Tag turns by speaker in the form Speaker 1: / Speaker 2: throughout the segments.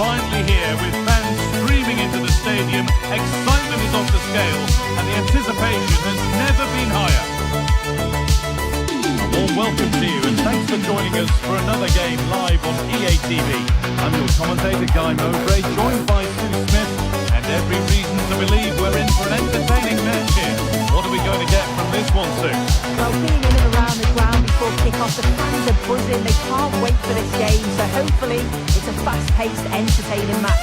Speaker 1: finally here with fans streaming into the stadium. Excitement is off the scale and the anticipation has never been higher. A warm welcome to you and thanks for joining us for another game live on EA TV. I'm your commentator Guy Mowbray, joined by Sue Smith, and every reason to believe we're in for an entertaining match here. What are we going to get from this one, Sue?
Speaker 2: Well, being in and around the ground before kick-off, the fans are buzzing. They can't wait for this game, so hopefully it's a fast-paced, entertaining match.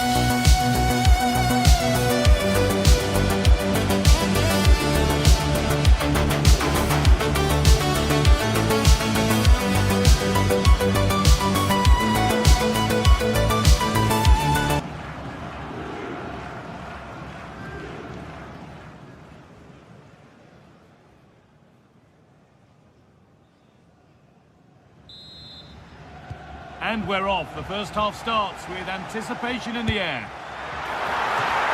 Speaker 1: And we're off. The first half starts with anticipation in the air.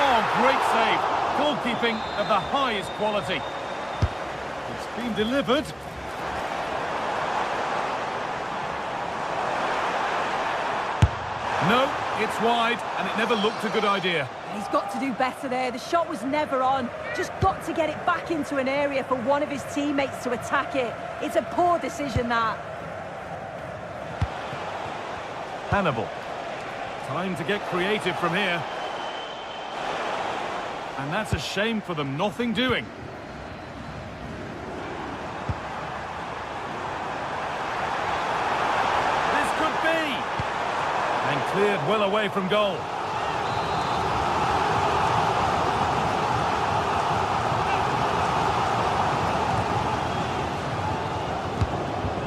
Speaker 1: Oh, great save. Goalkeeping of the highest quality. It's been delivered. No, it's wide, and it never looked a good idea.
Speaker 2: He's got to do better there. The shot was never on. Just got to get it back into an area for one of his teammates to attack it. It's a poor decision, that.
Speaker 1: Hannibal. Time to get creative from here. And that's a shame for them. Nothing doing. This could be. And cleared well away from goal.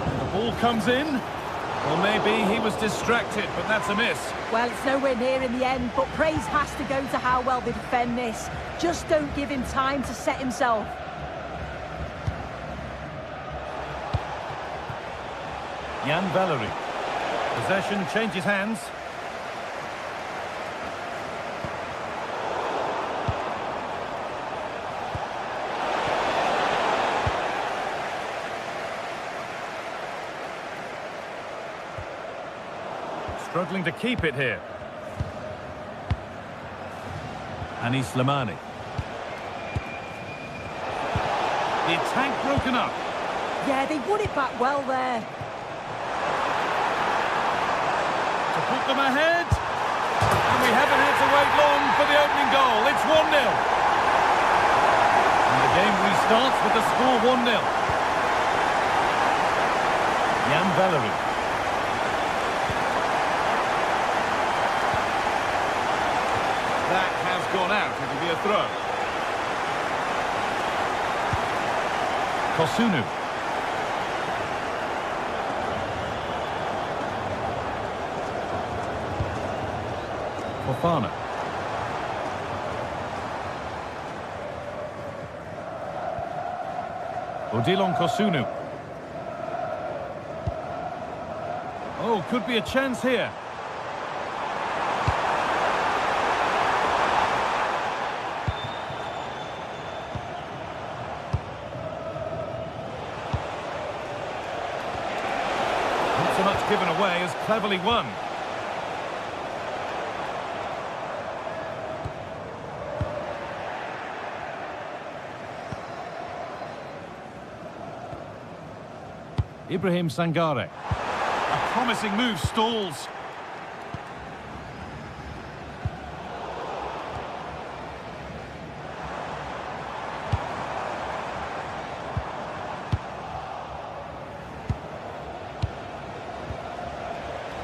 Speaker 1: And the ball comes in. Well, maybe he was distracted, but that's a miss.
Speaker 2: Well, it's nowhere near in the end, but praise has to go to how well they defend this. Just don't give him time to set himself.
Speaker 1: Jan Valery. Possession changes hands. Struggling to keep it here. Anis Slimani. The attack broken up.
Speaker 2: Yeah, they won it back well there.
Speaker 1: To put them ahead. And we haven't had to wait long for the opening goal. It's 1-0. And the game restarts with the score 1-0. Jan Valery. That has gone out. It'll be a throw. Kosunu. Fofana. Odilon Kosunu. Oh, could be a chance here. So much given away as cleverly won. Ibrahim Sangare. A promising move stalls.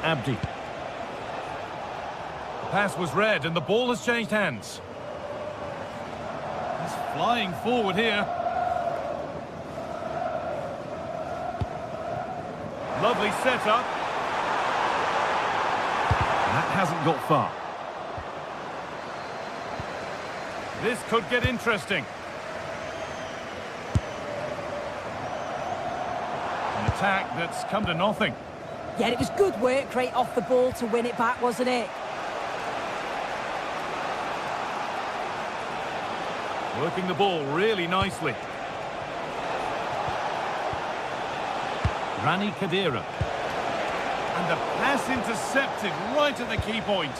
Speaker 1: Abdi. The pass was read and the ball has changed hands. He's flying forward here. Lovely setup. That hasn't got far. This could get interesting. An attack that's come to nothing.
Speaker 2: Yeah, it was good work right off the ball to win it back, wasn't it?
Speaker 1: Working the ball really nicely. Rani Khedira. And the pass intercepted right at the key point.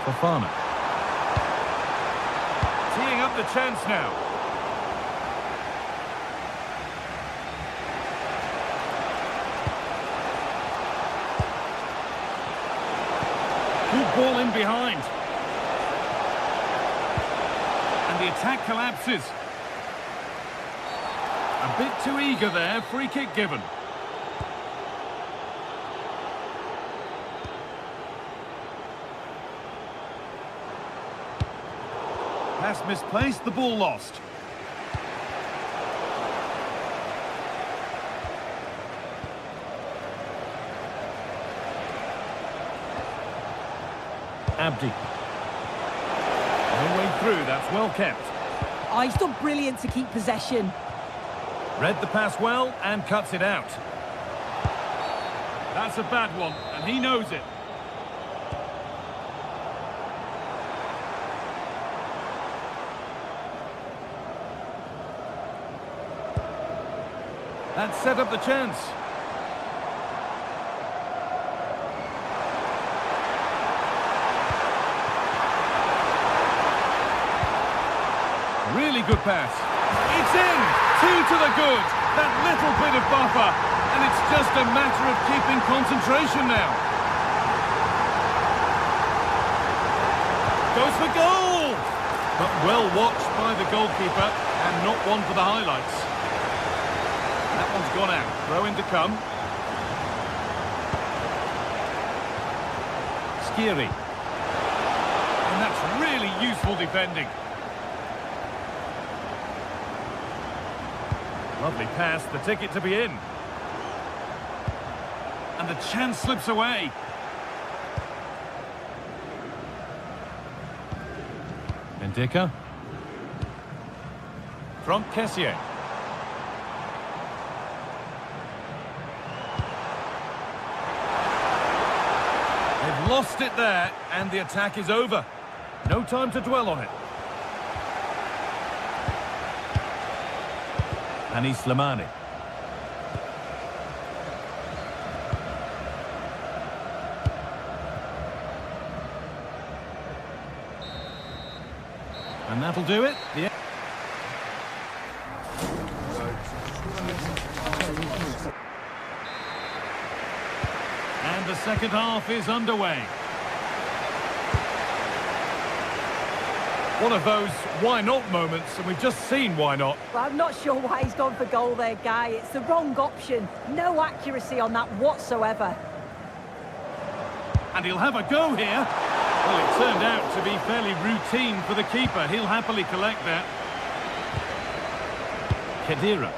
Speaker 1: Fofana. Teeing up the chance now. Good ball in behind. And the attack collapses. A bit too eager there, free kick given. Pass misplaced, the ball lost. Abdi. No way through, that's well kept.
Speaker 2: Oh, he's done brilliant to keep possession.
Speaker 1: Read the pass well and cuts it out. That's a bad one, and he knows it. That set up the chance. Really good pass. It's in! 2 to the good. That little bit of buffer. And it's just a matter of keeping concentration now. Goes for goal! But well watched by the goalkeeper and not one for the highlights. That one's gone out. Throw in to come. Skiri. And that's really useful defending. Lovely pass, the ticket to be in. And the chance slips away. Ndika. From Kessier. They've lost it there, and the attack is over. No time to dwell on it. Anis Slimani. And that'll do it. And the second half is underway. One of those why not moments, and we've just seen why not.
Speaker 2: Well, I'm not sure why he's gone for goal there, Guy. It's the wrong option. No accuracy on that whatsoever.
Speaker 1: And he'll have a go here. Well, it turned out to be fairly routine for the keeper. He'll happily collect that. Khedira.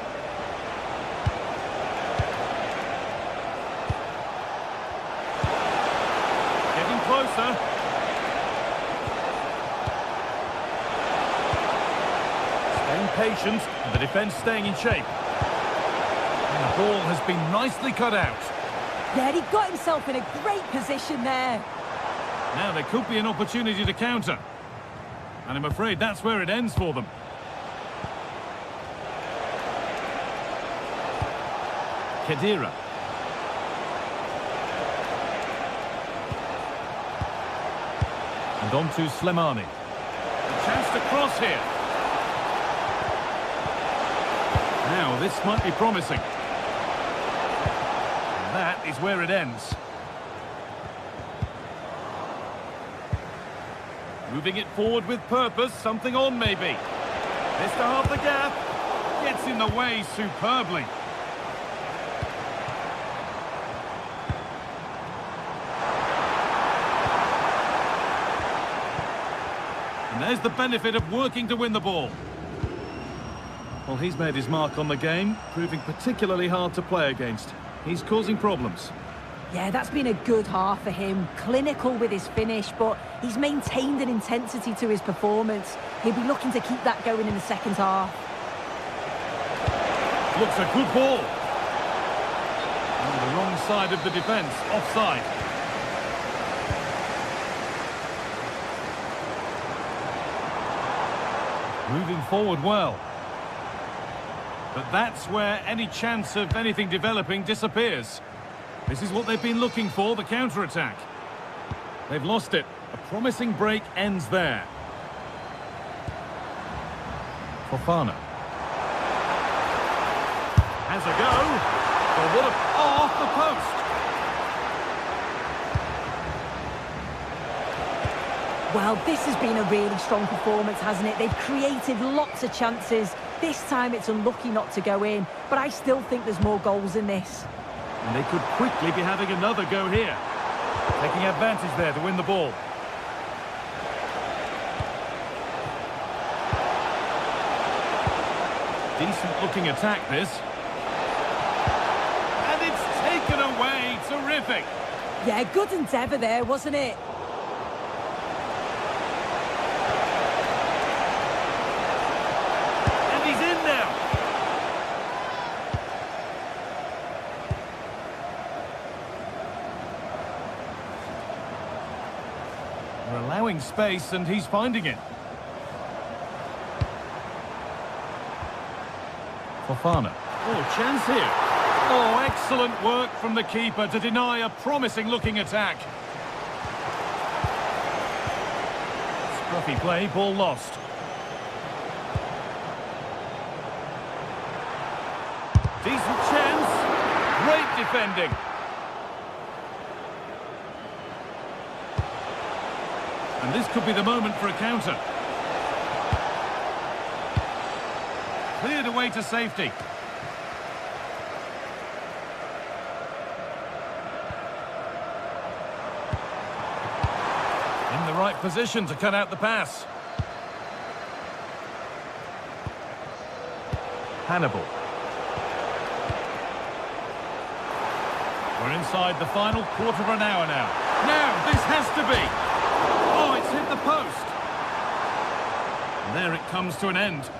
Speaker 1: Getting closer. Patience, and the defence staying in shape. And the ball has been nicely cut out.
Speaker 2: Yeah, he got himself in a great position there.
Speaker 1: Now there could be an opportunity to counter. And I'm afraid that's where it ends for them. Khedira. And on to Slimani. A chance to cross here. Now, this might be promising. And that is where it ends. Moving it forward with purpose, something on maybe. This to half the gap. Gets in the way superbly. And there's the benefit of working to win the ball. Well, he's made his mark on the game, proving particularly hard to play against. He's causing problems.
Speaker 2: Yeah, that's been a good half for him. Clinical with his finish, but he's maintained an intensity to his performance. He'll be looking to keep that going in the second half.
Speaker 1: Looks a good ball. On the wrong side of the defence, offside. Moving forward well. But that's where any chance of anything developing disappears. This is what they've been looking for, the counter-attack. They've lost it. A promising break ends there. Fofana. Has a go. Oh, what a... Oh, off the post.
Speaker 2: Well, this has been a really strong performance, hasn't it? They've created lots of chances. This time it's unlucky not to go in, but I still think there's more goals in this.
Speaker 1: And they could quickly be having another go here. Taking advantage there to win the ball. Decent looking attack, this. And it's taken away. Terrific.
Speaker 2: Yeah, good endeavour there, wasn't it?
Speaker 1: And he's in now. They're allowing space and he's finding it. Fofana. Oh, chance here. Oh, excellent work from the keeper to deny a promising-looking attack. Scruffy play, ball lost. Decent chance. Great defending. And this could be the moment for a counter. Cleared away to safety. In the right position to cut out the pass. Hannibal. We're inside the final quarter of an hour now. Now, this has to be. Oh, it's hit the post. And there it comes to an end.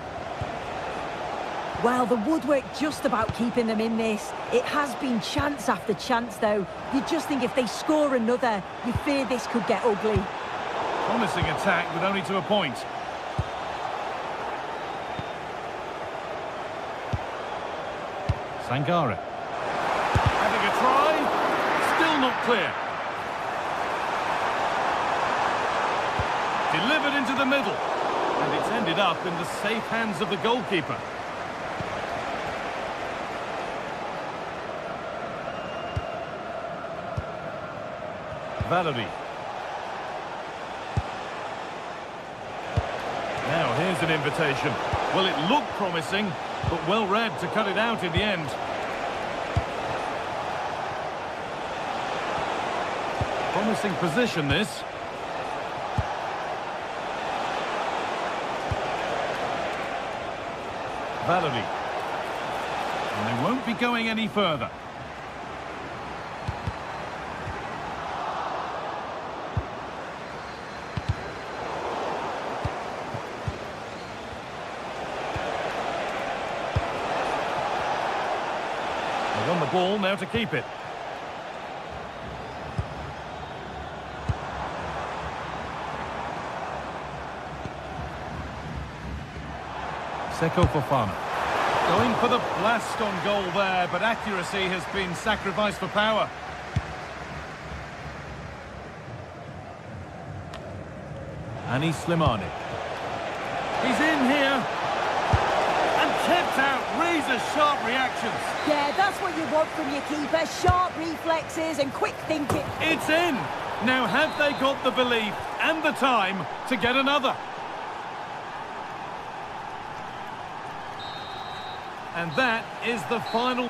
Speaker 2: Well, the woodwork just about keeping them in this. It has been chance after chance, though. You just think if they score another, you fear this could get ugly.
Speaker 1: Promising attack with only to a point. Sangare. Having a try. Still not clear. Delivered into the middle. And it's ended up in the safe hands of the goalkeeper. Valerie. Now here's an invitation. Well, it looked promising, but well read to cut it out in the end. Promising position, this. Valerie. And they won't be going any further. They've won the ball, now to keep it. Seko Fofana. Going for the blast on goal there, but accuracy has been sacrificed for power. Ani Slimani. He's in here. And kept out. Razor-sharp reactions.
Speaker 2: Yeah, that's what you want from your keeper. Sharp reflexes and quick thinking.
Speaker 1: It's in. Now have they got the belief and the time to get another? And that is the final.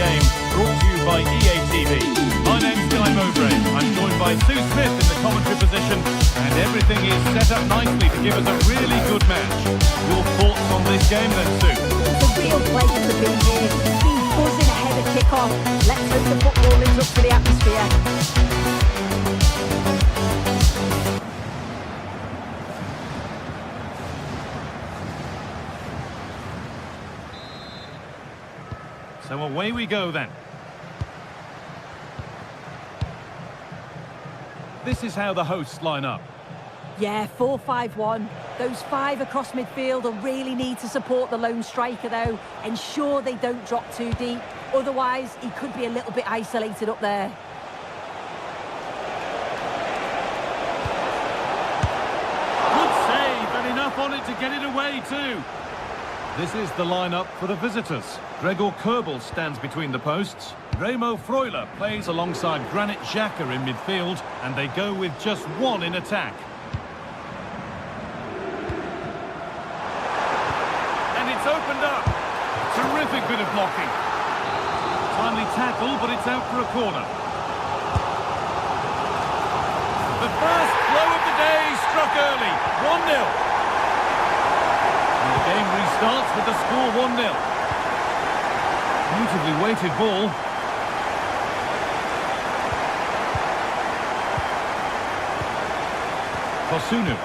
Speaker 1: game, brought to you by EA TV. My name's Guy Mowbray. I'm joined by Sue Smith in the commentary position, and everything is set up nicely to give us a really good match. Your thoughts on this game then, Sue?
Speaker 2: It's a real pleasure to be here. It's been buzzing ahead of kick-off. Let's hope the football lives up to the atmosphere.
Speaker 1: So away we go then. This is how the hosts line up.
Speaker 2: Yeah, 4-5-1. Those five across midfield will really need to support the lone striker, though. Ensure they don't drop too deep. Otherwise, he could be a little bit isolated up there.
Speaker 1: Good save, and enough on it to get it away too. This is the lineup for the visitors. Gregor Kerbel stands between the posts. Remo Freuler plays alongside Granit Xhaka in midfield, and they go with just one in attack. And it's opened up. Terrific bit of blocking. Timely tackle, but it's out for a corner. The first blow of the day struck early. 1-0. And the game restarts with the score 1-0. Beautifully weighted ball. Kosunu.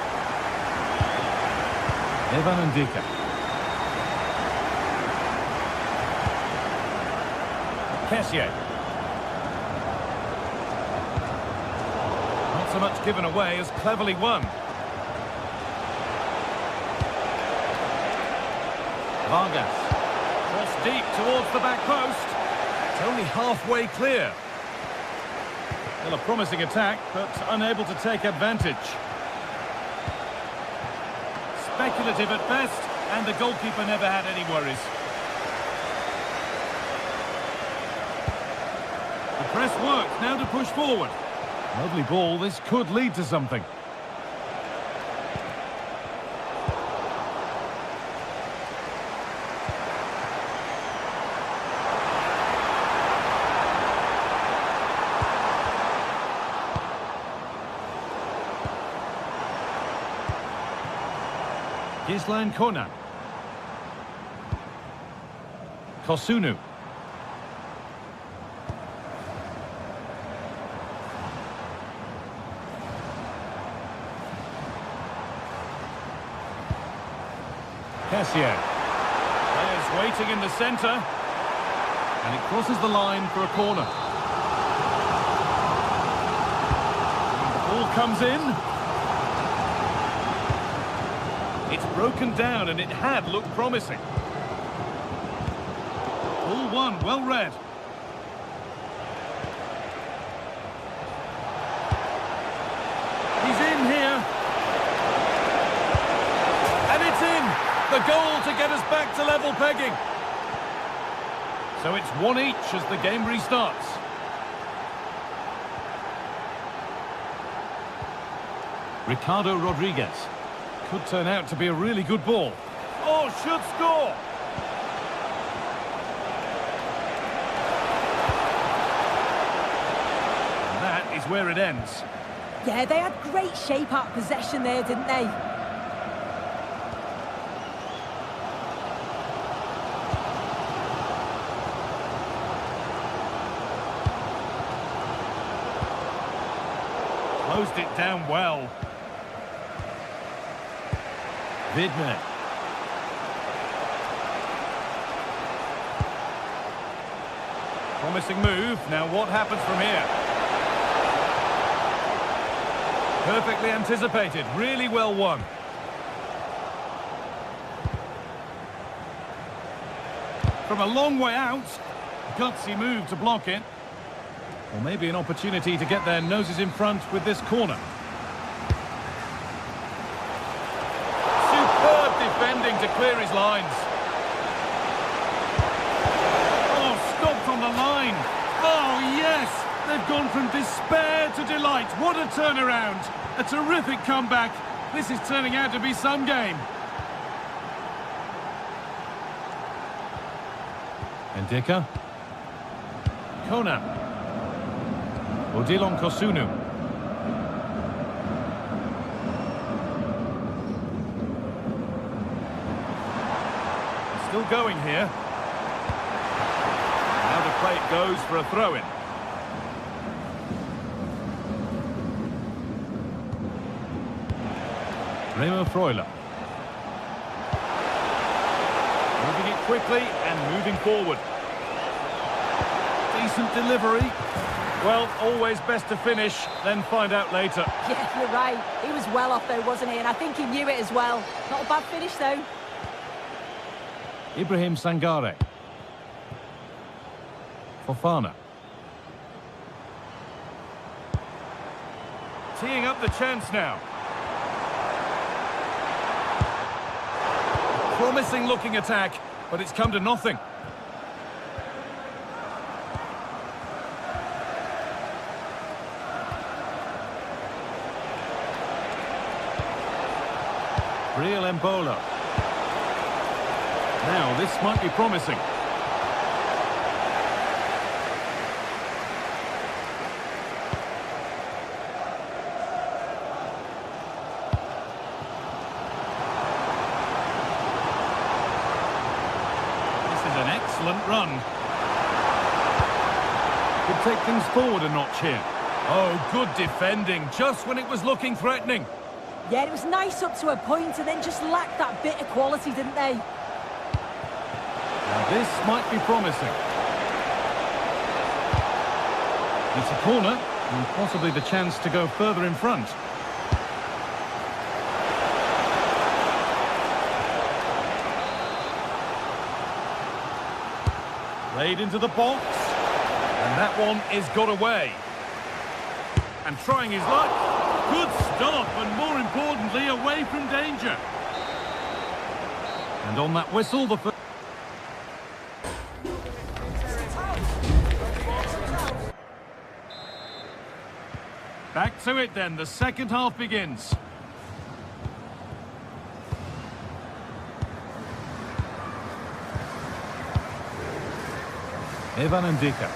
Speaker 1: Evan Ndika. Kessié. Not so much given away as cleverly won. Vargas. Cross deep towards the back post. It's only halfway clear. Still a promising attack, but unable to take advantage. Speculative at best, and the goalkeeper never had any worries. The press works, now to push forward. Lovely ball, this could lead to something. Gislan Kona. Kosunu. Kessié. Players waiting in the centre. And it crosses the line for a corner. The ball comes in. It's broken down, and it had looked promising. All one, well read. He's in here. And it's in. The goal to get us back to level pegging. So it's 1 each as the game restarts. Ricardo Rodriguez. Could turn out to be a really good ball. Oh, should score! And that is where it ends.
Speaker 2: Yeah, they had great shape out possession there, didn't they?
Speaker 1: Closed it down well. Vidmer. Promising move. Now what happens from here? Perfectly anticipated. Really well won. From a long way out. Gutsy move to block it. Or maybe an opportunity to get their noses in front with this corner. Defending to clear his lines. Oh, stopped on the line. Oh, yes! They've gone from despair to delight. What a turnaround. A terrific comeback. This is turning out to be some game. Ndika. Kona. Odilon Kosunu. Still going here. Now the play it goes for a throw-in. Remo Freuler. Moving it quickly and moving forward. Decent delivery. Well, always best to finish, then find out later.
Speaker 2: Yeah, you're right. He was well off though, wasn't he? And I think he knew it as well. Not a bad finish though.
Speaker 1: Ibrahim Sangare. Fofana. Teeing up the chance now. Promising looking attack, but it's come to nothing. Real Embola. Now, this might be promising. This is an excellent run. Could take things forward a notch here. Oh, good defending, just when it was looking threatening.
Speaker 2: Yeah, it was nice up to a point and then just lacked that bit of quality, didn't they?
Speaker 1: Now this might be promising. It's a corner, and possibly the chance to go further in front. Played into the box, and that one is got away. And trying his luck. Good stop, and more importantly, away from danger. And on that whistle, the first... Back to it then, the second half begins. Evan Ndika.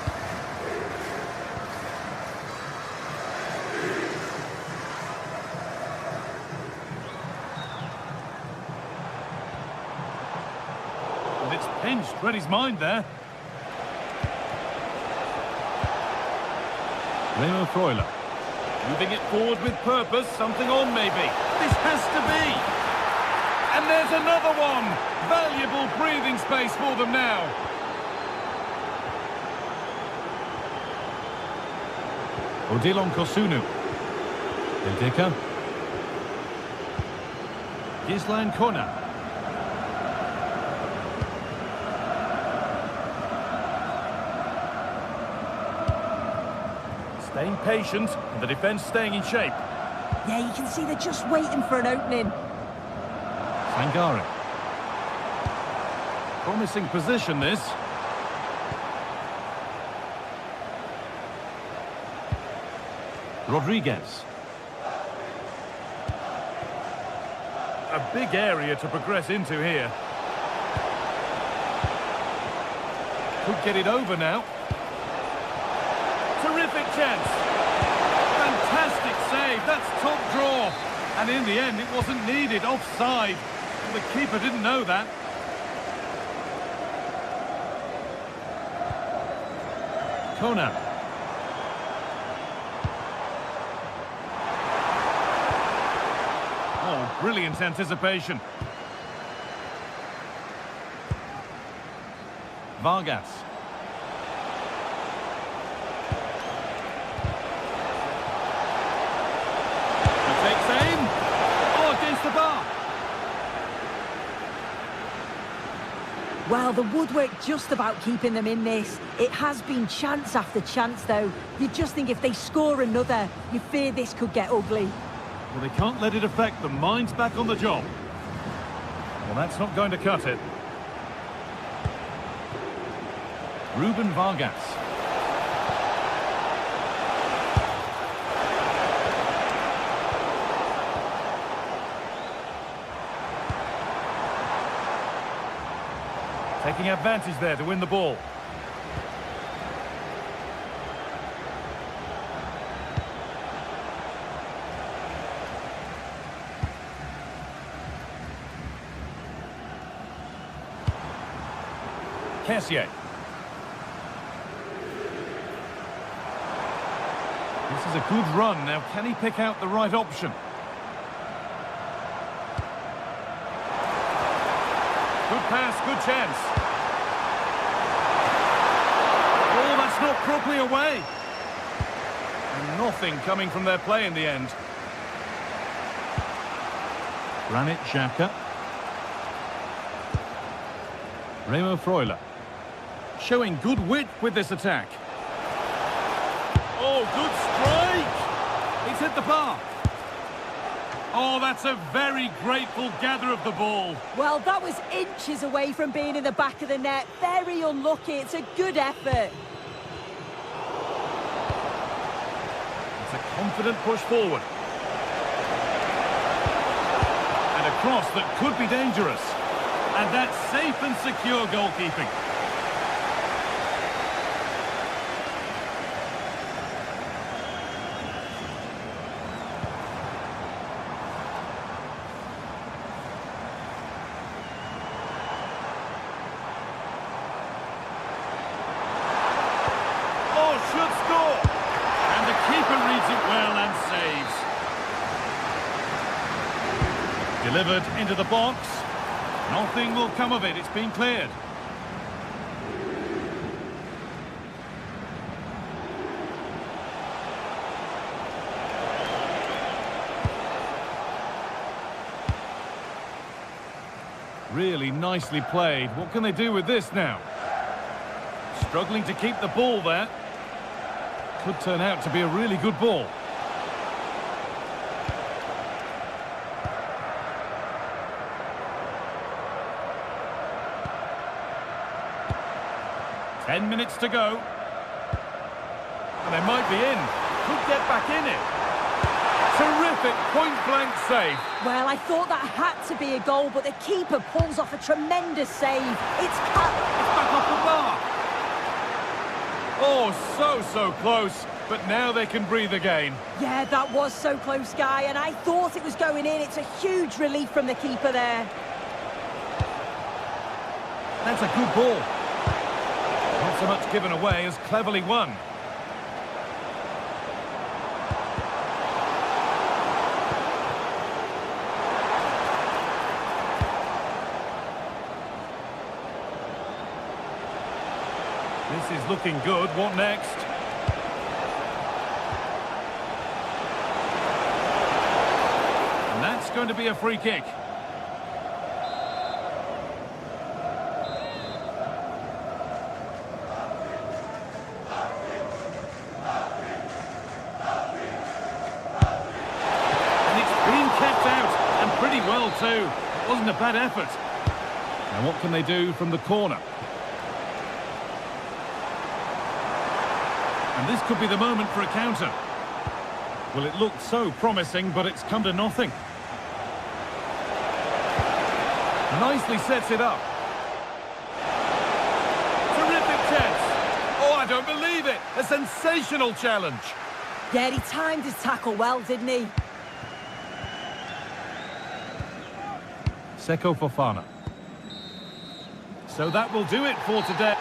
Speaker 1: And it's pinched, read his mind there. Remo Freuler. Moving it forward with purpose, something on maybe. This has to be. And there's another one. Valuable breathing space for them now. Odilon Kosunu. Ndika. Gislan Kona. Staying patient, and the defence staying in shape.
Speaker 2: Yeah, you can see they're just waiting for an opening.
Speaker 1: Sangare. Promising position, this. Rodriguez. A big area to progress into here. Could get it over now. Terrific chance. Fantastic save. That's top draw. And in the end, it wasn't needed. Offside. The keeper didn't know that. Kona. Oh, brilliant anticipation. Vargas. Takes aim. Oh, against the bar.
Speaker 2: Well, the woodwork just about keeping them in this. It has been chance after chance, though. You just think if they score another, you fear this could get ugly.
Speaker 1: Well, they can't let it affect them. Mind's back on the job. Well, that's not going to cut it. Ruben Vargas. Taking advantage there to win the ball. Kessié. This is a good run. Now, can he pick out the right option? Good pass, good chance. Oh, that's not properly away. And nothing coming from their play in the end. Granit Xhaka. Remo Freuler. Showing good wit with this attack. Oh, good strike! He's hit the bar. Oh, that's a very grateful gather of the ball.
Speaker 2: Well, that was inches away from being in the back of the net. Very unlucky. It's a good effort.
Speaker 1: It's a confident push forward. And a cross that could be dangerous. And that's safe and secure goalkeeping. Should score, and the keeper reads it well and saves. Delivered into the box. Nothing will come of it. It's been cleared. Really nicely played. What can they do with this now? Struggling to keep the ball there. Could turn out to be a really good ball. Ten minutes to go. And they might be in. Could get back in it. Terrific point-blank save.
Speaker 2: Well, I thought that had to be a goal, but the keeper pulls off a tremendous save. It's cut.
Speaker 1: It's back off the bar. Oh, so close, but now they can breathe again.
Speaker 2: Yeah, that was so close, Guy, and I thought it was going in. It's a huge relief from the keeper there.
Speaker 1: That's a good ball. Not so much given away as cleverly won. This is looking good. What next? And that's going to be a free kick. And it's been kept out, and pretty well too. It wasn't a bad effort. Now what can they do from the corner? And this could be the moment for a counter. Well, it looked so promising, but it's come to nothing. Nicely sets it up. Terrific chance. Oh, I don't believe it. A sensational challenge.
Speaker 2: Yeah, he timed his tackle well, didn't he?
Speaker 1: Seko Fofana. So that will do it for today.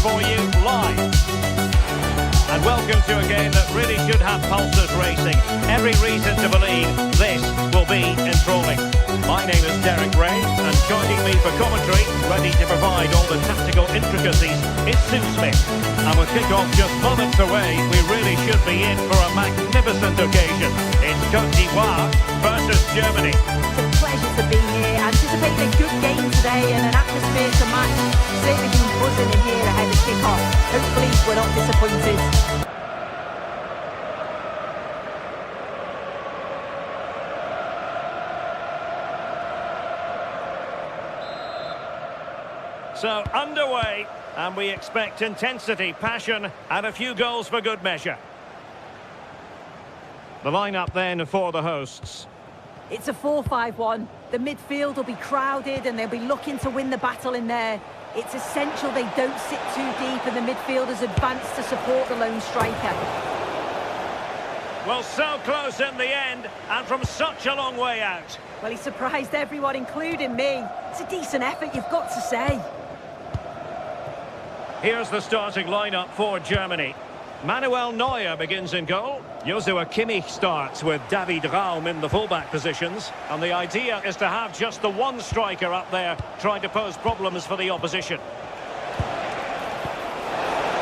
Speaker 3: For you live. And welcome to a game that really should have pulses racing. Every reason to believe this will be enthralling. My name is Derek Ray, and joining me for commentary, ready to provide all the tactical intricacies, is Sue Smith. And with kick-off just moments away, we really should be in for a magnificent occasion. It's Côte d'Ivoire versus Germany.
Speaker 2: It's a pleasure to be here. Anticipating a good game today and an atmosphere certainly been buzzing in here ahead of kick-off. Hopefully we're not disappointed.
Speaker 3: So, underway, and we expect intensity, passion, and a few goals for good measure. The lineup then for the hosts.
Speaker 2: It's a 4-5-1. The midfield will be crowded and they'll be looking to win the battle in there. It's essential they don't sit too deep and the midfielders advance to support the lone striker.
Speaker 3: Well, so close in the end, and from such a long way out.
Speaker 2: Well, he surprised everyone, including me. It's a decent effort, you've got to say.
Speaker 3: Here's the starting lineup for Germany. Manuel Neuer begins in goal. Joshua Kimmich starts with David Raum in the fullback positions. And the idea is to have just the one striker up there trying to pose problems for the opposition.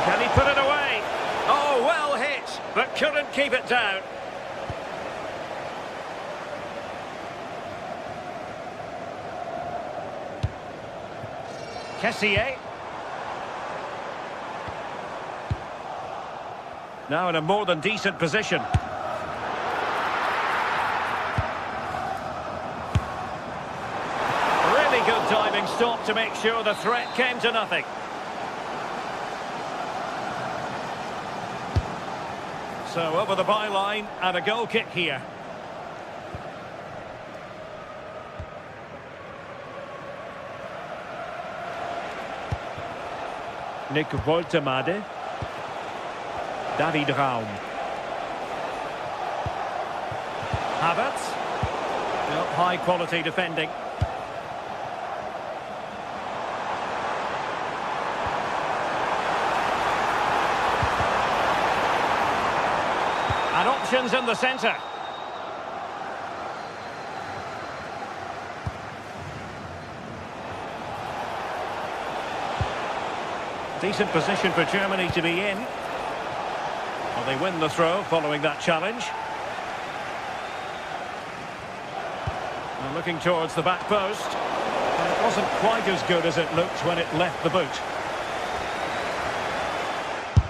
Speaker 3: Can he put it away? Oh, well hit, but couldn't keep it down. Kessié. Now in a more than decent position. Really good diving stop to make sure the threat came to nothing. So over the byline and a goal kick here. Nick Woltemade. David Raum. Havertz. Well, high quality defending. And options in the centre. Decent position for Germany to be in. Well, they win the throw following that challenge. And looking towards the back post. And it wasn't quite as good as it looked when it left the boot.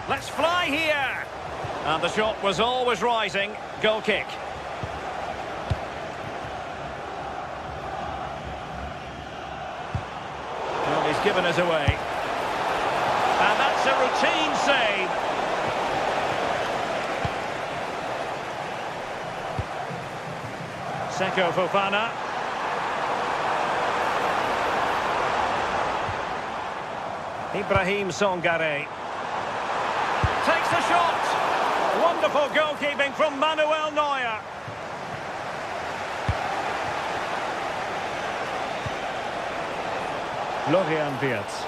Speaker 3: Let's fly here! And the shot was always rising. Goal kick. Well, he's given us away. And that's a routine save. Seko Fofana. Ibrahim Songare. Takes the shot. Wonderful goalkeeping from Manuel Neuer. Florian Wirtz.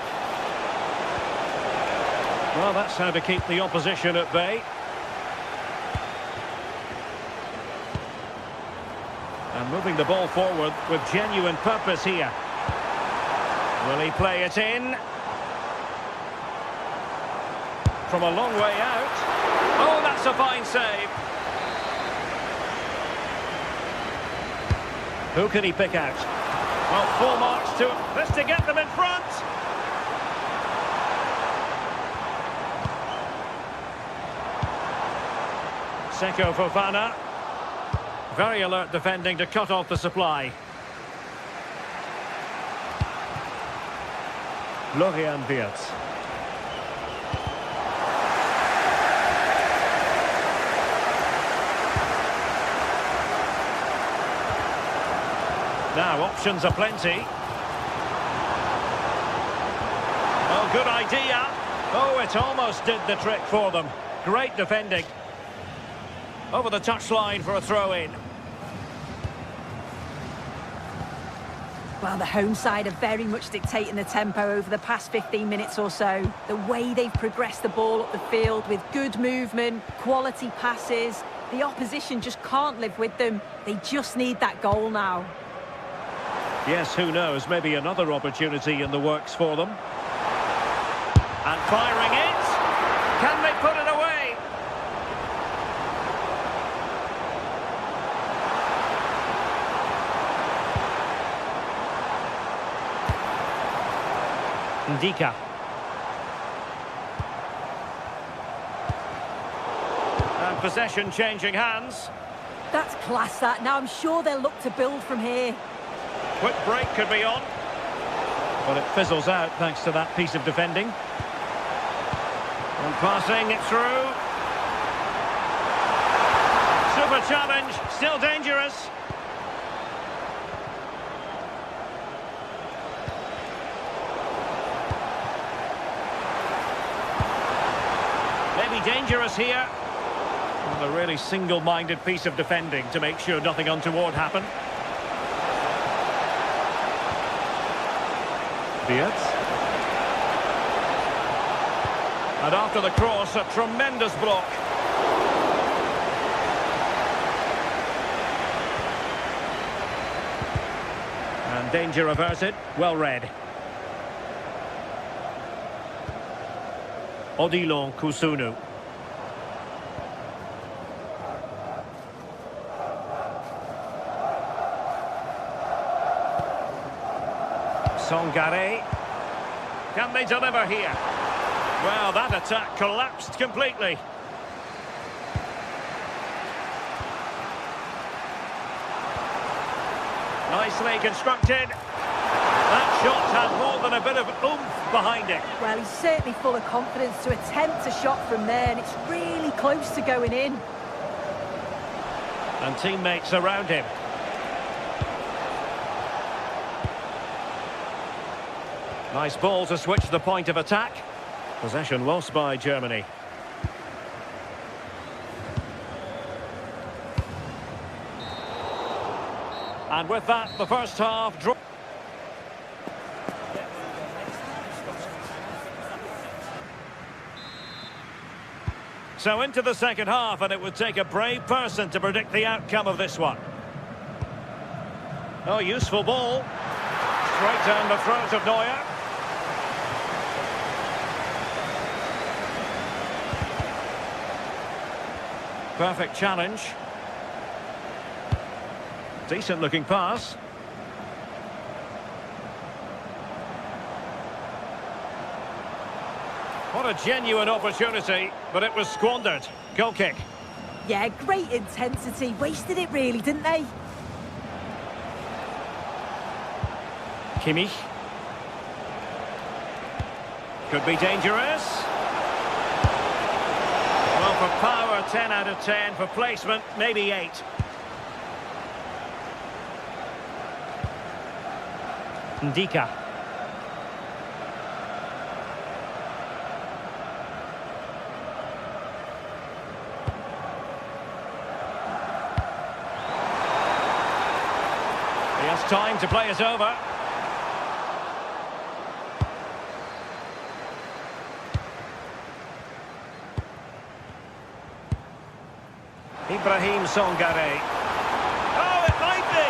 Speaker 3: Well, that's how to keep the opposition at bay. And moving the ball forward with genuine purpose here. Will he play it in? From a long way out. Oh, that's a fine save. Who can he pick out? Well, full marks to this to get them in front. Seko Fofana. Very alert defending to cut off the supply. Florian Wirtz. Now options are plenty. Oh, good idea. Oh, it almost did the trick for them. Great defending. Over the touchline for a throw-in.
Speaker 2: Well, the home side are very much dictating the tempo over the past 15 minutes or so. The way they've progressed the ball up the field with good movement, quality passes. The opposition just can't live with them. They just need that goal now.
Speaker 3: Yes, who knows, maybe another opportunity in the works for them. And firing it. Can they put it away? Ndika. And possession changing hands.
Speaker 2: That's class, that. Now I'm sure they'll look to build from here.
Speaker 3: Quick break could be on. But it fizzles out thanks to that piece of defending. And passing it through. Super challenge, still dangerous. Maybe dangerous here. Well, a really single-minded piece of defending to make sure nothing untoward happened. And after the cross, a tremendous block. And danger averted, well read. Odilon Kusunu. Songare. Can they deliver here? Well, that attack collapsed completely. Nicely constructed. That shot had more than a bit of oomph behind it.
Speaker 2: Well, he's certainly full of confidence to attempt a shot from there, and it's really close to going in.
Speaker 3: And teammates around him. Nice ball to switch the point of attack. Possession lost by Germany. And with that, the first half draw. So into the second half, and it would take a brave person to predict the outcome of this one. Oh, useful ball. Straight down the throat of Neuer. Perfect challenge. Decent looking pass. What a genuine opportunity, but it was squandered. Goal kick.
Speaker 2: Yeah, great intensity. Wasted it really, didn't they?
Speaker 3: Kimmich. Could be dangerous. Well, for power, 10 out of 10. For placement, maybe 8. Ndika. He has time to play it over. Ibrahim Songare. Oh, it might be.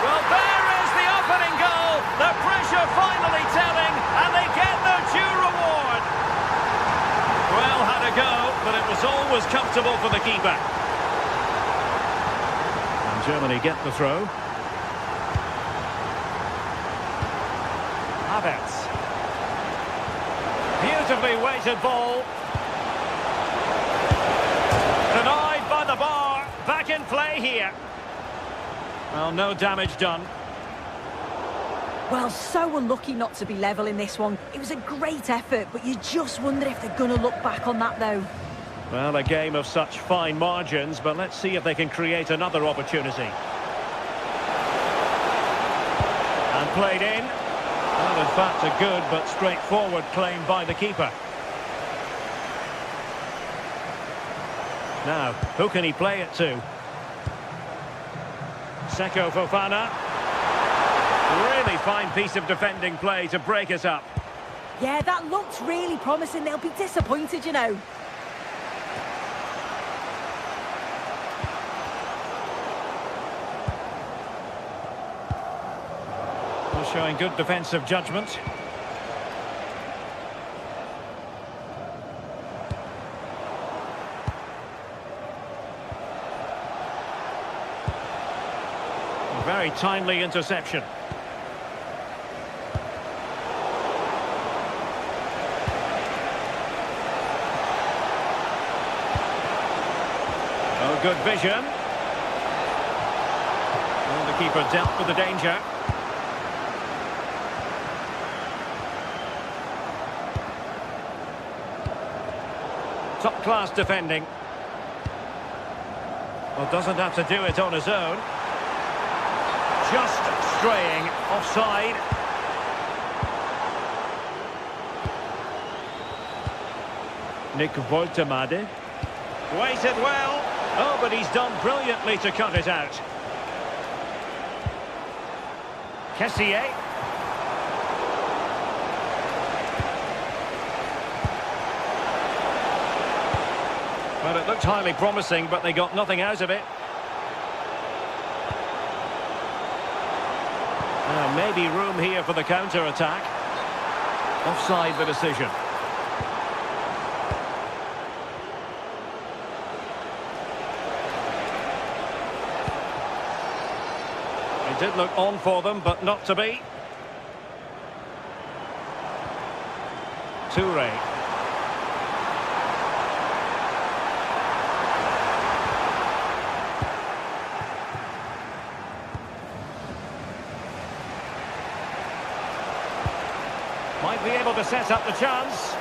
Speaker 3: Well, there is the opening goal. The pressure finally telling, and they get their due reward. Well, had a go, but it was always comfortable for the keeper. And Germany get the throw. Havertz. Beautifully weighted ball. Denied by the bar. Back in play here. Well, no damage done.
Speaker 2: Well, so unlucky not to be level in this one. It was a great effort, but you just wonder if they're going to look back on that, though.
Speaker 3: Well, a game of such fine margins, but let's see if they can create another opportunity. And played in. Well, in fact, a good but straightforward claim by the keeper. Now, who can he play it to? Seko Fofana. Really fine piece of defending play to break us up.
Speaker 2: Yeah, that looked really promising. They'll be disappointed, you know.
Speaker 3: Well, showing good defensive judgment. Very timely interception. Oh, good vision. Well, the keeper dealt with the danger. Top-class defending. Well, doesn't have to do it on his own. Just straying offside. Nick Woltemade. Waited well. Oh, but he's done brilliantly to cut it out. Kessier. Well, it looked highly promising, but they got nothing out of it. Now, maybe room here for the counter-attack. Offside the decision. It did look on for them, but not to be. Toure. Might be able to set up the chance.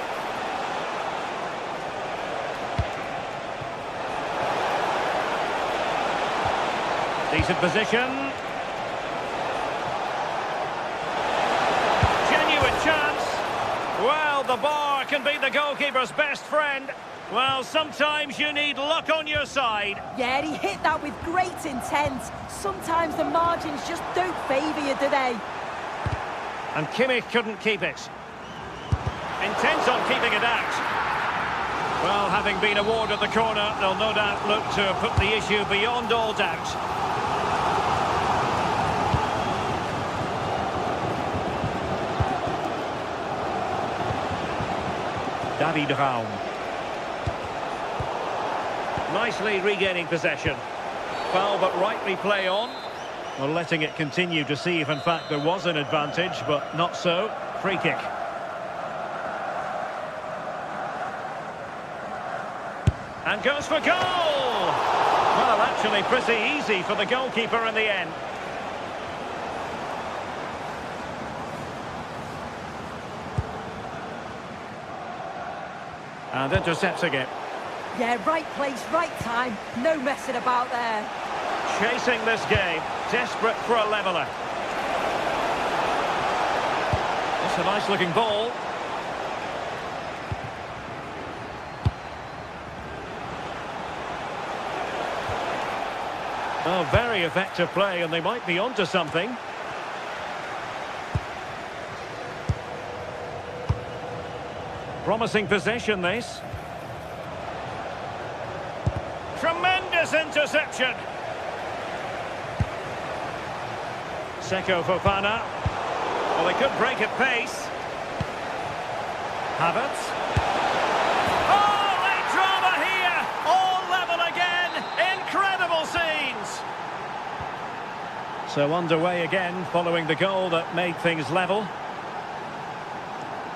Speaker 3: Decent position. Genuine chance. Well, the bar can be the goalkeeper's best friend. Well, sometimes you need luck on your side.
Speaker 2: Yeah, he hit that with great intent. Sometimes the margins just don't favour you, do they?
Speaker 3: And Kimmich couldn't keep it. Intent on keeping it out. Well, having been awarded the corner, they'll no doubt look to put the issue beyond all doubt. David Raum. Nicely regaining possession. Foul, but rightly play on. Well, letting it continue to see if in fact there was an advantage, but not so. Free kick. And goes for goal! Well, actually pretty easy for the goalkeeper in the end. And intercepts again.
Speaker 2: Yeah, right place, right time. No messing about there.
Speaker 3: Chasing this game, desperate for a leveller. It's a nice-looking ball. Oh, very effective play, and they might be onto something. Promising possession, this. Tremendous interception. Seko Fofana. Well, they could break at pace. Havertz. Oh, late drama here. All level again. Incredible scenes. So underway again following the goal that made things level.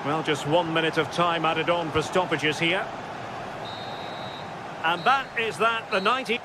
Speaker 3: Well, just 1 minute of time added on for stoppages here. And that is that, the 90...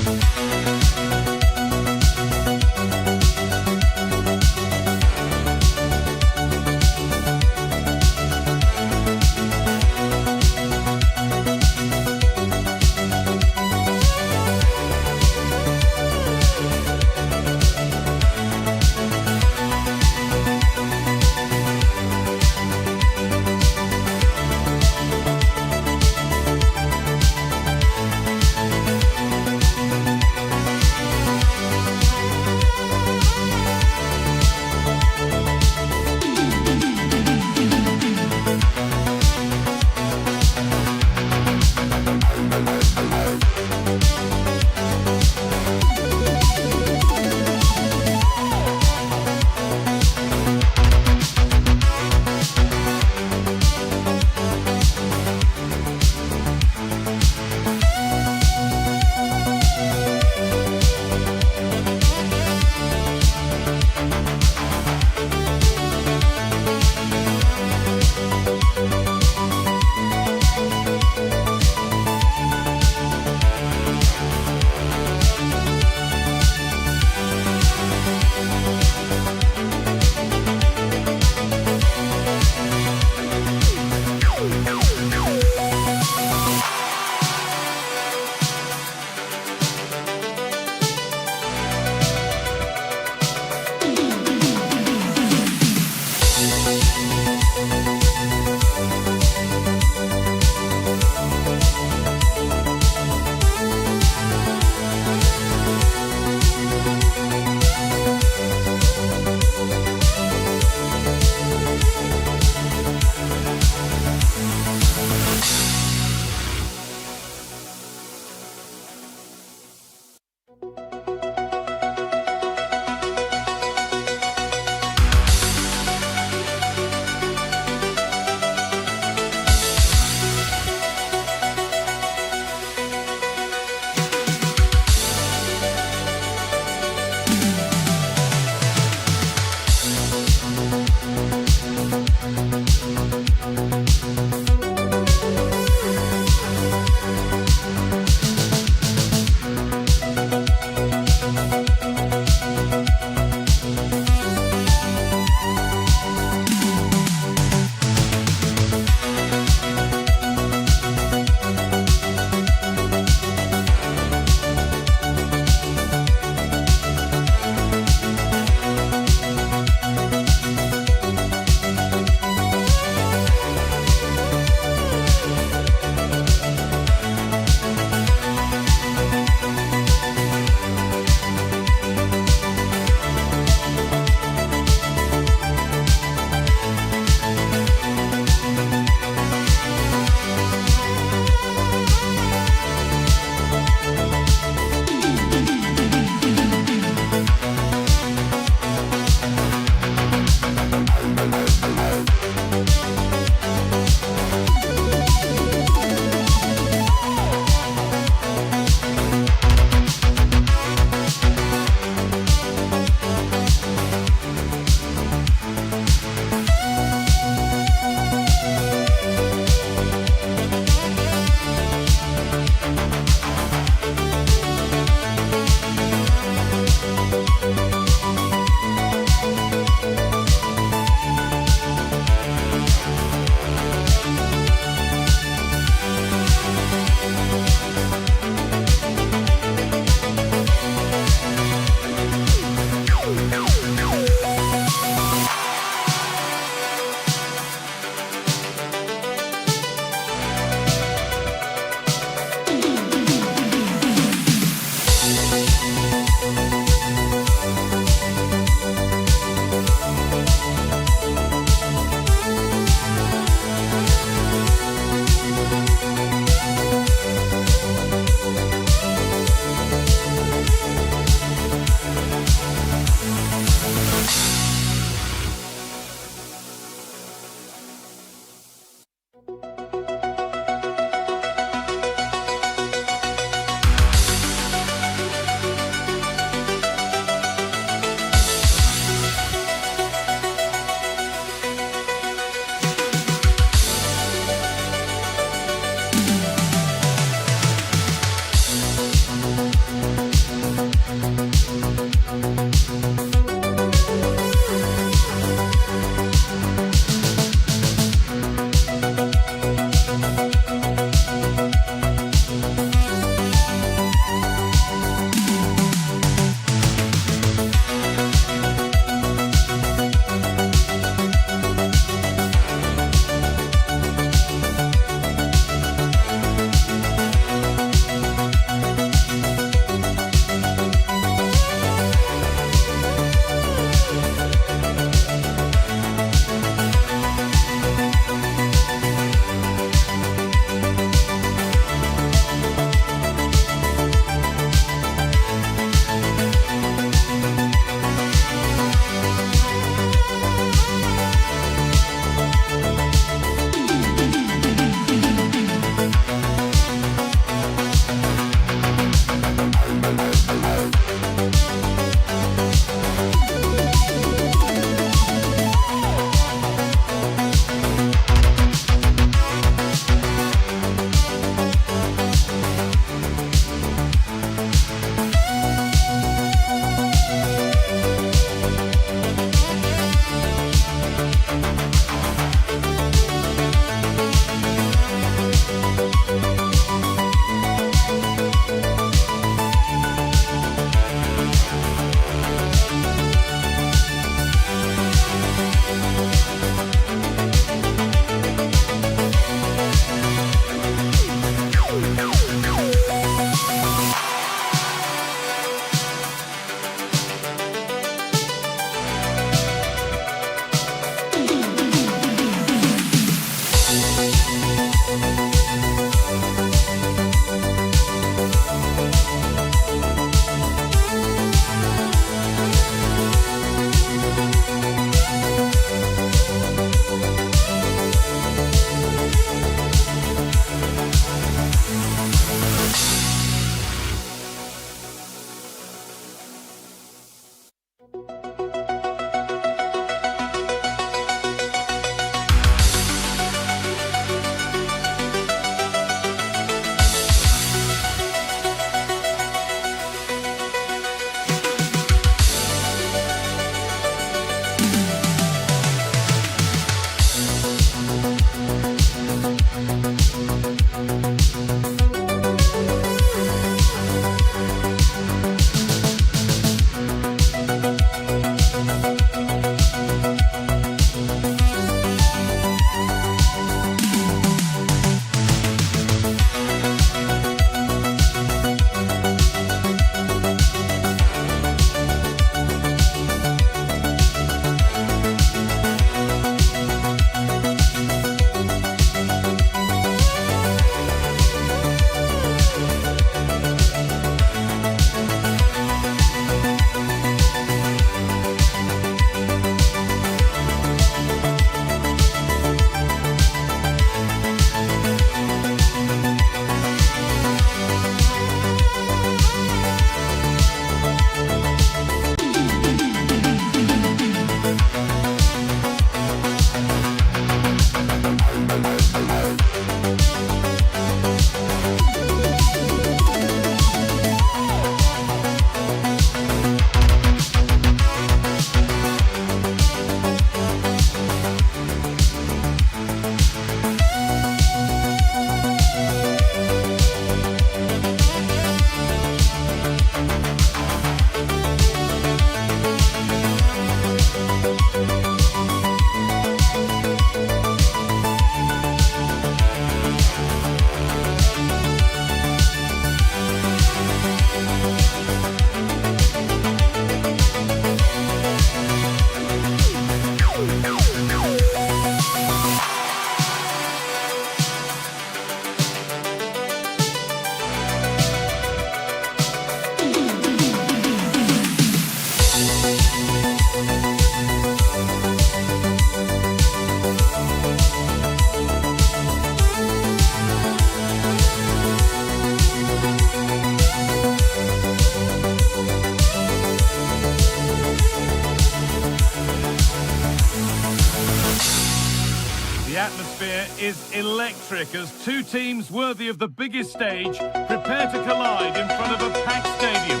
Speaker 1: atmosphere is electric as two teams worthy of the biggest stage prepare to collide in front of a packed stadium.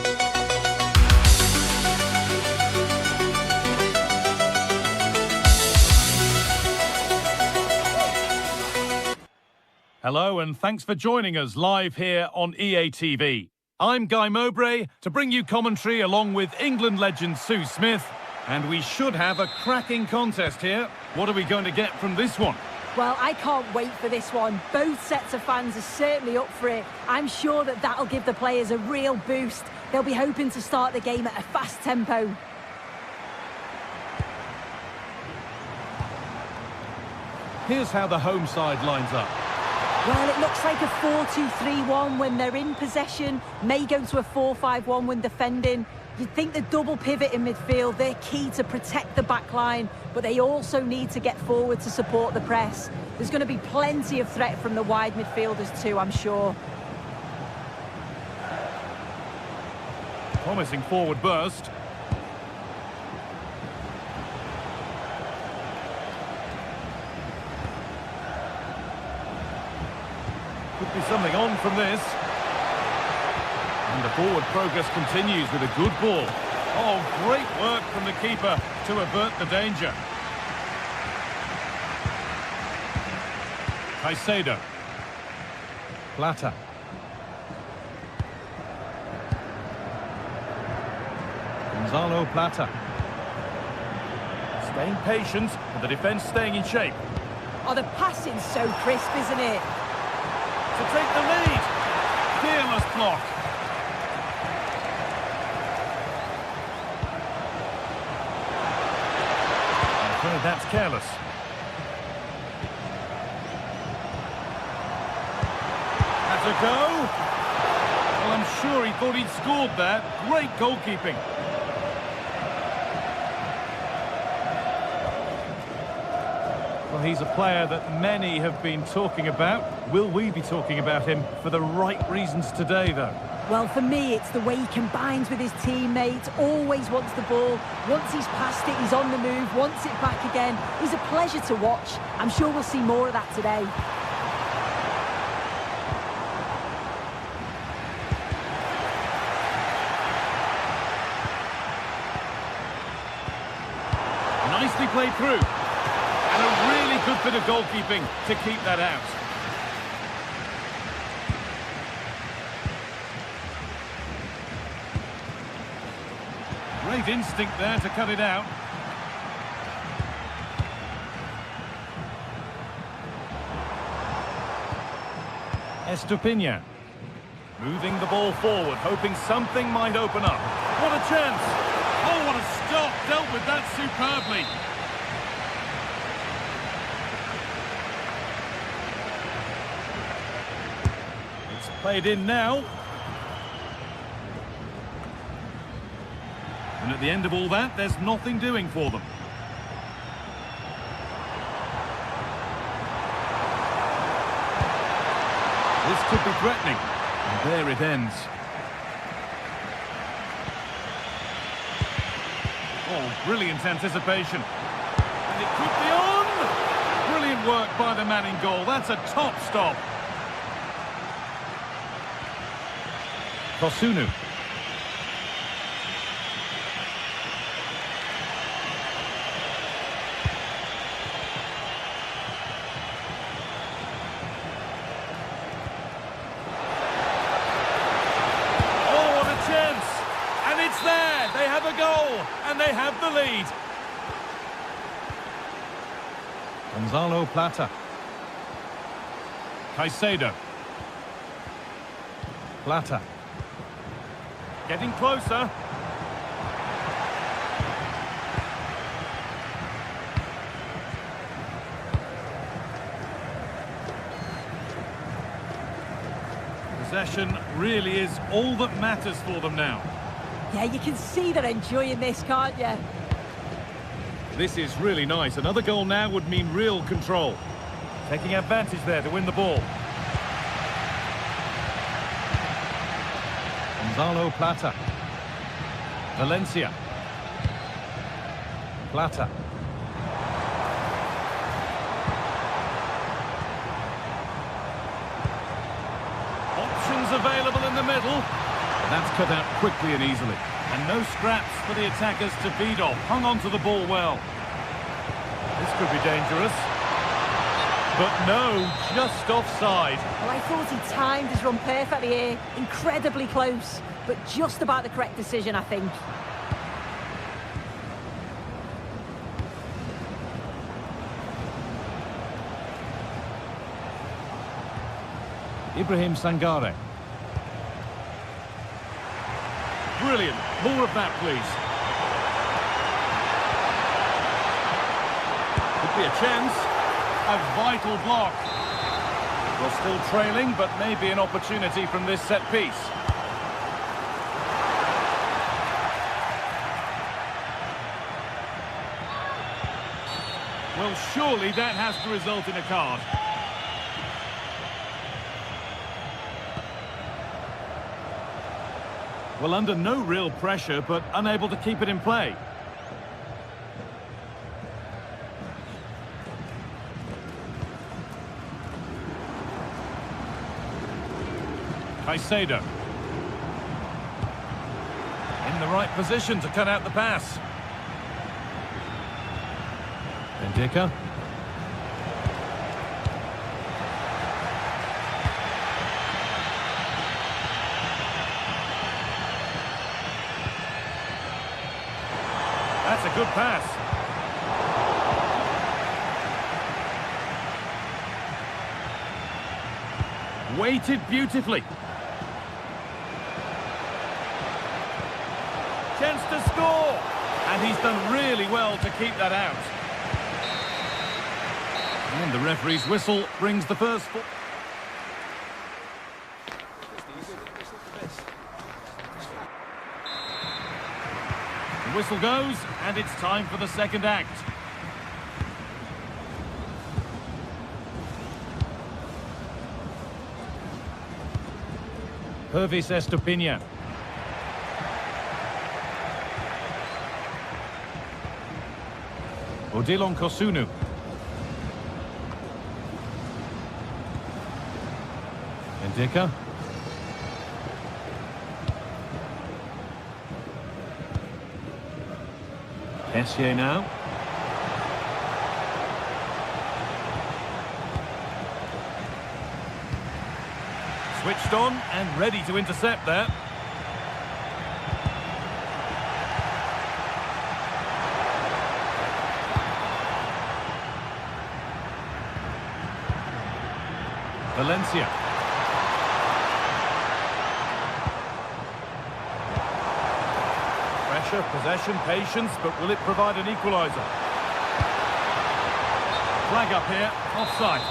Speaker 1: Hello and thanks for joining us live here on EA TV. I'm Guy Mowbray to bring you commentary along with England legend Sue Smith. And we should have a cracking contest here. What are we going to get from this one?
Speaker 2: Well, I can't wait for this one. Both sets of fans are certainly up for it. I'm sure that that'll give the players a real boost. They'll be hoping to start the game at a fast tempo.
Speaker 1: Here's how the home side lines up.
Speaker 2: Well, it looks like a 4-2-3-1 when they're in possession. May go to a 4-5-1 when defending. You'd think the double pivot in midfield, they're key to protect the back line, but they also need to get forward to support the press. There's going to be plenty of threat from the wide midfielders too, I'm sure.
Speaker 1: Promising forward burst. Could be something on from this. And the forward progress continues with a good ball. Oh, great work from the keeper to avert the danger. Caicedo. Plata. Gonzalo Plata. Staying patient, and the defence staying in shape.
Speaker 2: Oh, the passing's so crisp, isn't it?
Speaker 1: To take the lead. Fearless block. That's careless. That's a go. Well, I'm sure he thought he'd scored there. Great goalkeeping. Well, he's a player that many have been talking about. Will we be talking about him for the right reasons today, though?
Speaker 2: Well, for me, it's the way he combines with his teammates, always wants the ball. Once he's passed it, he's on the move, wants it back again. He's a pleasure to watch. I'm sure we'll see more of that today.
Speaker 1: Nicely played through. And a really good bit of goalkeeping to keep that out. Great instinct there to cut it out. Estupiñán. Moving the ball forward, hoping something might open up. What a chance! Oh, what a stop! Dealt with that superbly. It's played in now. And at the end of all that, there's nothing doing for them. This could be threatening. And there it ends. Oh, brilliant anticipation. And it could be on! Brilliant work by the man in goal. That's a top stop. Kosunu. There, they have a goal, and they have the lead. Gonzalo Plata. Caicedo. Plata. Getting closer. Possession really is all that matters for them now.
Speaker 2: Yeah, you can see they're enjoying this, can't you?
Speaker 1: This is really nice. Another goal now would mean real control. Taking advantage there to win the ball. Gonzalo Plata. Valencia. Plata. Passes available in the middle. That's cut out quickly and easily. And no scraps for the attackers to feed off. Hung on to the ball well. This could be dangerous. But no, just offside.
Speaker 2: Well, I thought he timed his run perfectly here. Incredibly close, but just about the correct decision, I think.
Speaker 1: Ibrahim Sangare. Brilliant. More of that, please. Could be a chance. A vital block. We're still trailing, but maybe an opportunity from this set piece. Well, surely that has to result in a card. Well, under no real pressure, but unable to keep it in play. Caicedo. In the right position to cut out the pass. Bendica. That's a good pass. Weighted beautifully. Chance to score. And he's done really well to keep that out. And the referee's whistle brings the first... The whistle goes, and it's time for the second act. Pervis Estupiñán. Odilon Kosunu. Bendica. Essier now. Switched on and ready to intercept there. Valencia. Pressure, possession, patience, but will it provide an equaliser? Flag up here, offside.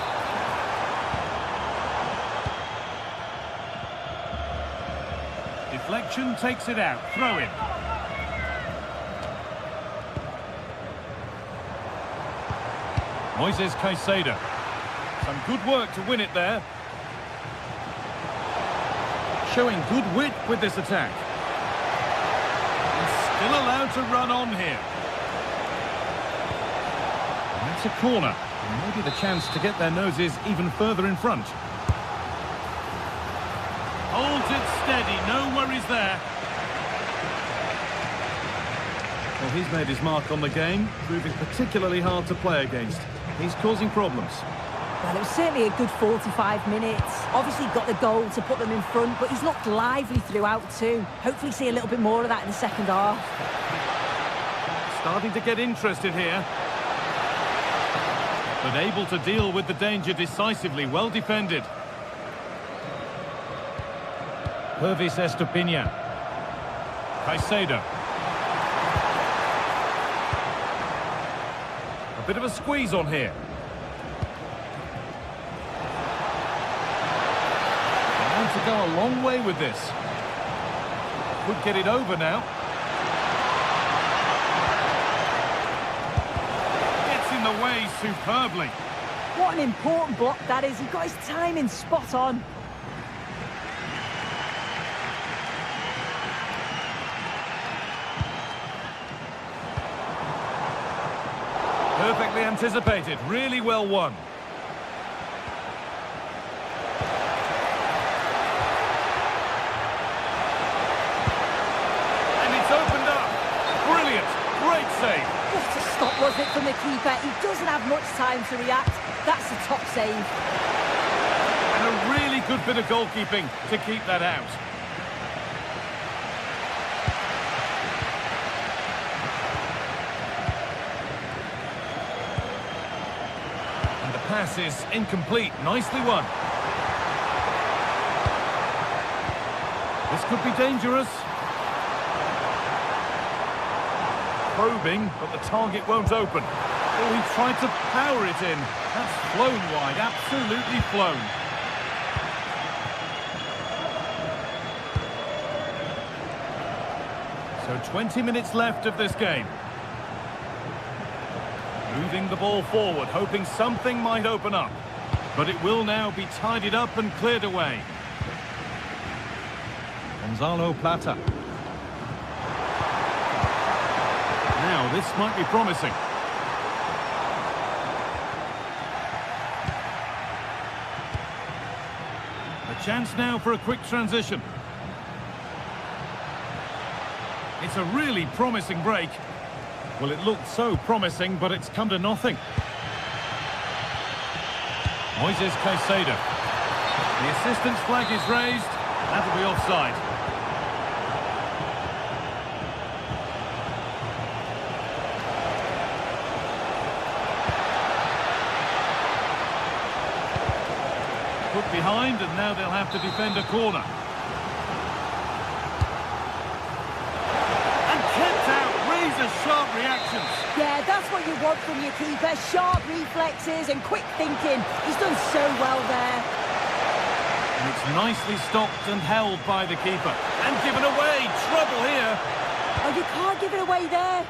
Speaker 1: Deflection takes it out, throw in. Moises Caicedo. Some good work to win it there. Showing good wit with this attack. And still allowed to run on here. And that's a corner. And maybe the chance to get their noses even further in front. Holds it steady, no worries there. Well, he's made his mark on the game, proving particularly hard to play against. He's causing problems.
Speaker 2: Well, it was certainly a good 45 minutes. Obviously got the goal to put them in front, but he's looked lively throughout too. Hopefully see a little bit more of that in the second half.
Speaker 1: Starting to get interested here. But able to deal with the danger decisively, well defended. Pervis Estupiñán. Caicedo. A bit of a squeeze on here. To go a long way with this. Could get it over now. Gets in the way superbly.
Speaker 2: What an important block that is. He got his timing spot on.
Speaker 1: Perfectly anticipated. Really well won.
Speaker 2: was it, from the keeper? He doesn't have much time to react. That's a top save.
Speaker 1: And a really good bit of goalkeeping to keep that out. And the pass is incomplete. Nicely won. This could be dangerous. Probing, but the target won't open. Oh, he tried to power it in. That's flown wide, absolutely flown. So 20 minutes left of this game. Moving the ball forward, hoping something might open up. But it will now be tidied up and cleared away. Gonzalo Plata. Now, this might be promising. A chance now for a quick transition. It's a really promising break. Well, it looked so promising, but it's come to nothing. Moises Caicedo. The assistant's flag is raised. That'll be offside. Put behind, and now they'll have to defend a corner. And kept out, razor-sharp reactions.
Speaker 2: Yeah, that's what you want from your keeper. Sharp reflexes and quick thinking. He's done so well there.
Speaker 1: And it's nicely stopped and held by the keeper. And given away. Trouble here.
Speaker 2: Oh, you can't give it away there.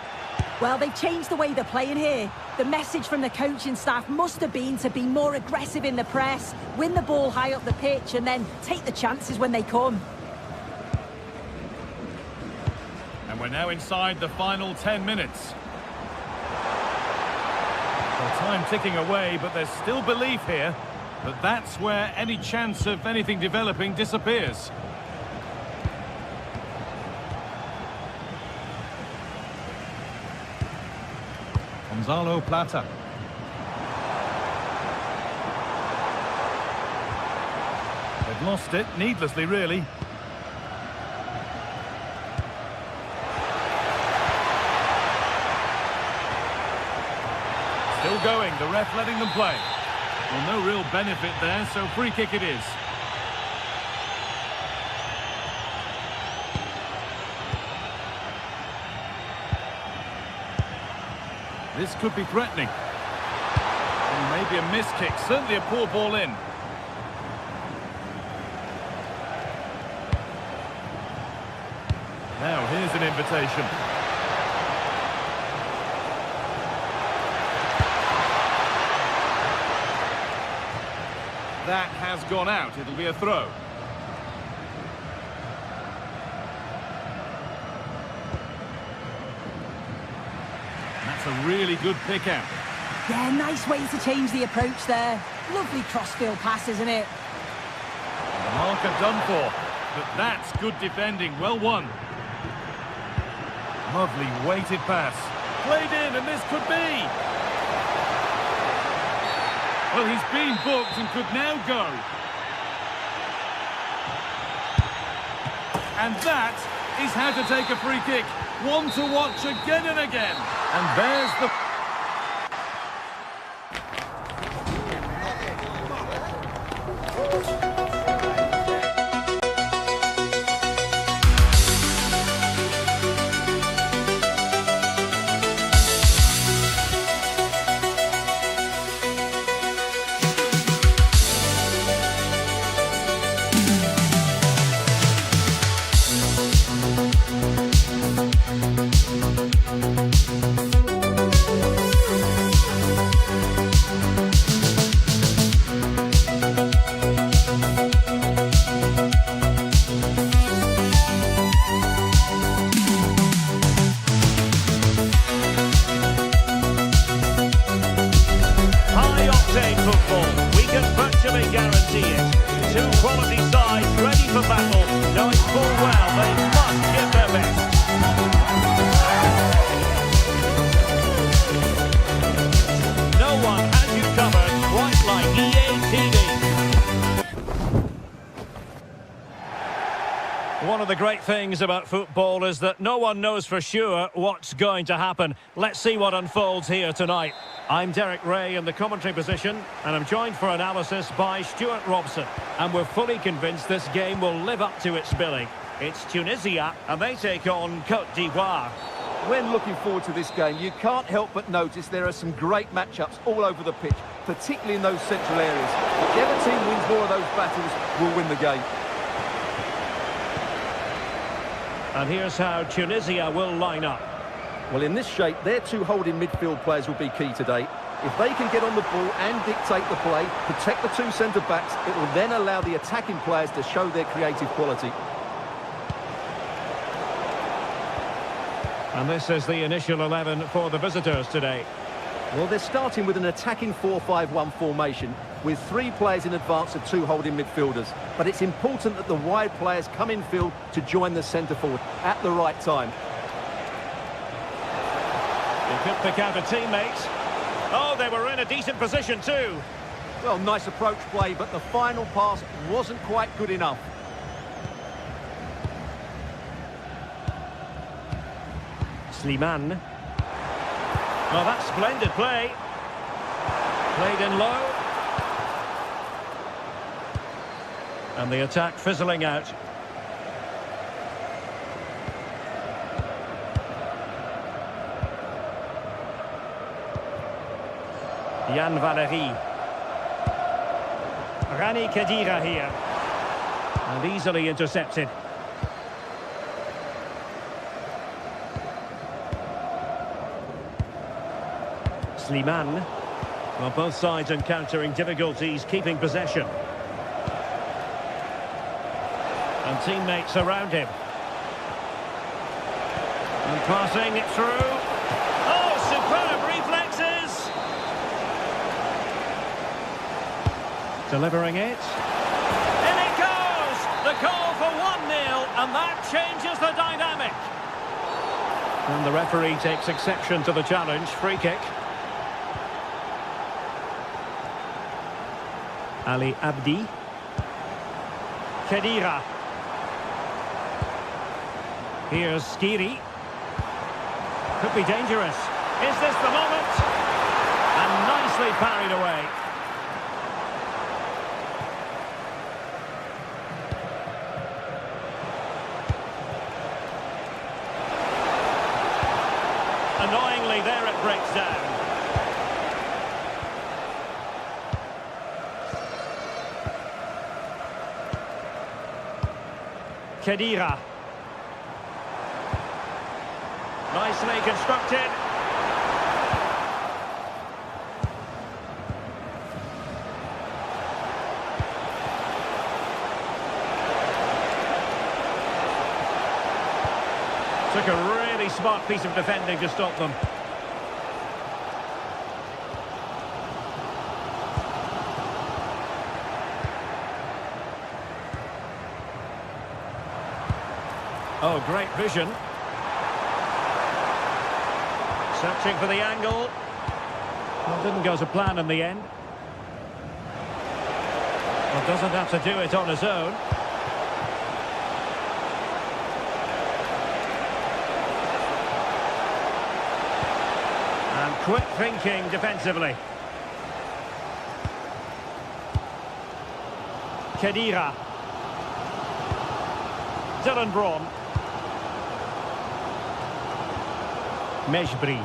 Speaker 2: Well, they've changed the way they're playing here. The message from the coaching staff must have been to be more aggressive in the press, win the ball high up the pitch, and then take the chances when they come.
Speaker 1: And we're now inside the final 10 minutes. Well, time ticking away, but there's still belief here. But that's where any chance of anything developing disappears. Gonzalo Plata. They've lost it, needlessly really. Still going, the ref letting them play. Well, no real benefit there, so free kick it is. This could be threatening. Maybe a missed kick, certainly a poor ball in. Now, here's an invitation. That has gone out. It'll be a throw. That's a really good pick out.
Speaker 2: Yeah, nice way to change the approach there. Lovely crossfield pass, isn't it?
Speaker 1: The marker done for. But that's good defending. Well won. Lovely weighted pass. Played in, and this could be. Well, he's been booked and could now go. And that is how to take a free kick. One to watch again and again. And there's the...
Speaker 3: Guarantee it. Two quality sides ready for battle, knowing full well they must give their best. one has you covered, quite like EA TV. One of the great things about football is that no one knows for sure what's going to happen. Let's see what unfolds here tonight. I'm Derek Ray in the commentary position, and I'm joined for analysis by Stuart Robson. And we're fully convinced this game will live up to its billing. It's Tunisia, and they take on Côte d'Ivoire.
Speaker 4: When looking forward to this game, you can't help but notice there are some great matchups all over the pitch, particularly in those central areas. Whichever team wins more of those battles will win the game.
Speaker 3: And here's how Tunisia will line up.
Speaker 4: Well, in this shape, their two holding midfield players will be key today. If they can get on the ball and dictate the play, protect the two centre-backs, it will then allow the attacking players to show their creative quality.
Speaker 3: And this is the initial 11 for the visitors today.
Speaker 4: Well, they're starting with an attacking 4-5-1 formation with three players in advance of two holding midfielders. But it's important that the wide players come in field to join the centre-forward at the right time.
Speaker 3: They could pick out a teammate. Oh, they were in a decent position too.
Speaker 4: Well, nice approach play, but the final pass wasn't quite good enough.
Speaker 3: Slimane. Oh, that's splendid play. Played in low. And the attack fizzling out. Yann Valery. Rani Khedira here. And easily intercepted. Slimane. Well, both sides encountering difficulties keeping possession. And teammates around him. And passing it through. Oh, superb reflexes! Delivering it. In it goes! The goal for 1-0, and that changes the dynamic. And the referee takes exception to the challenge. Free kick. Ali Abdi. Khedira. Here's Skiri. Could be dangerous. Is this the moment? And nicely parried away. Annoyingly, there it breaks down. Khedira. Nicely constructed. Took a really smart piece of defending to stop them. Oh, great vision. Searching for the angle. Well, didn't go to plan in the end. Well, doesn't have to do it on his own. And quick thinking defensively. Khedira. Dylan Braun. Mejbri.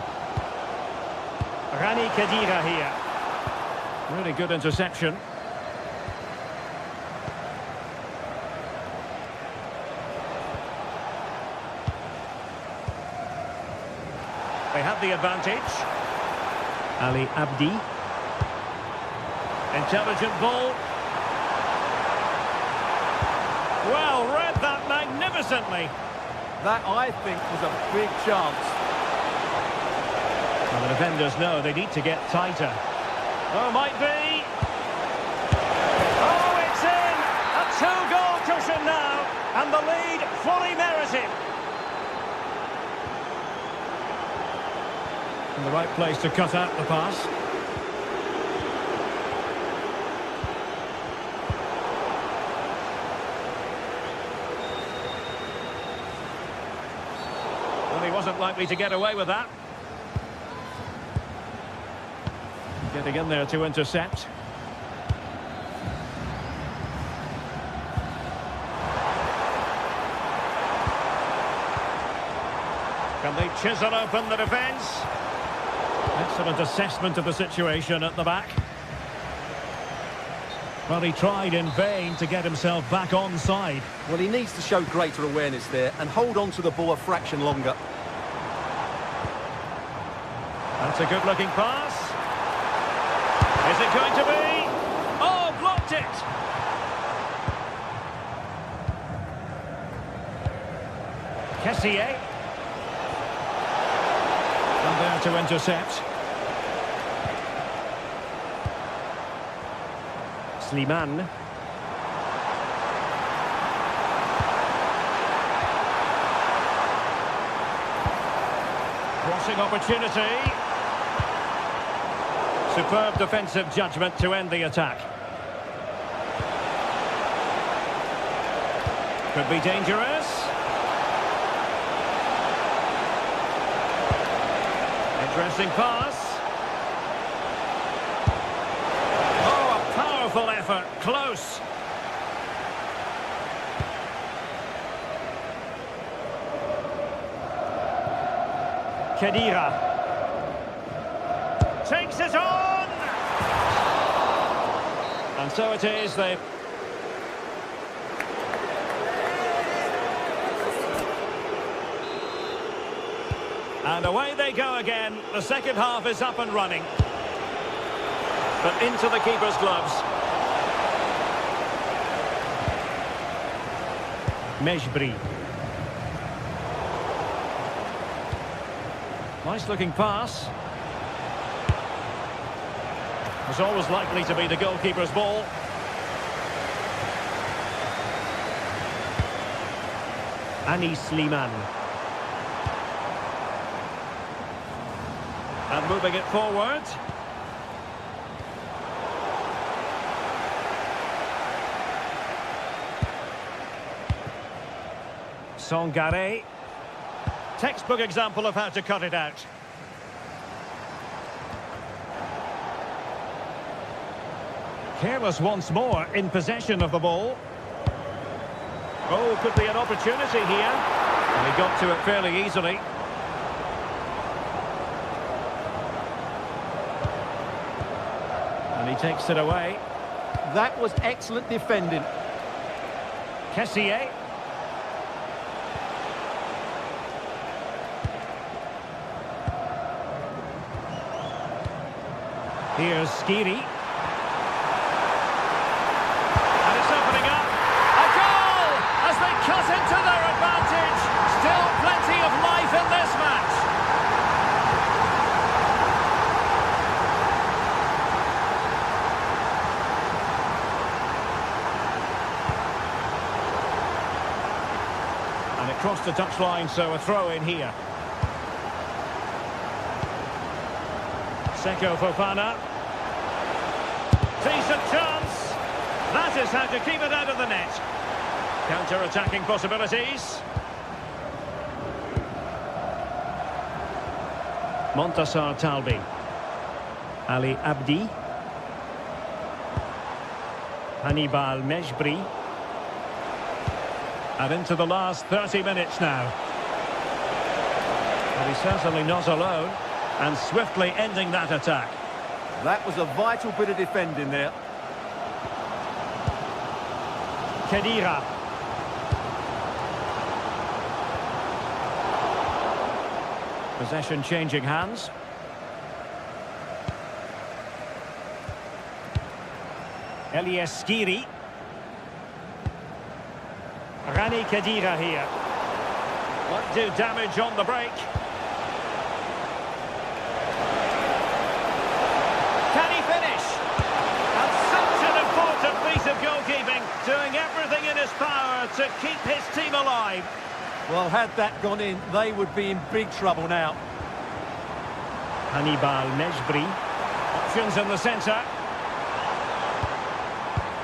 Speaker 3: Rani Khedira here. Really good interception. They have the advantage. Ali Abdi. Intelligent ball. Well, read that magnificently.
Speaker 4: That, I think, was a big chance.
Speaker 3: Well, the defenders know they need to get tighter. Oh, might be. Oh, it's in! A two-goal cushion now, and the lead fully merited. In the right place to cut out the pass. wasn't likely to get away with that. Getting in there to intercept. Can they chisel open the defence? Excellent assessment of the situation at the back. Well, he tried in vain to get himself back onside.
Speaker 4: Well, he needs to show greater awareness there and hold on to the ball a fraction longer.
Speaker 3: That's a good-looking pass. Is it going to be? Oh, blocked it! Kessié. And there to intercept. Slimane. Crossing opportunity. Superb defensive judgment to end the attack. Could be dangerous. Interesting pass. Oh, a powerful effort. Close. Khedira. Takes it on! And so it is, they've... And away they go again. The second half is up and running. But into the keeper's gloves. Mejbri. Nice looking pass. Was always likely to be the goalkeeper's ball. Anis Slimane. And moving it forward. Sangare. Textbook example of how to cut it out. Careless once more in possession of the ball. Oh, could be an opportunity here. And he got to it fairly easily. And he takes it away.
Speaker 4: That was excellent defending.
Speaker 3: Kessié. Here's Skiri. And it's opening up. A goal! As they cut into their advantage. Still plenty of life in this match. And it crossed the touchline, so a throw in here. Seko Fofana. Decent chance. That is how to keep it out of the net. Counter-attacking possibilities. Montassar Talbi. Ali Abdi. Hannibal Mejbri. And into the last 30 minutes now. But he's certainly not alone. And swiftly ending that attack.
Speaker 4: That was a vital bit of defending there.
Speaker 3: Khedira. Possession changing hands. Elias Skiri. Rani Khedira here. Won't do damage on the break. Can he finish? And such an important piece of goalkeeping, doing everything in his power to keep his team alive.
Speaker 4: Well, had that gone in, they would be in big trouble now.
Speaker 3: Hannibal Mejbri. Options in the centre.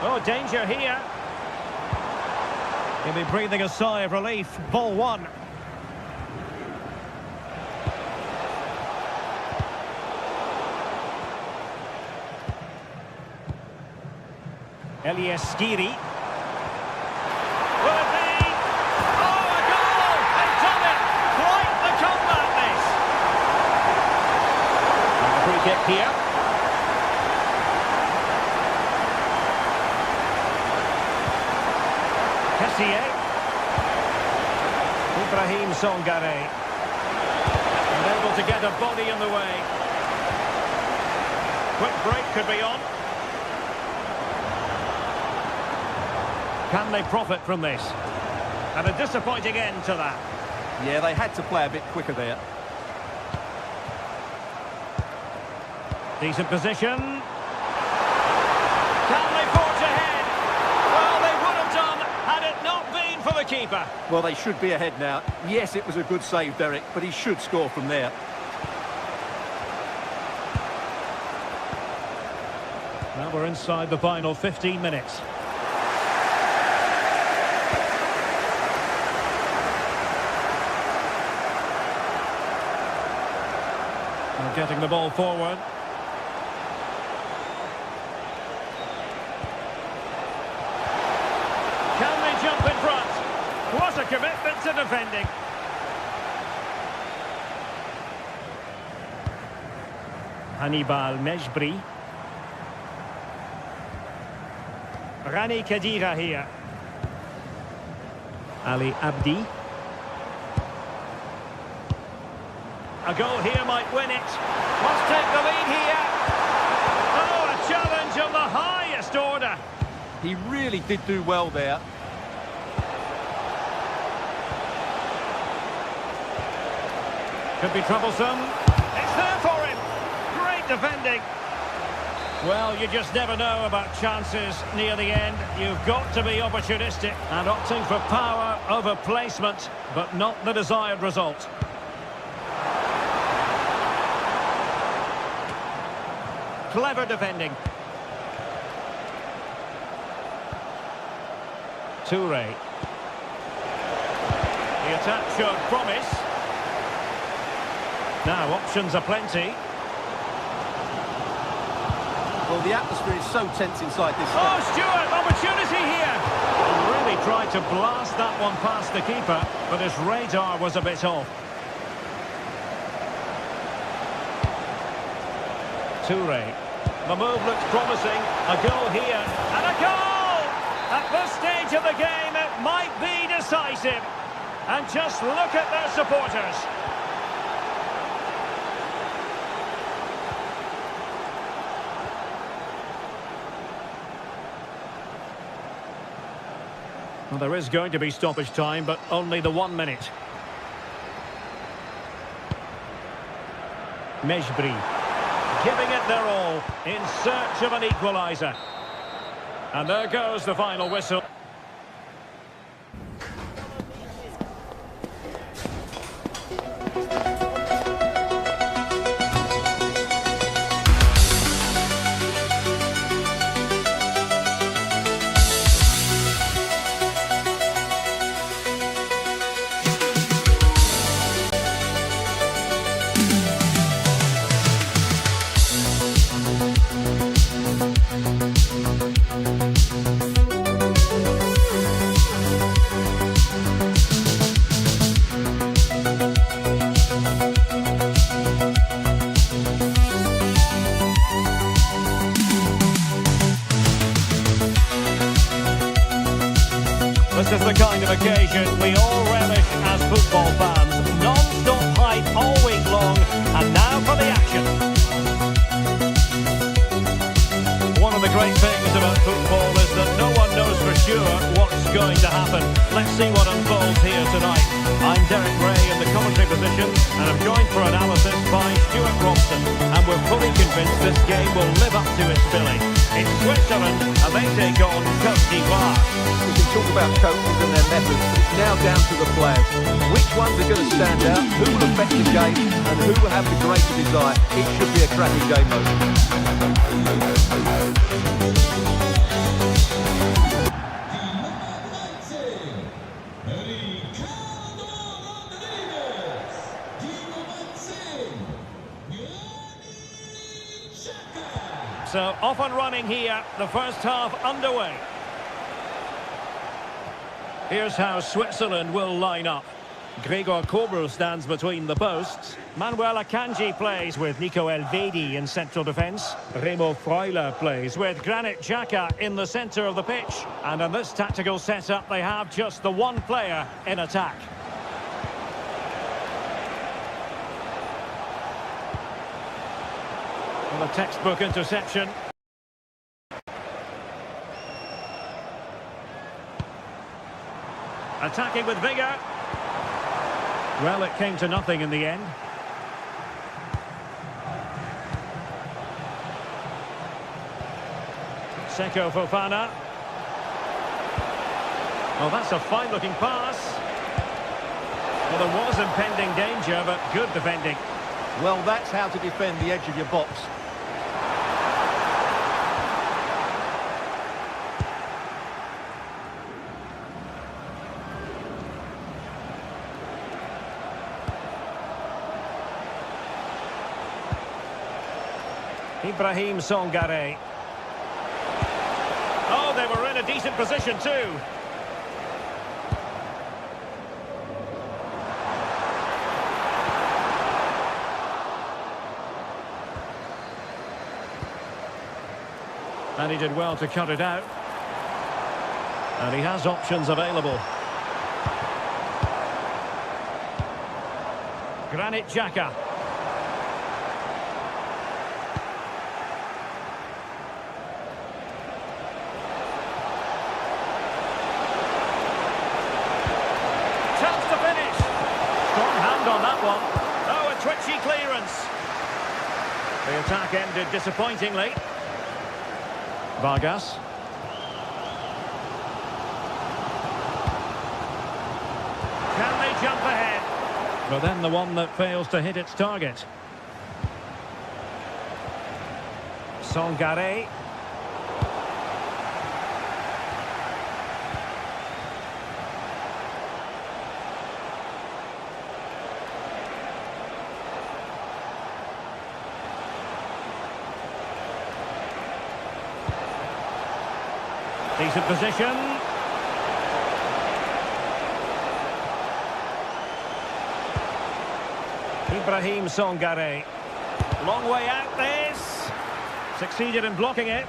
Speaker 3: Oh, danger here. He'll be breathing a sigh of relief. Ball one. Elieskiri. Will it be? Oh, a goal! They've done it! Quite the comeback, this! And the free kick here. Kessié. Ibrahim Songare. And able to get a body in the way. Quick break could be on. Can they profit from this? And a disappointing end to that.
Speaker 4: Yeah, they had to play a bit quicker there.
Speaker 3: Decent position. Can they forge ahead? Well, they would have done had it not been for the keeper.
Speaker 4: Well, they should be ahead now. Yes, it was a good save, Derek, but he should score from there.
Speaker 3: Now we're inside the final 15 minutes. They're getting the ball forward. Can they jump in front? What a commitment to defending. Hannibal Mejbri. Rani Khedira here. Ali Abdi. A goal here might win it. Must take the lead here. Oh, a challenge of the highest order.
Speaker 4: He really did do well there.
Speaker 3: Could be troublesome. It's there for him. Great defending. Well, you just never know about chances near the end. You've got to be opportunistic and opting for power over placement, but not the desired result. Clever defending. Toure. The attack showed promise. Now options are plenty.
Speaker 4: Well, the atmosphere is so tense inside this.
Speaker 3: Oh, Stewart, opportunity here. He really tried to blast that one past the keeper, but his radar was a bit off. Toure. The move looks promising. A goal here. And a goal! At this stage of the game, it might be decisive. And just look at their supporters. Well, there is going to be stoppage time, but only the 1 minute. Mejbri. Giving it their all in search of an equaliser. And there goes the final whistle. This is the kind of occasion we all relish as football fans. Non-stop hype all week long, and now for the action. One of the great things about football is that no one knows for sure what's going to happen. Let's see what unfolds here tonight. I'm Derek Ray in the commentary position, and I'm joined for analysis by Stuart Robson. And we're fully convinced this game will live up to its billing. It's Switzerland, and they take on Côte d'Ivoire.
Speaker 4: We can talk about coaches and their methods, but it's now down to the players. Which ones are going to stand out, who will affect the game, and who will have the greater desire. It should be a cracking game, though.
Speaker 3: So off and running here, the first half underway. Here's how Switzerland will line up. Gregor Kobel stands between the posts. Manuel Akanji plays with Nico Elvedi in central defence. Remo Freuler plays with Granit Xhaka in the centre of the pitch. And in this tactical setup, they have just the one player in attack. And the textbook interception. Attacking with vigour. Well, it came to nothing in the end. Seko Fofana. Well, that's a fine-looking pass. Well, there was impending danger, but good defending.
Speaker 4: Well, that's how to defend the edge of your box.
Speaker 3: Ibrahim Songare. Oh, they were in a decent position too. And he did well to cut it out. And he has options available. Granit Xhaka. On that one. Oh, a twitchy clearance. The attack ended disappointingly. Vargas. Can they jump ahead? But then the one that fails to hit its target. Songare. Decent position. Ibrahim Songare. Long way out this. Succeeded in blocking it.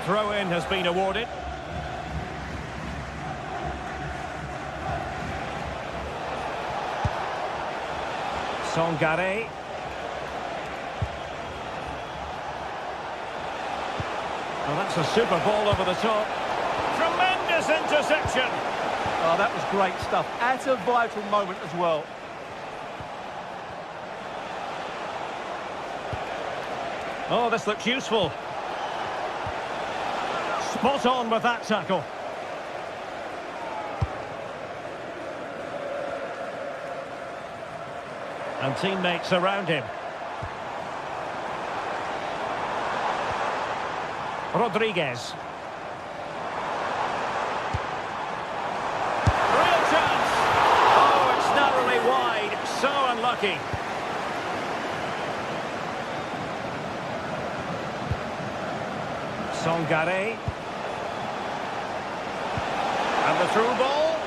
Speaker 3: Throw-in has been awarded. Songare. Well, that's a super ball over the top. Tremendous interception.
Speaker 4: Oh, that was great stuff. At a vital moment as well.
Speaker 3: Oh, this looks useful. Spot on with that tackle. And teammates around him. Rodriguez. Real chance. Oh, it's narrowly wide. So unlucky. Songare. And the through ball.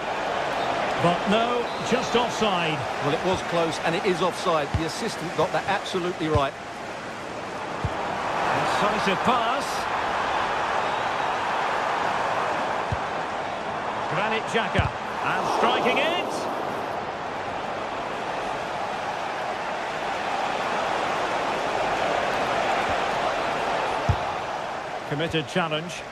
Speaker 3: But no, just offside.
Speaker 4: Well, it was close and it is offside. The assistant got that absolutely right.
Speaker 3: Decisive pass. Granit Xhaka, and striking it. Committed challenge.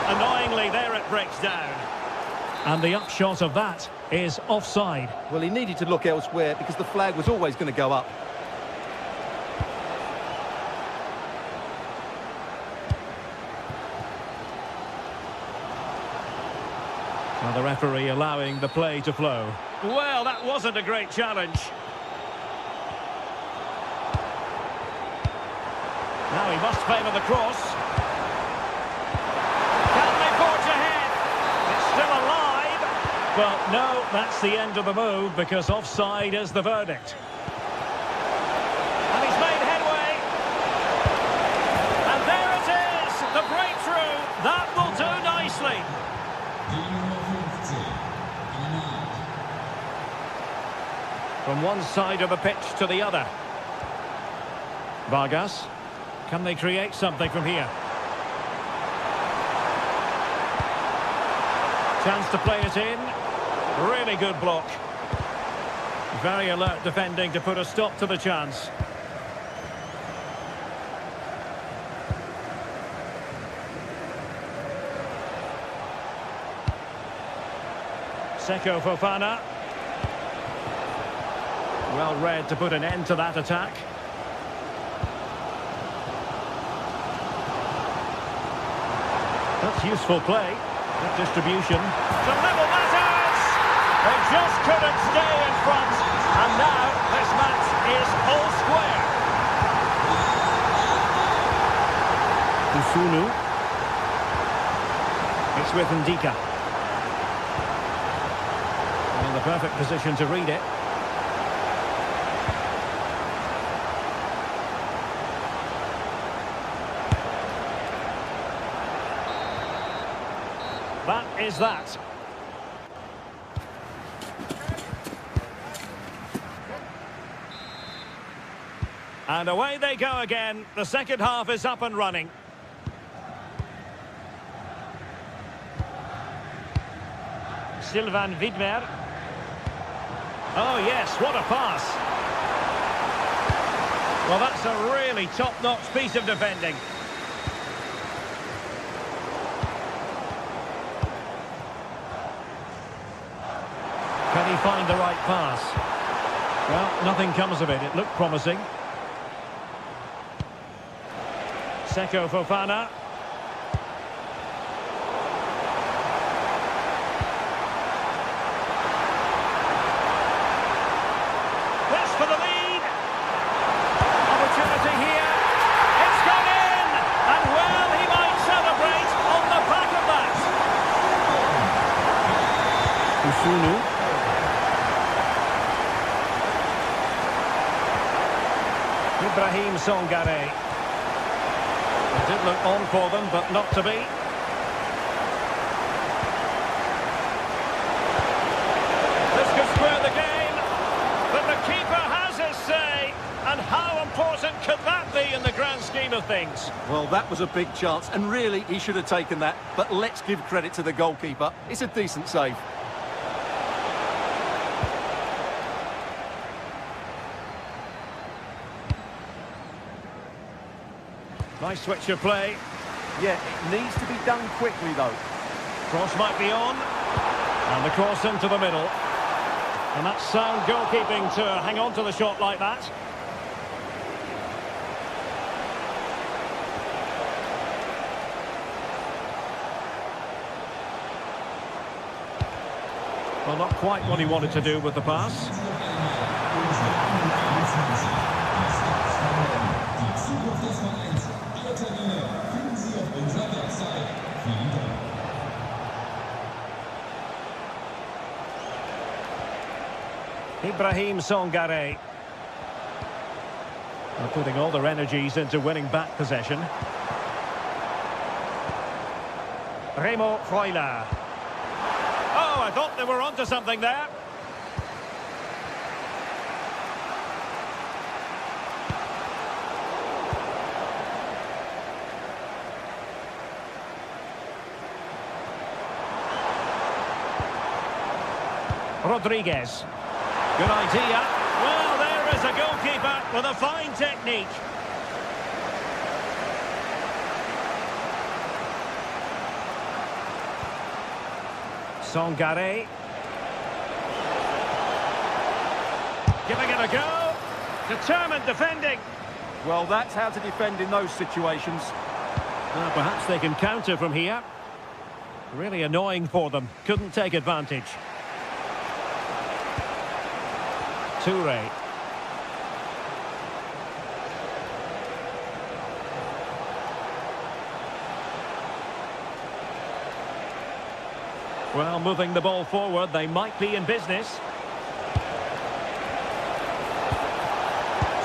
Speaker 3: Annoyingly, there it breaks down. And the upshot of that is offside.
Speaker 4: Well, he needed to look elsewhere because the flag was always going to go up.
Speaker 3: Well, the referee allowing the play to flow. Well, that wasn't a great challenge. Now he must favour the cross. Can they forge ahead? It's still alive. Well, no, that's the end of the move because offside is the verdict. And he's made headway. And there it is, the breakthrough. That will do nicely. From one side of the pitch to the other. Vargas. Can they create something from here? Chance to play it in. Really good block. Very alert defending to put a stop to the chance. Seko Fofana. Well read to put an end to that attack. That's useful play. Good distribution. To level matters! They just couldn't stay in front. And now this match is all square. Usunu. It's with Ndika. In the perfect position to read it. That is that. And away they go again. The second half is up and running. Sylvain Widmer. Oh yes, what a pass. Well, that's a really top-notch piece of defending. Can he find the right pass? Well, nothing comes of it. It looked promising. Seko Fofana. This for the lead. Opportunity here. It's gone in. And well, he might celebrate on the back of that. Usunu. Ibrahim Songare. It did look on for them, but not to be. This could square the game, but the keeper has his say. And how important could that be in the grand scheme of things?
Speaker 4: Well, that was a big chance, and really, he should have taken that. But let's give credit to the goalkeeper. It's a decent save.
Speaker 3: Nice switch of play.
Speaker 4: Yeah, it needs to be done quickly, though.
Speaker 3: Cross might be on. And the cross into the middle. And that's sound goalkeeping to hang on to the shot like that. Well, not quite what he wanted to do with the pass. Ibrahim Songare. They're putting all their energies into winning back possession. Remo Freuler. Oh, I thought they were onto something there. Rodriguez. Good idea. Well, there is a goalkeeper with a fine technique. Songare. Giving it a go. Determined defending.
Speaker 4: Well, that's how to defend in those situations.
Speaker 3: Well, perhaps they can counter from here. Really annoying for them. Couldn't take advantage. Toure. Well, moving the ball forward, they might be in business.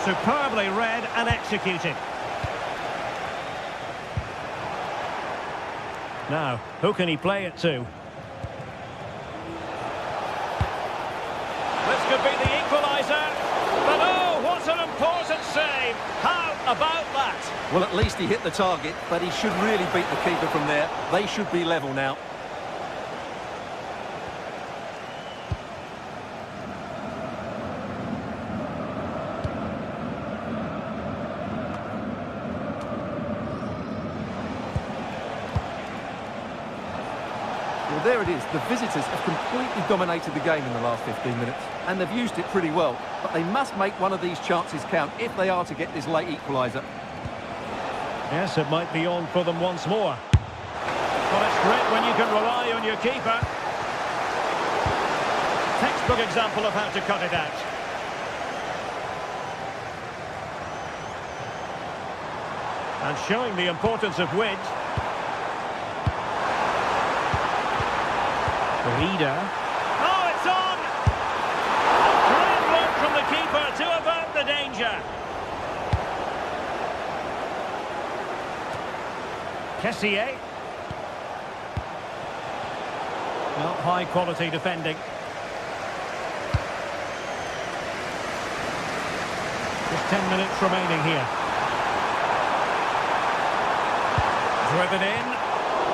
Speaker 3: Superbly read and executed. Now, who can he play it to? This could be the equaliser. But oh, what an important save. How about that?
Speaker 4: Well, at least he hit the target, but he should really beat the keeper from there. They should be level now. Well, there it is. The visitors have completely dominated the game in the last 15 minutes, and they've used it pretty well. But they must make one of these chances count if they are to get this late equaliser.
Speaker 3: Yes, it might be on for them once more. Well, it's great when you can rely on your keeper. Textbook example of how to cut it out. And showing the importance of width. Leader. Oh, it's on! Great work from the keeper to avert the danger. Kessier. Well, high quality defending. Just 10 minutes remaining here. Driven in.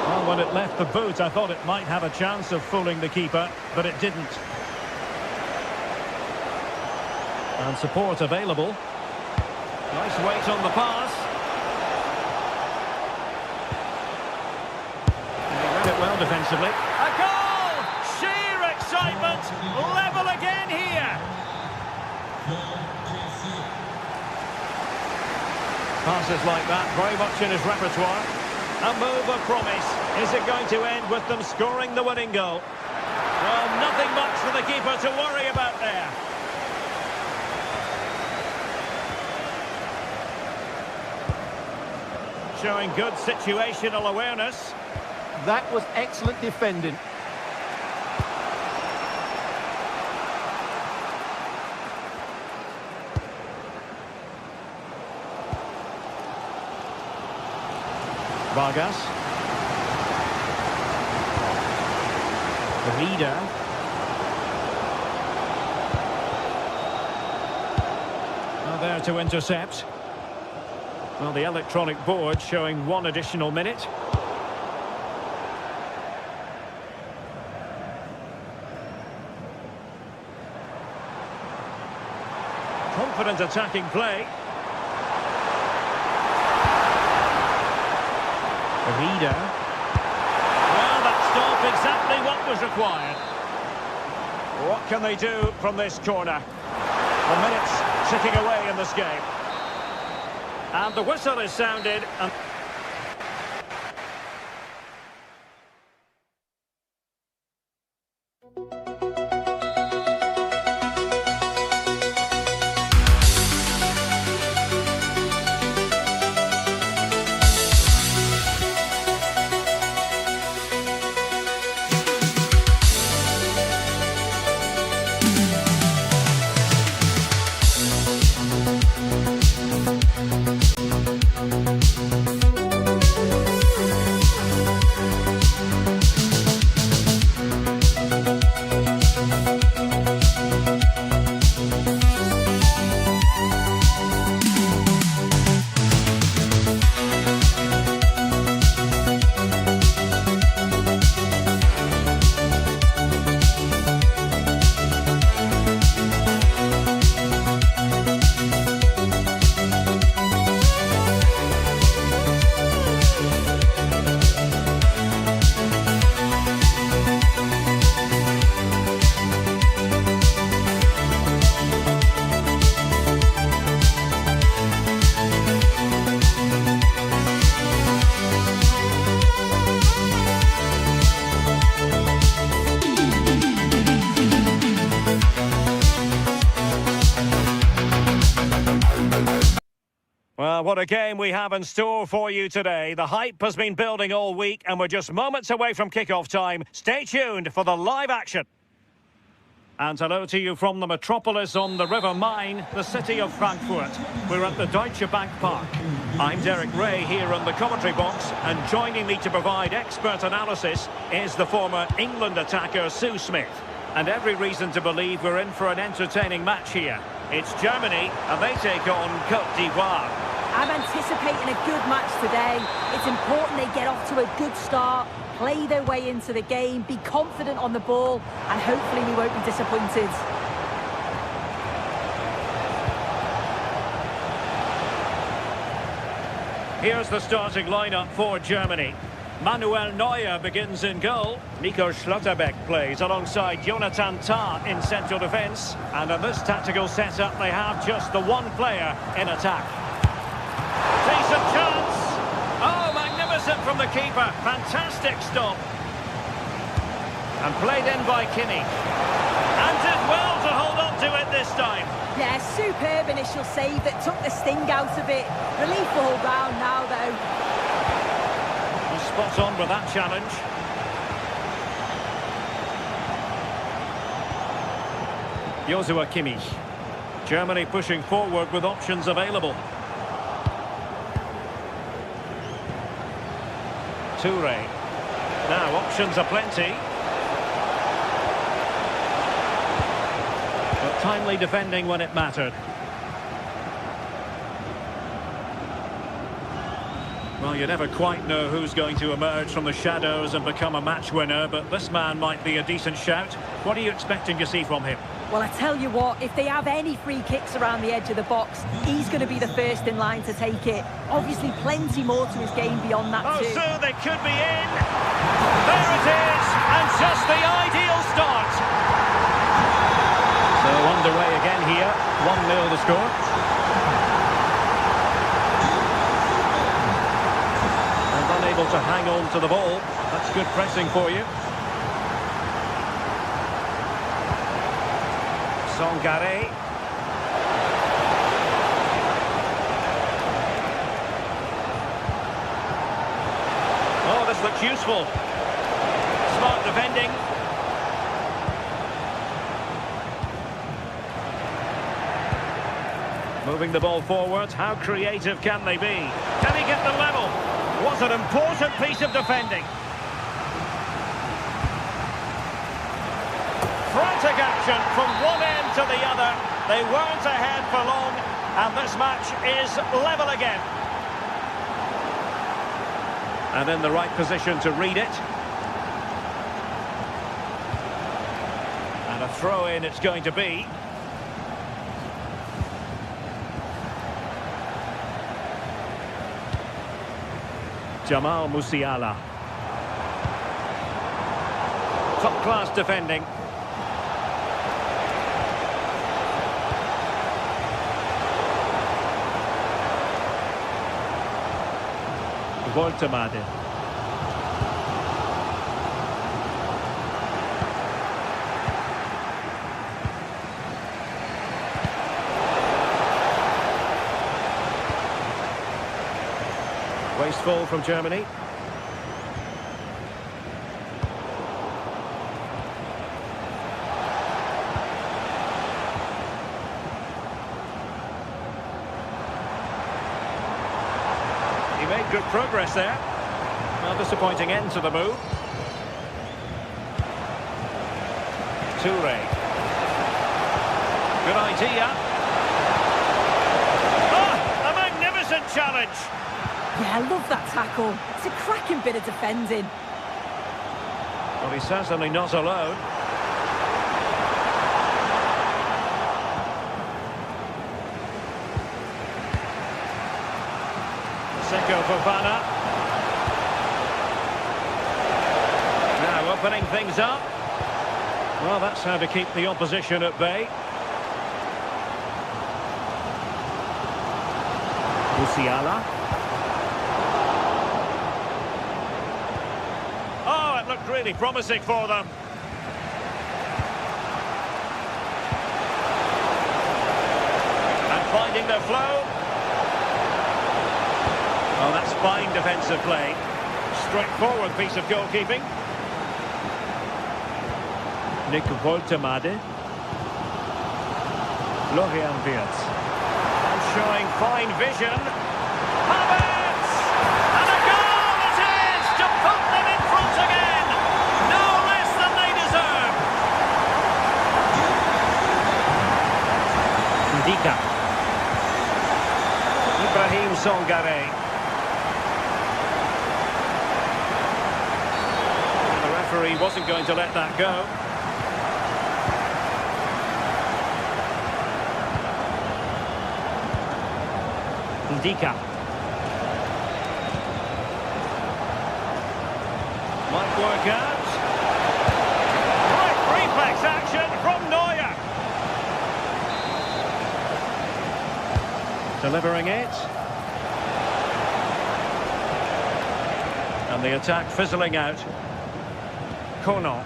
Speaker 3: Well, when it left the boot, I thought it might have a chance of fooling the keeper, but it didn't. And support available. Nice weight on the pass. And he read it well defensively. A goal! Sheer excitement! Level again here! Passes like that, very much in his repertoire. A move of promise. Is it going to end with them scoring the winning goal? Well, nothing much for the keeper to worry about there. Showing good situational awareness.
Speaker 4: That was excellent defending.
Speaker 3: Vargas. The leader. Now there to intercept. Well, the electronic board showing 1 additional minute. Confident attacking play. The leader. Well, that stopped exactly what was required. What can they do from this corner? The minutes ticking away in this game. And the whistle is sounded. And Well, what a game we have in store for you today. The hype has been building all week and we're just moments away from kick-off time. Stay tuned for the live action. And hello to you from the metropolis on the River Main, the city of Frankfurt. We're at the Deutsche Bank Park. I'm Derek Ray here in the commentary box, and joining me to provide expert analysis is the former England attacker Sue Smith. And every reason to believe we're in for an entertaining match here. It's Germany, and they take on Côte d'Ivoire.
Speaker 2: I'm anticipating a good match today. It's important they get off to a good start, play their way into the game, be confident on the ball, and hopefully we won't be disappointed.
Speaker 3: Here's the starting lineup for Germany. Manuel Neuer begins in goal. Nico Schlotterbeck plays alongside Jonathan Tah in central defence. And in this tactical setup, they have just the one player in attack. Decent chance. Oh, magnificent from the keeper. Fantastic stop. And played in by Kinney. And did well to hold on to it this time.
Speaker 2: Yeah, superb initial save that took the sting out of it. Relief all round now, though.
Speaker 3: Spot on with that challenge. Joshua Kimmich. Germany pushing forward with options available. Toure. Now options are plenty. But timely defending when it mattered. Well, you never quite know who's going to emerge from the shadows and become a match winner, but this man might be a decent shout. What are you expecting to see from him?
Speaker 2: Well, I tell you what, if they have any free kicks around the edge of the box, he's going to be the first in line to take it. Obviously, plenty more to his game beyond that too.
Speaker 3: Oh, so they could be in. There it is, and just the ideal start. So underway again here, 1-0 the score. Able to hang on to the ball. That's good pressing for you. Sangare. Oh, this looks useful. Smart defending. Moving the ball forward. How creative can they be? Can he get the level? What an important piece of defending. Frantic action from one end to the other. They weren't ahead for long, and this match is level again. And in the right position to read it. And a throw-in it's going to be. Jamal Musiala. Top-class defending. Voltemade. Wasteful from Germany. He made good progress there. Well, disappointing end to the move. Toure. Good idea. Ah, a magnificent challenge.
Speaker 2: Yeah, I love that tackle. It's a cracking bit of defending.
Speaker 3: Well, he's certainly not alone. Seko Fofana. Now opening things up. Well, that's how to keep the opposition at bay. Musiala. Oh, it looked really promising for them. And finding their flow. fine defensive play. Straightforward piece of goalkeeping. Nick Woltemade. Florian Wirtz. And showing fine vision. Havertz! And a goal it is to put them in front again. No less than they deserve. Ndika. Ibrahim Songare. The referee wasn't going to let that go. Ndika. Might work out. Right reflex action from Neuer. Delivering it. And the attack fizzling out. Kono.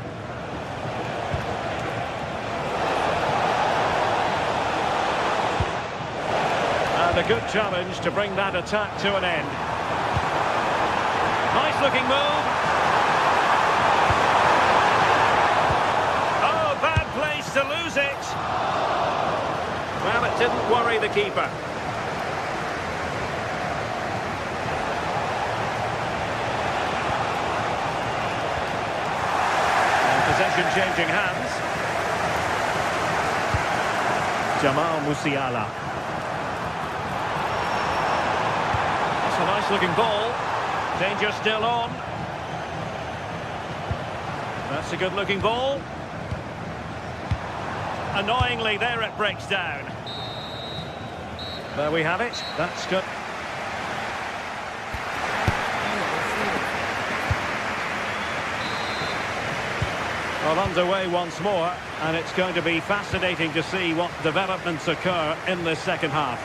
Speaker 3: A good challenge to bring that attack to an end. Nice looking move. Oh, bad place to lose it. Well, it didn't worry the keeper. And possession changing hands. Jamal Musiala. A nice looking ball. Danger still on. That's a good looking ball. Annoyingly, there it breaks down. There we have it. That's good. Well, underway once more, and it's going to be fascinating to see what developments occur in this second half.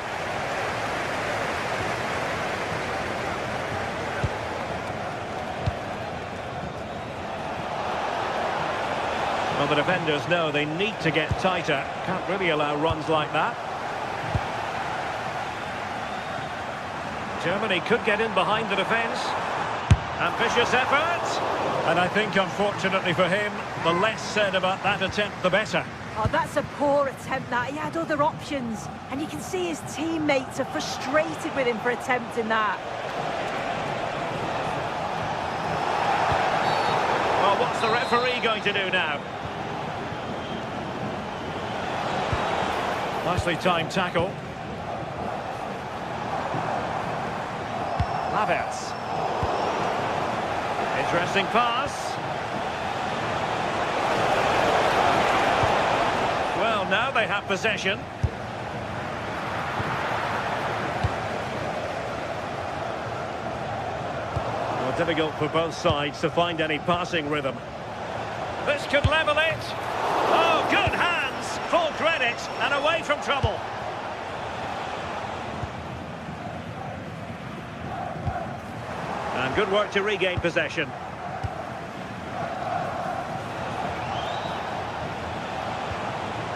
Speaker 3: Well, the defenders know they need to get tighter. Can't really allow runs like that. Germany could get in behind the defence. Ambitious effort. And I think, unfortunately for him, the less said about that attempt, the better.
Speaker 2: Oh, that's a poor attempt, that. He had other options. And you can see his teammates are frustrated with him for attempting that.
Speaker 3: Well, what's the referee going to do now? Nicely timed tackle. Havertz. Interesting pass. Well, now they have possession. Well, difficult for both sides to find any passing rhythm. This could level it. Oh, good hands. Full credit and away from trouble. And good work to regain possession.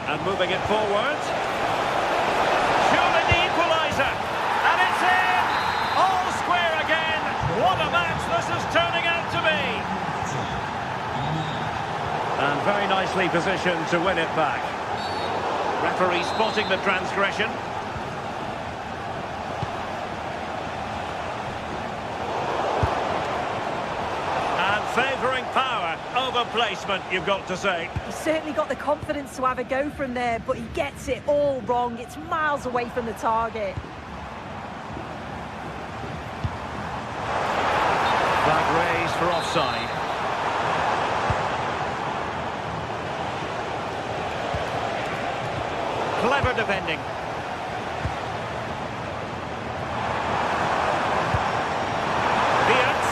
Speaker 3: And moving it forward. Surely the equaliser. And it's in! All square again. What a match this is turning out to be. And very nicely positioned to win it back. Referee spotting the transgression. And favouring power over placement, you've got to say.
Speaker 2: He's certainly got the confidence to have a go from there, but he gets it all wrong. It's miles away from the target.
Speaker 3: Flag raised for offside. Clever defending. Wirtz.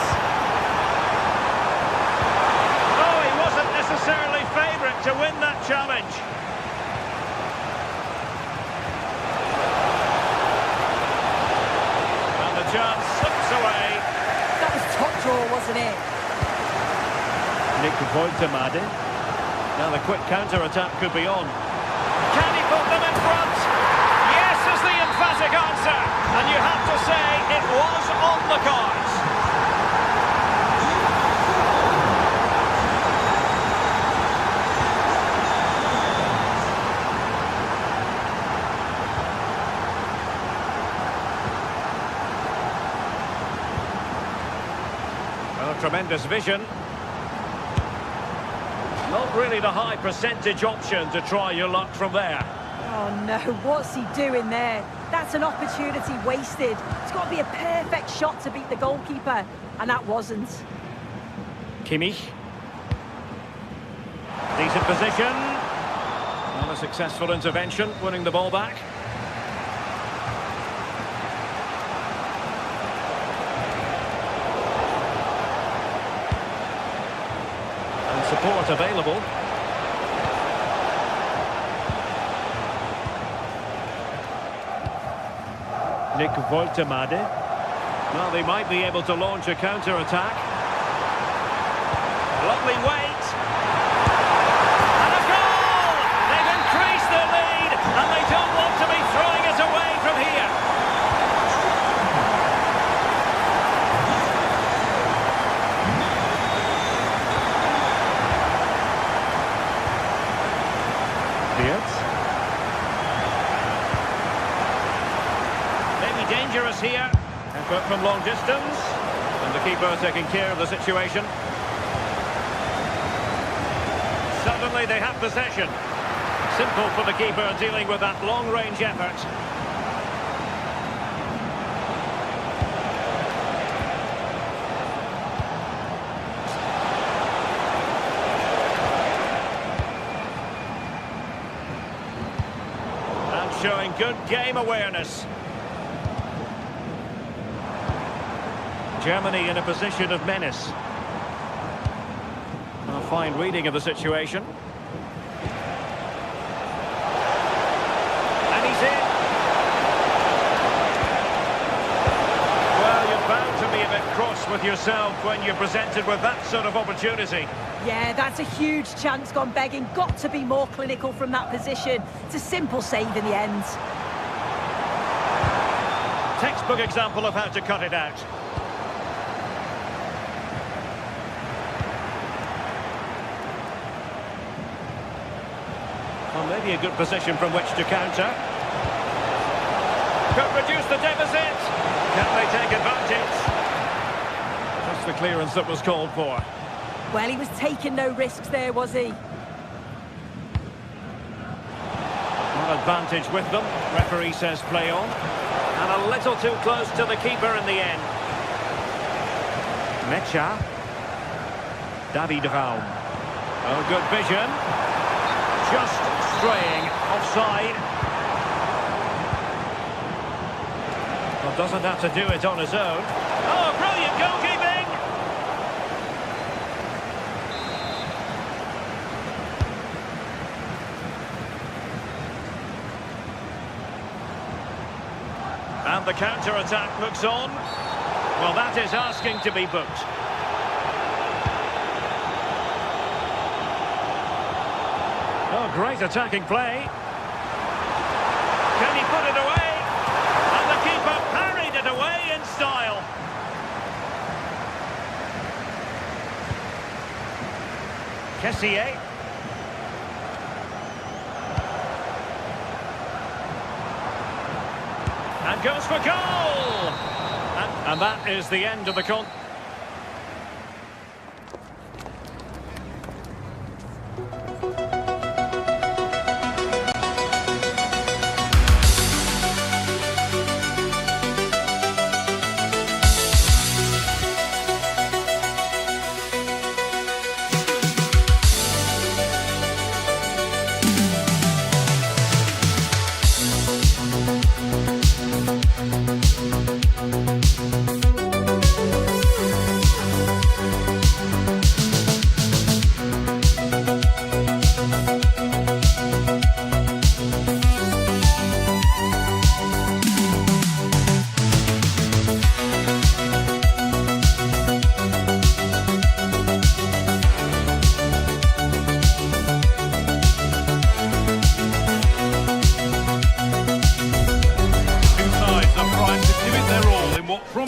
Speaker 3: Oh, he wasn't necessarily favourite to win that challenge. And the chance slips away.
Speaker 2: That was top draw, wasn't it?
Speaker 3: Nick Woltemade. Now the quick counter-attack could be on. Can he put them in front? Yes, as the emphatic answer, and you have to say it was on the cards. Well, tremendous vision. Not really the high percentage option to try your luck from there.
Speaker 2: Oh no, what's he doing there? That's an opportunity wasted. It's got to be a perfect shot to beat the goalkeeper, and that wasn't.
Speaker 3: Kimmich. Decent position. Not a successful intervention, winning the ball back. And support available. Nick Woltemade. Well, they might be able to launch a counter-attack. Lovely weight. And a goal! They've increased their lead, and they don't want to be throwing it away from here. Dangerous here, effort from long distance, and the keeper taking care of the situation. Suddenly they have possession. Simple for the keeper dealing with that long-range effort. And showing good game awareness. Germany in a position of menace. A fine reading of the situation. And he's in. Well, you're bound to be a bit cross with yourself when you're presented with that sort of opportunity.
Speaker 2: Yeah, that's a huge chance gone begging. Got to be more clinical from that position. It's a simple save in the end.
Speaker 3: Textbook example of how to cut it out. Well, maybe a good position from which to counter. Could reduce the deficit. Can they take advantage? That's the clearance that was called for.
Speaker 2: Well, he was taking no risks there, was he?
Speaker 3: Well, advantage with them. Referee says play on. And a little too close to the keeper in the end. Mecha. David Raum. Oh, good vision. Just straying offside. Well, doesn't have to do it on his own. Oh, brilliant goalkeeping! And the counter-attack looks on. Well, that is asking to be booked. Oh, great attacking play. Can he put it away? And the keeper parried it away in style. Kessié. And goes for goal! And that is the end of the contest.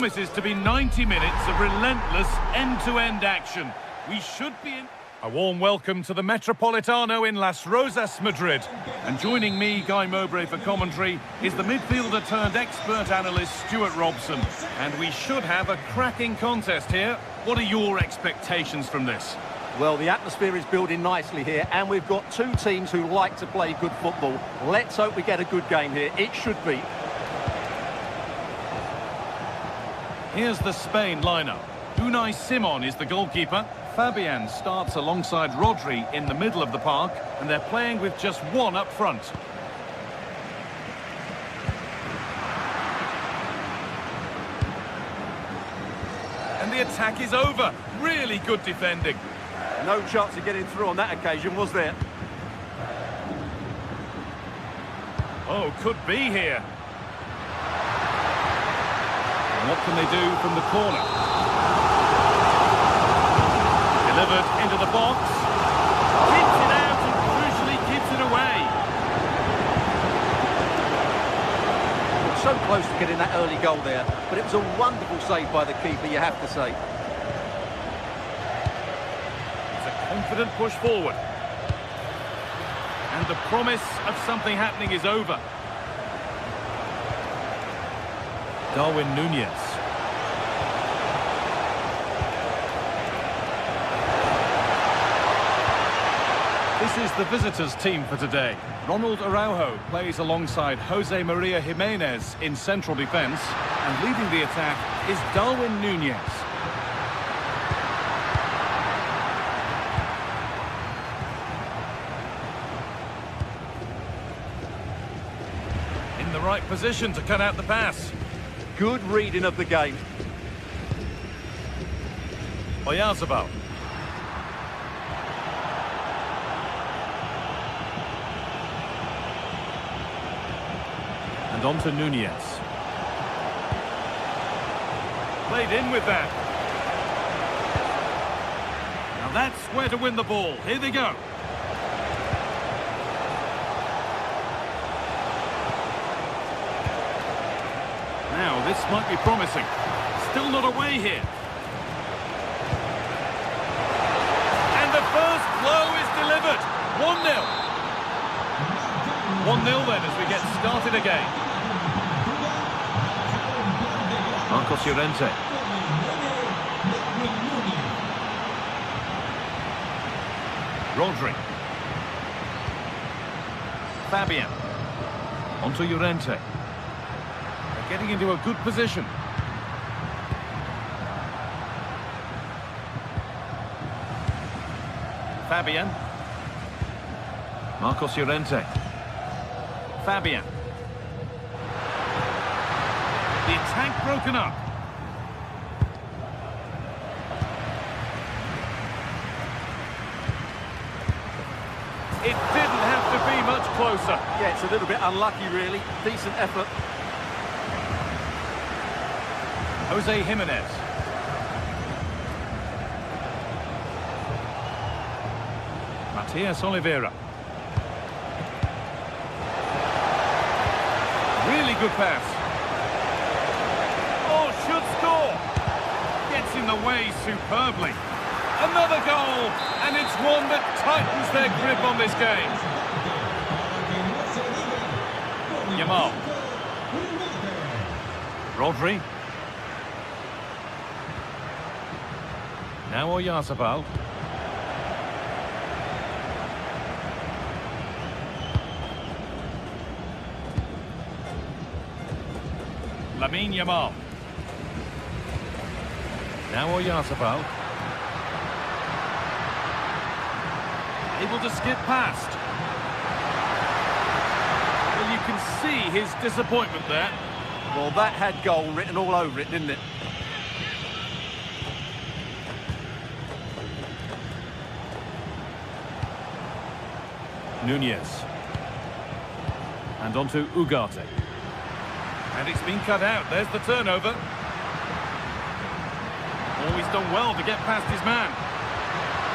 Speaker 1: promises to be 90 minutes of relentless end-to-end action. We should be in... A warm welcome to the Metropolitano in Las Rosas, Madrid. And joining me, Guy Mowbray, for commentary is the midfielder turned expert analyst Stuart Robson. And we should have a cracking contest here. What are your expectations from this?
Speaker 4: Well, the atmosphere is building nicely here, and we've got two teams who like to play good football. Let's hope we get a good game here. It should be.
Speaker 1: Here's the Spain lineup. Unai Simon is the goalkeeper. Fabian starts alongside Rodri in the middle of the park, and they're playing with just one up front. And the attack is over. Really good defending.
Speaker 4: No chance of getting through on that occasion, was there?
Speaker 1: Oh, could be here. And what can they do from the corner? Delivered into the box. Keeps it out and crucially keeps it away.
Speaker 4: So close to getting that early goal there, but it was a wonderful save by the keeper, you have to say.
Speaker 1: It's a confident push forward. And the promise of something happening is over. Darwin Nunez. This is the visitors' team for today. Ronald Araujo plays alongside Jose Maria Jimenez in central defence, and leading the attack is Darwin Nunez. In the right position to cut out the pass.
Speaker 4: Good reading of the game.
Speaker 1: Oyarzabal. And on to Nunez. Played in with that. Now that's where to win the ball. Here they go. Now this might be promising. Still not away here. And the first blow is delivered. 1-0. 1-0 then as we get started again. Marcos Llorente. Rodri. Fabian. Onto Llorente. They're getting into a good position. Fabian. Marcos Llorente. Fabian. The attack broken up. It didn't have to be much closer.
Speaker 4: Yeah, it's a little bit unlucky, really. Decent effort.
Speaker 1: Jose Jimenez. Matias Oliveira. Really good pass. Oh, should score. Gets in the way superbly. Another goal, and it's one that tightens their grip on this game. Yamal. Rodri. Now Oyarzabal. Lamine Yamal. Now Oyarzabal. Able to skip past. Well, you can see his disappointment there.
Speaker 4: Well, that had goal written all over it, didn't it?
Speaker 1: Nunez. And onto Ugarte. And it's been cut out. There's the turnover. Always done well to get past his man.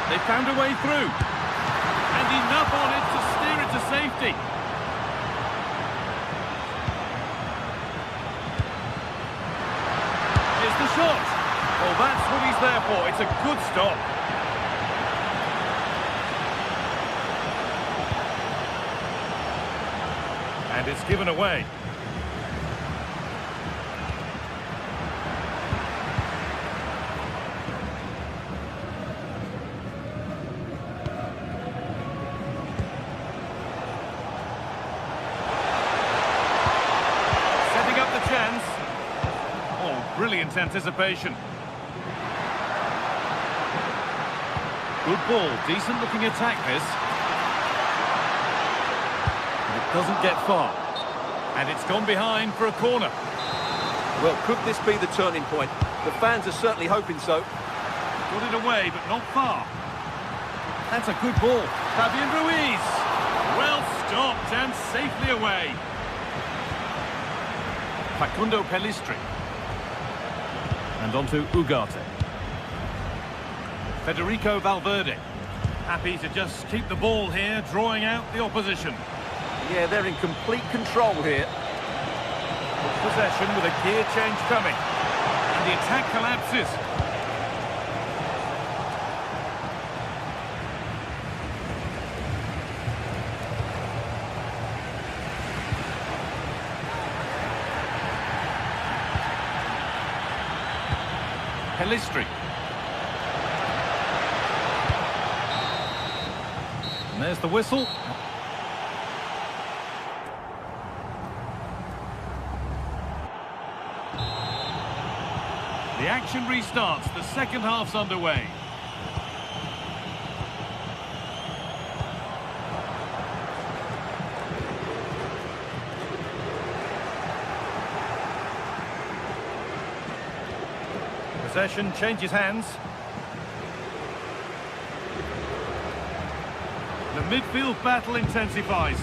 Speaker 1: They found a way through. And enough on it to steer it to safety. His Well, that's what he's there for. It's a good stop. And it's given away. Setting up the chance. Oh, brilliant anticipation. Good ball, decent looking attack this. It doesn't get far. And it's gone behind for a corner.
Speaker 4: Well, could this be the turning point? The fans are certainly hoping so.
Speaker 1: Got it away, but not far. That's a good ball. Fabian Ruiz. Well stopped and safely away. Facundo Pellistri. And on to Ugarte. Federico Valverde. Happy to just keep the ball here, drawing out the opposition.
Speaker 4: Yeah, they're in complete control here.
Speaker 1: Possession with a gear change coming. And the attack collapses. Pellistri. And there's the whistle. The action restarts. The second half's underway. Possession changes hands. The midfield battle intensifies.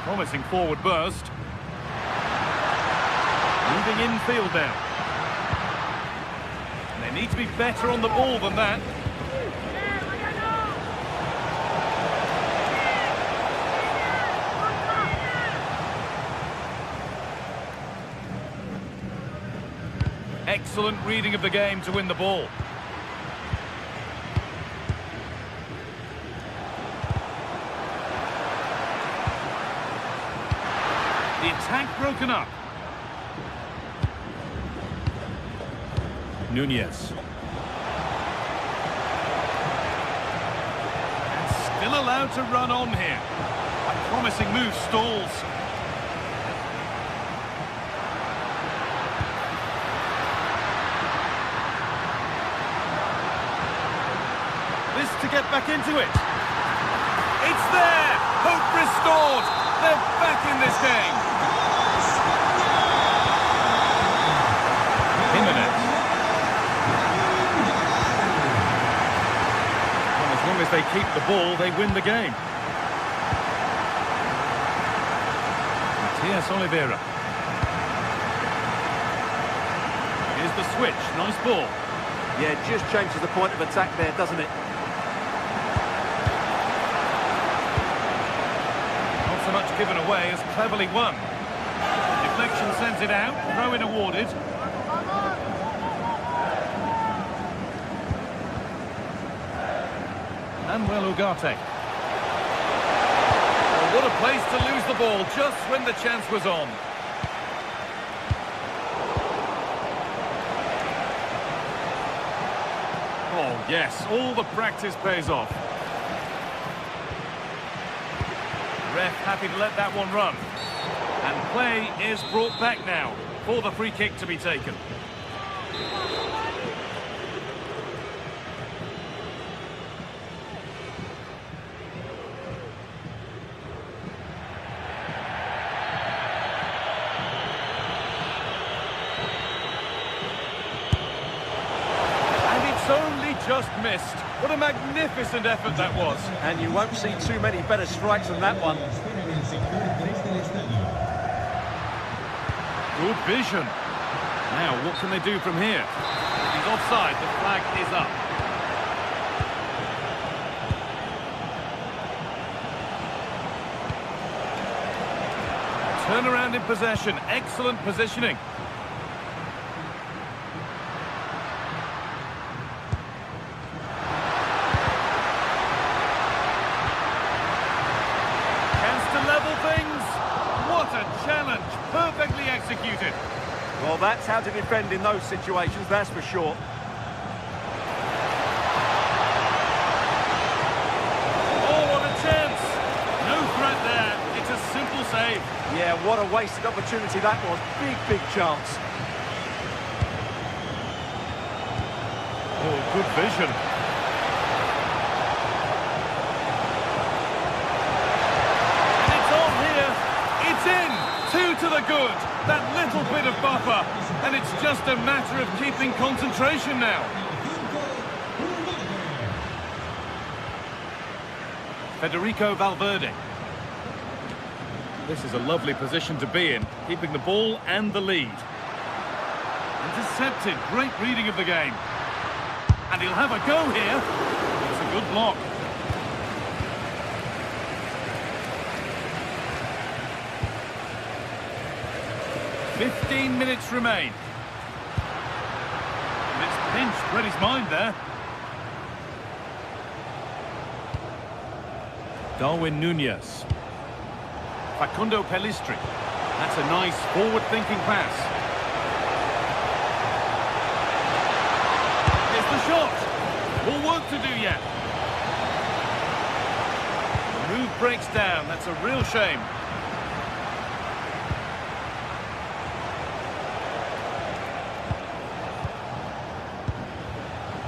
Speaker 1: Promising forward burst. Moving infield now. And they need to be better on the ball than that. Excellent reading of the game to win the ball. The attack broken up. Nunez. And still allowed to run on here. A promising move stalls. This to get back into it. It's there! Hope restored! They're back in this game! Jimenez. And as long as they keep the ball, they win the game. Matias Oliveira. Here's the switch. Nice ball.
Speaker 4: Yeah, it just changes the point of attack there, doesn't it?
Speaker 1: Not so much given away as cleverly won. Deflection sends it out. Throw-in awarded. Manuel Ugarte. Oh, what a place to lose the ball just when the chance was on. Oh, yes, all the practice pays off. Ref happy to let that one run. And play is brought back now for the free kick to be taken. Just missed. What a magnificent effort that was.
Speaker 4: And you won't see too many better strikes than that one.
Speaker 1: Good vision. Now, what can they do from here? If he's offside, the flag is up. turn around in possession. Excellent positioning. Chance to level things. What a challenge. Perfectly executed.
Speaker 4: Well, that's how to defend in those situations, that's for sure.
Speaker 1: Oh, what a chance. No threat there. It's a simple save.
Speaker 4: Yeah, what a wasted opportunity that was. Big chance.
Speaker 1: Oh, good vision. And it's on here. It's in. 2 to the good. That little bit of buffer. And it's just a matter of keeping concentration now. Federico Valverde. This is a lovely position to be in, keeping the ball and the lead. Intercepted, great reading of the game. And he'll have a go here. It's a good block. .15 minutes remain. And it's pinched, read his mind there. Darwin Núñez. Facundo Pellistri. That's a nice forward-thinking pass. Here's the shot. More work to do yet. The move breaks down. That's a real shame.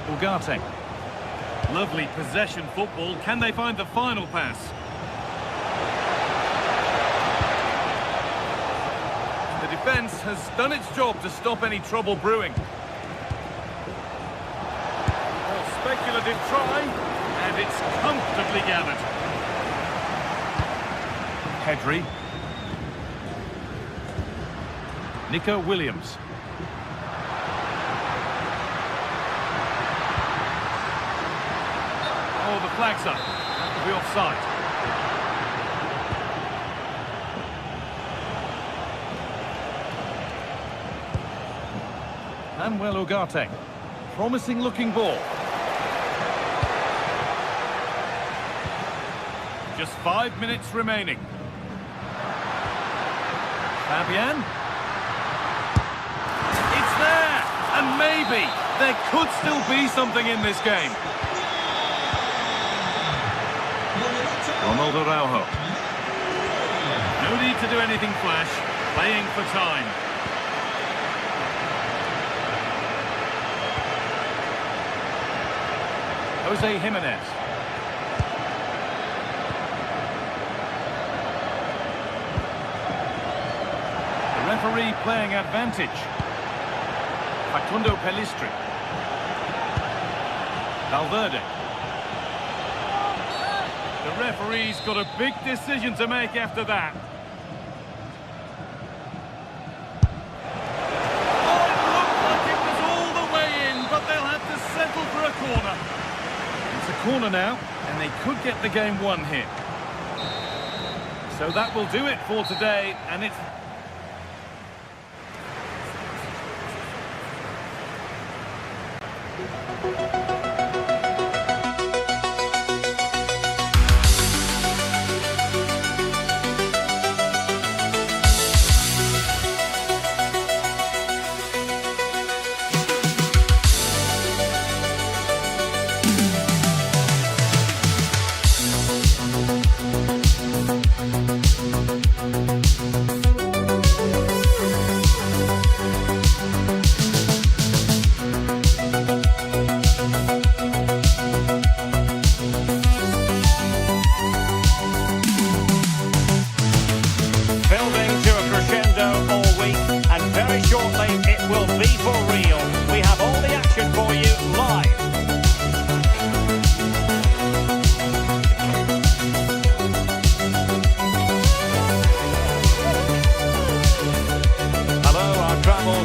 Speaker 1: Ugarte. Lovely possession football. Can they find the final pass? The defence has done its job to stop any trouble brewing. Well, speculative try, and it's comfortably gathered. Pedri. Nico Williams. Oh, the flag's up. That will be offside. Manuel Ugarte. Promising looking ball. Just 5 minutes remaining. Fabian. It's there! And maybe there could still be something in this game. Ronaldo Araujo. No need to do anything flash. Playing for time. Jose Jimenez. The referee playing advantage. Facundo Pellistri. Valverde. The referee's got a big decision to make after that. Oh, it looked like it was all the way in, but they'll have to settle for a corner. It's a corner now, and they could get the game won here. So that will do it for today, and it's...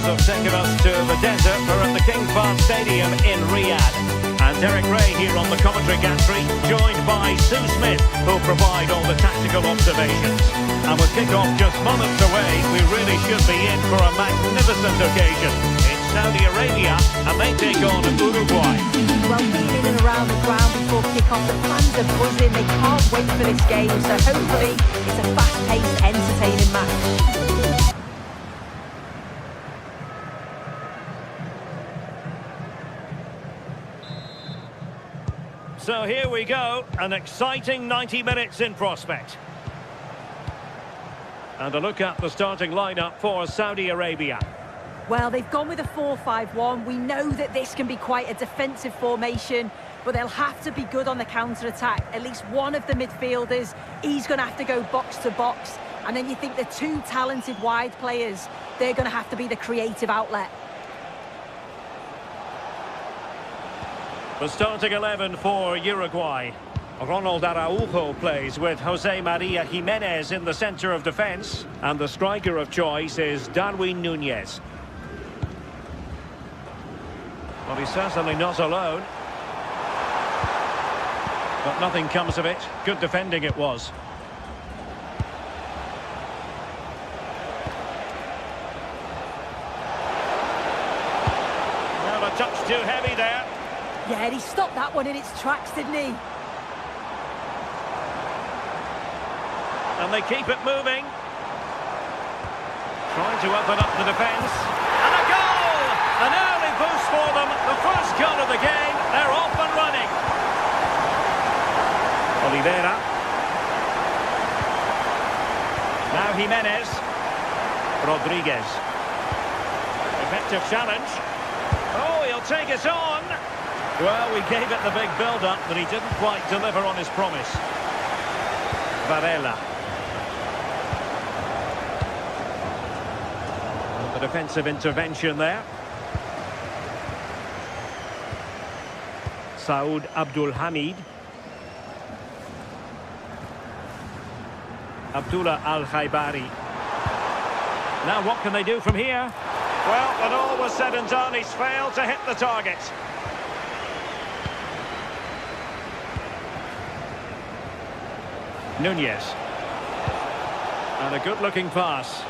Speaker 3: Have taken us to the desert. We're at the King Fahd Stadium in Riyadh. And Derek Ray here on the commentary gantry, joined by Sue Smith, who'll provide all the tactical observations. And with kick-off just moments away, we really should be in for a magnificent occasion. It's Saudi Arabia, and they take on Uruguay.
Speaker 2: Well, being in and around the ground before kick-off, the fans are buzzing. They can't wait for this game, so hopefully it's a fast-paced, entertaining match.
Speaker 3: So here we go, an exciting 90 minutes in prospect. And a look at the starting lineup for Saudi Arabia.
Speaker 2: Well, they've gone with a 4-5-1. We know that this can be quite a defensive formation, but they'll have to be good on the counter-attack. At least one of the midfielders, he's going to have to go box to box. And then you think the two talented wide players, they're going to have to be the creative outlet.
Speaker 3: The starting 11 for Uruguay. Ronald Araujo plays with Jose Maria Jimenez in the centre of defence. And the striker of choice is Darwin Núñez. Well, he's certainly not alone. But nothing comes of it. Good defending it was. Well, a touch too heavy there.
Speaker 2: Yeah, he stopped that one in its tracks, didn't he?
Speaker 3: And they keep it moving. Trying to open up the defence. And a goal! An early boost for them. The first goal of the game. They're off and running. Oliveira. Now Jimenez. Rodriguez. Effective challenge. Oh, he'll take it on. Well, we gave it the big build-up, but he didn't quite deliver on his promise. Varela. The defensive intervention there. Saud Abdul Hamid. Abdullah Al-Khaibari. Now what can they do from here? Well, when all was said and done, he's failed to hit the target. Núñez. And a good-looking pass.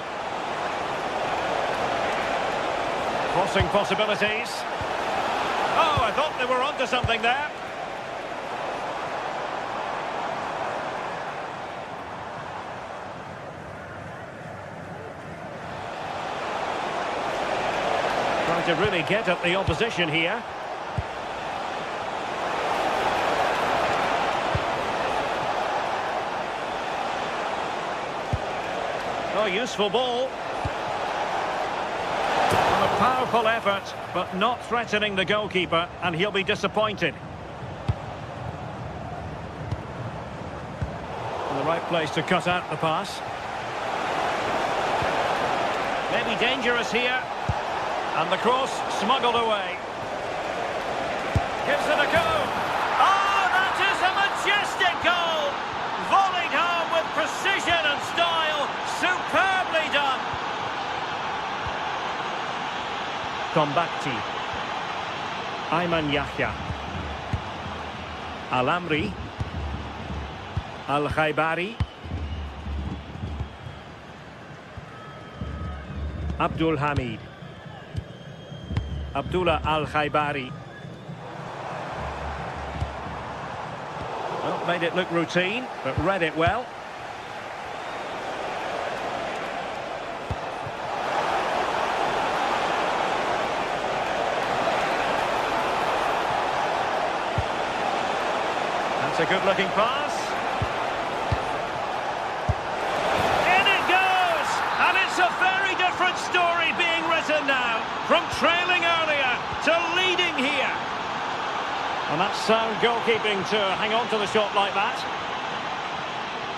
Speaker 3: Crossing possibilities. Oh, I thought they were onto something there. Trying to really get at the opposition here. Oh, useful ball. Well, a powerful effort, but not threatening the goalkeeper, and he'll be disappointed. In the right place to cut out the pass. Maybe dangerous here. And the cross smuggled away. Gives it a go. Oh, that is a majestic goal! Volleyed home with precision and style. Superbly done. Tombakti. Ayman Yahya. Al-Amri. Al-Khaibari. Abdul Hamid. Abdullah Al-Khaibari. Well, made it look routine, but read it well. That's a good-looking pass. In it goes! And it's a very different story being written now. From trailing earlier to leading here. And that's sound goalkeeping to hang on to the shot like that.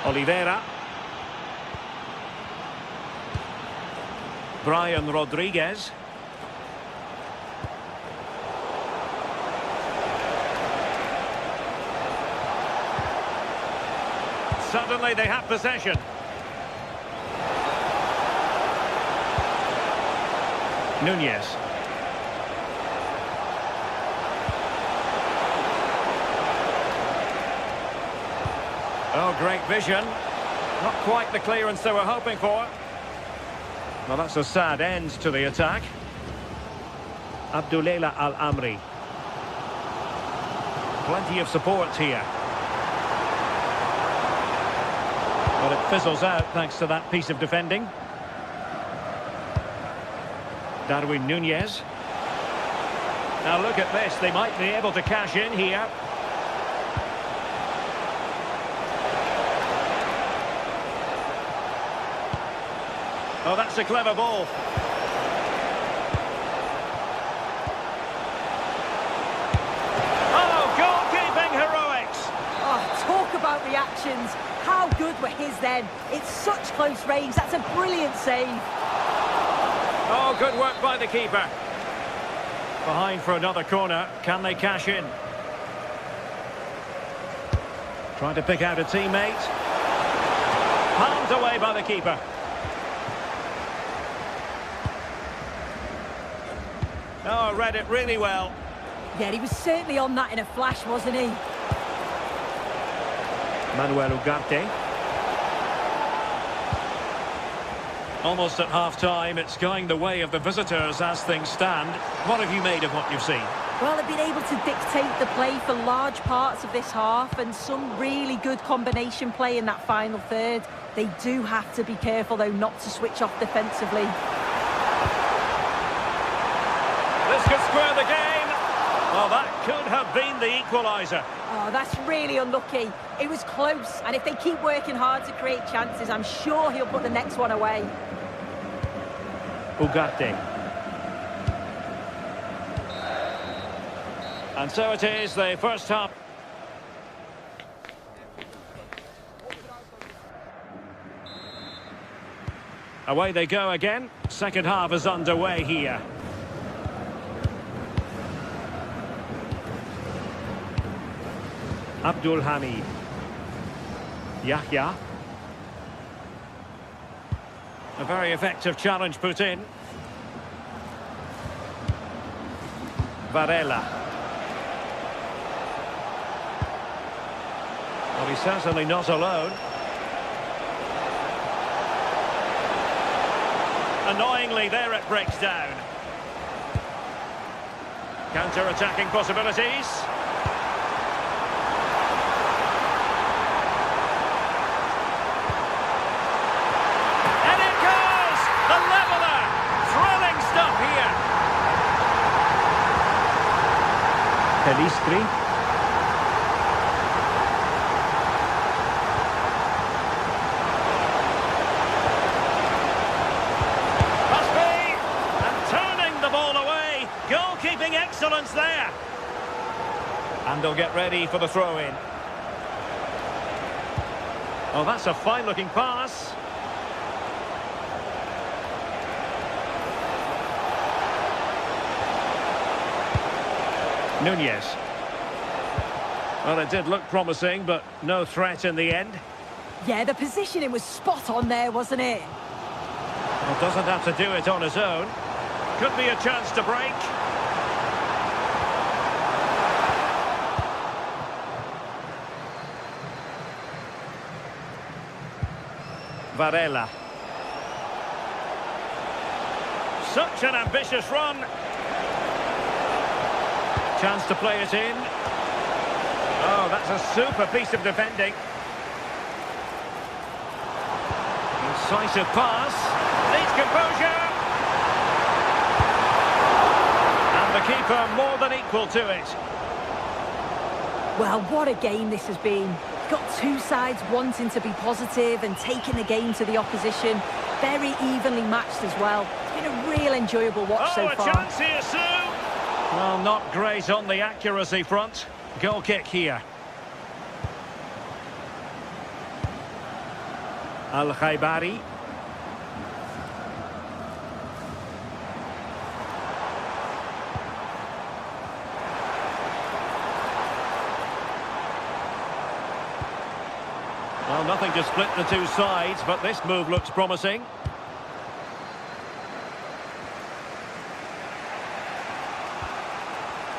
Speaker 3: Oliveira. Brian Rodriguez. Suddenly they have possession. Núñez. Oh, great vision. Not quite the clearance they were hoping for. Well, that's a sad end to the attack. Abdullah Al-Amri. Plenty of support here. But it fizzles out thanks to that piece of defending. Darwin Nunez. Now look at this, they might be able to cash in here. Oh, that's a clever ball. Oh, goalkeeping heroics!
Speaker 2: Oh, talk about reactions. How good were his then? It's such close range. That's a brilliant save.
Speaker 3: Oh, good work by the keeper. Behind for another corner. Can they cash in? Trying to pick out a teammate. Palmed away by the keeper. Oh, read it really well.
Speaker 2: Yeah, he was certainly on that in a flash, wasn't he?
Speaker 3: Manuel Ugarte. Almost at half-time, it's going the way of the visitors as things stand. What have you made of what you've seen?
Speaker 2: Well, they've been able to dictate the play for large parts of this half and some really good combination play in that final third. They do have to be careful, though, not to switch off defensively.
Speaker 3: This could square the game. Well, that could have been the equaliser.
Speaker 2: Oh, that's really unlucky. It was close, and if they keep working hard to create chances, I'm sure he'll put the next one away.
Speaker 3: Ugarte. And so it is, the first half. Away they go again. Second half is underway here. Abdul Hamid. Yahya. A very effective challenge put in. Varela. Well, he's certainly not alone. Annoyingly, there it breaks down. Counter-attacking possibilities. And it goes! The leveller! Thrilling stuff here. Pelistri. Goalkeeping excellence there. And they'll get ready for the throw-in. Oh, that's a fine-looking pass. Nunez. Well, it did look promising, but no threat in the end.
Speaker 2: Yeah, the positioning was spot on there, wasn't it?
Speaker 3: Well, doesn't have to do it on his own. Could be a chance to break. Varela. Such an ambitious run. Chance to play it in. Oh, that's a super piece of defending. Incisive pass. Needs composure. And the keeper more than equal to it.
Speaker 2: Well, what a game this has been. Got two sides wanting to be positive and taking the game to the opposition. Very evenly matched as well. It's been a real enjoyable watch so far.
Speaker 3: Oh, a chance here, Sue! Well, not great on the accuracy front. Goal kick here. Al-Khaibari. Well, nothing to split the two sides, but this move looks promising.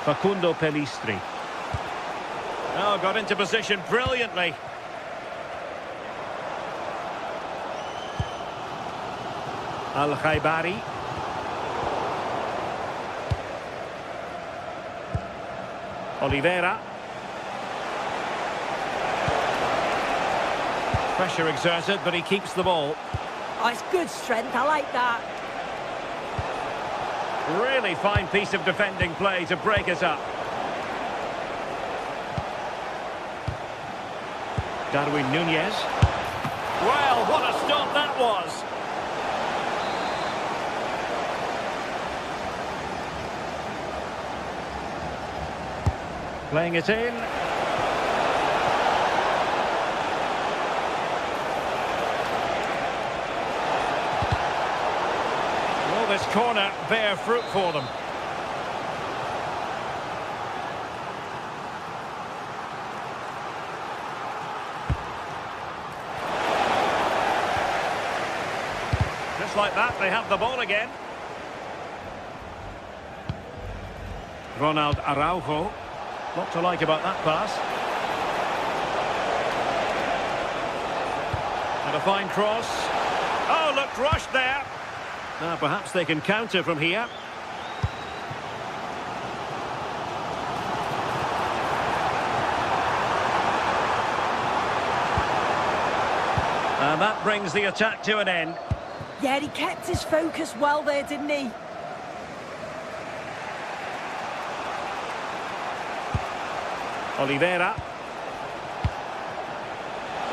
Speaker 3: Facundo Pelistri. Oh, got into position brilliantly. Al-Khaibari. Oliveira. Pressure exerted, but he keeps the ball.
Speaker 2: Oh, it's good strength, I like that.
Speaker 3: Really fine piece of defending play to break us up. Darwin Núñez. Well, what a stop that was. Playing it in. Well, this corner bear fruit for them. Just like that, they have the ball again. Ronald Araujo. Lot to like about that pass. And a fine cross. Oh, looked rushed there. Now perhaps they can counter from here. And that brings the attack to an end.
Speaker 2: Yeah, he kept his focus well there, didn't he?
Speaker 3: Oliveira.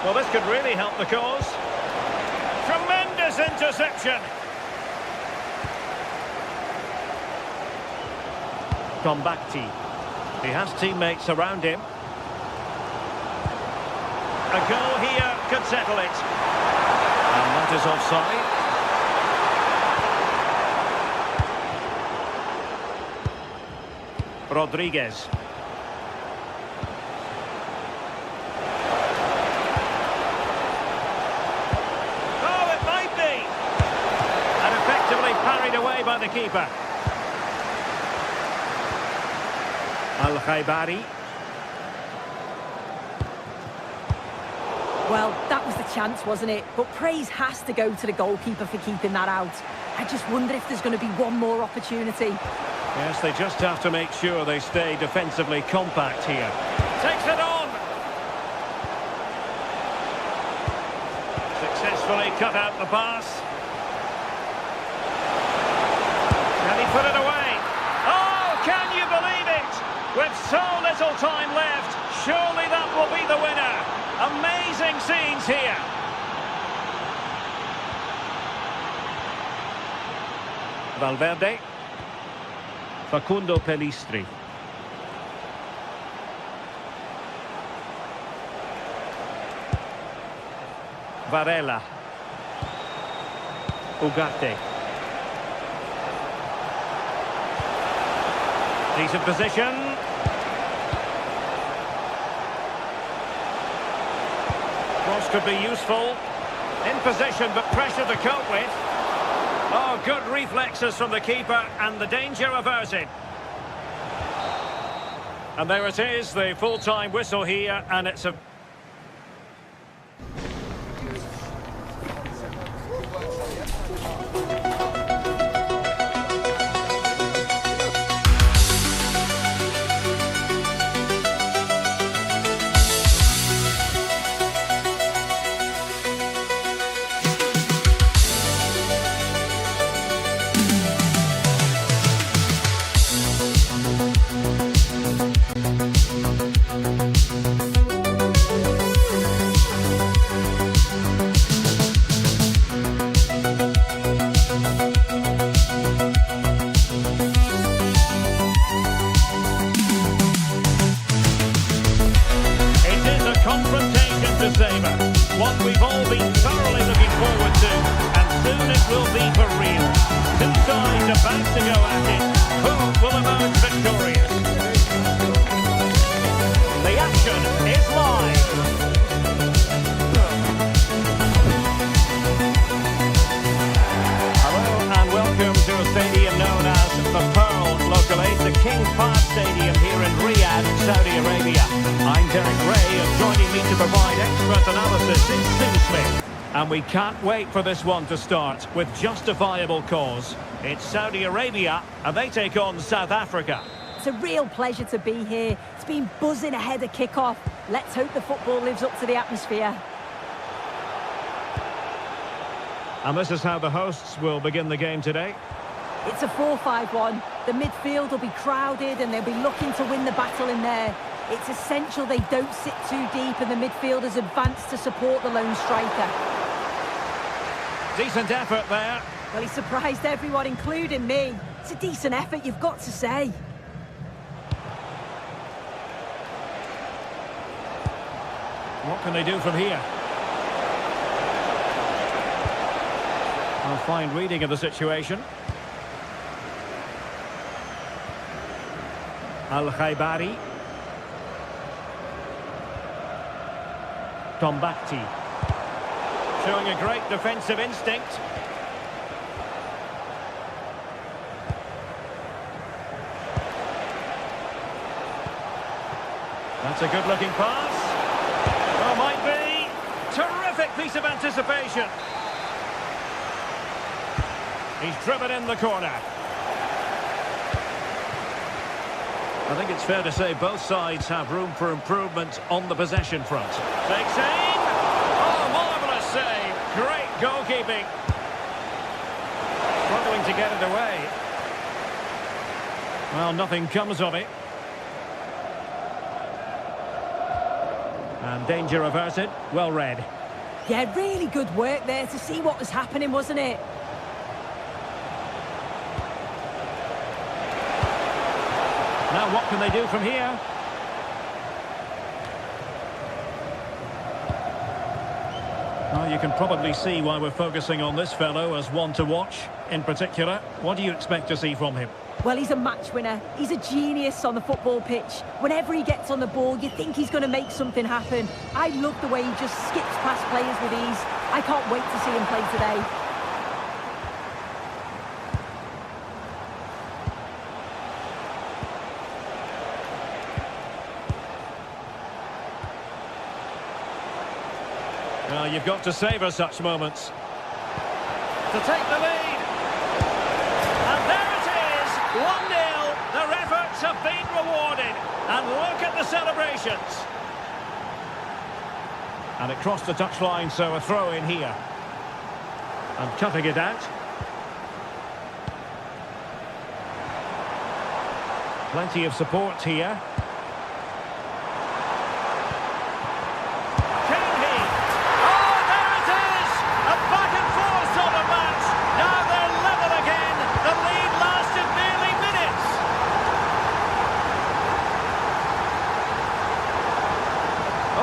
Speaker 3: Well, this could really help the cause. Tremendous interception. Combacti. He has teammates around him. A goal here could settle it. And that is offside. Rodriguez. Parried away by the keeper. Al-Khaibari.
Speaker 2: Well, that was the chance, wasn't it? But praise has to go to the goalkeeper for keeping that out. I just wonder if there's going to be one more opportunity.
Speaker 3: Yes, they just have to make sure they stay defensively compact here. Takes it on! Successfully cut out the pass. Put it away. Oh, can you believe it? With so little time left, surely that will be the winner. Amazing scenes here. Valverde. Facundo Pellistri. Varela. Ugarte. Decent position. Cross could be useful. In possession, but pressure to cope with. Oh, good reflexes from the keeper, and the danger averted. And there it is, the full-time whistle here, and it's a... What we've all been thoroughly looking forward to, and soon it will be for real. Two sides about to go at it. Who will emerge victorious? The action is live. Hello and welcome to a stadium known as the Pearl locally, the King Fahd Stadium here in Riyadh, Saudi Arabia. I'm Derek Ray, and joining me to provide expert analysis is Sue Smith. And we can't wait for this one to start with justifiable cause. It's Saudi Arabia and they take on South Africa.
Speaker 2: It's a real pleasure to be here. It's been buzzing ahead of kick-off. Let's hope the football lives up to the atmosphere.
Speaker 3: And this is how the hosts will begin the game today.
Speaker 2: It's a 4-5-1. The midfield will be crowded and they'll be looking to win the battle in there. It's essential they don't sit too deep and the midfielders advance to support the lone striker.
Speaker 3: Decent effort there.
Speaker 2: Well, he surprised everyone, including me. It's a decent effort, you've got to say.
Speaker 3: What can they do from here? A fine reading of the situation. Al-Khaibari. Tombakti. Showing a great defensive instinct. That's a good-looking pass. Oh, might be. Terrific piece of anticipation. He's driven in the corner. I think it's fair to say both sides have room for improvement on the possession front. Takes aim. Oh, marvellous save. Great goalkeeping. Struggling to get it away. Well, nothing comes of it. And danger averted. Well read.
Speaker 2: Yeah, really good work there to see what was happening, wasn't it?
Speaker 3: Now what can they do from here? Well, you can probably see why we're focusing on this fellow as one to watch. In particular, what do you expect to see from him?
Speaker 2: Well, he's a match winner. He's a genius on the football pitch. Whenever he gets on the ball, you think he's going to make something happen. I love the way he just skips past players with ease. I can't wait to see him play today.
Speaker 3: Well, you've got to savour such moments. To take the lead. And there it is, 1-0. Their efforts have been rewarded. And look at the celebrations. And it crossed the touchline, so a throw in here. And cutting it out. Plenty of support here.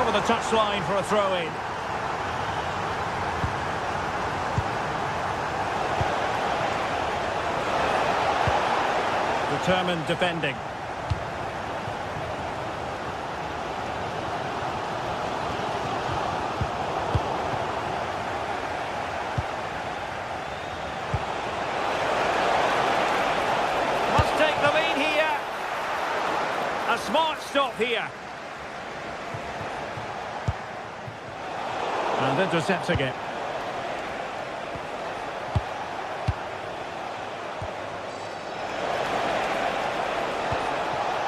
Speaker 3: The touchline for a throw-in. Determined defending. Must take the lead here. A smart stop here. And intercepting it.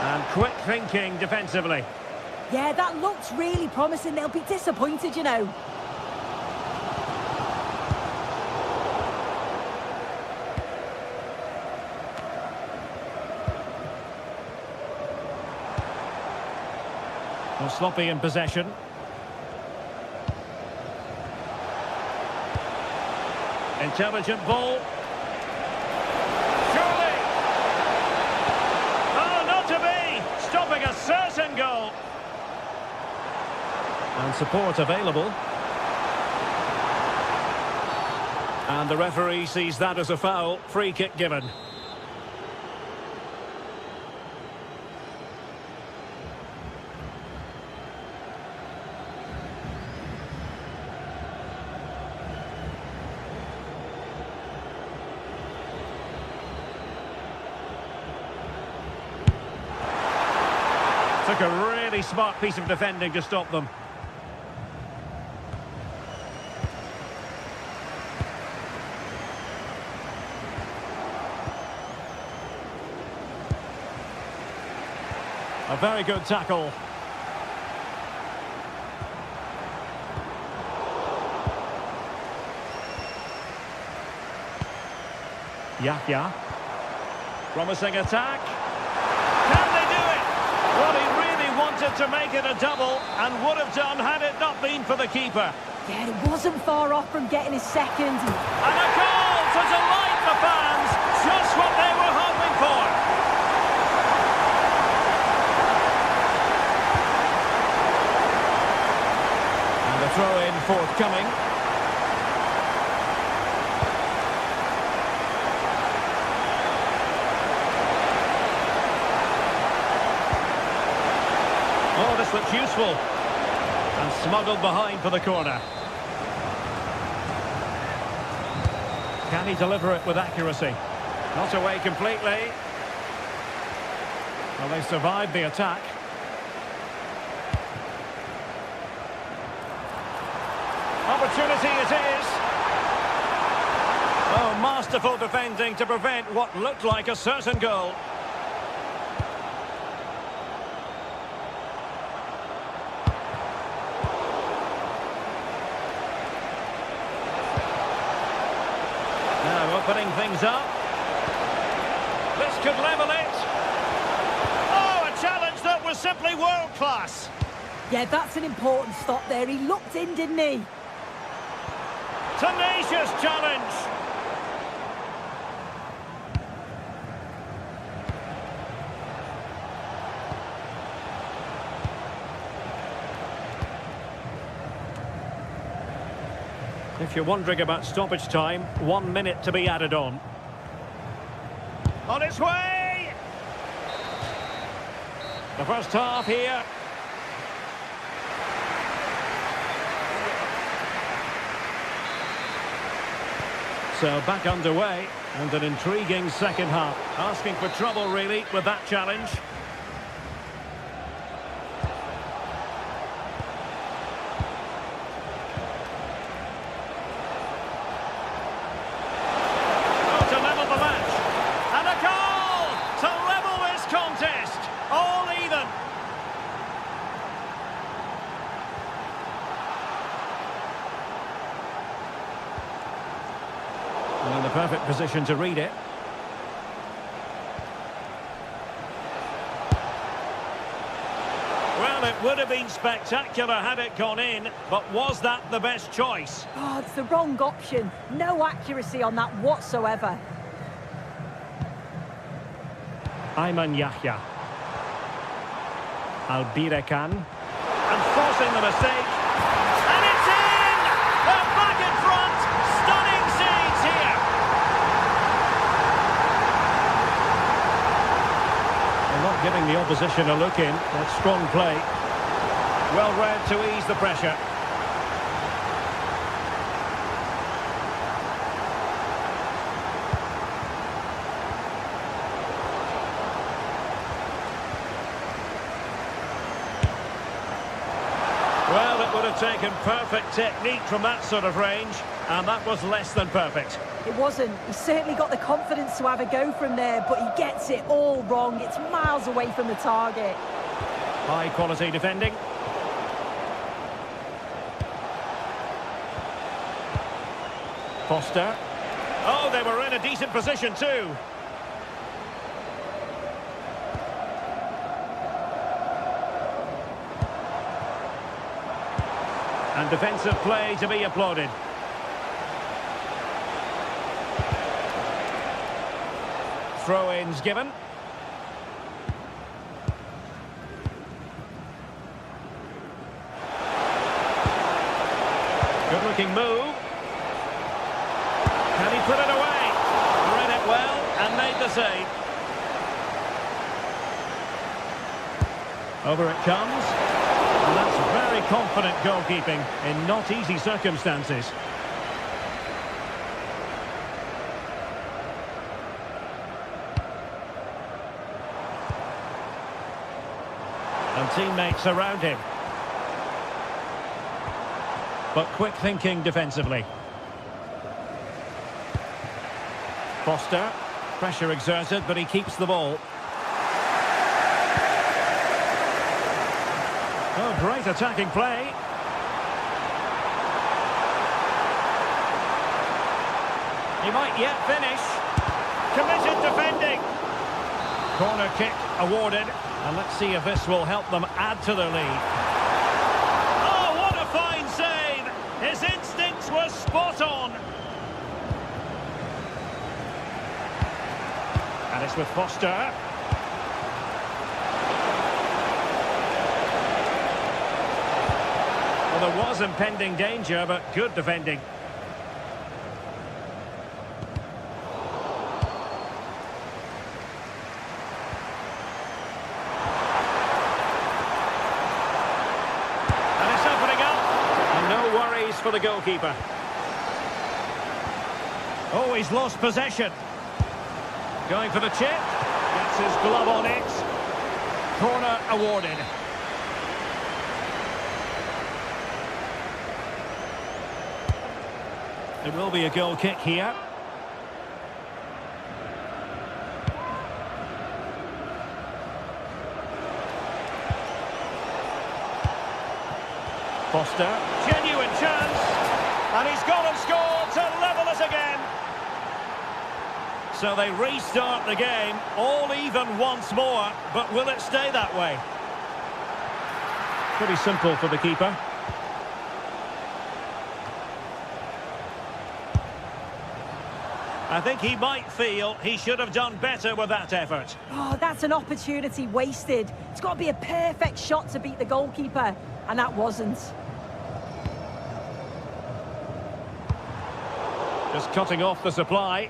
Speaker 3: And quick thinking defensively.
Speaker 2: Yeah, that looks really promising. They'll be disappointed, you know.
Speaker 3: Well, sloppy in possession. Intelligent ball. Surely. Oh, not to be. Stopping a certain goal. And support available. And the referee sees that as a foul. Free kick given. Took a really smart piece of defending to stop them. A very good tackle. Yahya. Promising attack. Can they do it? Well, he really wanted to make it a double and would have done had it not been for the keeper.
Speaker 2: Yeah, it wasn't far off from getting his second.
Speaker 3: And a goal to delight the fans. Just what they were hoping for. And the throw-in forthcoming. Oh, this looks useful. And smuggled behind for the corner. Can he deliver it with accuracy? Not away completely. Well, they survived the attack. Opportunity it is. Oh, masterful defending to prevent what looked like a certain goal. Now opening things up. This could level it. Oh, a challenge that was simply world class.
Speaker 2: Yeah, that's an important stop there. He looked in, didn't he?
Speaker 3: Tenacious challenge. If you're wondering about stoppage time, 1 minute to be added on. On its way! The first half here. So back underway, and an intriguing second half. Asking for trouble, really, with that challenge. Oh, to level the match. And a goal to level this contest. All even. And in the perfect position to read it. Well, it would have been spectacular had it gone in, but was that the best choice?
Speaker 2: Oh, it's the wrong option. No accuracy on that whatsoever.
Speaker 3: Ayman Yahya. Albirekan. And forcing the mistake. And it's in! They're back in front! Stunning scenes here! They're not giving the opposition a look in. That's strong play. Well read to ease the pressure. Well, it would have taken perfect technique from that sort of range, and that was less than perfect.
Speaker 2: It wasn't. He certainly got the confidence to have a go from there, but he gets it all wrong. It's miles away from the target.
Speaker 3: High quality defending. Foster. Oh, they were in a decent position too. And defensive play to be applauded. Throw-ins given. Good-looking move. Can he put it away? Read it well and made the save. Over it comes. And that's very confident goalkeeping in not easy circumstances. And teammates around him. But quick thinking defensively. Foster. Pressure exerted, but he keeps the ball. Oh, great attacking play. He might yet finish. Committed defending. Corner kick awarded. And let's see if this will help them add to their lead. Oh, what a fine save! His instincts were spot on. And it's with Foster. Well, there was impending danger, but good defending. And it's opening up. And no worries for the goalkeeper. Oh, he's lost possession. Going for the chip. Gets his glove on it. Corner awarded. It will be a goal kick here. Foster, genuine chance. And he's gone and scored to level us again. So they restart the game, all even once more, but will it stay that way? Pretty simple for the keeper. I think he might feel he should have done better with that effort.
Speaker 2: Oh, that's an opportunity wasted. It's got to be a perfect shot to beat the goalkeeper, and that wasn't.
Speaker 3: Just cutting off the supply.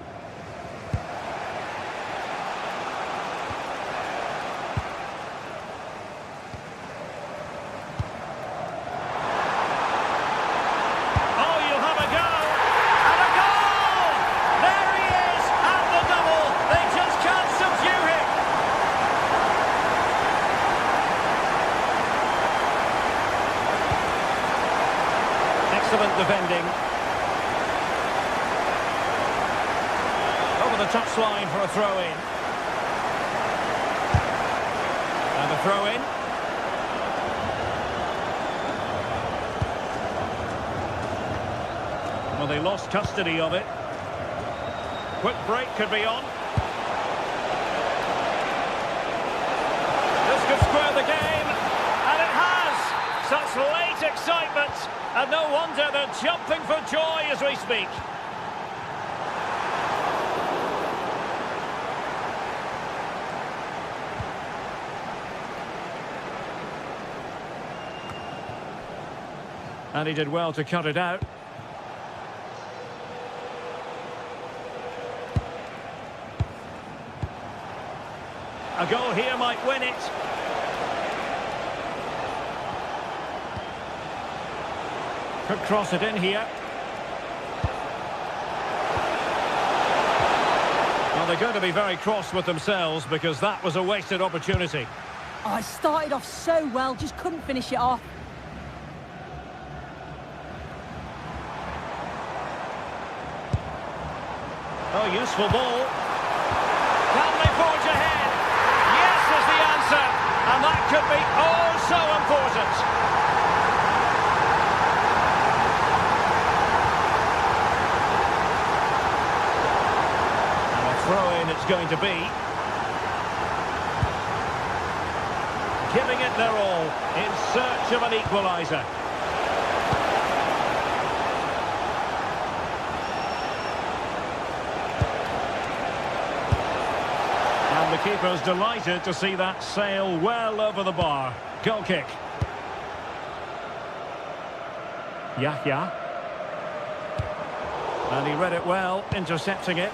Speaker 3: Excellent defending. Over the touchline for a throw-in. And a throw-in. Well, they lost custody of it. Quick break could be on. This could square the game. And it has! Such late excitement. And no wonder they're jumping for joy as we speak. And he did well to cut it out. A goal here might win it. Could cross it in here. Well, they're going to be very cross with themselves because that was a wasted opportunity.
Speaker 2: Oh, I started off so well, just couldn't finish it off.
Speaker 3: Oh, useful ball. Can they forge ahead? Yes is the answer. And that could be oh so important. Throw-in it's going to be. Giving it their all in search of an equaliser. And the keeper's delighted to see that sail well over the bar. Goal kick. Yahya. And he read it well, intercepting it.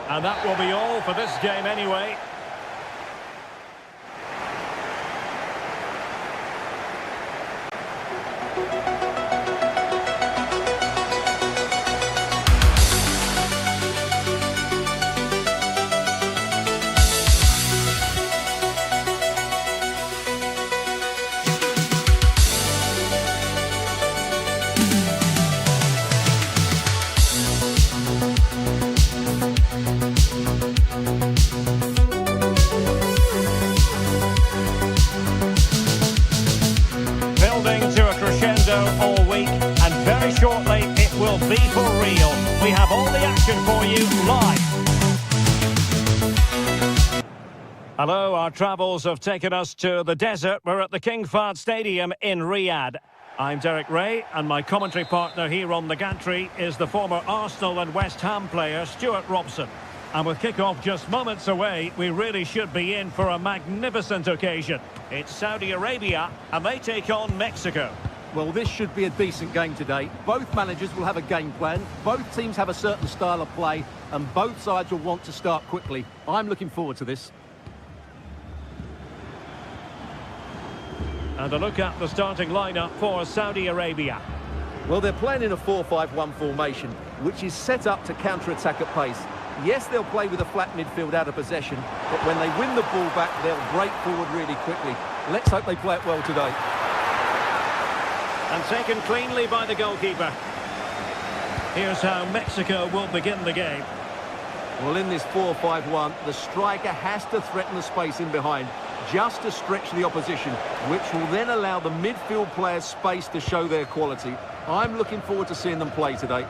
Speaker 3: And that will be all for this game anyway. so all week, and very shortly it will be for real. We have all the action for you live. Hello, our travels have taken us to the desert. We're at the King Fahd Stadium in Riyadh. I'm Derek Ray, and my commentary partner here on the gantry is the former Arsenal and West Ham player Stuart Robson. And with kick-off just moments away, we really should be in for a magnificent occasion. It's Saudi Arabia, and they take on Mexico.
Speaker 4: Well, this should be a decent game today. Both managers will have a game plan. Both teams have a certain style of play, and both sides will want to start quickly. I'm looking forward to this.
Speaker 3: And a look at the starting lineup for Saudi Arabia.
Speaker 4: Well, they're playing in a 4-5-1 formation, which is set up to counter-attack at pace. Yes, they'll play with a flat midfield out of possession, but when they win the ball back, they'll break forward really quickly. Let's hope they play it well today.
Speaker 3: And taken cleanly by the goalkeeper. Here's how Mexico will begin the game.
Speaker 4: Well, in this 4-5-1, the striker has to threaten the space in behind, just to stretch the opposition, which will then allow the midfield players space to show their quality. I'm looking forward to seeing them play today.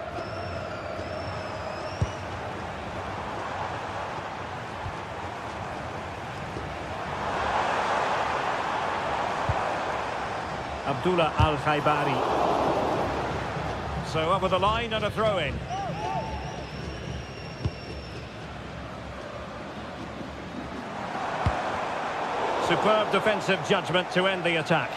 Speaker 3: Abdullah Al-Khaibari. So over the line and a throw-in. Superb defensive judgment to end the attack.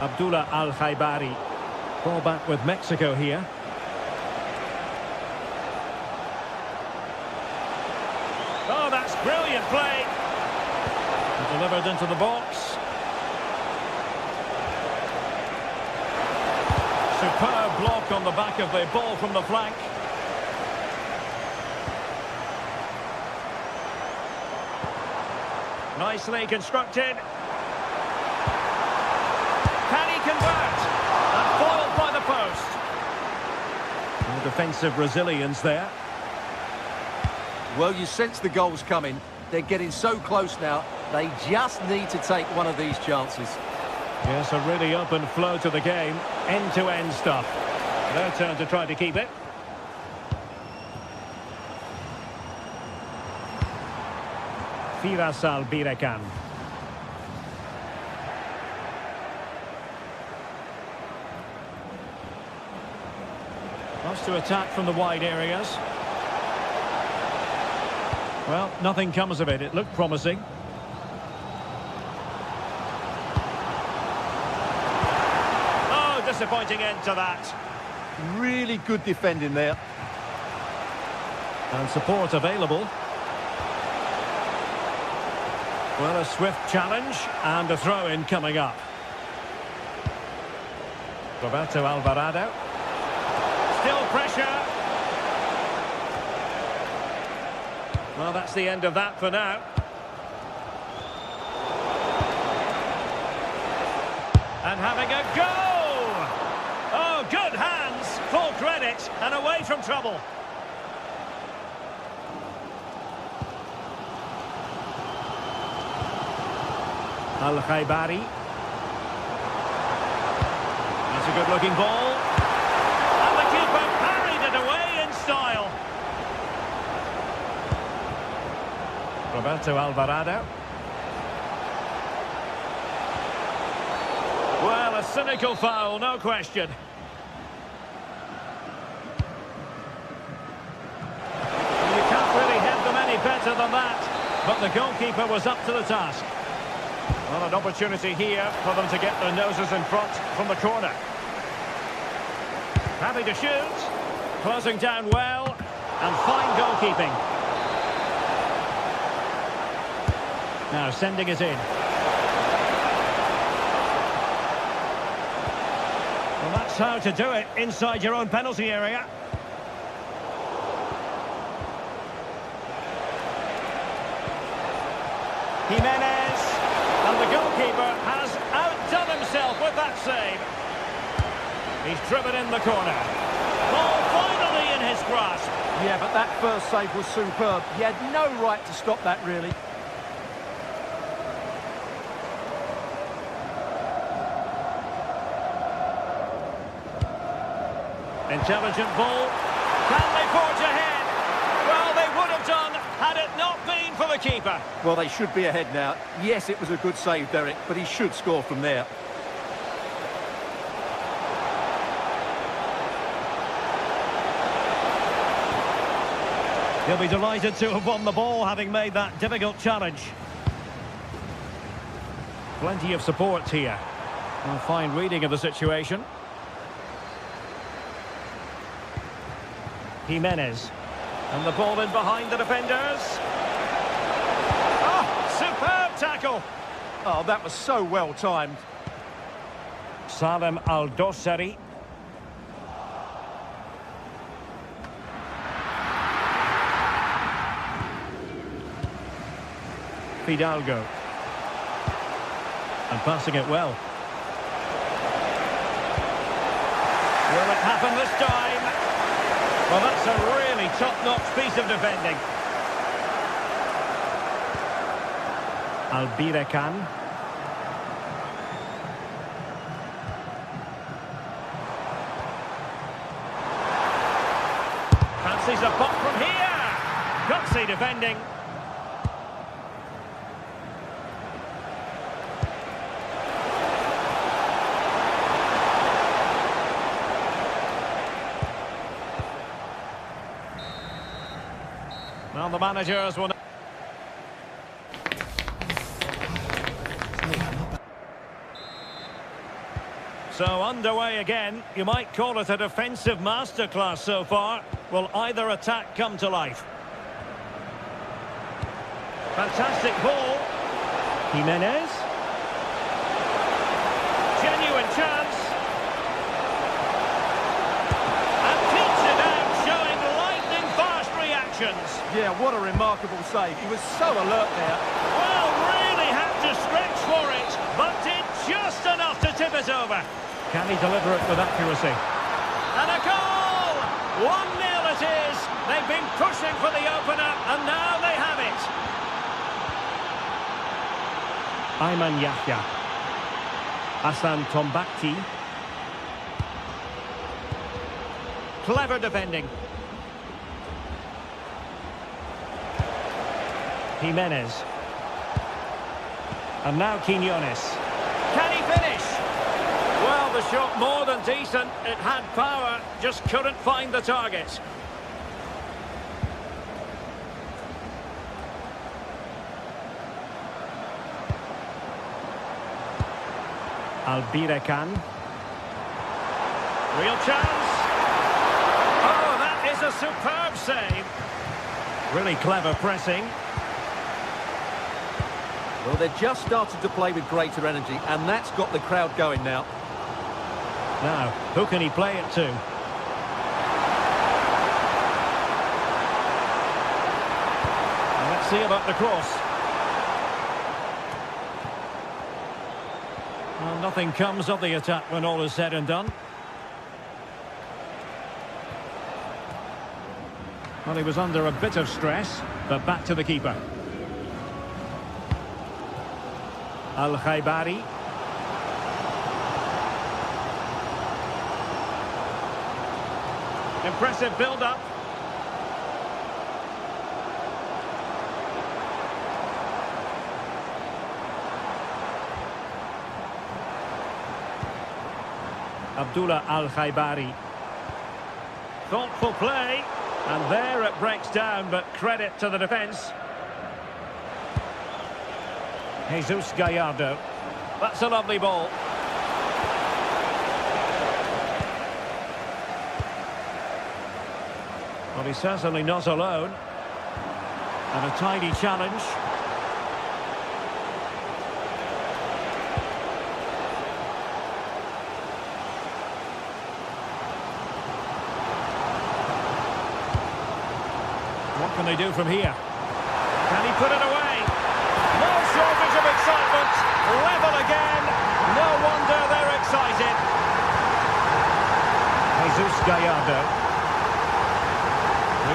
Speaker 3: Abdullah Al-Khaibari. Ball back with Mexico here. Oh, that's brilliant play. Delivered into the box. Superb block on the back of the ball from the flank. Nicely constructed. Can he convert? And foiled by the post. No defensive resilience there.
Speaker 4: Well, you sense the goals coming. They're getting so close now. They just need to take one of these chances.
Speaker 3: Yes, a really open flow to the game. End-to-end stuff. Their turn to try to keep it. Firas Al-Birekan. Wants to attack from the wide areas. Well, nothing comes of it. It looked promising. Oh, disappointing end to that.
Speaker 4: Really good defending there.
Speaker 3: And support available. Well, a swift challenge and a throw-in coming up. Roberto Alvarado. Still pressure. Well, that's the end of that for now. And having a go! Oh, good hands, full credit, and away from trouble. Al-Khaibari. That's a good-looking ball. And the keeper parried it away in style. Roberto Alvarado. Well, a cynical foul, no question. You can't really head them any better than that. But the goalkeeper was up to the task. Well, an opportunity here for them to get their noses in front from the corner. Happy to shoot. Closing down well. And fine goalkeeping. Now sending it in. Well, that's how to do it inside your own penalty area. Jimenez. And the goalkeeper has outdone himself with that save. He's driven in the corner. Ball finally firmly in his grasp.
Speaker 4: Yeah, but that first save was superb. He had no right to stop that, really.
Speaker 3: Intelligent ball. Can they forge ahead? Well, they would have done had it not been for the keeper.
Speaker 4: Well, they should be ahead now. Yes, it was a good save, Derek, but he should score from there.
Speaker 3: He'll be delighted to have won the ball, having made that difficult challenge. Plenty of support here. A fine reading of the situation. Jimenez. And the ball in behind the defenders. Oh, superb tackle.
Speaker 4: Oh, that was so well timed.
Speaker 3: Salem Al-Dossari. Fidalgo. And passing it well. Will it happen this time? Well, that's a really top-notch piece of defending. Albirekan. Fancies a pop from here. Gutsy defending. Well, the managers will... So underway again. You might call it a defensive masterclass so far. Will either attack come to life? Fantastic ball. Jimenez. Genuine chance. And keeps it out, showing lightning fast reactions.
Speaker 4: Yeah, what a remarkable save. He was so alert there.
Speaker 3: Well, really had to stretch for it, but did just enough to tip it over. Can he deliver it with accuracy? And a goal! 1-0 it is. They've been pushing for the opener, and now they have it. Ayman Yahya. Hassan Tombakti. Clever defending. Jimenez. And now Quinones. Can he finish? Well, the shot more than decent. It had power, just couldn't find the target. Albirekan. Real chance. Oh, that is a superb save. Really clever pressing.
Speaker 4: Well, they've just started to play with greater energy, and that's got the crowd going now.
Speaker 3: Now, who can he play it to? Let's see about the cross. Well, nothing comes of the attack when all is said and done. Well, he was under a bit of stress, but back to the keeper. Al-Khaibari. Impressive build-up. Abdullah Al-Khaibari. Thoughtful play. And there it breaks down, but credit to the defence. Jesus Gallardo. That's a lovely ball. Well, he's certainly not alone. And a tidy challenge. What can they do from here? Can he put it away? No shortage of excitement. Level again. No wonder they're excited. Jesus Gallardo.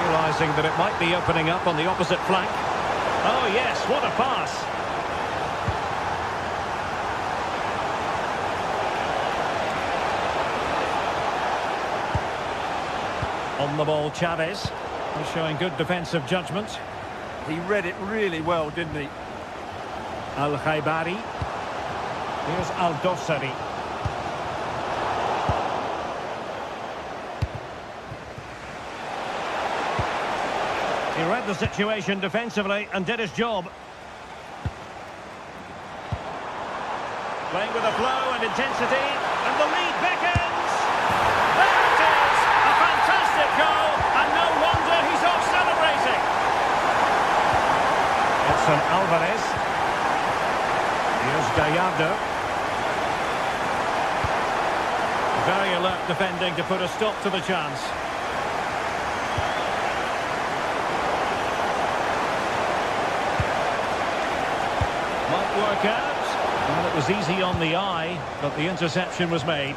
Speaker 3: Realising that it might be opening up on the opposite flank. Oh yes, what a pass. On the ball, Chavez. He's showing good defensive judgment.
Speaker 4: He read it really well, didn't he?
Speaker 3: Al-Khaibari. Here's Al-Dossari. He read the situation defensively and did his job. Playing with a flow and intensity, and the lead beckons. There it is! A fantastic goal, and no wonder he's off celebrating. Edson Alvarez. Here's Gallardo. Very alert defending to put a stop to the chance. Might work out. Well, it was easy on the eye, but the interception was made.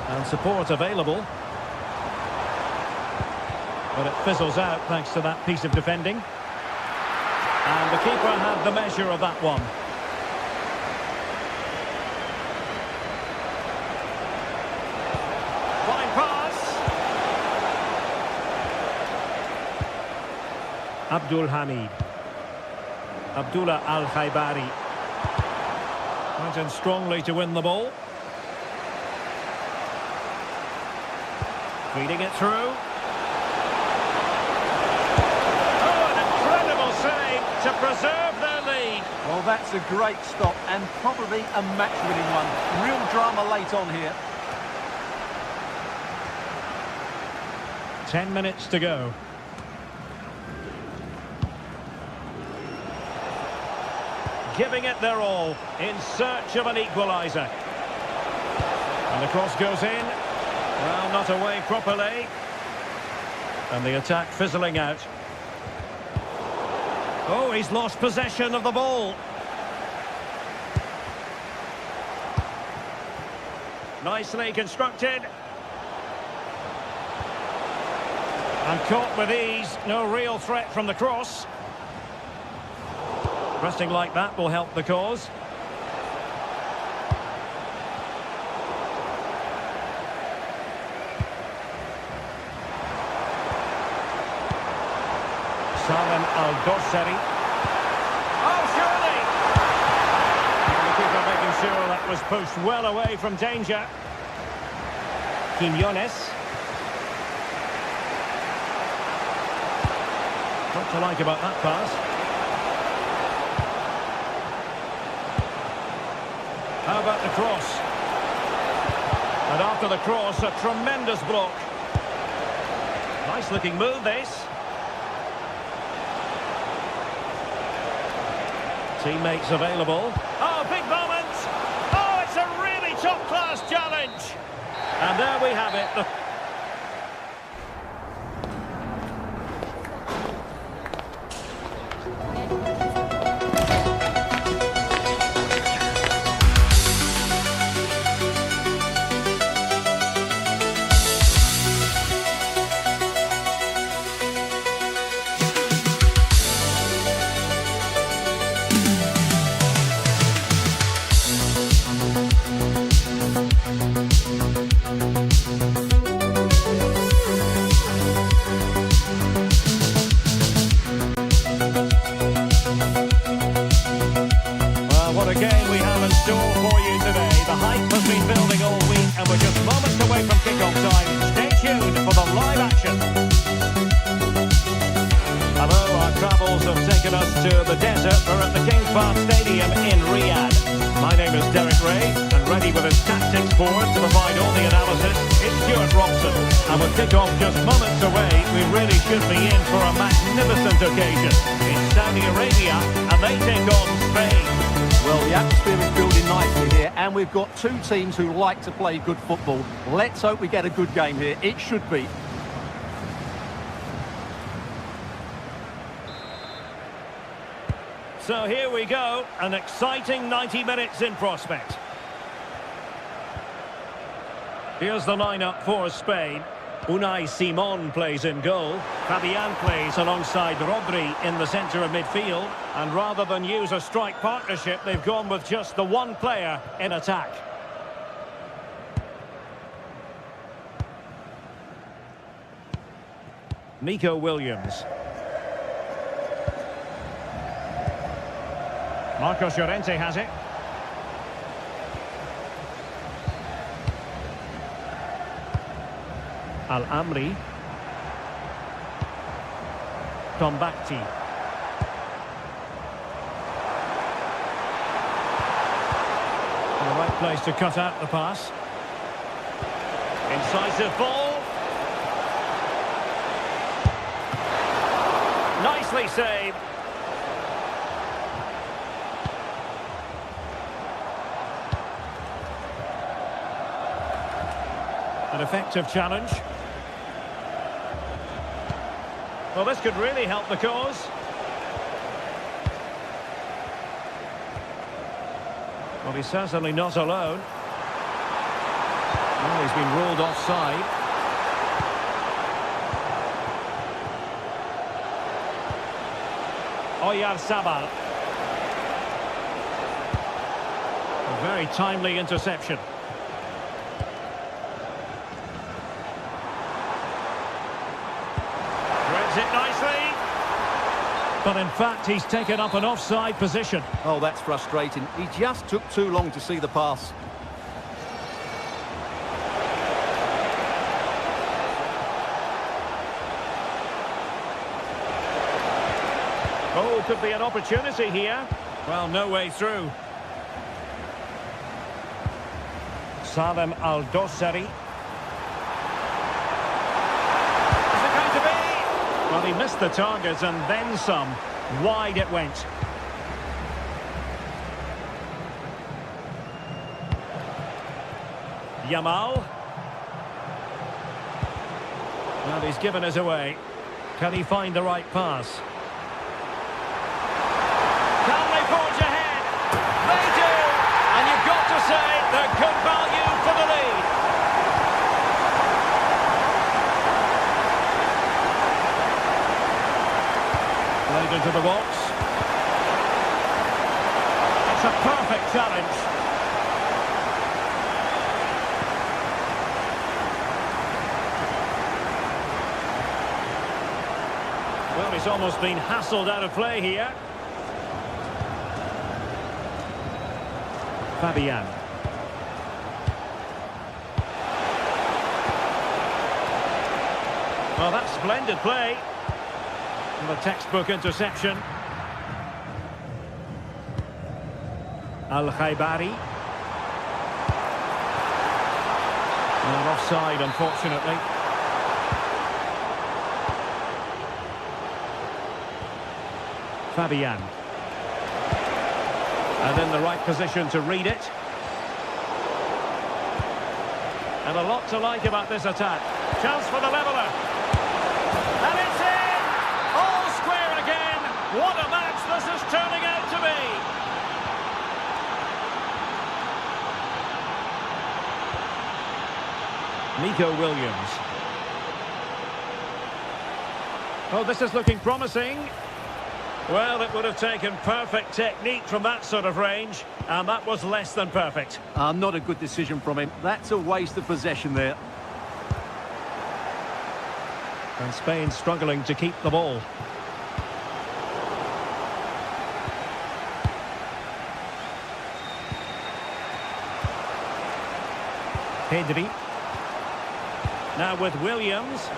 Speaker 3: And support available. But it fizzles out thanks to that piece of defending. And the keeper had the measure of that one. Fine pass. Abdul Hamid. Abdullah Al-Khaibari. Went in strongly to win the ball. Feeding it through. Oh, an incredible save to preserve their lead.
Speaker 4: Well, that's a great stop and probably a match-winning one. Real drama late on here.
Speaker 3: 10 minutes to go. Giving it their all in search of an equaliser. And the cross goes in. Well, not away properly. And the attack fizzling out. Oh, he's lost possession of the ball. Nicely constructed. And caught with ease. No real threat from the cross. Pressing like that will help the cause. Salem Al-Dossari. Oh, surely! And the keeper making sure that was pushed well away from danger. Quinones. What to like about that pass? How about the cross? And after the cross, a tremendous block. Nice looking move, this. Teammates available. Oh, big moment! Oh, it's a really top-class challenge! And there we have it. What a game we have in store for you today. The hype has been building all week and we're just moments away from kick-off time. Stay tuned for the live action. Hello, our travels have taken us to the desert. We're at the King Fahd Stadium in Riyadh. My name is Derek Ray, and ready with his tactics board to provide all the analysis, it's Stuart Robson. And with kick-off just moments away, we really should be in for a magnificent occasion. It's Saudi Arabia, and they take on Spain.
Speaker 4: Well, the atmosphere is building nicely here, and we've got two teams who like to play good football. Let's hope we get a good game here. It should be.
Speaker 3: So here we go, an exciting 90 minutes in prospect. Here's the lineup for Spain. Unai Simon plays in goal. Fabian plays alongside Rodri in the centre of midfield. And rather than use a strike partnership, they've gone with just the one player in attack. Nico Williams. Marcos Llorente has it. Al-Amri. Tombakti. The right place to cut out the pass. Incisive ball. Nicely saved. An effective challenge. Well, this could really help the cause. Well, he's certainly not alone. Well, he's been ruled offside. Oyarzabal. A very timely interception. Threads it nicely. But in fact, he's taken up an offside position.
Speaker 4: Oh, that's frustrating. He just took too long to see the pass.
Speaker 3: Oh, could be an opportunity here. Well, no way through. Salem Al-Dossari. Is it going to be? Well, he missed the target and then some. Wide it went. Yamal. Well, he's given us away. Can he find the right pass? Can they forge ahead? They do! And you've got to say they're good value for the lead. Played into the box. It's a perfect challenge. Well, he's almost been hassled out of play here. Fabian. Well, that's splendid play. And a textbook interception. Al-Khaibari. And offside, unfortunately. Fabian. And in the right position to read it. And a lot to like about this attack. Chance for the leveller. And it's in! All square again. What a match this is turning out to be. Nico Williams. Oh, this is looking promising. Well, it would have taken perfect technique from that sort of range, and that was less than perfect.
Speaker 4: Not a good decision from him. That's a waste of possession there.
Speaker 3: And Spain struggling to keep the ball. Pedri. Now with Williams.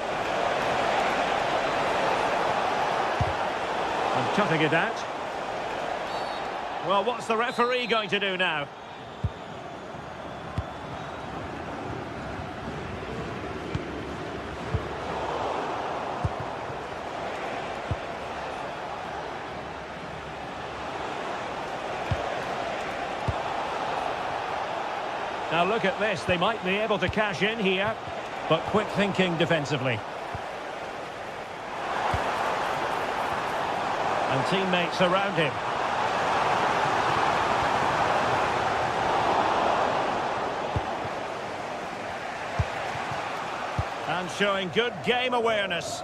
Speaker 3: And cutting it out. Well, what's the referee going to do now? Now look at this. They might be able to cash in here, but quick thinking defensively. And teammates around him. And showing good game awareness.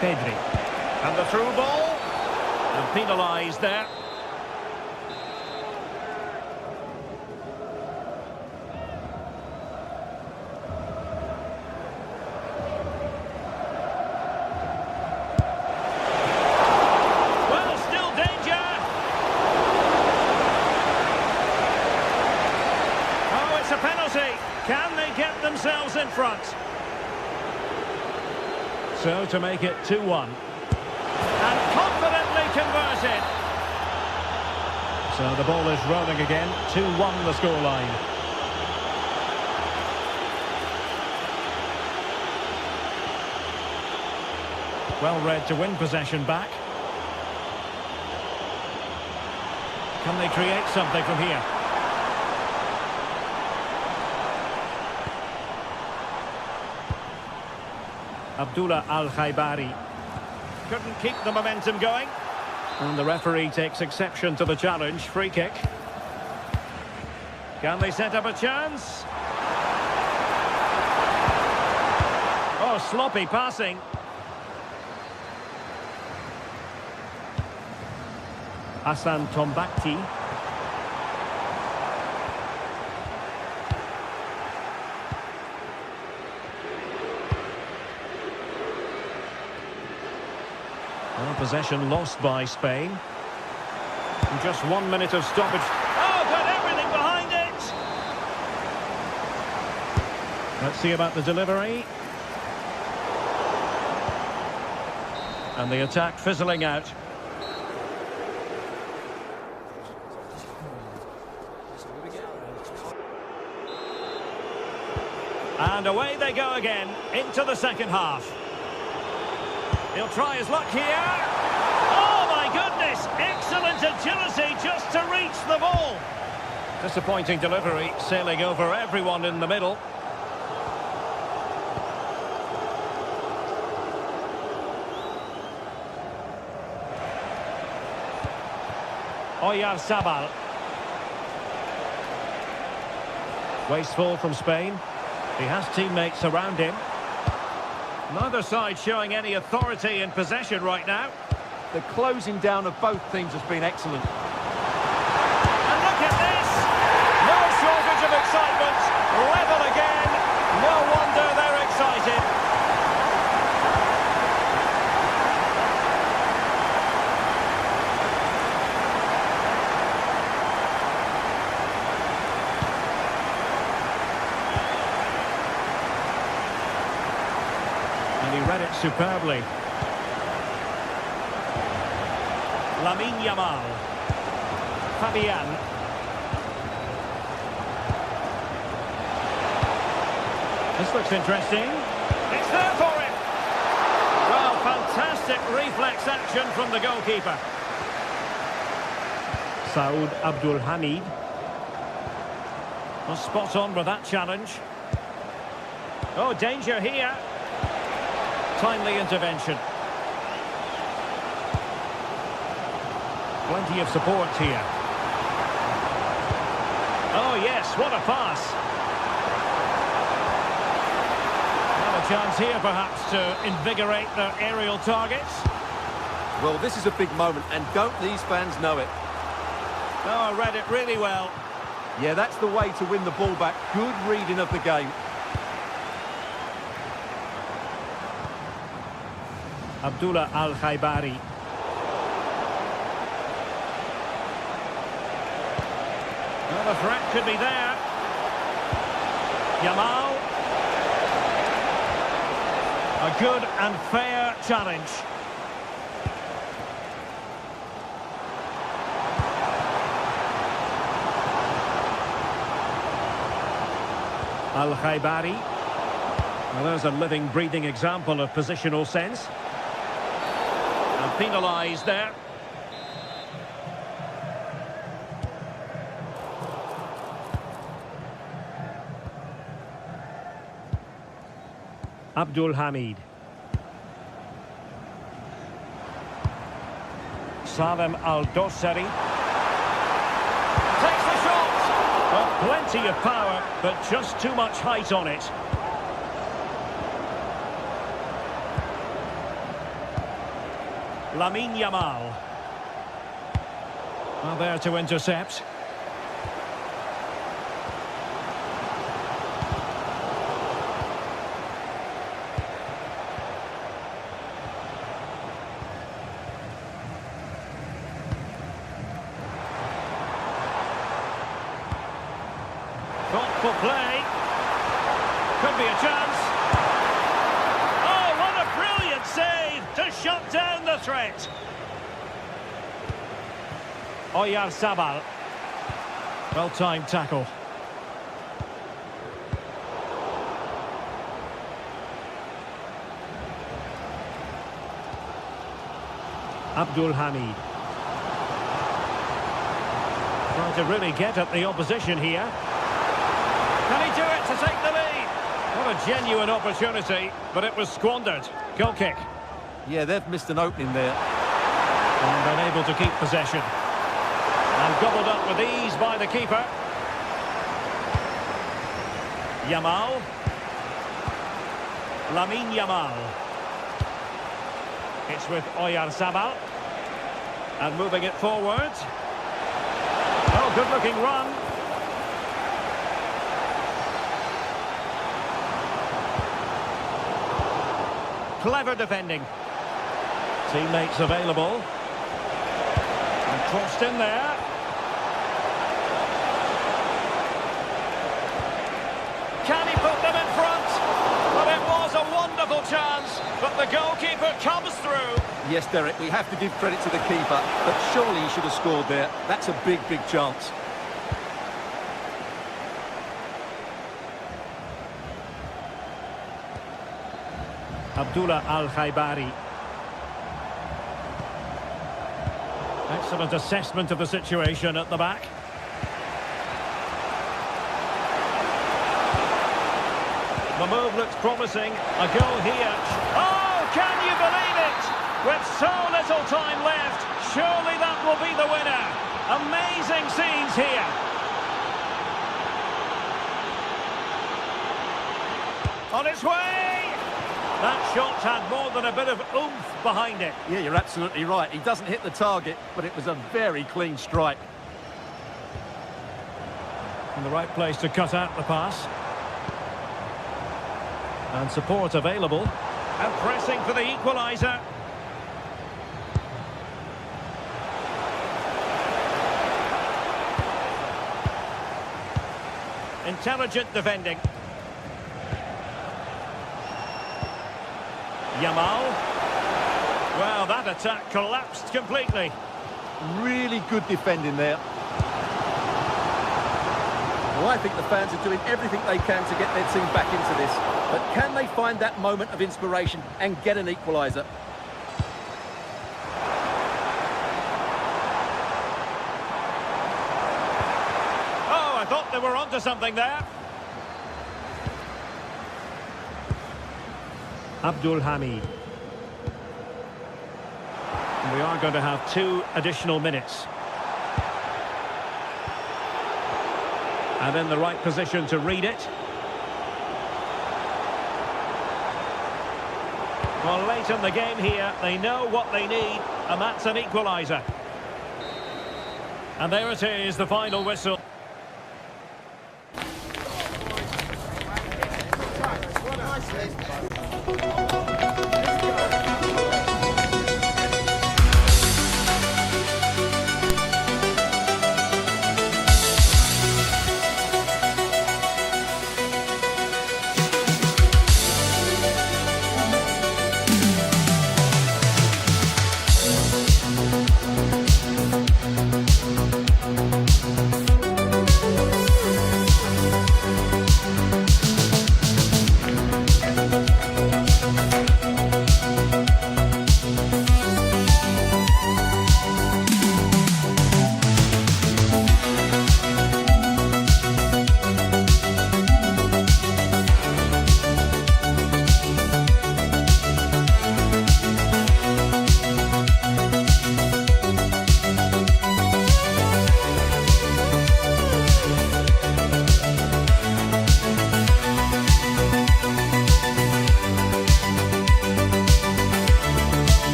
Speaker 3: Pedri. And the through ball. And penalised there. Well, still danger. Oh, it's a penalty. Can they get themselves in front? So to make it 2-1. And confidently converted. So the ball is rolling again. 2-1 the scoreline. Well read to win possession back. Can they create something from here? Abdullah Al-Khaibari couldn't keep the momentum going. And the referee takes exception to the challenge. Free kick. Can they set up a chance? Oh, sloppy passing. Hassan Tombakti. Well, possession lost by Spain. And just 1 minute of stoppage. Oh, got everything behind it! Let's see about the delivery. And the attack fizzling out. And away they go again, into the second half. He'll try his luck here. Oh, my goodness! Excellent agility just to reach the ball. Disappointing delivery, sailing over everyone in the middle. Oyarzabal. Wasteful from Spain. He has teammates around him. Neither side showing any authority in possession right now.
Speaker 4: The closing down of both teams has been excellent.
Speaker 3: And look at this! No shortage of excitement. Level again. No wonder they're excited. And he read it superbly. Lamine Yamal. Fabian. This looks interesting. It's there for him. Well, fantastic reflex action from the goalkeeper. Saud Abdul Hamid. Well, spot on with that challenge. Oh, danger here. Timely intervention. Plenty of support here. Oh yes, what a pass. Well, a chance here perhaps to invigorate their aerial targets.
Speaker 4: Well, this is a big moment, and don't these fans know it?
Speaker 3: Oh, I read it really well.
Speaker 4: Yeah, that's the way to win the ball back. Good reading of the game.
Speaker 3: Abdullah Al-Khaibari. Well, the threat could be there. Yamal. A good and fair challenge. Al-Khaibari. Well, there's a living, breathing example of positional sense. And penalised there. Abdul Hamid. Salem Al-Dossari. Plenty of power, but just too much height on it. Lamine Yamal. Well, there to intercept. Thoughtful play. Could be a chance. Oh, what a brilliant save to shut down the threat. Oyarzabal. Well-timed tackle. Abdul Hamid. Trying to really get at the opposition here. Can he do it to take the lead? What a genuine opportunity, but it was squandered. Goal kick.
Speaker 4: Yeah, they've missed an opening there.
Speaker 3: And unable to keep possession. And gobbled up with ease by the keeper. Yamal. Lamine Yamal. It's with Oyarzabal. And moving it forward. Oh, good-looking run. Clever defending. Teammates available. And crossed in there. Can he put them in front? Well, it was a wonderful chance, but the goalkeeper comes through.
Speaker 4: Yes, Derek, we have to give credit to the keeper, but surely he should have scored there. That's a big, big chance.
Speaker 3: Abdullah Al-Khaibari. Excellent assessment of the situation at the back. The move looks promising. A goal here. Oh, can you believe it? With so little time left, surely that will be the winner. Amazing scenes here. On its way. That shot had more than a bit of oomph behind it.
Speaker 4: Yeah, you're absolutely right. He doesn't hit the target, but it was a very clean strike.
Speaker 3: In the right place to cut out the pass. And support available. And pressing for the equaliser. Intelligent defending. Yamal. Well, that attack collapsed completely.
Speaker 4: Really good defending there. Well, I think the fans are doing everything they can to get their team back into this. But can they find that moment of inspiration and get an equaliser?
Speaker 3: Oh, I thought they were onto something there. Abdul Hamid. And we are going to have 2 additional minutes. And in the right position to read it. Well, late in the game here, they know what they need, and that's an equaliser. And there it is, the final whistle.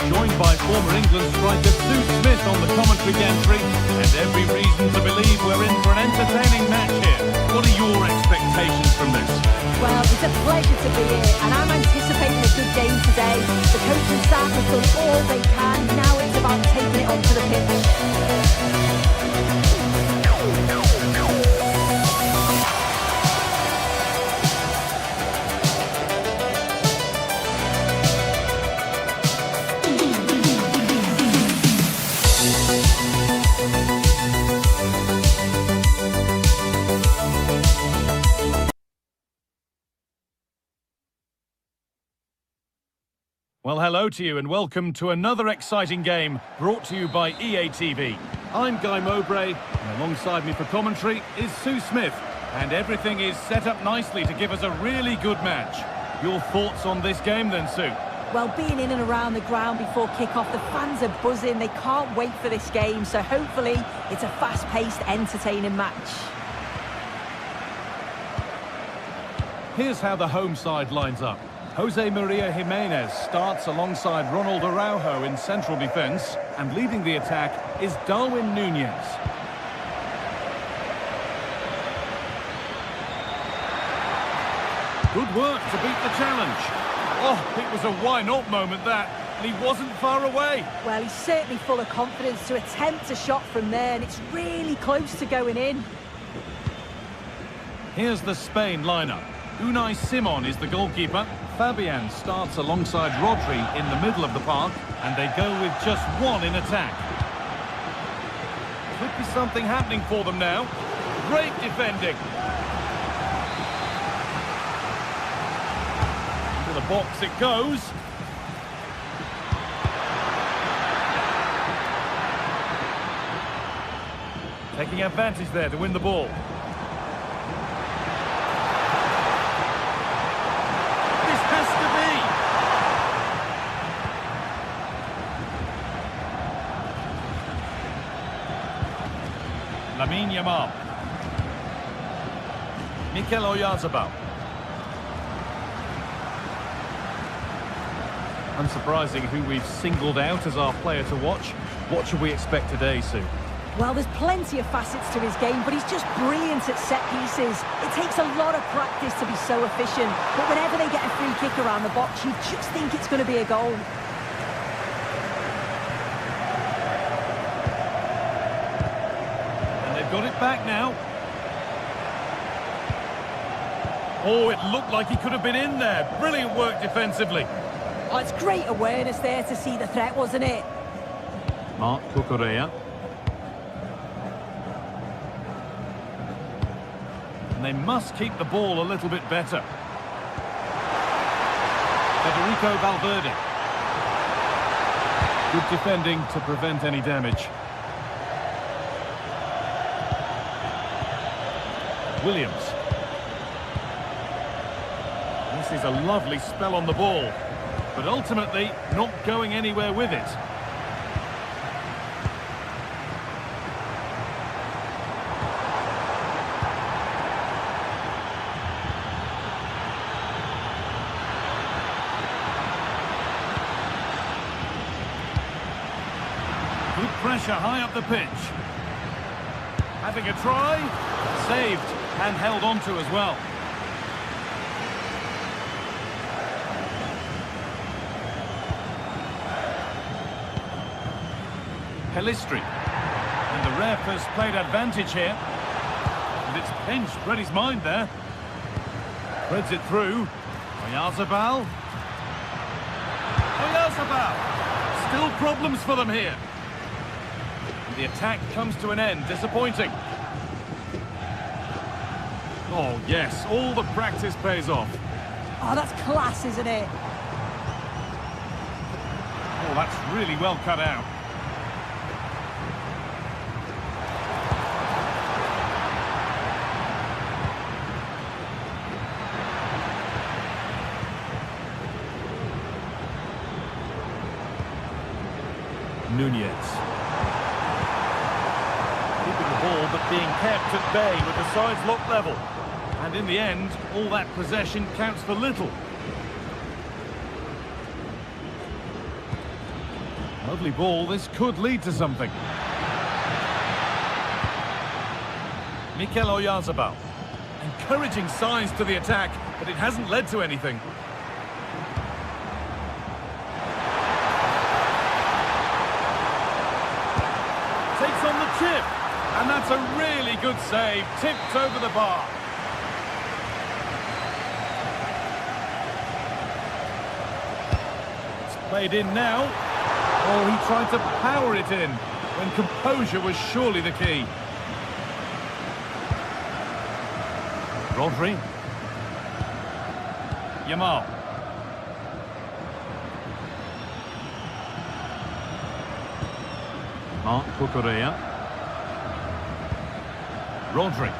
Speaker 1: joined by former England striker Sue Smith on the commentary gantry, and every reason to believe we're in for an entertaining match here. What are your expectations from this?
Speaker 2: Well, it's a pleasure to be here, and I'm anticipating a good game today. The coach and staff have done all they can. Now it's about taking it onto the pitch.
Speaker 1: Well, hello to you and welcome to another exciting game brought to you by EA TV. I'm Guy Mowbray, and alongside me for commentary is Sue Smith, and everything is set up nicely to give us a really good match. Your thoughts on this game then, Sue?
Speaker 2: Well, being in and around the ground before kick-off, the fans are buzzing. They can't wait for this game, so hopefully it's a fast-paced, entertaining match.
Speaker 1: Here's how the home side lines up. Jose Maria Jimenez starts alongside Ronald Araujo in central defence, and leading the attack is Darwin Nunez. Good work to beat the challenge. Oh, it was a why-not moment that, and he wasn't far away.
Speaker 2: Well, he's certainly full of confidence to attempt a shot from there, and it's really close to going in.
Speaker 1: Here's the Spain lineup. Unai Simon is the goalkeeper. Fabian starts alongside Rodri in the middle of the park, and they go with just one in attack. Could be something happening for them now. Great defending. To the box it goes. Taking advantage there to win the ball. This has to be. Lamine Yamal. Mikel Oyarzabal. Unsurprising who we've singled out as our player to watch. What should we expect today, Sue?
Speaker 2: Well, there's plenty of facets to his game, but he's just brilliant at set pieces. It takes a lot of practice to be so efficient, but whenever they get a free kick around the box, you just think it's going to be a goal.
Speaker 1: And they've got it back now. Oh, it looked like he could have been in there. Brilliant work defensively.
Speaker 2: Oh, it's great awareness there to see the threat, wasn't it?
Speaker 1: Marc Cucurella. And they must keep the ball a little bit better. Federico Valverde. Good defending to prevent any damage. Williams. This is a lovely spell on the ball, but ultimately not going anywhere with it. Good pressure high up the pitch. Having a try, saved and held on to as well. Pelistri. And the ref has played advantage here. And it's pinched, read his mind there. Threads it through. Oyarzabal. Oyarzabal! Still problems for them here. And the attack comes to an end, disappointing. Oh yes, all the practice pays off.
Speaker 2: Oh, that's class, isn't it?
Speaker 1: Oh, that's really well cut out. Nunez. Keeping the ball but being kept at bay with the sides locked level. And in the end, all that possession counts for little. Lovely ball, this could lead to something. Mikel Oyarzabal. Encouraging signs to the attack, but it hasn't led to anything. Takes on the chip, and that's a really good save, tipped over the bar. It's played in now. Oh, he tried to power it in, when composure was surely the key. Rodri. Yamal. Marc Cucurella. Rodri.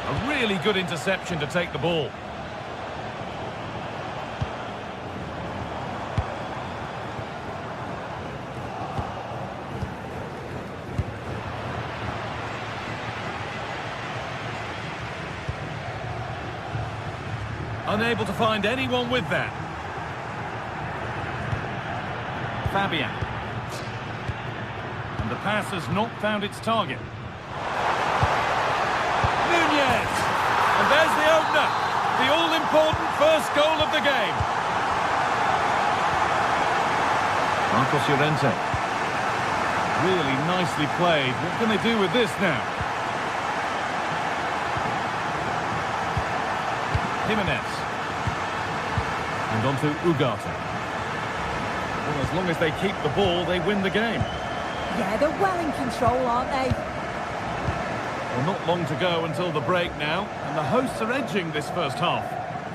Speaker 1: A really good interception to take the ball. Unable to find anyone with that. Fabian. And the pass has not found its target. Nunez! And there's the opener. The all-important first goal of the game. Marcos Llorente. Really nicely played. What can they do with this now? Jimenez. And on to Ugarte. Well, as long as they keep the ball, they win the game.
Speaker 2: Yeah, they're well in control, aren't they?
Speaker 1: Well, not long to go until the break now, and the hosts are edging this first half.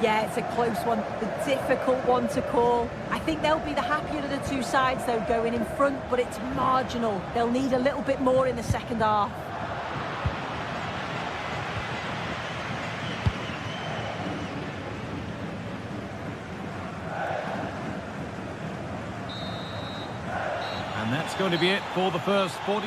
Speaker 2: Yeah, it's a close one, a difficult one to call. I think they'll be the happier of the two sides, though, going in front, but it's marginal. They'll need a little bit more in the second half.
Speaker 1: And that's going to be it for the first 40.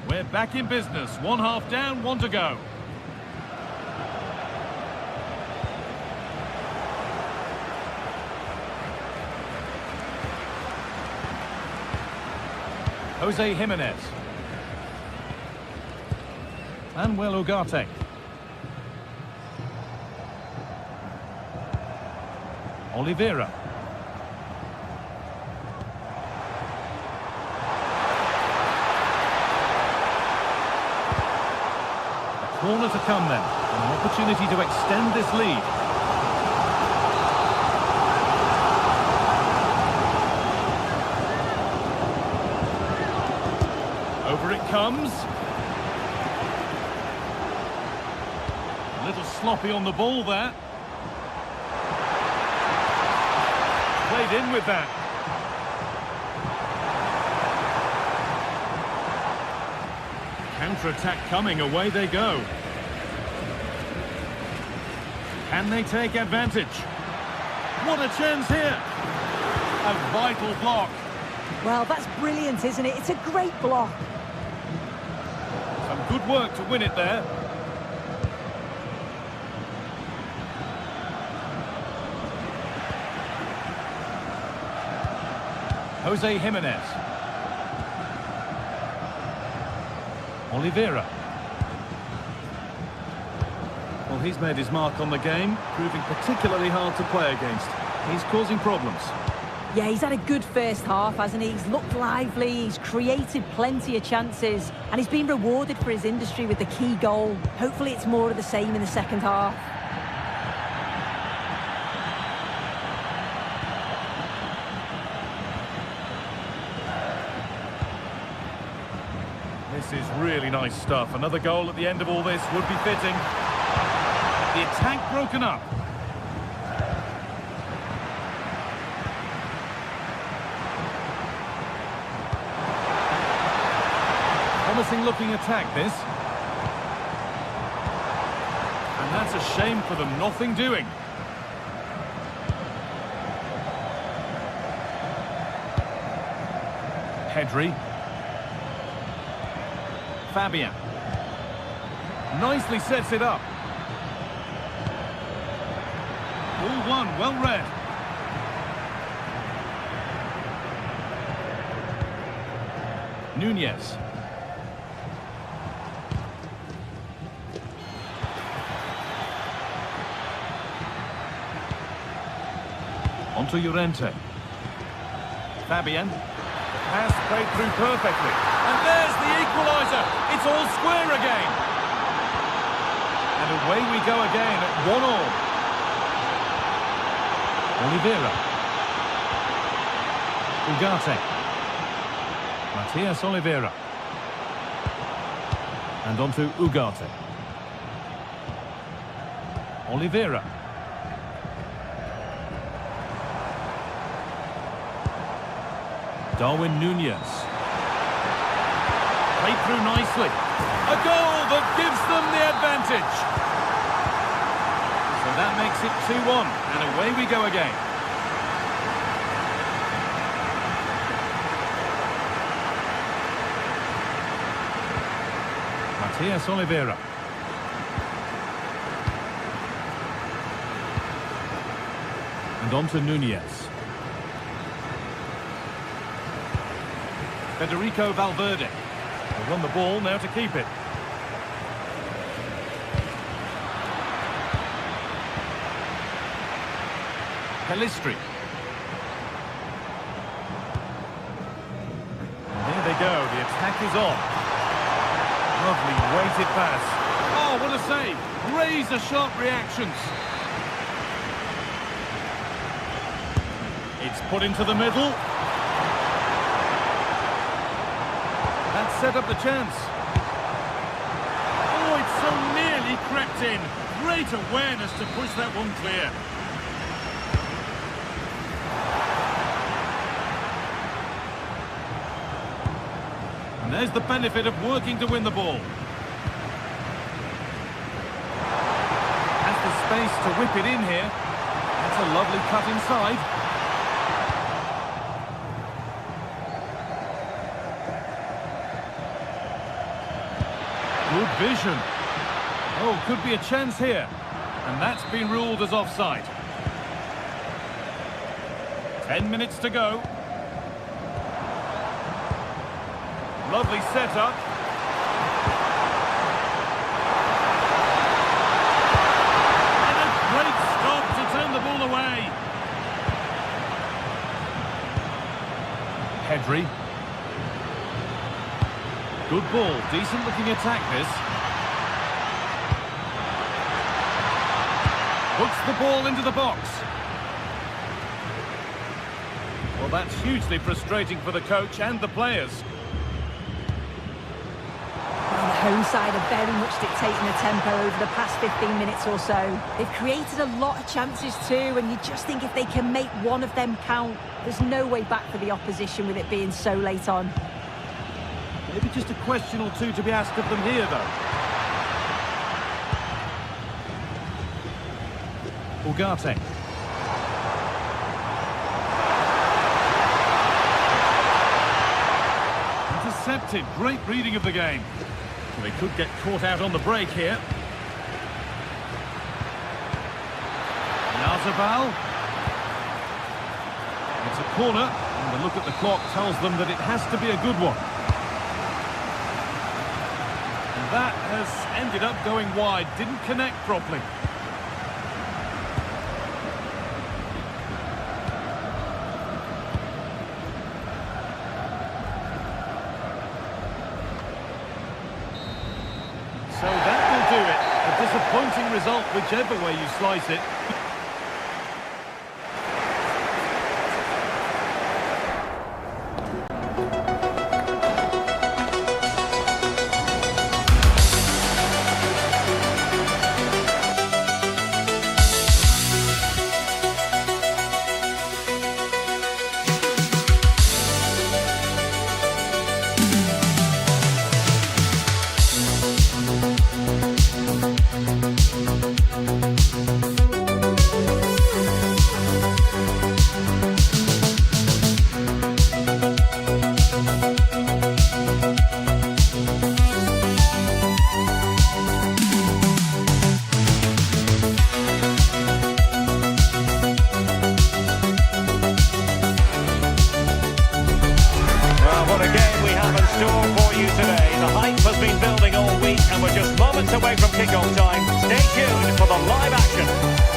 Speaker 1: We're back in business. One half down, one to go. Jose Jimenez. Manuel Ugarte. Oliveira. A corner to come then. An opportunity to extend this lead. Over it comes. A little sloppy on the ball there. Played in with that. Counter-attack coming, away they go. Can they take advantage? What a chance here! A vital block.
Speaker 2: Well, that's brilliant, isn't it? It's a great block.
Speaker 1: Some good work to win it there. Jose Jimenez. Oliveira. Well, he's made his mark on the game, proving particularly hard to play against. He's causing problems.
Speaker 2: Yeah, he's had a good first half, hasn't he? He's looked lively, he's created plenty of chances, and he's been rewarded for his industry with the key goal. Hopefully it's more of the same in the second half.
Speaker 1: This is really nice stuff. Another goal at the end of all this would be fitting. The attack broken up. Promising looking attack, this. And that's a shame for them, nothing doing. Pedri. Fabian. Nicely sets it up. All one, well read. Nunez. Onto Llorente. Fabian. Pass played through perfectly. And there's the equaliser. It's all square again. And away we go again at 1-1. Oliveira. Ugarte. Matias Oliveira. And onto Ugarte. Oliveira. Darwin Nunez. Played through nicely. A goal that gives them the advantage. So that makes it 2-1, and away we go again. Matias Oliveira. And on to Nunez. Federico Valverde. They won the ball, now to keep it. Pelistri. And here they go, the attack is on. Lovely weighted pass. Oh, what a save! Razor-sharp reactions. It's put into the middle. set up the chance.
Speaker 5: Oh, it's so nearly crept in. Great awareness to push that one clear.
Speaker 1: And there's the benefit of working to win the ball. Has the space to whip it in here. That's a lovely cut inside. Good vision. Oh, could be a chance here. And that's been ruled as offside. 10 minutes to go. Lovely setup.
Speaker 5: And a great stop to turn the ball away.
Speaker 1: Pedri. Good ball, decent looking attack this. Hooks the ball into the box. Well, that's hugely frustrating for the coach and the players.
Speaker 2: Well, the home side are very much dictating the tempo over the past 15 minutes or so. They've created a lot of chances too, and you just think if they can make one of them count, there's no way back for the opposition with it being so late on.
Speaker 1: Maybe just a question or two to be asked of them here, though. Ugarte. Intercepted. Great reading of the game. Well, they could get caught out on the break here. Narzabal. It's a corner, and the look at the clock tells them that it has to be a good one. And that has ended up going wide. Didn't connect properly. So that will do it. A disappointing result, whichever way you slice it.
Speaker 3: Away from kick-off time. Stay tuned for the live action.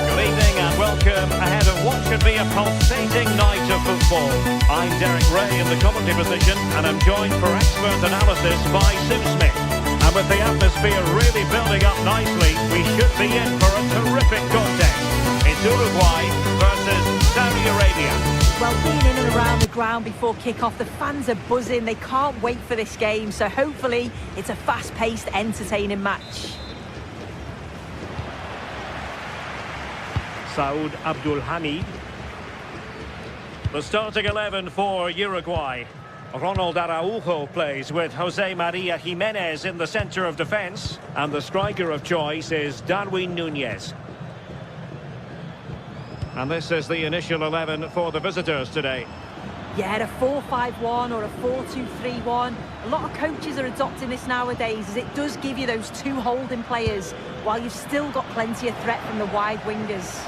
Speaker 3: Good evening and welcome ahead of what should be a pulsating night of football. I'm Derek Ray in the commentary position and I'm joined for expert analysis by Sim Smith. And with the atmosphere really building up nicely, we should be in for a terrific contest. It's Uruguay versus Saudi Arabia.
Speaker 2: Well, being in and around the ground before kick-off, the fans are buzzing. They can't wait for this game, so hopefully it's a fast-paced, entertaining match.
Speaker 3: Saud Abdul Hamid. The starting 11 for Uruguay. Ronald Araujo plays with Jose Maria Jimenez in the centre of defence. And the striker of choice is Darwin Núñez. And this is the initial 11 for the visitors today.
Speaker 2: Yeah, a 4-5-1 or a 4-2-3-1. A lot of coaches are adopting this nowadays, as it does give you those two holding players, while you've still got plenty of threat from the wide wingers.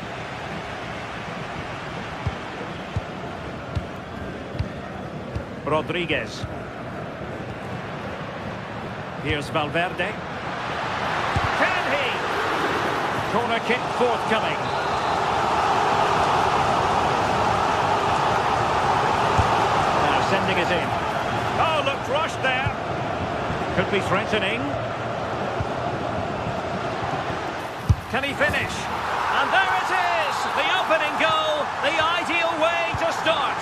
Speaker 3: Rodriguez. Here's Valverde. Can he? Corner kick forthcoming. Sending it in. Oh, looked rushed there. Could be threatening. Can he finish? And there it is! The opening goal, the ideal way to start.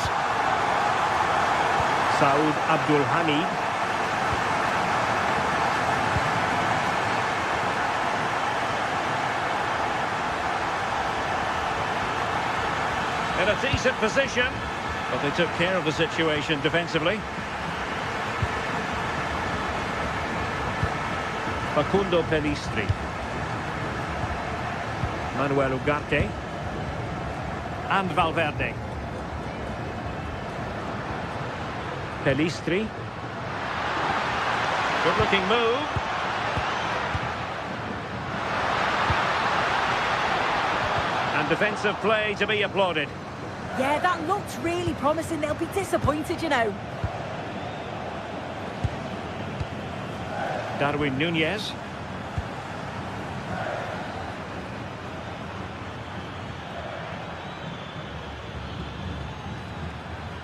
Speaker 3: Saud Abdul Hamid. In a decent position, but they took care of the situation defensively. Facundo Pellistri. Manuel Ugarte. And Valverde. Pellistri. Good looking move. And defensive play to be applauded.
Speaker 2: Yeah, that looked really promising. They'll be disappointed, you know.
Speaker 3: Darwin Núñez.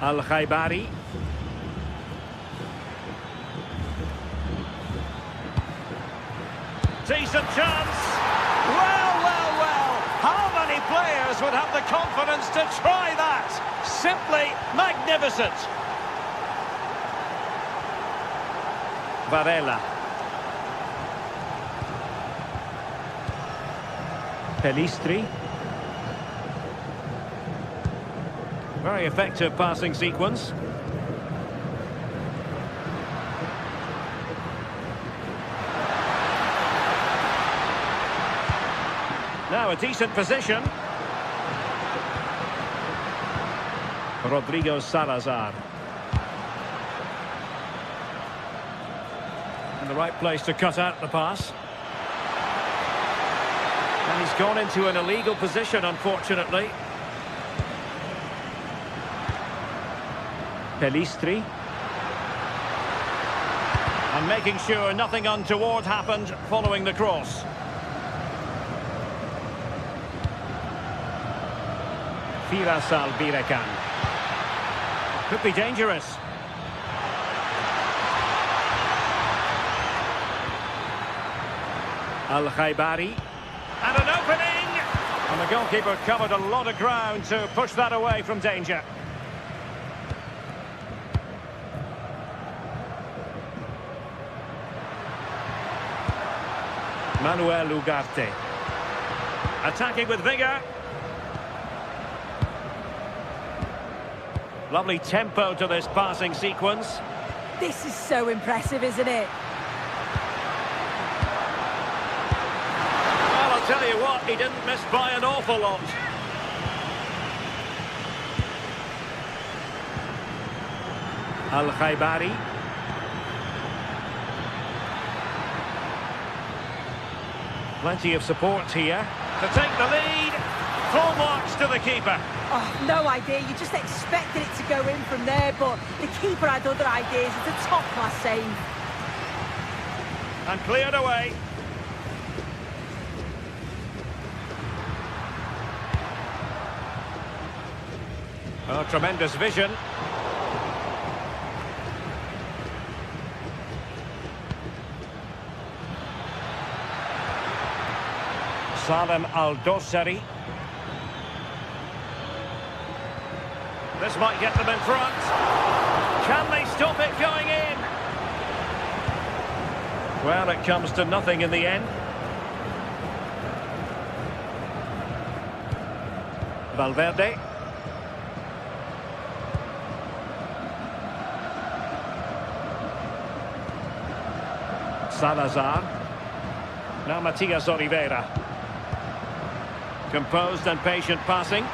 Speaker 3: Al-Khaibari. Decent chance. Well, well, well. How many players would have the confidence to try that? Simply magnificent. Varela. Pellistri. Very effective passing sequence. Now a decent position. Rodrigo Salazar. In the right place to cut out the pass. And he's gone into an illegal position, unfortunately. Pellistri. And making sure nothing untoward happened following the cross. Firas Al-Birekan. Could be dangerous. Al-Khaibari. And an opening! And the goalkeeper covered a lot of ground to push that away from danger. Manuel Ugarte. Attacking with vigour. Lovely tempo to this passing sequence.
Speaker 2: This is so impressive, isn't it?
Speaker 3: Well, I'll tell you what, he didn't miss by an awful lot. Al-Khaibari. Plenty of support here to take the lead. Full marks to the keeper.
Speaker 2: Oh, no idea. You just expected it to go in from there, but the keeper had other ideas. It's a top-class save.
Speaker 3: And cleared away. Oh, tremendous vision. Salem Al-Dossari. This might get them in front. Can they stop it going in? Well, it comes to nothing in the end. Valverde. Salazar. Now Matias Oliveira. Composed and patient passing.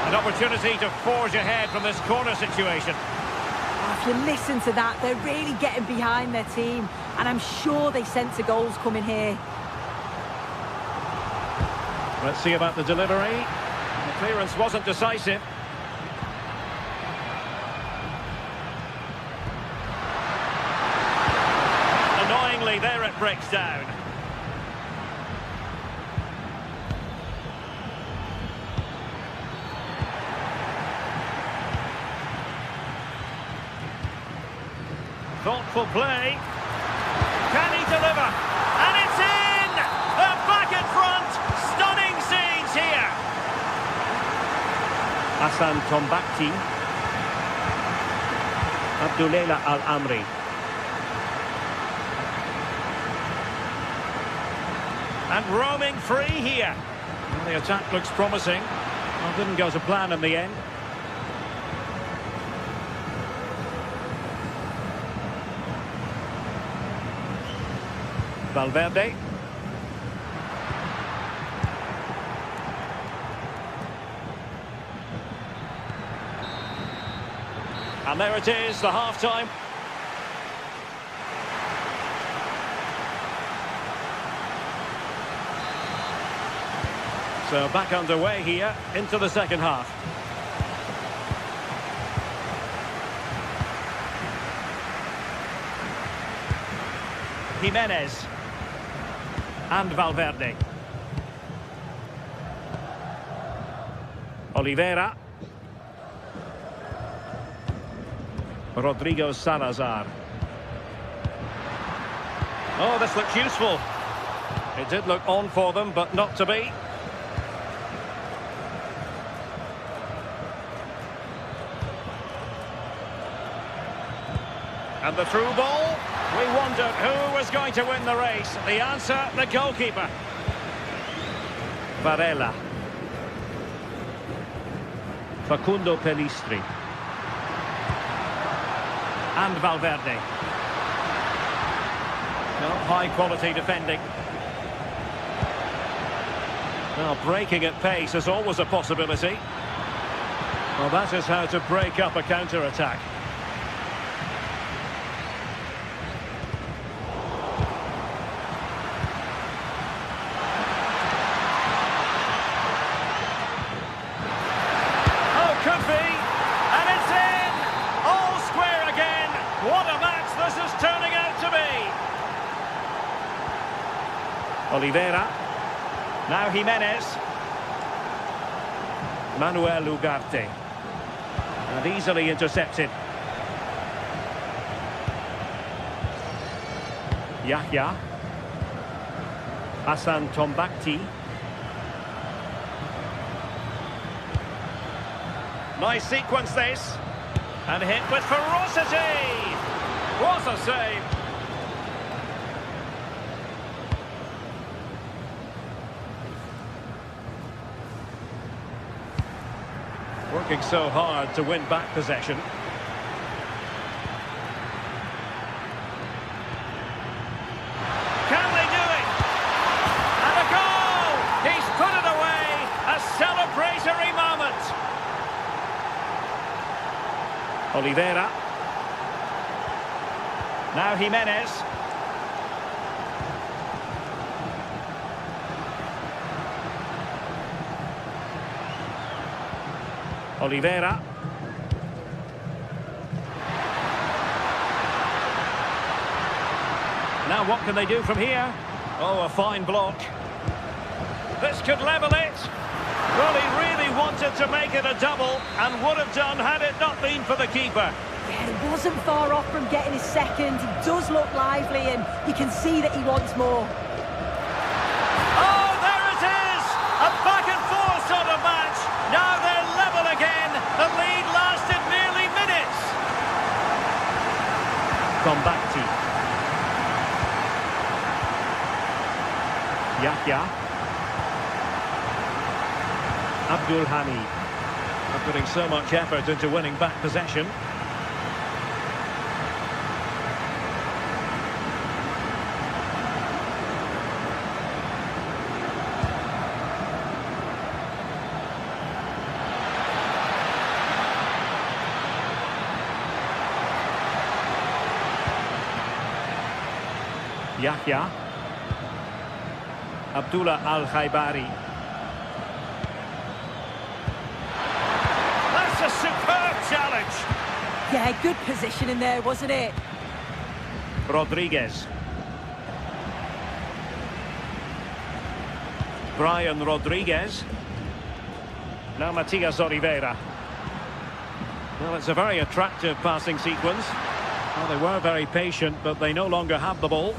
Speaker 3: An opportunity to forge ahead from this corner situation.
Speaker 2: Oh, if you listen to that, they're really getting behind their team, and I'm sure they sense a goal's coming here.
Speaker 3: Let's see about the delivery. The clearance wasn't decisive. Annoyingly, there it breaks down. Thoughtful play. Can he deliver? And it's in! They're back in front! Stunning scenes here! Hassan Tombakti. Abdullela Al-Amri. And roaming free here. Well, the attack looks promising. Well, didn't go to plan in the end. Valverde. And there it is, the half-time. So back underway here into the second half. Jimenez and Valverde. Oliveira. Rodrigo Salazar. Oh, this looks useful. It did look on for them, but not to be. And the through ball. We wondered who was going to win the race. The answer, the goalkeeper. Varela. Facundo Pellistri. And Valverde. Well, high quality defending. Well, breaking at pace is always a possibility. Well, that is how to break up a counter-attack. Could be, and it's in! All square again! What a match this is turning out to be! Oliveira. Now Jimenez. Manuel Ugarte. And easily intercepted. Yahya. Hassan Tombakti. Nice sequence this, and hit with ferocity. What a save. Working so hard to win back possession. Can they do it? And a goal! He's put it away. A celebratory moment. Oliveira. Now Jimenez. Oliveira. Now what can they do from here? Oh, a fine block. This could level it. Well, he really wanted to make it a double and would have done had it not been for the keeper.
Speaker 2: Yeah, he wasn't far off from getting his second. He does look lively and you can see that he wants more.
Speaker 3: Oh, there it is! A back-and-forth sort of match. Now they're level again. The lead lasted nearly minutes. Tombakti. Yahya. Abdul Hamid. Not putting so much effort into winning back possession. Yahya. Abdullah Al-Khaibari. That's a superb challenge.
Speaker 2: Yeah, good position in there, wasn't it?
Speaker 3: Rodriguez. Brian Rodriguez. Now Matias Oliveira. Well, it's a very attractive passing sequence. Well, they were very patient, but they no longer have the ball.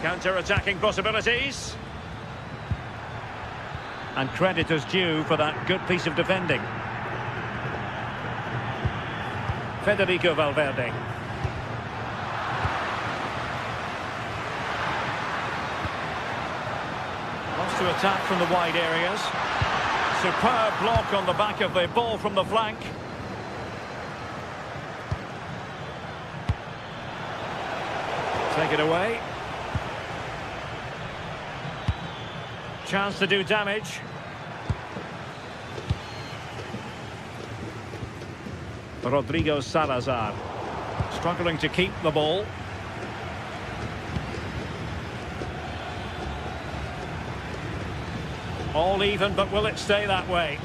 Speaker 3: Counter-attacking possibilities. And credit is due for that good piece of defending. Federico Valverde. Lost to attack from the wide areas. Superb block on the back of the ball from the flank. Take it away. Chance to do damage. Rodrigo Salazar struggling to keep the ball. All even, but will it stay that way?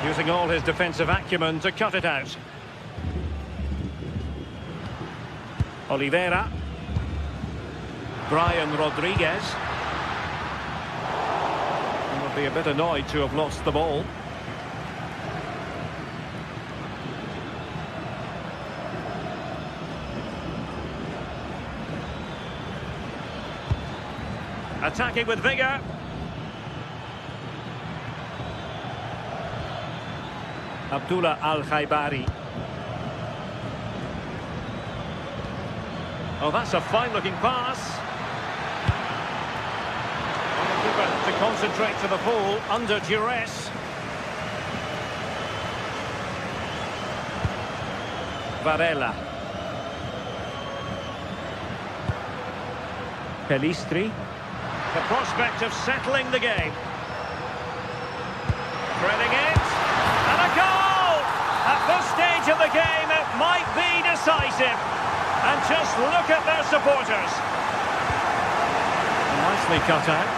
Speaker 3: Using all his defensive acumen to cut it out. Oliveira. Brian Rodriguez. He would be a bit annoyed to have lost the ball. Attacking with vigour. Abdullah Al-Khaibari. Oh, that's a fine-looking pass. The keeper has to concentrate to the full under duress. Varela. Pelistri. The prospect of settling the game. Threading it. And a goal! At this stage of the game, it might be decisive. And just look at their supporters. Nicely cut out.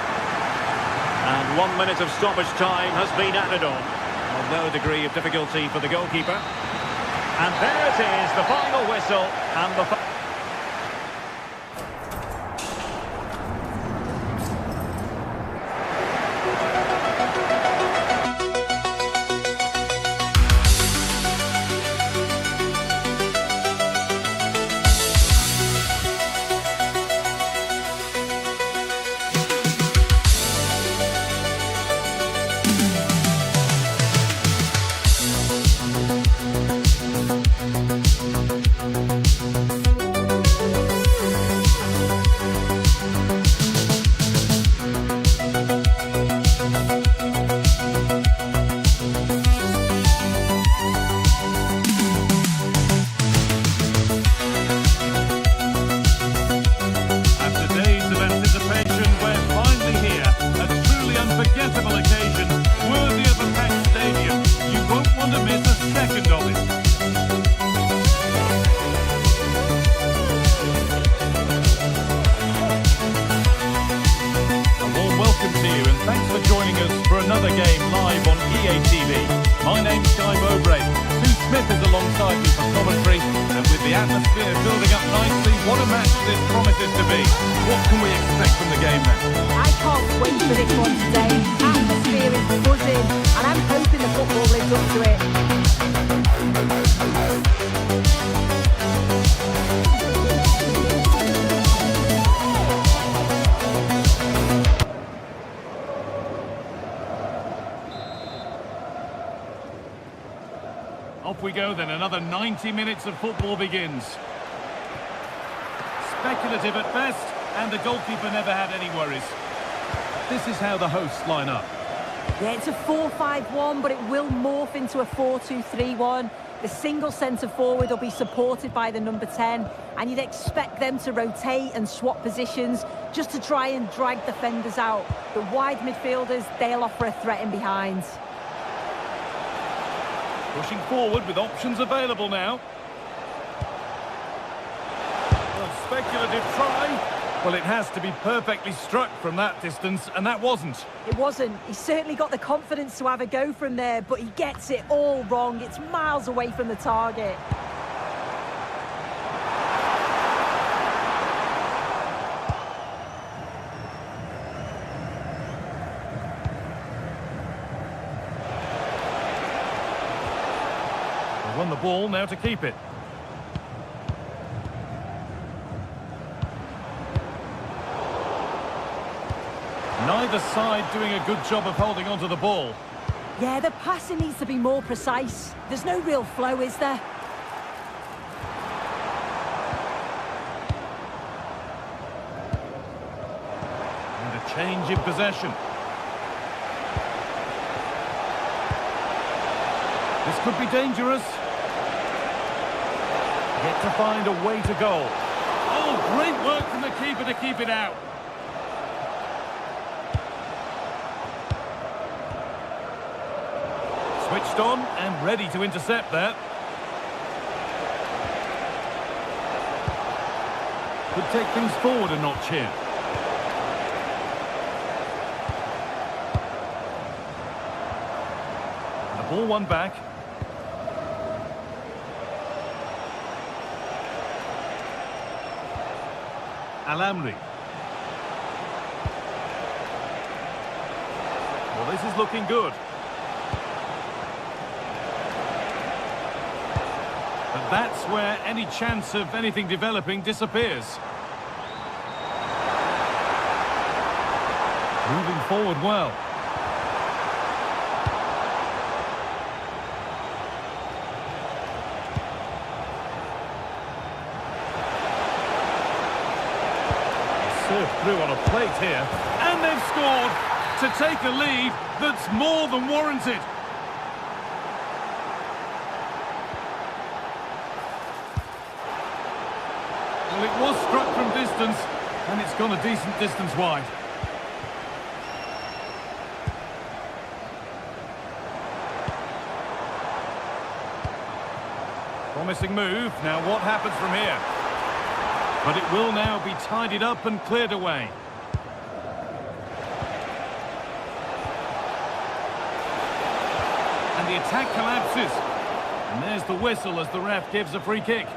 Speaker 3: And 1 minute of stoppage time has been added on. Well, no degree of difficulty for the goalkeeper. And there it is, the final whistle. And the
Speaker 1: another game live on EA TV. My name's Guy Mowbray. Sue Smith is alongside me for commentary, and with the atmosphere building up nicely, what a match this promises to be. What can we expect from the game then?
Speaker 2: I can't wait for this one today. Atmosphere is buzzing, and I'm hoping the football lives up to it.
Speaker 1: Off we go then, another 90 minutes of football begins. Speculative at best, and the goalkeeper never had any worries. This is how the hosts line up.
Speaker 2: Yeah, it's a 4-5-1, but it will morph into a 4-2-3-1. The single centre-forward will be supported by the number 10, and you'd expect them to rotate and swap positions just to try and drag defenders out. The wide midfielders, they'll offer a threat in behind.
Speaker 1: Pushing forward with options available now. A speculative try. Well, it has to be perfectly struck from that distance, and that wasn't.
Speaker 2: It wasn't. He certainly got the confidence to have a go from there, but he gets it all wrong. It's miles away from the target.
Speaker 1: They won the ball, now to keep it. Neither side doing a good job of holding onto the ball.
Speaker 2: Yeah, the passing needs to be more precise. There's no real flow, is there?
Speaker 1: And a change in possession. This could be dangerous. Yet to find a way to goal.
Speaker 5: Oh, great work from the keeper to keep it out.
Speaker 1: Switched on and ready to intercept there. Could take things forward a notch here. The ball won back. Alamri. Well, this is looking good. But that's where any chance of anything developing disappears. Moving forward well. Served through on a plate here, and they've scored to take a lead that's more than warranted. Well, it was struck from distance, and it's gone a decent distance wide. Promising move. Now what happens from here? But it will now be tidied up and cleared away. And the attack collapses. And there's the whistle as the ref gives a free kick.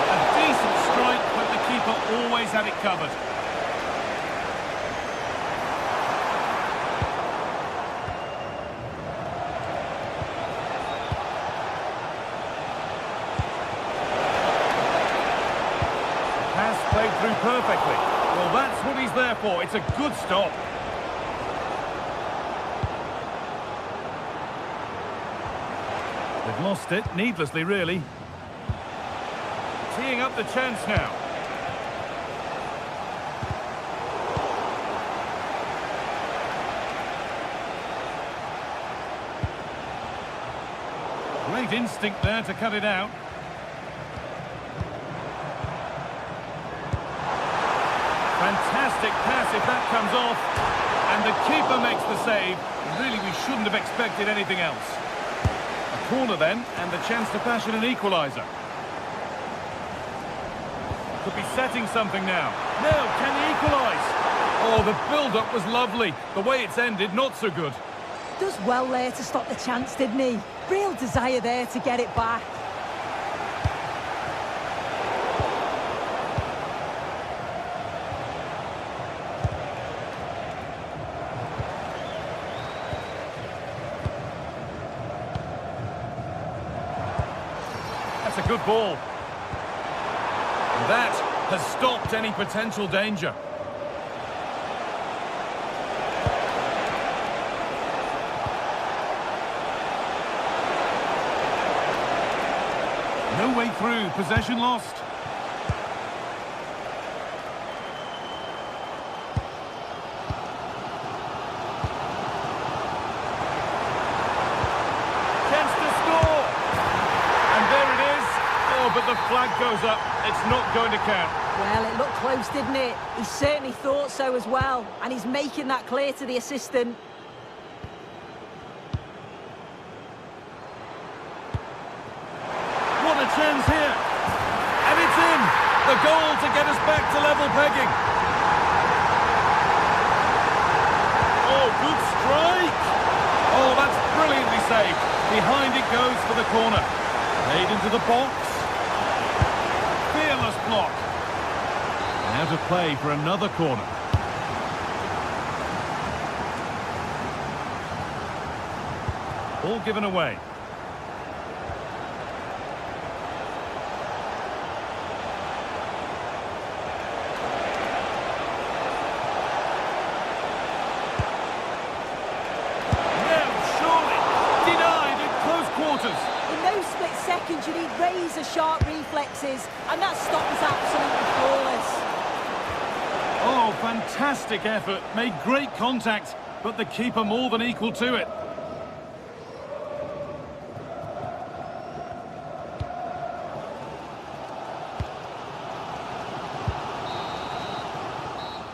Speaker 1: A decent strike, but the keeper always had it covered. Played through perfectly. Well, that's what he's there for. It's a good stop. They've lost it, needlessly, really. Teeing up the chance now. Great instinct there to cut it out. Fantastic pass if that comes off. And the keeper makes the save. Really, we shouldn't have expected anything else. A corner then, and the chance to fashion an equaliser. Could be setting something now. Now, can he equalise? Oh, the build-up was lovely. The way it's ended, not so good.
Speaker 2: Does well there to stop the chance, didn't he? Real desire there to get it back.
Speaker 1: That's a good ball. And that has stopped any potential danger. No way through, possession lost. But the flag goes up. It's not going to count.
Speaker 2: Well, it looked close, didn't it? He certainly thought so as well. And he's making that clear to the assistant.
Speaker 1: What a chance here. And it's in. The goal to get us back to level pegging. Oh, good strike. Oh, that's brilliantly saved. Behind it goes for the corner. Made into the box. Fearless block. Now to play for another corner. Ball given away.
Speaker 2: seconds, you need razor-sharp reflexes, and that stop is absolutely flawless.
Speaker 5: Oh, fantastic effort. Made great contact, but the keeper more than equal to it.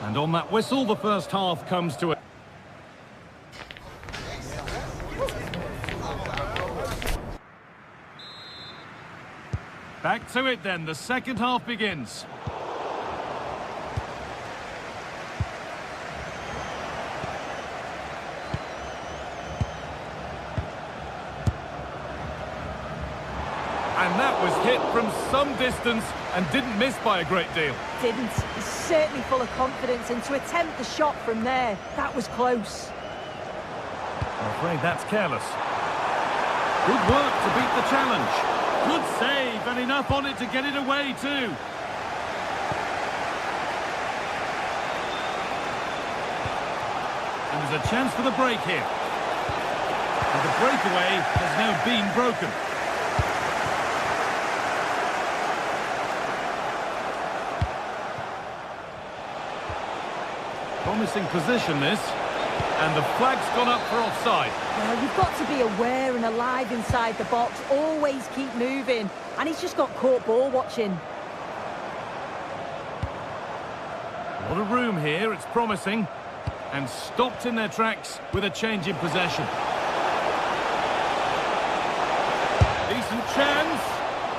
Speaker 5: And on that whistle, the first half comes to it. Back to it then, the second half begins. And that was hit from some distance and didn't miss by a great deal.
Speaker 2: Didn't. He's certainly full of confidence, and to attempt the shot from there, that was close.
Speaker 5: I'm afraid that's careless. Good work to beat the challenge. Good save, and enough on it to get it away too. And there's a chance for the break here. And the breakaway has now been broken. Promising position this, and the flag's gone up for offside.
Speaker 2: Well, you've got to be aware and alive inside the box, always keep moving, and he's just got caught ball watching.
Speaker 5: A lot of room here, it's promising, and stopped in their tracks with a change in possession. Decent chance.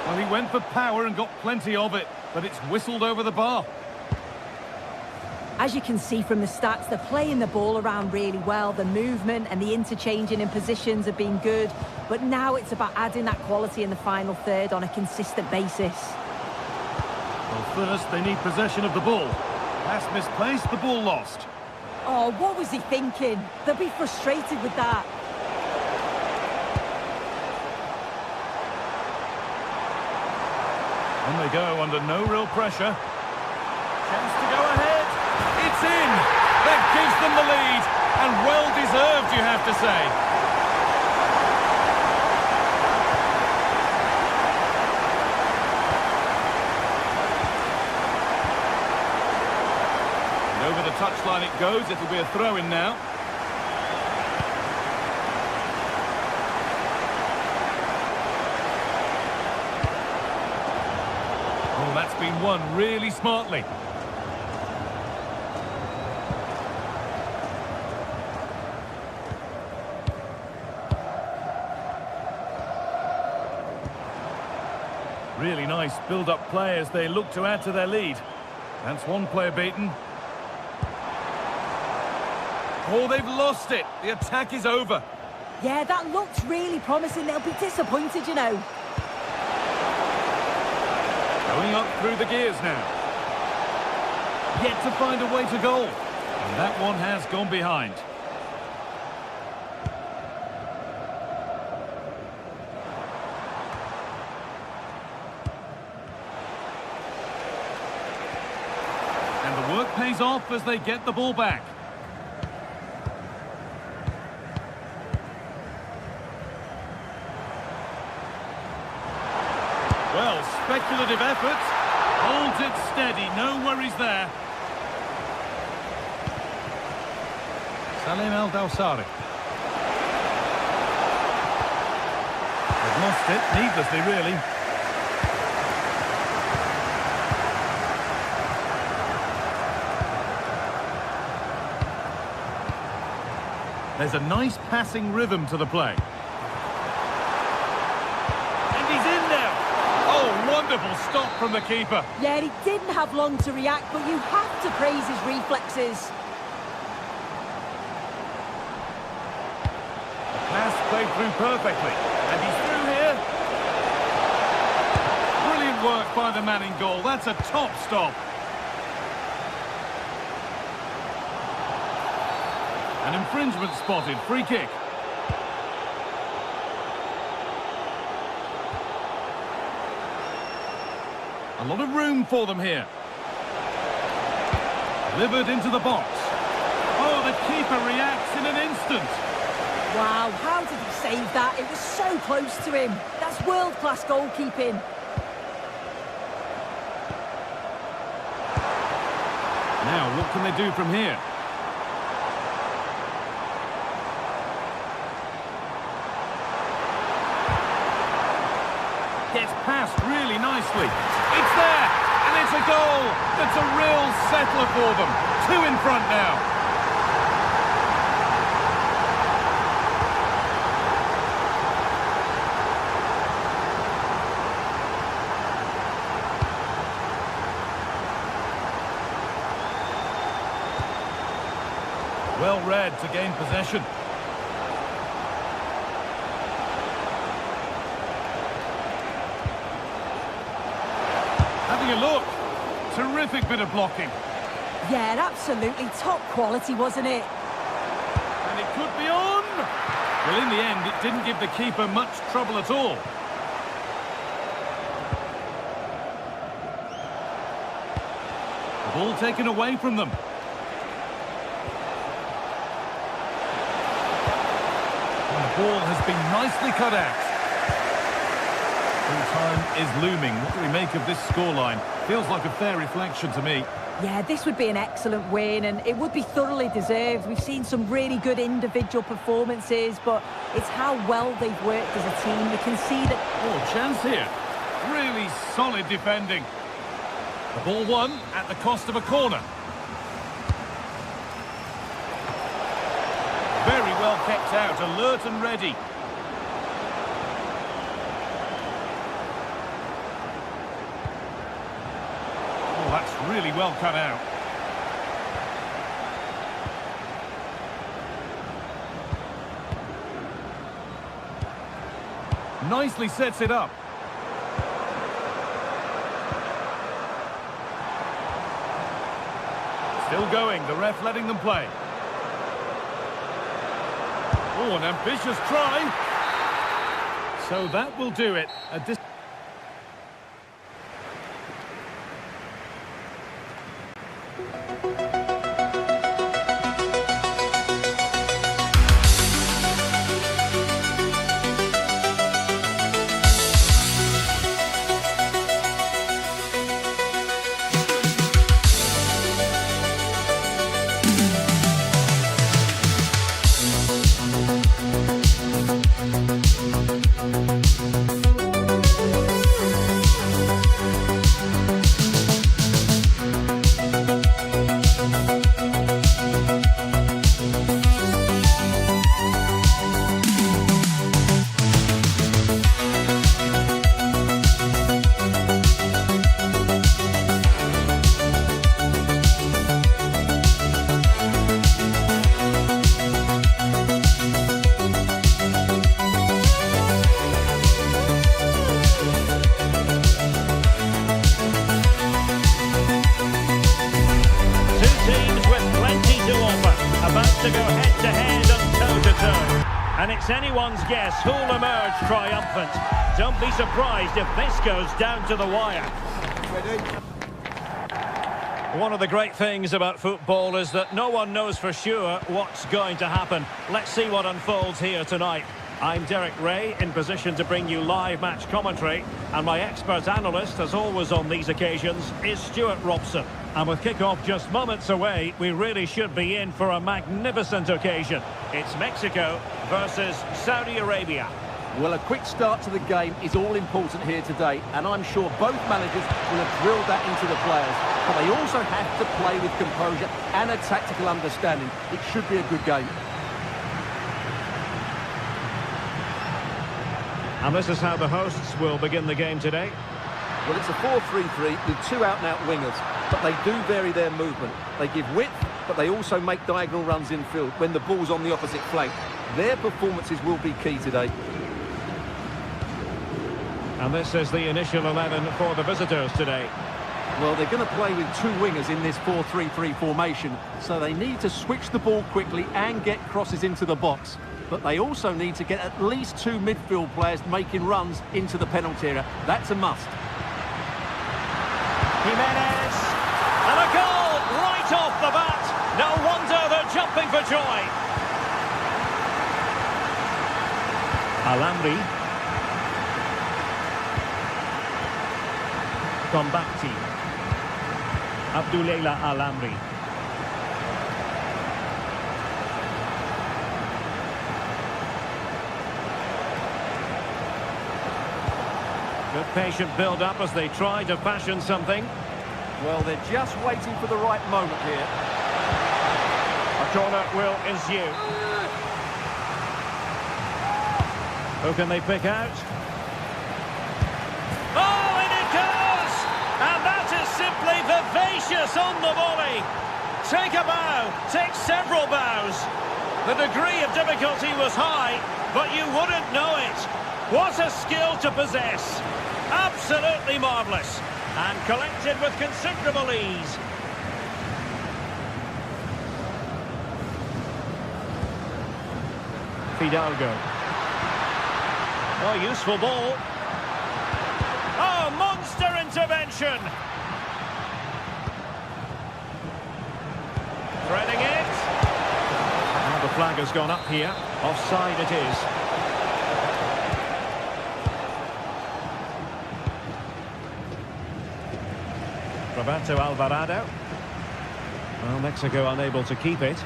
Speaker 5: Well, he went for power and got plenty of it, but it's whistled over the bar.
Speaker 2: As you can see from the stats, they're playing the ball around really well. The movement and the interchanging in positions have been good, but now it's about adding that quality in the final third on a consistent basis.
Speaker 5: Well, first they need possession of the ball. Pass misplaced, the ball lost.
Speaker 2: Oh, what was he thinking? They'll be frustrated with that.
Speaker 5: On they go under no real pressure. Chance to go ahead. It's in! That gives them the lead, and well-deserved, you have to say. And over the touchline it goes, it'll be a throw-in now. Oh, that's been won really smartly. Really nice build-up play as they look to add to their lead. That's one player beaten. Oh, they've lost it. The attack is over.
Speaker 2: Yeah, that looked really promising. They'll be disappointed, you know.
Speaker 5: Going up through the gears now. Yet to find a way to goal. And that one has gone behind. And the work pays off as they get the ball back. Well, speculative effort. Holds it steady, no worries there. Salim Al-Dawsari. They've lost it, needlessly really. There's a nice passing rhythm to the play. And he's in there. Oh, wonderful stop from the keeper.
Speaker 2: Yeah, he didn't have long to react, but you have to praise his reflexes.
Speaker 5: The pass played through perfectly. And he's through here. Brilliant work by the man in goal. That's a top stop. An infringement spotted, free kick. A lot of room for them here. Delivered into the box. Oh, the keeper reacts in an instant.
Speaker 2: Wow, how did he save that? It was so close to him. That's world-class goalkeeping.
Speaker 5: Now, what can they do from here? Gets passed really nicely. It's there, and it's a goal. That's a real settler for them. 2 in front now. Well read to gain possession. Having a look. Terrific bit of blocking.
Speaker 2: Yeah, absolutely top quality, wasn't it?
Speaker 5: And it could be on. Well, in the end, it didn't give the keeper much trouble at all. The ball taken away from them. The ball has been nicely cut out. Full time is looming. What do we make of this scoreline? Feels like a fair reflection to me.
Speaker 2: Yeah, this would be an excellent win, and it would be thoroughly deserved. We've seen some really good individual performances, but it's how well they've worked as a team. You can see that...
Speaker 5: Oh, chance here. Really solid defending. The ball won at the cost of a corner. Very well kept out, alert and ready. Oh, that's really well cut out. Nicely sets it up. Still going, the ref letting them play. Oh, an ambitious try. So that will do it.
Speaker 3: To go head-to-head and toe-to-toe. And it's anyone's guess who'll emerge triumphant. Don't be surprised if this goes down to the wire. One of the great things about football is that no one knows for sure what's going to happen. Let's see what unfolds here tonight. I'm Derek Ray, in position to bring you live match commentary, and my expert analyst, as always on these occasions, is Stuart Robson. And with kick-off just moments away, we really should be in for a magnificent occasion. It's Mexico versus Saudi Arabia.
Speaker 4: Well, a quick start to the game is all important here today, and I'm sure both managers will have drilled that into the players. But they also have to play with composure and a tactical understanding. It should be a good game.
Speaker 3: And this is how the hosts will begin the game today.
Speaker 4: Well, it's a 4-3-3 with 2 out-and-out wingers, but they do vary their movement. They give width, but they also make diagonal runs in field when the ball's on the opposite flank. Their performances will be key today.
Speaker 3: And this is the initial 11 for the visitors today.
Speaker 4: Well, they're going to play with 2 wingers in this 4-3-3 formation, so they need to switch the ball quickly and get crosses into the box. But they also need to get at least 2 midfield players making runs into the penalty area. That's a must.
Speaker 3: Jimenez, and a goal right off the bat. No wonder they're jumping for joy. Alamri. Combatti. Abdullah Alamri. Good patient build-up as they try to fashion something.
Speaker 4: Well, they're just waiting for the right moment here.
Speaker 3: A corner will ensue. Who can they pick out? Oh, and it goes! And that is simply vivacious on the volley. Take a bow, take several bows. The degree of difficulty was high, but you wouldn't know it. What a skill to possess. Absolutely marvellous. And collected with considerable ease. Fidalgo. Oh, useful ball. Oh, monster intervention. Threading it. Now the flag has gone up here. Offside it is. Roberto Alvarado. Well, Mexico unable to keep it.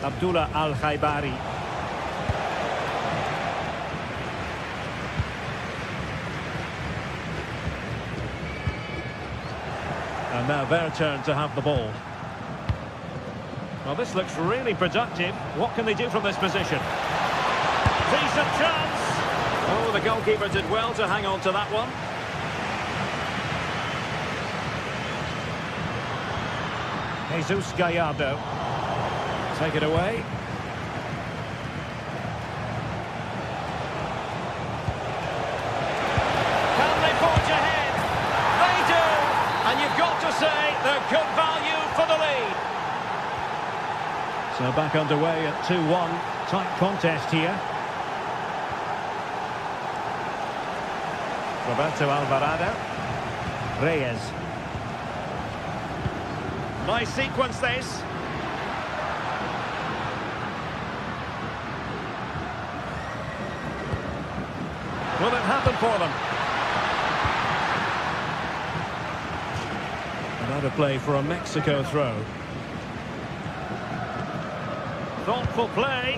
Speaker 3: Abdullah Al-Khaibari. And now their turn to have the ball. Well, this looks really productive. What can they do from this position? Decent chance. Oh, the goalkeeper did well to hang on to that one. Jesus Gallardo. Take it away. Can they forge ahead? They do! And you've got to say they're good value for the lead. So back underway at 2-1. Tight contest here. Roberto Alvarado. Reyes. Nice sequence this. Will it happen for them? Another play for a Mexico throw. Thoughtful play.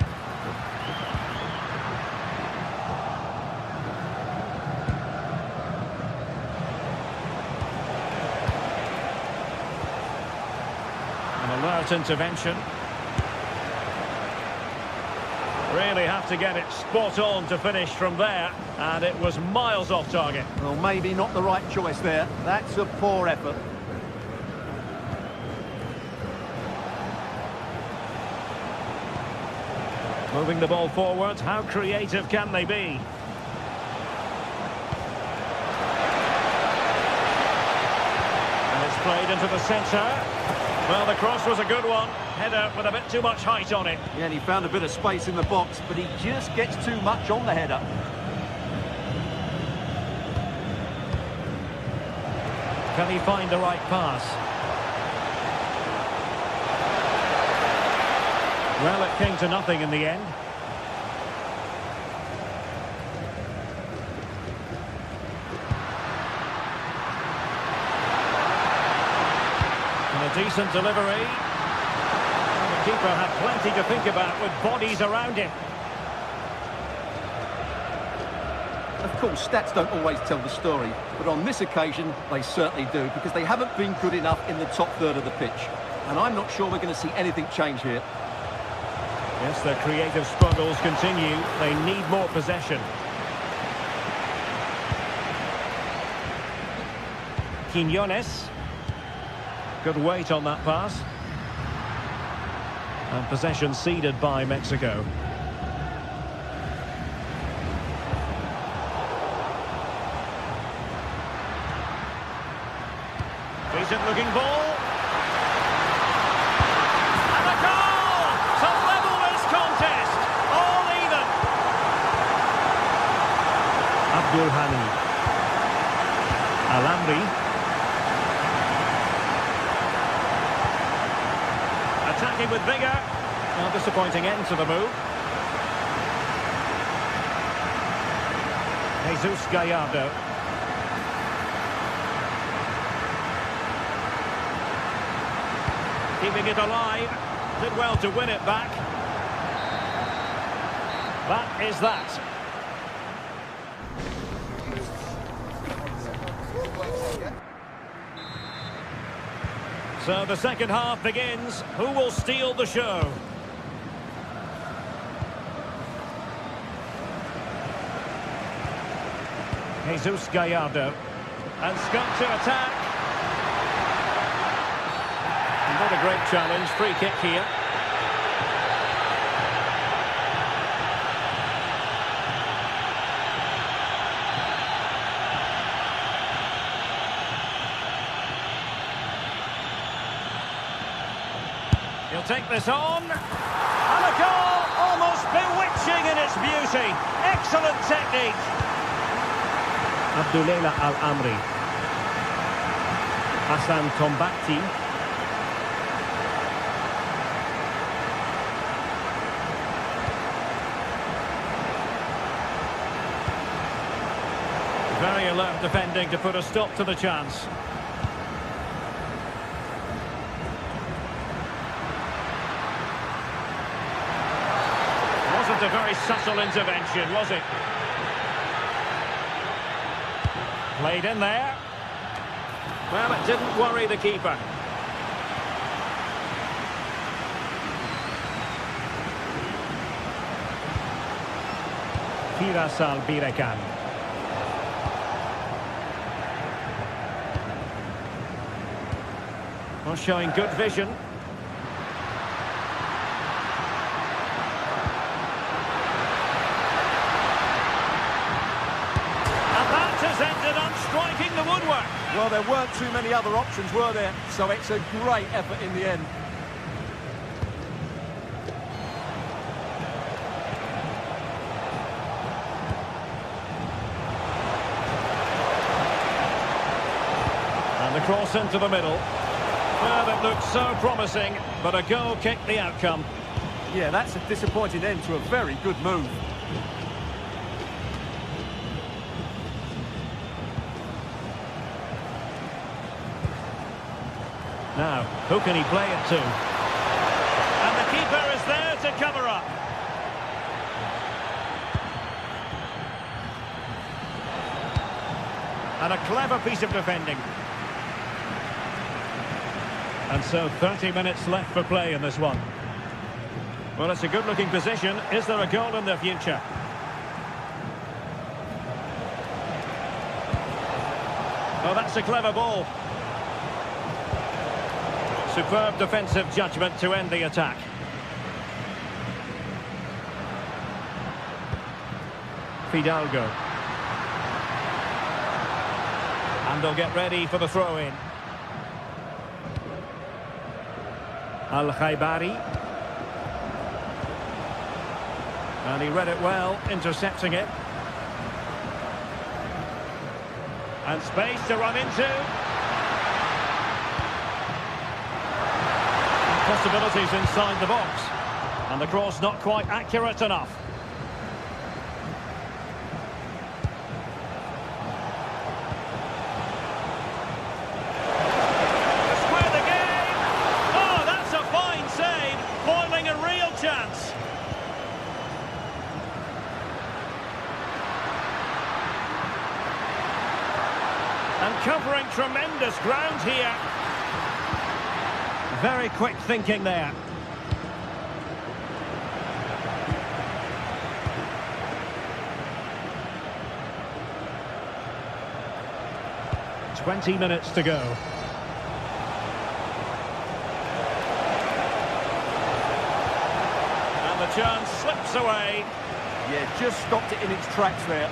Speaker 3: An alert intervention. Really have to get it spot on to finish from there, and it was miles off target.
Speaker 4: Well, maybe not the right choice there. That's a poor effort.
Speaker 3: Moving the ball forward, how creative can they be? And it's played into the centre. Well, the cross was a good one. Header with a bit too much height on it.
Speaker 4: Yeah, and he found a bit of space in the box, but he just gets too much on the header.
Speaker 3: Can he find the right pass? Well, it came to nothing in the end. And a decent delivery. The keeper had plenty to think about with bodies around him.
Speaker 4: Of course, stats don't always tell the story, but on this occasion, they certainly do, because they haven't been good enough in the top third of the pitch. And I'm not sure we're going to see anything change here.
Speaker 3: Yes, their creative struggles continue. They need more possession. Quiñones. Good weight on that pass. And possession ceded by Mexico. Decent looking ball. And a goal to level this contest. All even. Abdul Hani. Alamri. Attacking with vigour. Well, disappointing end to the move. Jesus Gallardo. Keeping it alive. Did well to win it back. That is that. So the second half begins. Who will steal the show? Jesus Gallardo. And Scott to attack. Not a great challenge. Free kick here. He'll take this on. And a goal almost bewitching in its beauty. Excellent technique.
Speaker 6: Abdullah Al-Amri. Hassan Tombati.
Speaker 3: Very alert defending to put a stop to the chance. Wasn't a very subtle intervention, was it? Played in there. Well, it didn't worry the keeper.
Speaker 6: Firas Al-Birakan.
Speaker 3: Well, showing good vision. Ended up striking the woodwork.
Speaker 4: Well, there weren't too many other options, were there? So it's a great effort in the end.
Speaker 3: And the cross into the middle. Well, that looked so promising, but a goal kicked the outcome.
Speaker 4: Yeah, that's a disappointing end to a very good move.
Speaker 3: Now, who can he play it to? And the keeper is there to cover up. And a clever piece of defending. And so 30 minutes left for play in this one. Well, it's a good-looking position. Is there a goal in the future? Oh, that's a clever ball. Superb defensive judgment to end the attack. Fidalgo. And they'll get ready for the throw-in. Al-Khaibari. And he read it well, intercepting it. And space to run into. Possibilities inside the box. And the cross not quite accurate enough. To square the game. Oh, that's a fine save. Foiling a real chance. And covering tremendous ground here. Very quick thinking there. "20 minutes to go. And the chance slips away.
Speaker 4: Yeah, just stopped it in its tracks there.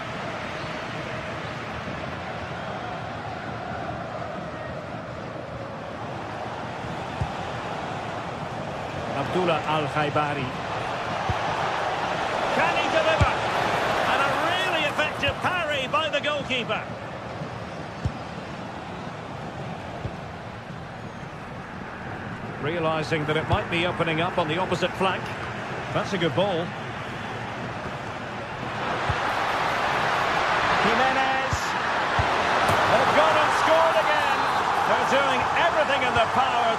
Speaker 6: Abdullah Al-Khaibari.
Speaker 3: Can he deliver? And a really effective parry by the goalkeeper. Realising that it might be opening up on the opposite flank. That's a good ball.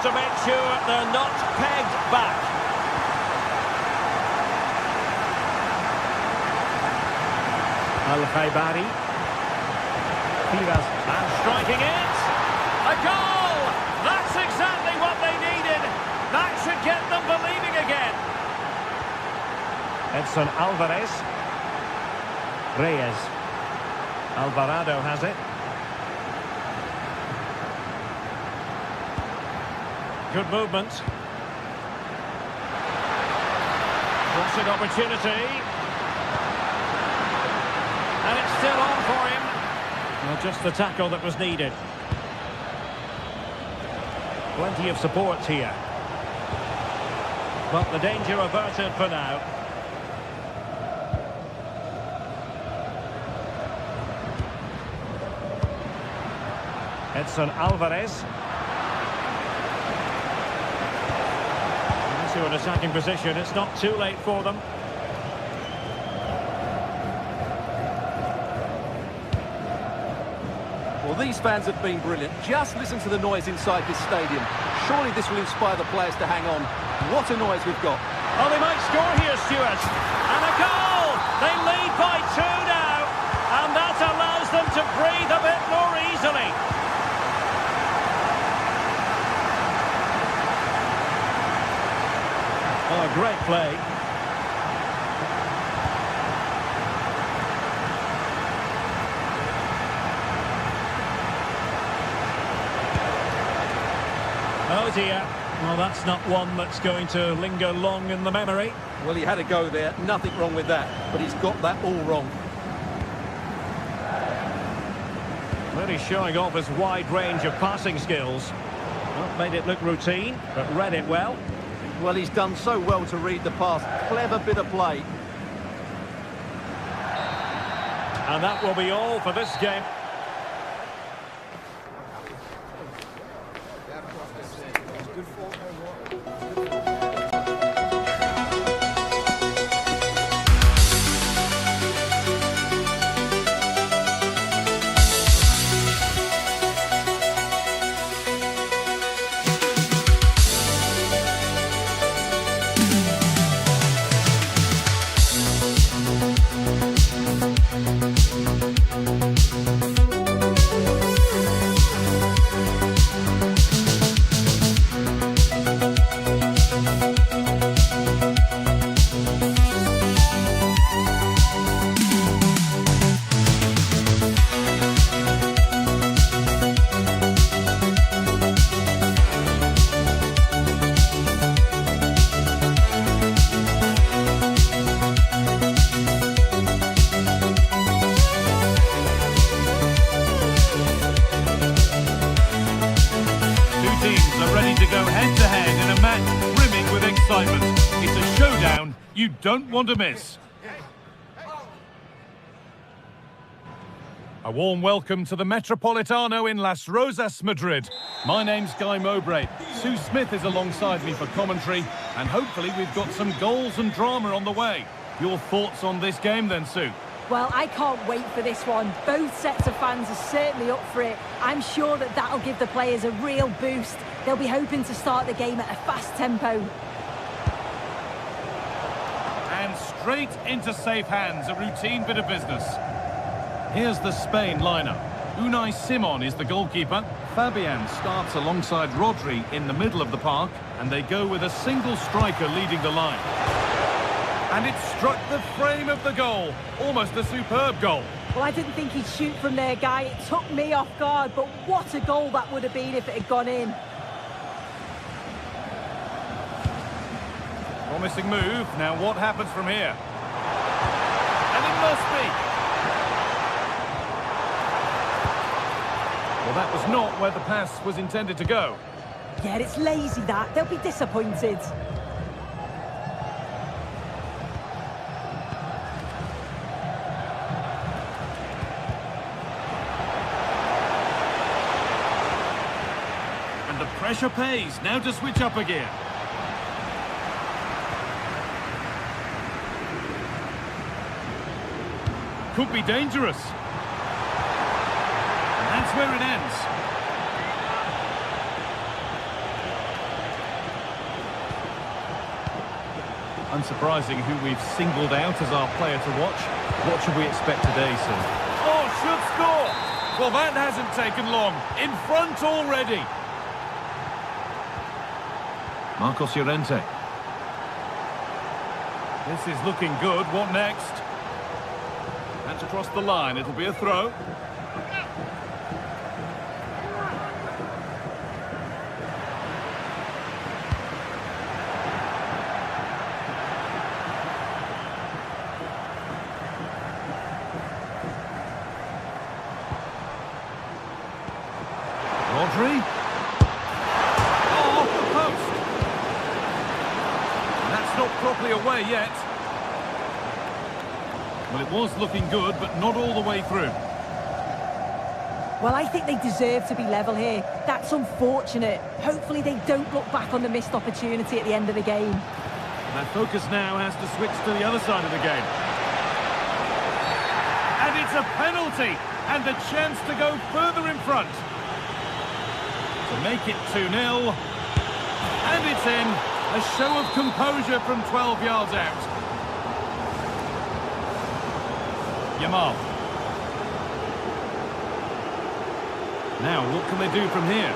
Speaker 3: to make sure they're not pegged back.
Speaker 6: Al-Khaibari.
Speaker 3: And striking it. A goal! That's exactly what they needed. That should get them believing again.
Speaker 6: Edson Alvarez. Reyes. Alvarado has it.
Speaker 3: Good movement. Crossing opportunity. And it's still on for him.
Speaker 6: Well, just the tackle that was needed. Plenty of support here. But the danger averted for now. Edson Alvarez. Into an attacking position. It's not too late for them.
Speaker 4: Well, these fans have been brilliant. Just listen to the noise inside this stadium. Surely this will inspire the players to hang on. What a noise we've got.
Speaker 3: Oh, they might score here, Stuart. And a goal! They lead by 2 now. And that allows them to breathe a bit more easily.
Speaker 6: Oh, great play. Oh dear. Well, that's not one that's going to linger long in the memory.
Speaker 4: Well, he had a go there. Nothing wrong with that. But he's got that all wrong.
Speaker 3: Really showing off his wide range of passing skills. Not made it look routine, but read it well.
Speaker 4: Well, he's done so well to read the pass. Clever bit of play.
Speaker 3: And that will be all for this game.
Speaker 1: To go head-to-head in a match brimming with excitement. It's a showdown you don't want to miss. A warm welcome to the Metropolitano in Las Rosas, Madrid. My name's Guy Mowbray. Sue Smith is alongside me for commentary, and hopefully we've got some goals and drama on the way. Your thoughts on this game then, Sue?
Speaker 2: Well, I can't wait for this one. Both sets of fans are certainly up for it. I'm sure that that'll give the players a real boost. They'll be hoping to start the game at a fast tempo.
Speaker 1: And straight into safe hands, a routine bit of business. Here's the Spain lineup. Unai Simon is the goalkeeper. Fabian starts alongside Rodri in the middle of the park, and they go with a single striker leading the line. And it struck the frame of the goal. Almost a superb goal.
Speaker 2: Well, I didn't think he'd shoot from there, Guy. It took me off guard, but what a goal that would have been if it had gone in.
Speaker 1: Promising move. Now what happens from here? And it must be. Well, that was not where the pass was intended to go.
Speaker 2: Yeah, it's lazy that. They'll be disappointed.
Speaker 1: And the pressure pays. Now to switch up again. Could be dangerous. And that's where it ends. Unsurprising who we've singled out as our player to watch. What should we expect today, sir?
Speaker 5: Oh, should score! Well, that hasn't taken long. In front already.
Speaker 1: Marcos Llorente.
Speaker 5: This is looking good. What next? That's across the line. It'll be a throw.
Speaker 1: Rodri.
Speaker 5: Oh, off the post. That's not properly away yet.
Speaker 1: Well, it was looking good, but not all the way through.
Speaker 2: Well, I think they deserve to be level here. That's unfortunate. Hopefully they don't look back on the missed opportunity at the end of the game.
Speaker 1: Their focus now has to switch to the other side of the game.
Speaker 5: And it's a penalty. And the chance to go further in front.
Speaker 1: To make it 2-0.
Speaker 5: And it's in. A show of composure from 12 yards out.
Speaker 1: Yamal. Now, what can they do from here?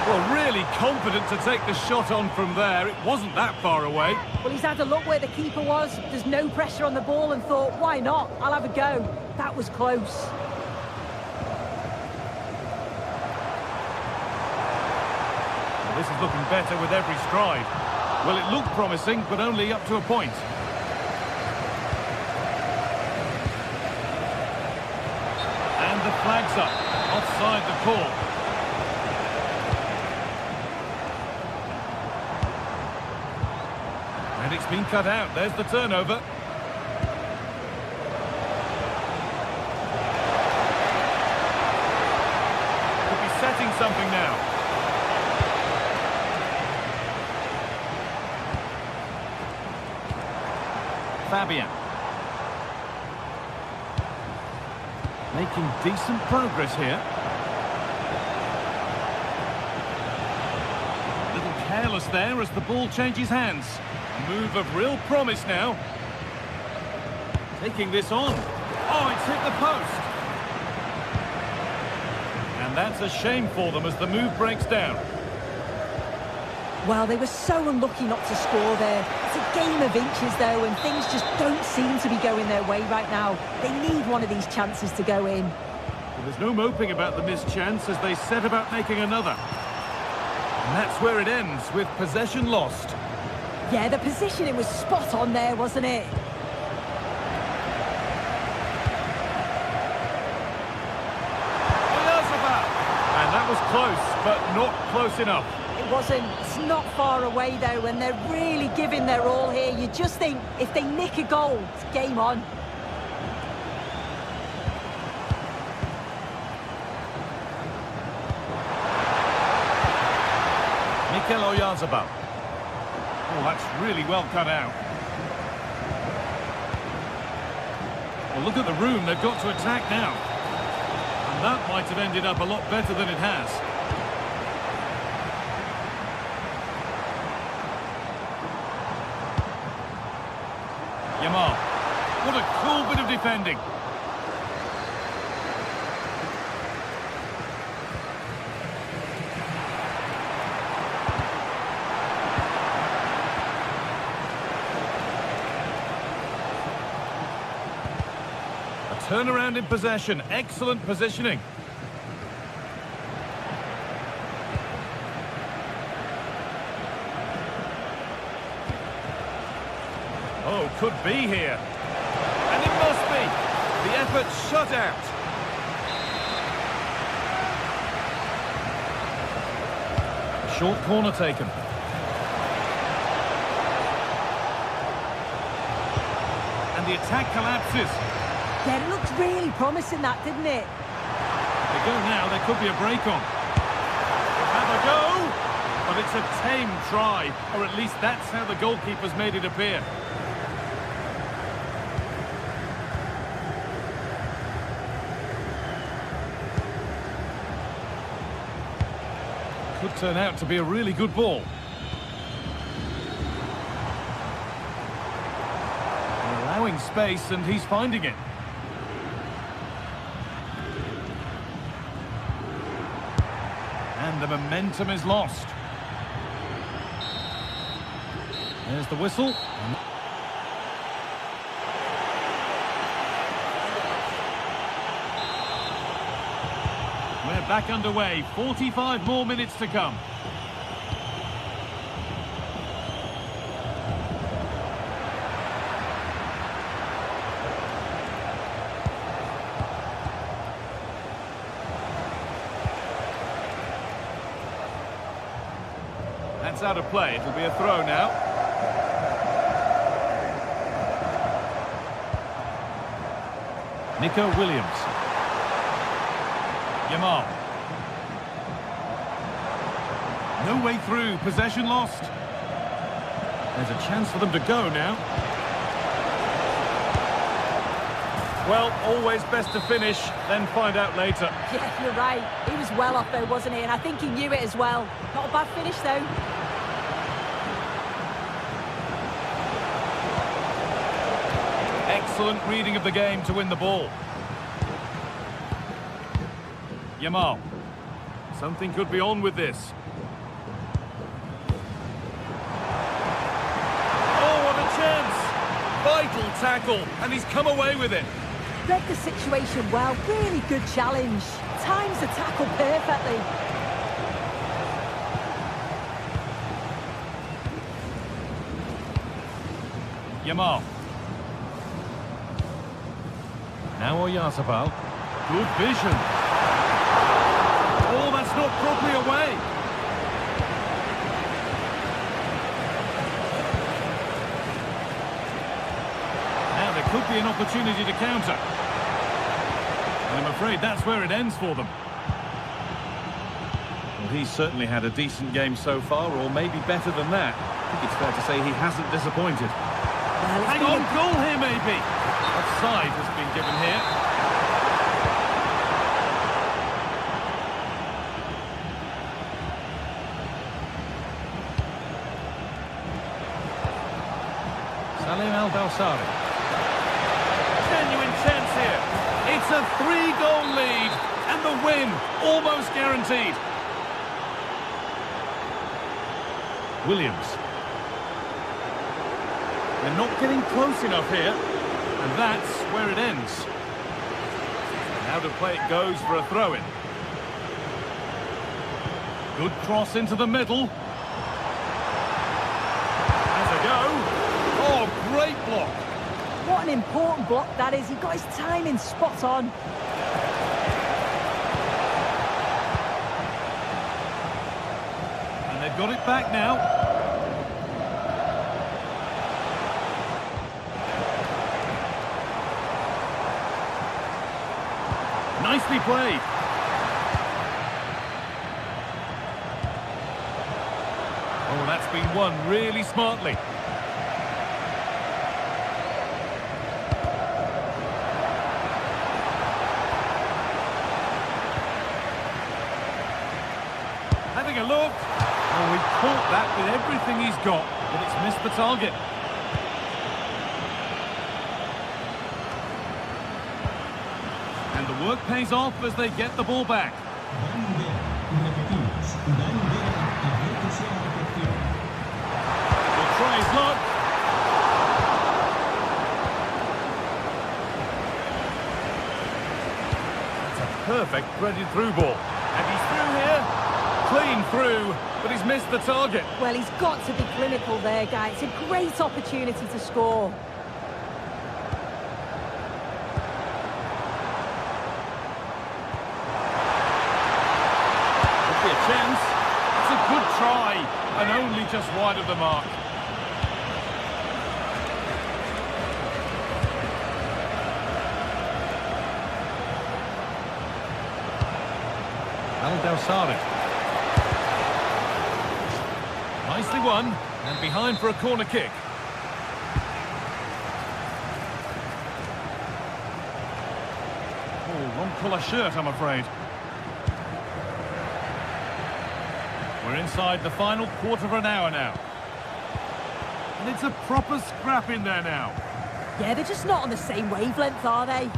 Speaker 5: Well, really confident to take the shot on from there. It wasn't that far away.
Speaker 2: Well, he's had a look where the keeper was. There's no pressure on the ball and thought, why not? I'll have a go. That was close.
Speaker 5: Well, this is looking better with every stride. Well, it looked promising, but only up to a point. And the flag's up. Offside the call. And it's been cut out. There's the turnover. Could be setting something now.
Speaker 1: Fabian. Making decent progress here.
Speaker 5: A little careless there as the ball changes hands. Move of real promise now. Taking this on. Oh, it's hit the post. And that's a shame for them as the move breaks down.
Speaker 2: Well, they were so unlucky not to score there. It's a game of inches, though, and things just don't seem to be going their way right now. They need one of these chances to go in.
Speaker 5: Well, there's no moping about the missed chance as they set about making another. And that's where it ends, with possession lost.
Speaker 2: Yeah, the positioning was spot on there, wasn't it?
Speaker 5: And that was close, but not close enough.
Speaker 2: It wasn't. It's not far away, though, and they're really giving their all here. You just think, if they nick a goal, it's game on.
Speaker 5: Mikel Oyarzabal. Oh, that's really well cut out. Well, look at the room they've got to attack now. And that might have ended up a lot better than it has. Yamal. What a cool bit of defending. Turnaround in possession. Excellent positioning. Oh, could be here. And it must be. The effort shut out.
Speaker 1: Short corner taken.
Speaker 5: And the attack collapses.
Speaker 2: Yeah, it looked really promising, that, didn't it?
Speaker 5: They go now, there could be a break on. Have a go! But it's a tame try, or at least that's how the goalkeeper's made it appear. Could turn out to be a really good ball. space and he's finding it. And the momentum is lost. There's the whistle. We're back underway. 45 more minutes to come. That's out of play. It'll be a throw now. Nico Williams. Yamal. No way through. Possession lost. There's a chance for them to go now. Well, always best to finish, then find out later.
Speaker 2: Yeah, you're right. He was well off though, wasn't he? And I think he knew it as well. Not a bad finish though.
Speaker 5: Excellent reading of the game to win the ball. Yamal. Something could be on with this. Oh, what a chance! Vital tackle, and he's come away with it.
Speaker 2: Read the situation well. Really good challenge. Times the tackle perfectly.
Speaker 5: Yamal. Now Oyarzabal. Good vision. Oh, that's not properly away. Now there could be an opportunity to counter. And I'm afraid that's where it ends for them. Well, he's certainly had a decent game so far, or maybe better than that. I think it's fair to say he hasn't disappointed.
Speaker 2: Well,
Speaker 5: Hang on, goal here maybe. Offside has been given here. Salim Al-Dawsari. Genuine chance here. It's a 3-goal lead and the win almost guaranteed. Williams. They're not getting close enough here, and that's where it ends. Out of play it goes for a throw-in. Good cross into the middle. Has a go. Oh, great block.
Speaker 2: What an important block that is. He got his timing spot on.
Speaker 5: And they've got it back now. Nicely played. Oh, that's been won really smartly. Having a look. Oh, he caught that with everything he's got, but it's missed the target. And the work pays off as they get the ball back. He'll try his luck. That's a perfect threaded through ball. And he's through here. Clean through, but he's missed the target.
Speaker 2: Well, he's got to be clinical there, guys. It's a great opportunity to score.
Speaker 5: Could be a chance. It's a good try, and only just wide of the mark. Al-Dawsari. Nicely won, and behind for a corner kick. Oh, wrong colour shirt, I'm afraid. We're inside the final quarter of an hour now. And it's a proper scrap in there now.
Speaker 2: Yeah, they're just not on the same wavelength, are they?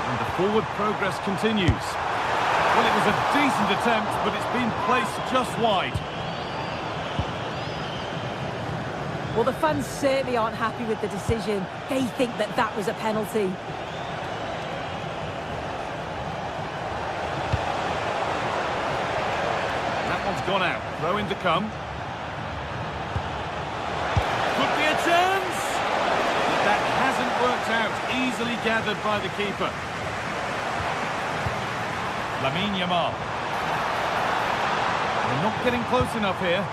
Speaker 5: And the forward progress continues. Well, it was a decent attempt, but it's been placed just wide.
Speaker 2: Well, the fans certainly aren't happy with the decision. They think that that was a penalty.
Speaker 5: That one's gone out. Throw in to come. Could be a chance! But that hasn't worked out. Easily gathered by the keeper. Lamine Yamal. They're not getting close enough here.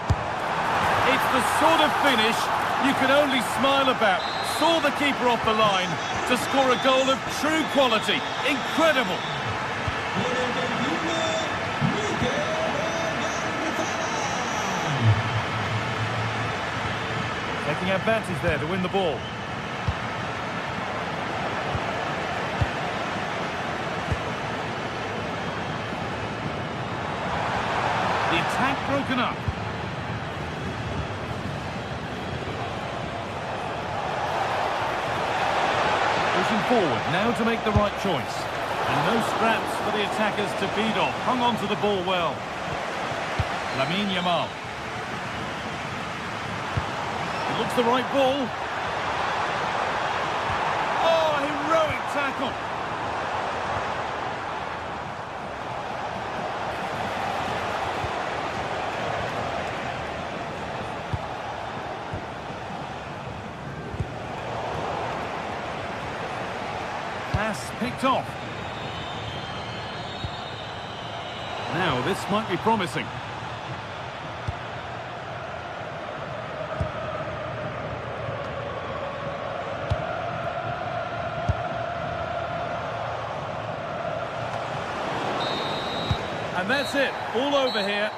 Speaker 5: It's the sort of finish you could only smile about. Saw the keeper off the line to score a goal of true quality. Incredible! Taking advantage there to win the ball. The attack broken up. Pushing forward, now to make the right choice. And no scraps for the attackers to beat off. Hung on to the ball well. Lamine Yamal. It looks the right ball. Oh, heroic tackle. Pass picked off. Now this might be promising. And that's it, all over here.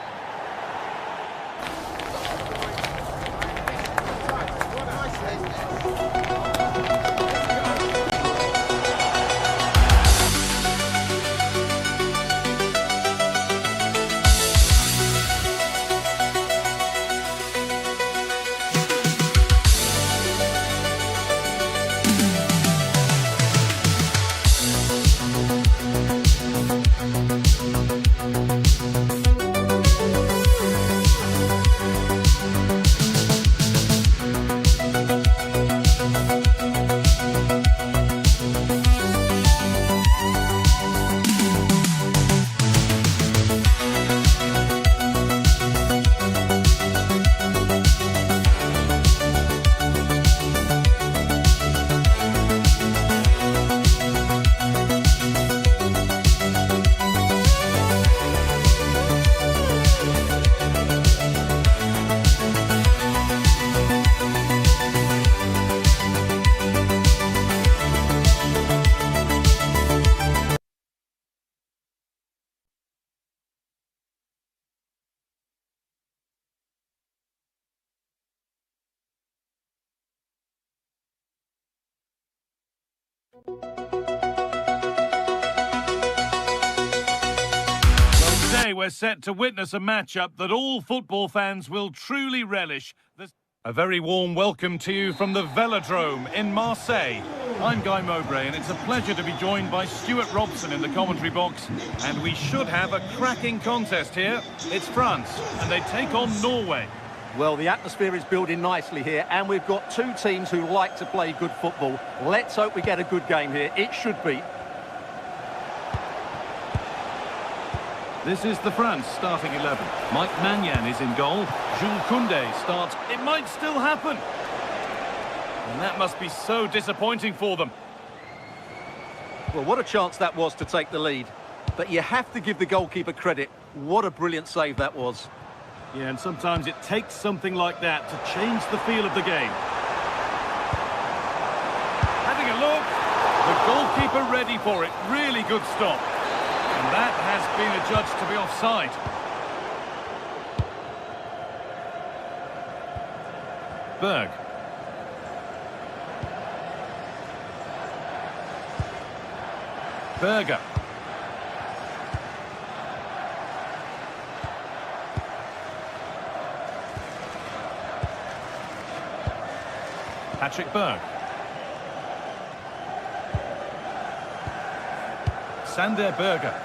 Speaker 5: Today we're set to witness a matchup that all football fans will truly relish. A very warm welcome to you from the Velodrome in Marseille. I'm Guy Mowbray and it's a pleasure to be joined by Stuart Robson in the commentary box. And we should have a cracking contest here. It's France and they take on Norway.
Speaker 4: Well, the atmosphere is building nicely here, and we've got two teams who like to play good football. Let's hope we get a good game here. It should be.
Speaker 5: This is the France starting 11. Mike Maignan is in goal. Jules Koundé starts. It might still happen. And that must be so disappointing for them.
Speaker 4: Well, what a chance that was to take the lead. But you have to give the goalkeeper credit. What a brilliant save that was.
Speaker 5: Yeah, and sometimes it takes something like that to change the feel of the game. Having a look. The goalkeeper ready for it. Really good stop. And that has been adjudged to be offside. Berg. Berger. Patrick Berg. Sander Berger.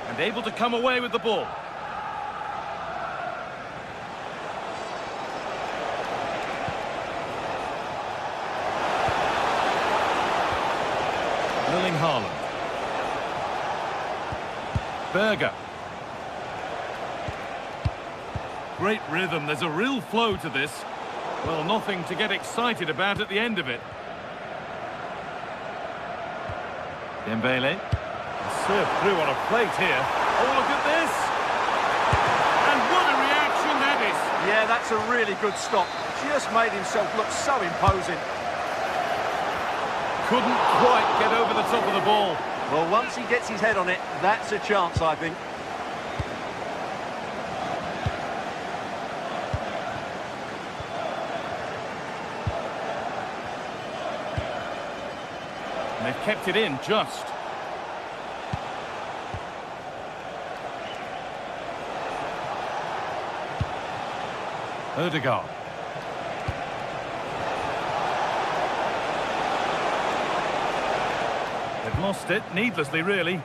Speaker 5: And able to come away with the ball. Haaland. Berger. Great rhythm, there's a real flow to this. Well, nothing to get excited about at the end of it. Dembele. Served through on a plate here. Oh, look at this! And what a reaction that is!
Speaker 4: Yeah, that's a really good stop. Just made himself look so imposing.
Speaker 5: Couldn't quite get over the top of the ball.
Speaker 4: Well, once he gets his head on it, that's a chance, I think.
Speaker 5: And they've kept it in just. Ødegaard. They've lost it, needlessly, really.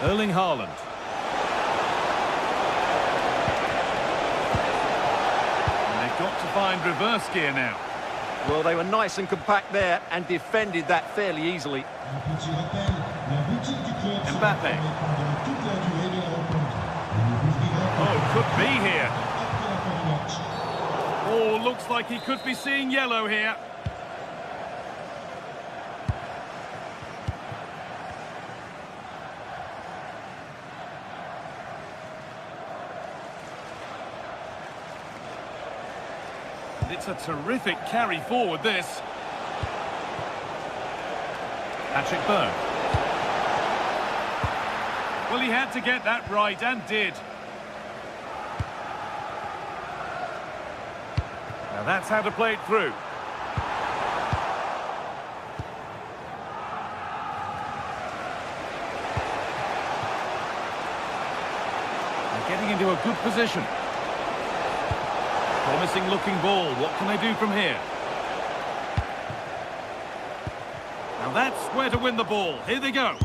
Speaker 5: Erling Haaland. And they've got to find reverse gear now.
Speaker 4: Well, they were nice and compact there and defended that fairly easily.
Speaker 5: Mbappe. Oh, could be here. Oh, looks like he could be seeing yellow here. And it's a terrific carry forward, this. Patrick Berg. Well, he had to get that right and did. Now that's how to play it through. They're getting into a good position. Promising looking ball. What can they do from here? Now that's where to win the ball. Here they go.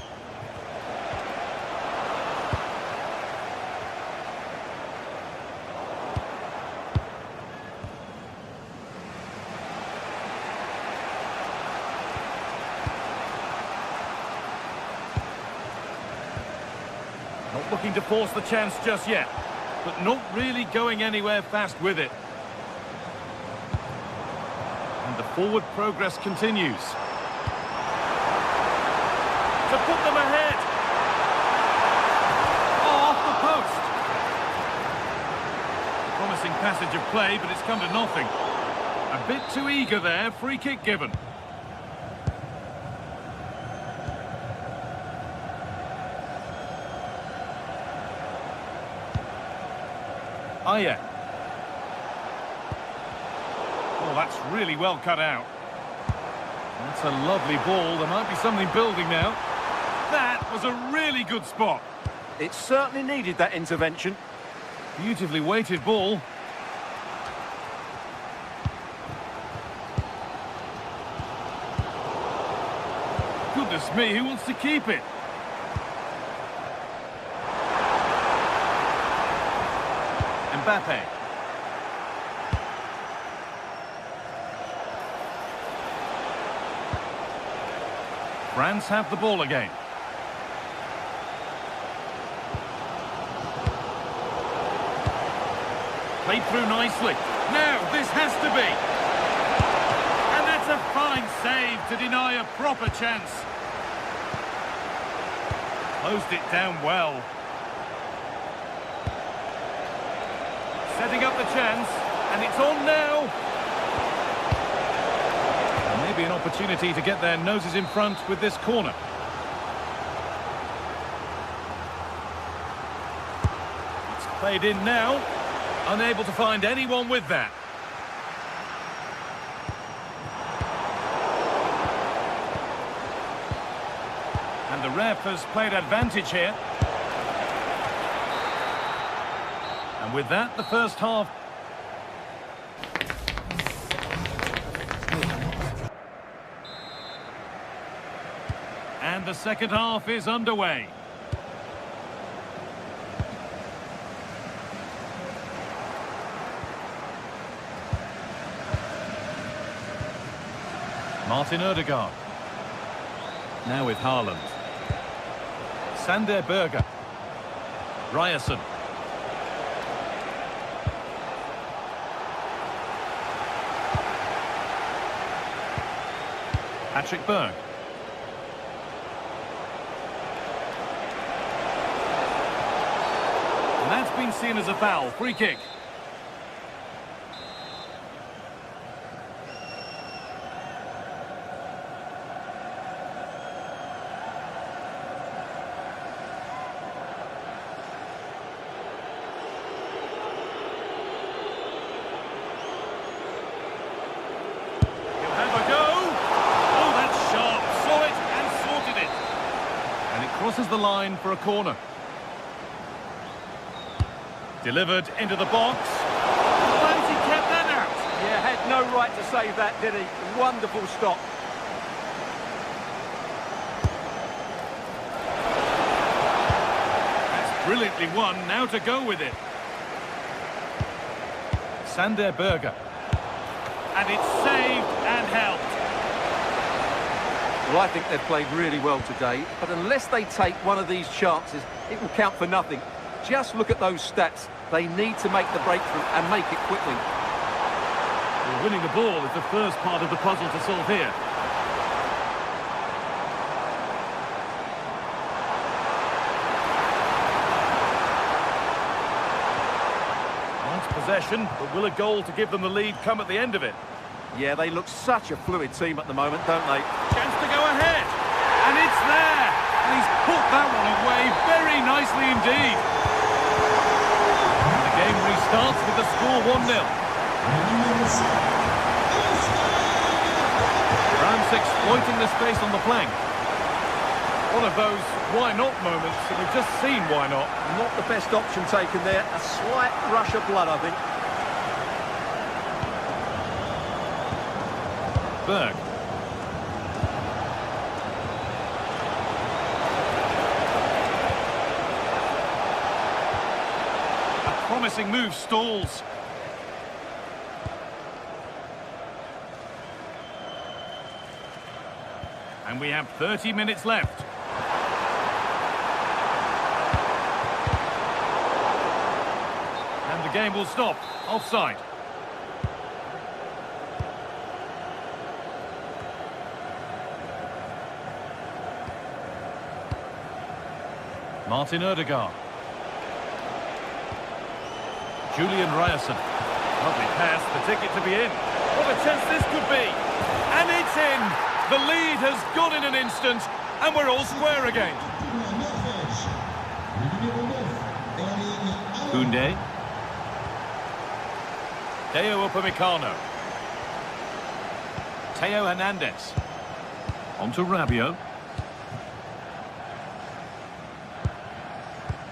Speaker 5: Not looking to force the chance just yet, but not really going anywhere fast with it. And the forward progress continues. To put them ahead. Oh, off the post. Promising passage of play, but it's come to nothing. A bit too eager there, free kick given. Aye. Oh, that's really well cut out. That's a lovely ball. There might be something building now. That was a really good spot.
Speaker 4: It certainly needed that intervention.
Speaker 5: Beautifully weighted ball. Goodness me, who wants to keep it? Mbappe. France have the ball again. Played through nicely. Now, this has to be. And that's a fine save to deny a proper chance. Closed it down well. Setting up the chance, and it's on now. And maybe an opportunity to get their noses in front with this corner. It's played in now. Unable to find anyone with that. And the ref has played advantage here. And with that, the first half. And the second half is underway. Martin Odegaard. Now with Haaland. Sander Berge. Ryerson. Patrick Berg. And that's been seen as a foul. Free kick. Crosses the line for a corner. Delivered into the box. But he kept that out.
Speaker 4: Yeah, had no right to save that, did he? Wonderful stop.
Speaker 5: That's brilliantly won. Now to go with it. Sander Berge. And it's saved and helped.
Speaker 4: Well, I think they've played really well today, but unless they take one of these chances, it will count for nothing. Just look at those stats. They need to make the breakthrough and make it quickly.
Speaker 5: Well, winning the ball is the first part of the puzzle to solve here. Nice possession, but will a goal to give them the lead come at the end of it?
Speaker 4: Yeah, they look such a fluid team at the moment, don't they?
Speaker 5: Chance to go ahead. And it's there. And he's put that one away very nicely indeed. And the game restarts with the score 1-0. France exploiting the space on the flank. One of those why not moments, and we've just seen why not.
Speaker 4: Not the best option taken there. A slight rush of blood, I think.
Speaker 5: Berg. A promising move stalls. And we have 30 minutes left. And the game will stop. Offside. Martin Odegaard. Julian Ryerson. Lovely pass, the ticket to be in. What a chance this could be. And it's in. The lead has gone in an instant, and we're all square again. Koundé. Teo Upamecano. Teo Hernandez. On to Rabiot.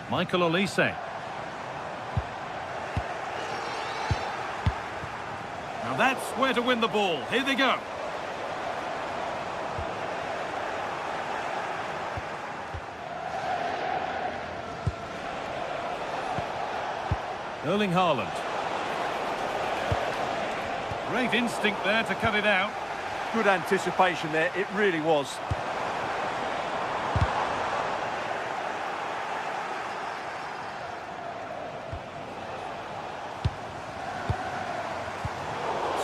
Speaker 5: Michael Olise. Now that's where to win the ball. Here they go. Erling Haaland. Great instinct there to cut it out.
Speaker 4: Good anticipation there, it really was.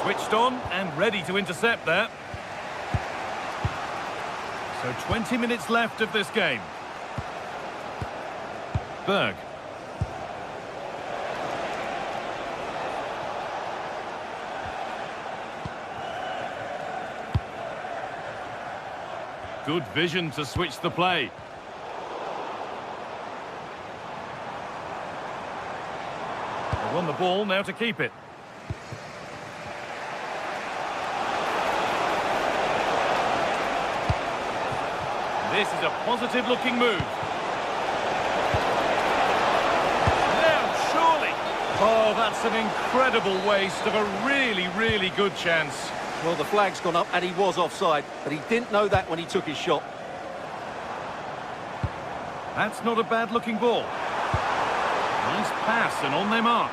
Speaker 5: Switched on and ready to intercept there. So 20 minutes left of this game. Berg. Good vision to switch the play. They won the ball, now to keep it. This is a positive-looking move. Now, surely. Oh, that's an incredible waste of a really, really good chance.
Speaker 4: Well, the flag's gone up and he was offside, but he didn't know that when he took his shot.
Speaker 5: That's not a bad-looking ball. Nice pass and on they march.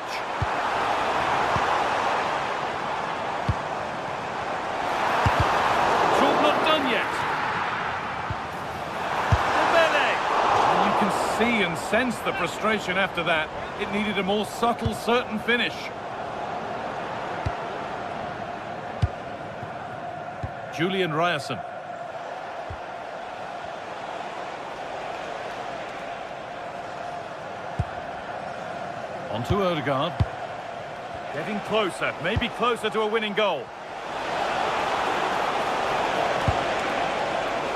Speaker 5: Job not done yet. And you can see and sense the frustration after that. It needed a more subtle, certain finish. Julian Ryerson. On to Odegaard. Getting closer, maybe closer to a winning goal.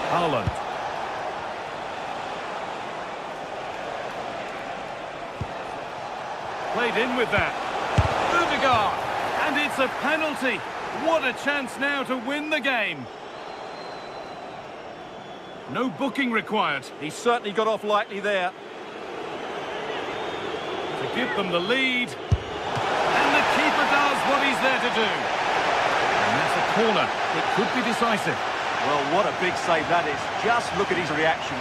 Speaker 5: Haaland. Played in with that. Odegaard. And it's a penalty. What a chance now to win the game. No booking required.
Speaker 4: He certainly got off lightly there.
Speaker 5: To give them the lead. And the keeper does what he's there to do. And that's a corner. It could be decisive.
Speaker 4: Well, what a big save that is. Just look at his reaction.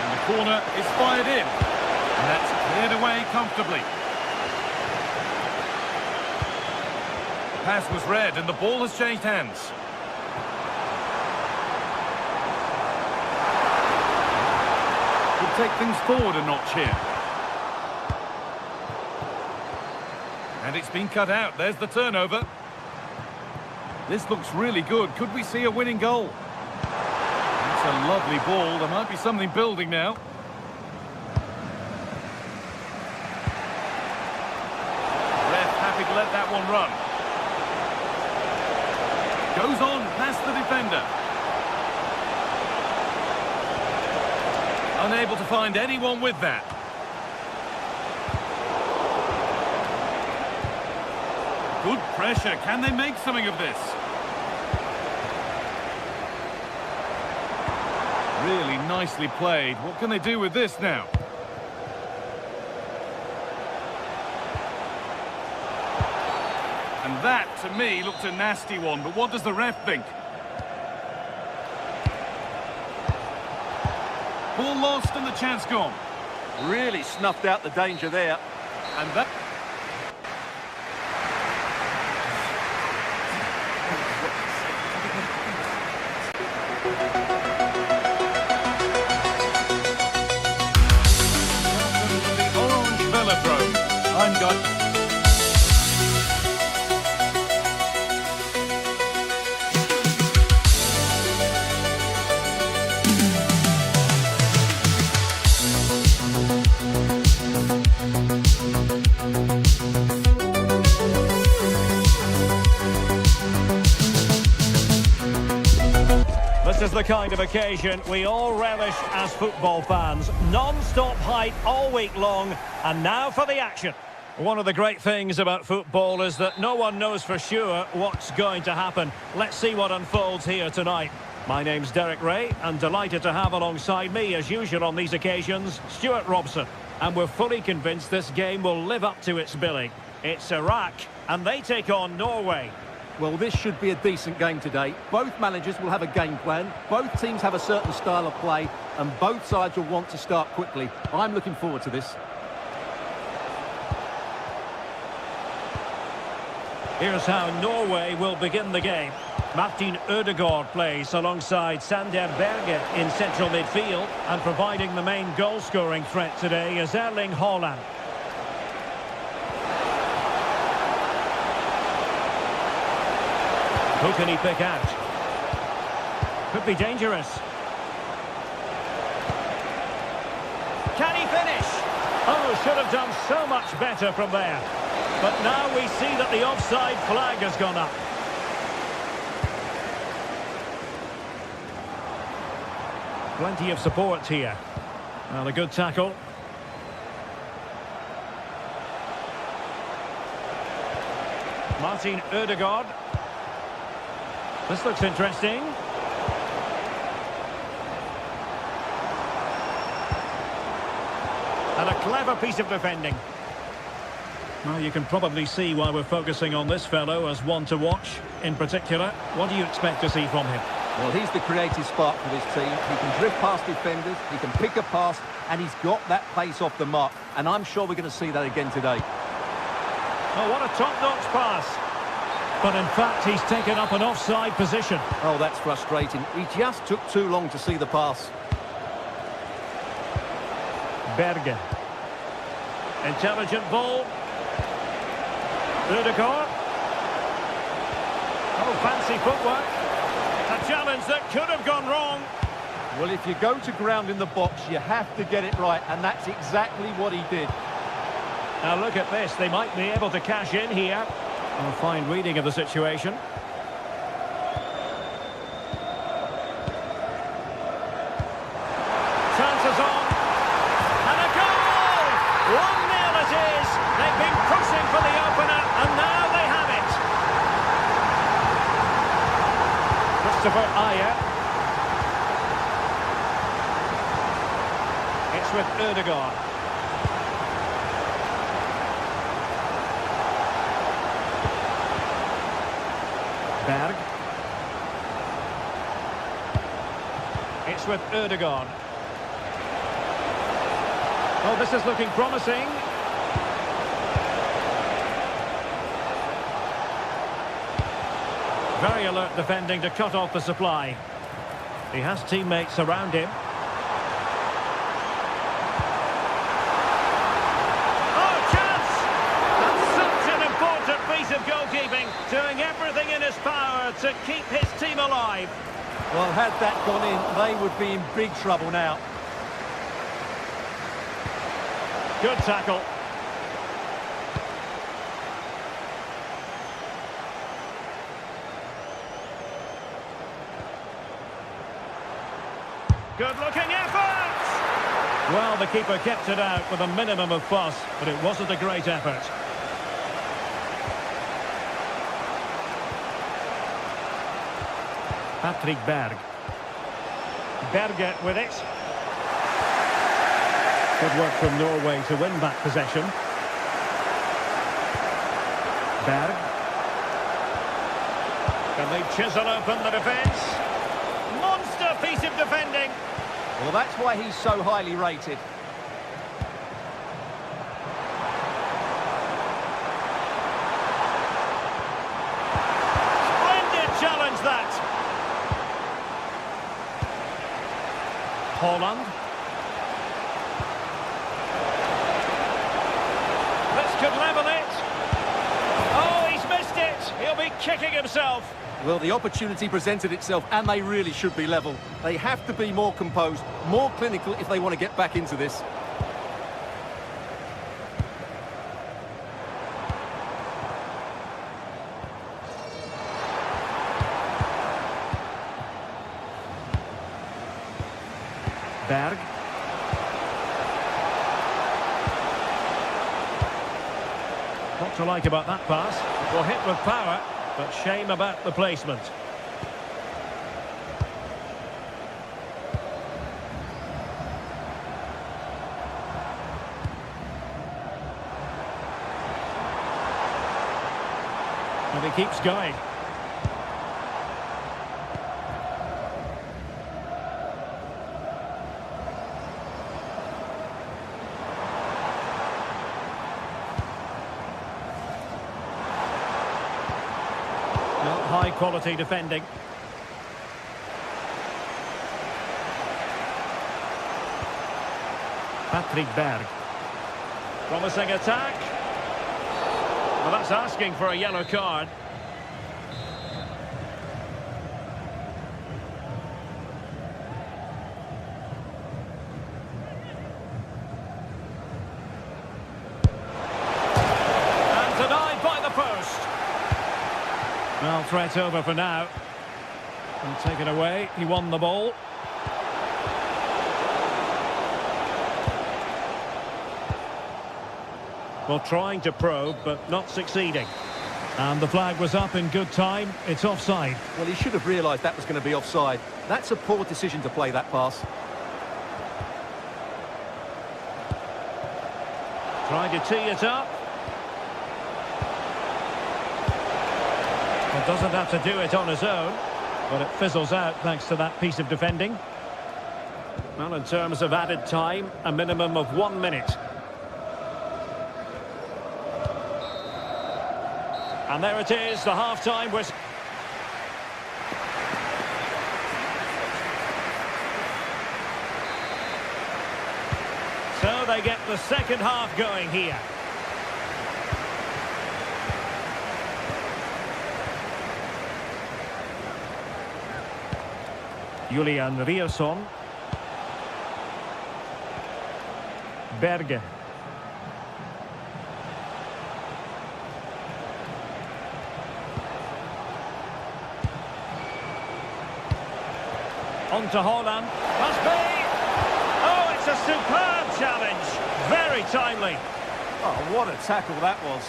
Speaker 5: And the corner is fired in. And that's cleared away comfortably. The pass was read and the ball has changed hands. Could take things forward a notch here. And it's been cut out. There's the turnover. This looks really good. Could we see a winning goal? It's a lovely ball. There might be something building now. Ref happy to let that one run. Goes on past the defender. Unable to find anyone with that. Good pressure. Can they make something of this? Really nicely played. What can they do with this now? And that, to me, looked a nasty one. But what does the ref think? Ball lost and the chance gone.
Speaker 4: Really snuffed out the danger there.
Speaker 5: And that... the orange velodrome. I'm Guy.
Speaker 6: This is the kind of occasion we all relish as football fans. Non-stop hype all week long, and now for the action. One of the great things about football is that no one knows for sure what's going to happen. Let's see what unfolds here tonight. My name's Derek Ray, and delighted to have alongside me, as usual on these occasions, Stuart Robson. And we're fully convinced this game will live up to its billing. It's Iraq, and they take on Norway.
Speaker 4: Well, this should be a decent game today. Both managers will have a game plan. Both teams have a certain style of play, and both sides will want to start quickly. I'm looking forward to this.
Speaker 6: Here's how Norway will begin the game. Martin Odegaard plays alongside Sander Berge in central midfield, and providing the main goal-scoring threat today is Erling Haaland. Who can he pick out? Could be dangerous. Can he finish? Oh, should have done so much better from there. But now we see that the offside flag has gone up. Plenty of support here. Well, a good tackle. Martin Odegaard. This looks interesting. And a clever piece of defending. Well, you can probably see why we're focusing on this fellow as one to watch. In particular, what do you expect to see from him?
Speaker 4: Well, he's the creative spark for this team. He can drift past defenders, he can pick a pass, and he's got that pace off the mark. And I'm sure we're going to see that again today.
Speaker 6: Oh, what a top-notch pass. But in fact, he's taken up an offside position.
Speaker 4: Oh, that's frustrating. He just took too long to see the pass.
Speaker 6: Berge. Intelligent ball. Ødegaard. Oh, fancy footwork. A challenge that could have gone wrong.
Speaker 4: Well, if you go to ground in the box, you have to get it right, and that's exactly what he did.
Speaker 6: Now look at this. They might be able to cash in here. A fine reading of the situation. Chances on. And a goal! 1-0 it is. They've been pushing for the opener, and now they have it. Christopher Ayer. It's with Ødegaard. Berg. It's with Ødegaard. Oh, this is looking promising. Very alert defending to cut off the supply. He has teammates around him. Piece of goalkeeping, doing everything in his power to keep his team alive.
Speaker 4: Well, had that gone in, they would be in big trouble now.
Speaker 6: Good tackle. Good-looking effort! Well, the keeper kept it out with a minimum of fuss, but it wasn't a great effort. Patrick Berg. Berge with it. Good work from Norway to win back possession. Berg. Can they chisel open the defence? Monster piece of defending.
Speaker 4: Well, that's why he's so highly rated.
Speaker 6: Splendid challenge, that. Holland. This could level it. Oh, he's missed it. He'll be kicking himself.
Speaker 4: Well, the opportunity presented itself, and they really should be level. They have to be more composed, more clinical if they want to get back into this.
Speaker 6: Berg. What to like about that pass? Well, hit with power, but shame about the placement. And he keeps going. High quality defending. Patrick Berg. Promising attack. Well, that's asking for a yellow card. And denied by the post. Well, threat over for now. And taken away. He won the ball. Well, trying to probe, but not succeeding. And the flag was up in good time. It's offside.
Speaker 4: Well, he should have realised that was going to be offside. That's a poor decision to play that pass.
Speaker 6: Trying to tee it up. Well, doesn't have to do it on his own, but it fizzles out thanks to that piece of defending. Well, in terms of added time, a minimum of 1 minute. And there it is, the half-time whistle. So they get the second half going here. Julian Riasson. Berge. On to Holland. Must be! Oh, it's a superb challenge. Very timely.
Speaker 4: Oh, what a tackle that was.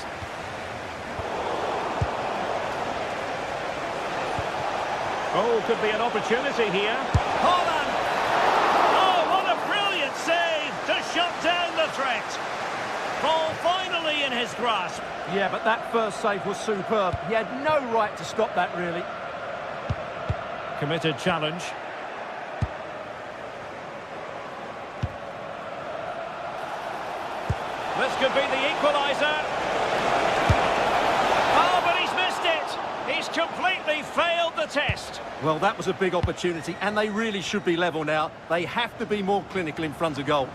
Speaker 6: Oh, could be an opportunity here. Holland! Oh, what a brilliant save to shut down the threat. Ball finally in his grasp.
Speaker 4: Yeah, but that first save was superb. He had no right to stop that, really.
Speaker 6: Committed challenge. This could be the equaliser. Oh, but he's missed it. He's completely failed the test.
Speaker 4: Well, that was a big opportunity, and they really should be level now. They have to be more clinical in front of goal.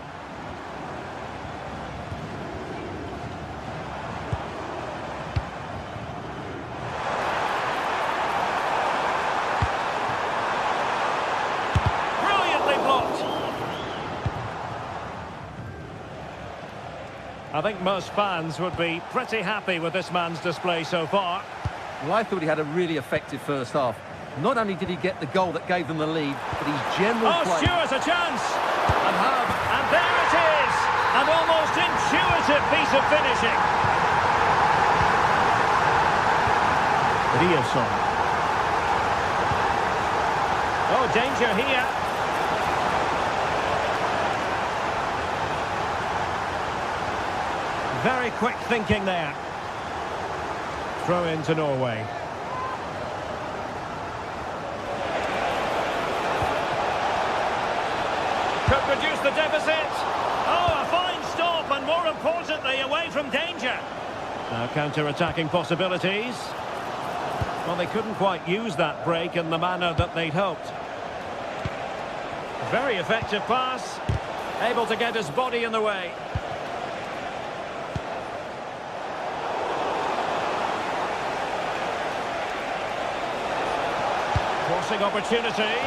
Speaker 6: I think most fans would be pretty happy with this man's display so far.
Speaker 4: Well, I thought he had a really effective first half. Not only did he get the goal that gave them the lead, but his general play...
Speaker 6: Oh, Stewart's a chance! And there it is! An almost intuitive piece of finishing. Riasson. Oh, danger here. Very quick thinking there. Throw into Norway. Could reduce the deficit. Oh, a fine stop, and more importantly, away from danger. Now counter-attacking possibilities. Well, they couldn't quite use that break in the manner that they'd hoped. Very effective pass. Able to get his body in the way. Crossing opportunity.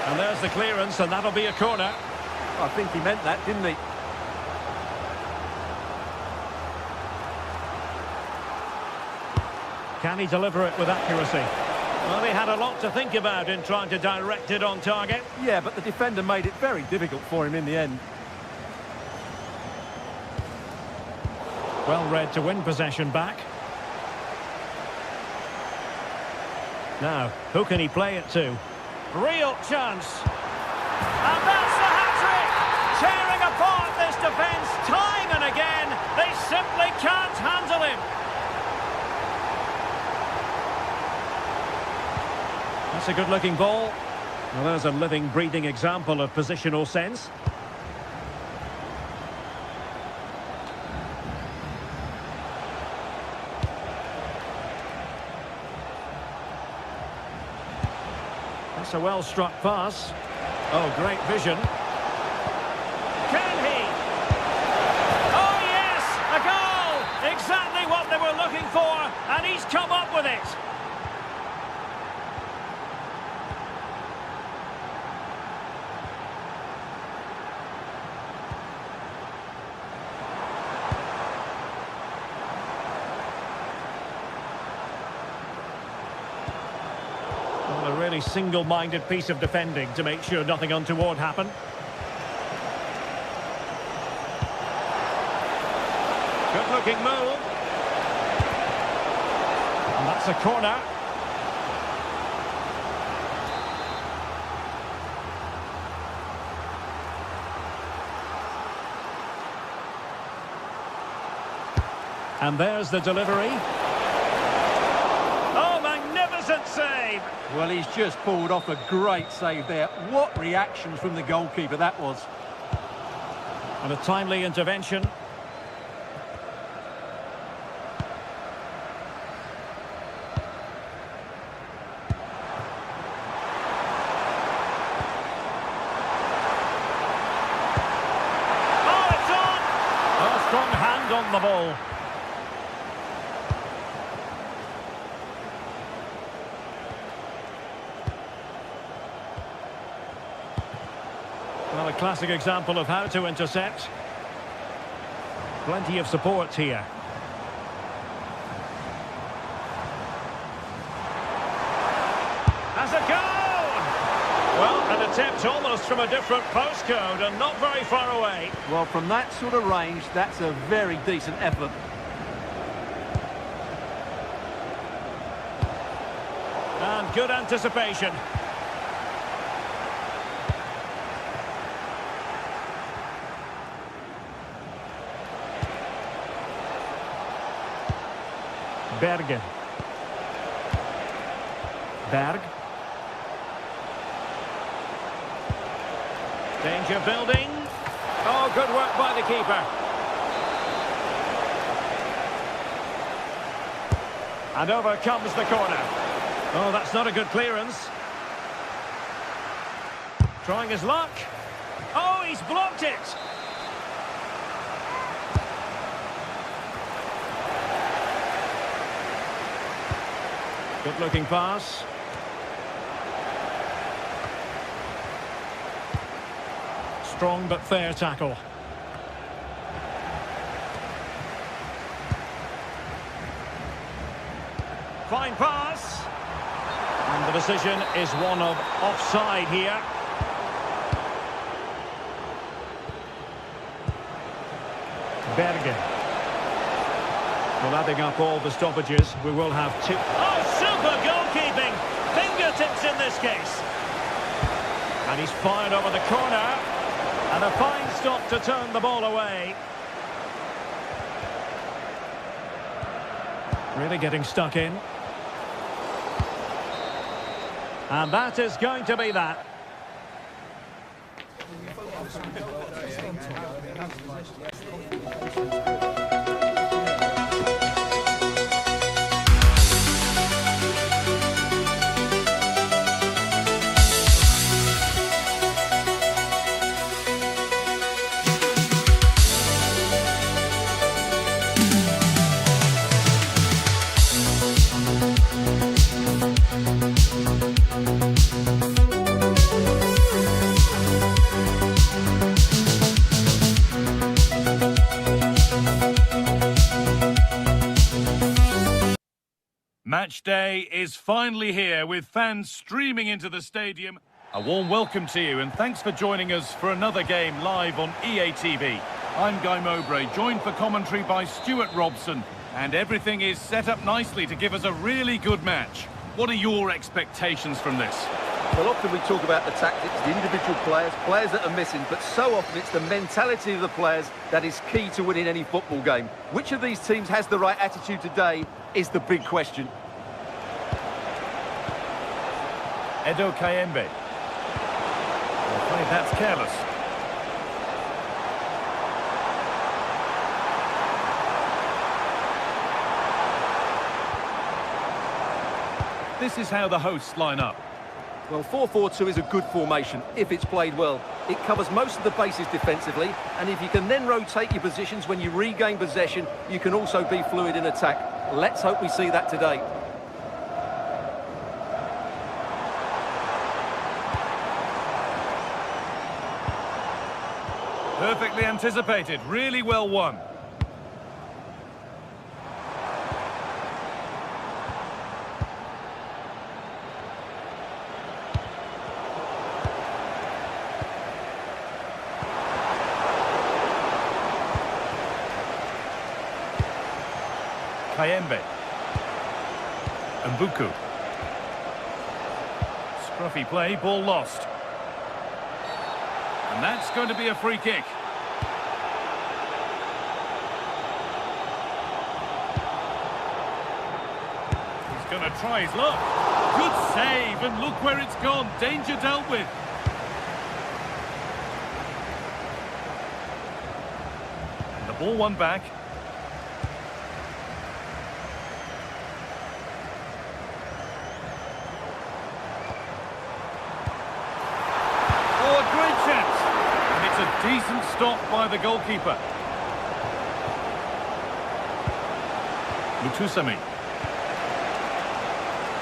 Speaker 6: And there's the clearance, and that'll be a corner.
Speaker 4: I think he meant that, didn't he?
Speaker 6: Can he deliver it with accuracy? Well, he had a lot to think about in trying to direct it on target.
Speaker 4: Yeah, but the defender made it very difficult for him in the end.
Speaker 6: Well read to win possession back. Now, who can he play it to? Real chance. And that's the hat-trick! Tearing apart this defence time and again. They simply can't handle him. That's a good-looking ball. Well, there's a living, breathing example of positional sense. That's a well-struck pass. Oh, great vision. Can he? Oh, yes! A goal! Exactly what they were looking for, and he's come up with it. A really single-minded piece of defending to make sure nothing untoward happened. Good-looking move. That's a corner. And there's the delivery. Oh, magnificent save!
Speaker 4: Well, he's just pulled off a great save there. What reactions from the goalkeeper that was.
Speaker 6: And a timely intervention. Oh, it's on! A strong hand on the ball. Well, a classic example of how to intercept. Plenty of support here. Has a goal! Well, an attempt almost from a different postcode and not very far away.
Speaker 4: Well, from that sort of range, that's a very decent effort.
Speaker 6: And good anticipation. Bergen. Berg. Danger building. Oh, good work by the keeper. And over comes the corner. Oh, that's not a good clearance. Trying his luck. Oh, he's blocked it. Good-looking pass. Strong but fair tackle. Fine pass. And the decision is one of offside here. Bergen. Well, adding up all the stoppages, we will have two. Oh, super goalkeeping! Fingertips in this case. And he's fired over the corner. And a fine stop to turn the ball away. Really getting stuck in. And that is going to be that.
Speaker 5: Match day is finally here with fans streaming into the stadium. A warm welcome to you and thanks for joining us for another game live on EA TV. I'm Guy Mowbray, joined for commentary by Stuart Robson, and everything is set up nicely to give us a really good match. What are your expectations from this?
Speaker 4: Well, often we talk about the tactics, the individual players that are missing, but so often it's the mentality of the players that is key to winning any football game. Which of these teams has the right attitude today is the big question.
Speaker 5: Edo Kayembe. I'm afraid that's careless. This is how the hosts line up.
Speaker 4: Well, 4-4-2 is a good formation if it's played well. It covers most of the bases defensively, and if you can then rotate your positions when you regain possession, you can also be fluid in attack. Let's hope we see that today.
Speaker 5: Perfectly anticipated, really well won. Kayembe. Mbuku. Scruffy play, ball lost. And that's going to be a free kick. He's going to try his luck. Good save, and look where it's gone. Danger dealt with. And the ball won back. Decent stop by the goalkeeper. Mutusami.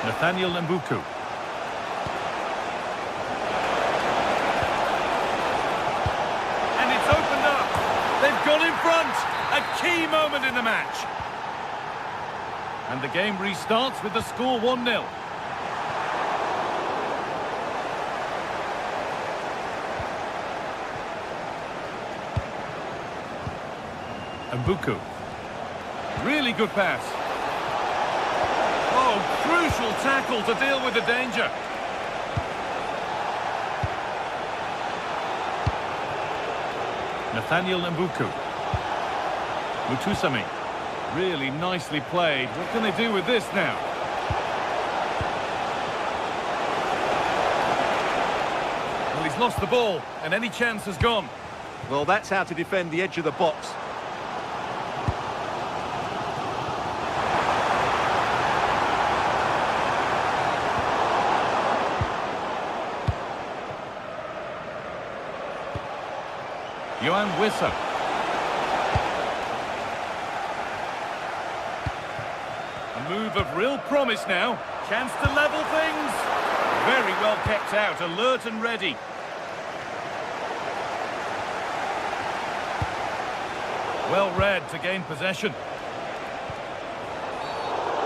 Speaker 5: Nathaniel Mbuku. And it's opened up. They've gone in front. A key moment in the match. And the game restarts with the score 1-0. Mbuku. Really good pass. Oh, crucial tackle to deal with the danger. Nathaniel Mbuku. Mutusami. Really nicely played. What can they do with this now? Well, he's lost the ball, and any chance has gone.
Speaker 4: Well, that's how to defend the edge of the box.
Speaker 5: Johan Wissa. A move of real promise now. Chance to level things. Very well kept out, alert and ready. Well read to gain possession.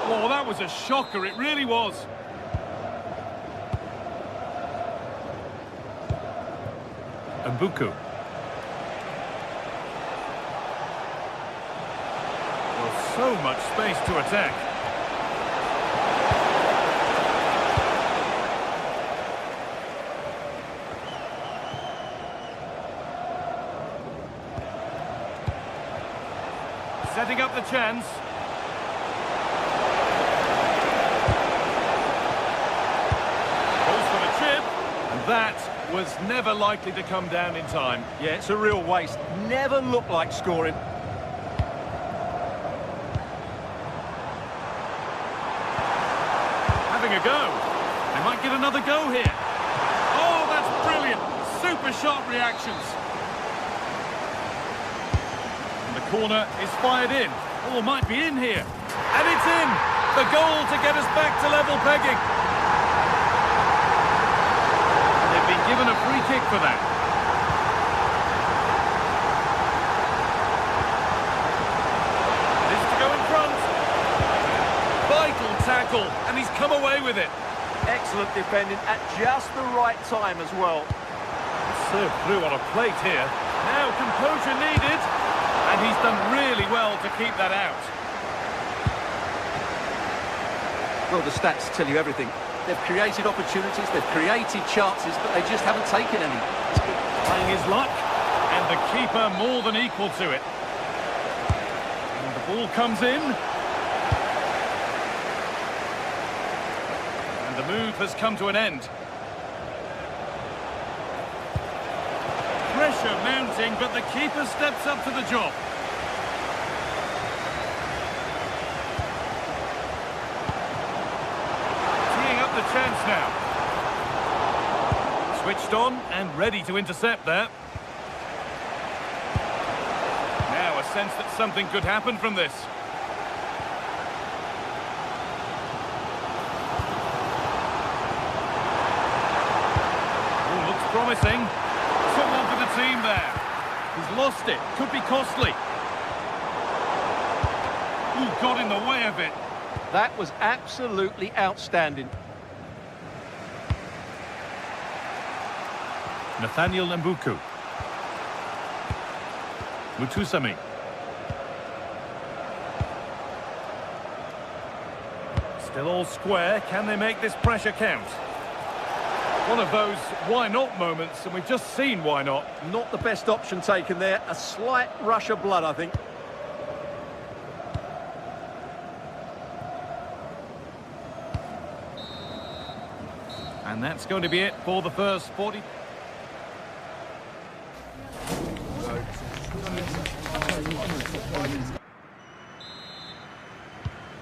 Speaker 5: Oh, that was a shocker, it really was. Mbuku. So much space to attack. Setting up the chance. Goes for the chip. And that was never likely to come down in time.
Speaker 4: Yeah, it's a real waste. Never looked like scoring.
Speaker 5: Having a go. They might get another go here. Oh, that's brilliant. Super sharp reactions. And the corner is fired in. Oh, might be in here. And it's in. The goal to get us back to level pegging. They've been given a free kick for that. This to go in front. Vital tackle, and he's come away with it.
Speaker 4: Excellent defending at just the right time as well.
Speaker 5: Served through on a plate here. Now composure needed, and he's done really well to keep that out.
Speaker 4: Well, the stats tell you everything. They've created opportunities, they've created chances, but they just haven't taken any.
Speaker 5: Playing his luck, and the keeper more than equal to it. And the ball comes in. And the move has come to an end. Pressure mounting, but the keeper steps up to the job. Teeing up the chance now. Switched on and ready to intercept there. Now a sense that something could happen from this. Oh, looks promising. Someone for the team there. He's lost it. Could be costly. Ooh, got in the way of it.
Speaker 4: That was absolutely outstanding.
Speaker 5: Nathaniel Mbuku. Still all square. Can they make this pressure count? One of those why not moments, and we've just seen why not.
Speaker 4: Not the best option taken there. A slight rush of blood, I think.
Speaker 5: And that's going to be it for the first 40.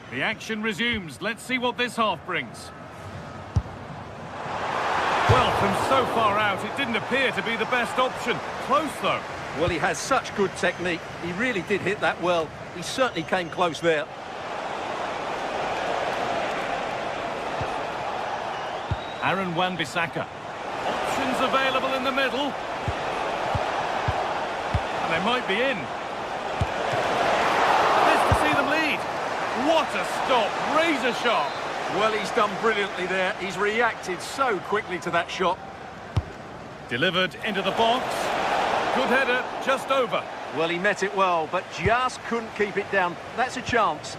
Speaker 5: The action resumes. Let's see what this half brings. Well, from so far out, it didn't appear to be the best option. Close, though.
Speaker 4: Well, he has such good technique. He really did hit that well. He certainly came close there.
Speaker 5: Aaron Wan-Bissaka. Options available in the middle. And they might be in. This to see them lead. What a stop. Razor sharp.
Speaker 4: Well, he's done brilliantly there. He's reacted so quickly to that shot.
Speaker 5: Delivered into the box. Good header, just over.
Speaker 4: Well, he met it well, but just couldn't keep it down. That's a chance.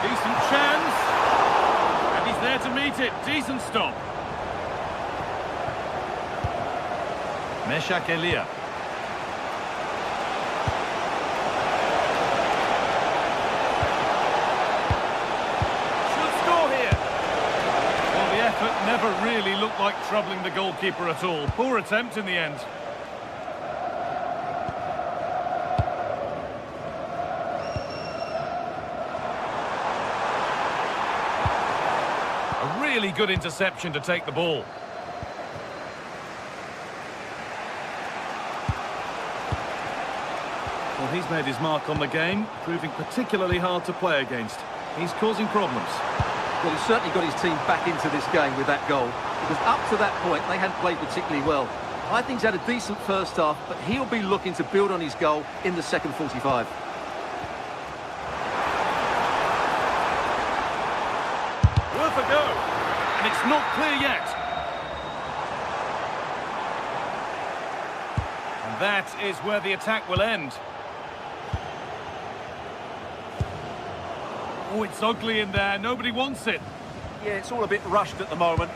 Speaker 5: Decent chance. And he's there to meet it. Decent stop. Meshak Elia. Never really looked like troubling the goalkeeper at all. Poor attempt in the end. A really good interception to take the ball. Well, he's made his mark on the game, proving particularly hard to play against. He's causing problems.
Speaker 4: Well, he's certainly got his team back into this game with that goal, because up to that point, they hadn't played particularly well. I think he's had a decent first half, but he'll be looking to build on his goal in the second 45.
Speaker 5: Worth a go, and it's not clear yet. And that is where the attack will end. Oh, it's ugly in there. Nobody wants it.
Speaker 4: Yeah, it's all a bit rushed at the moment.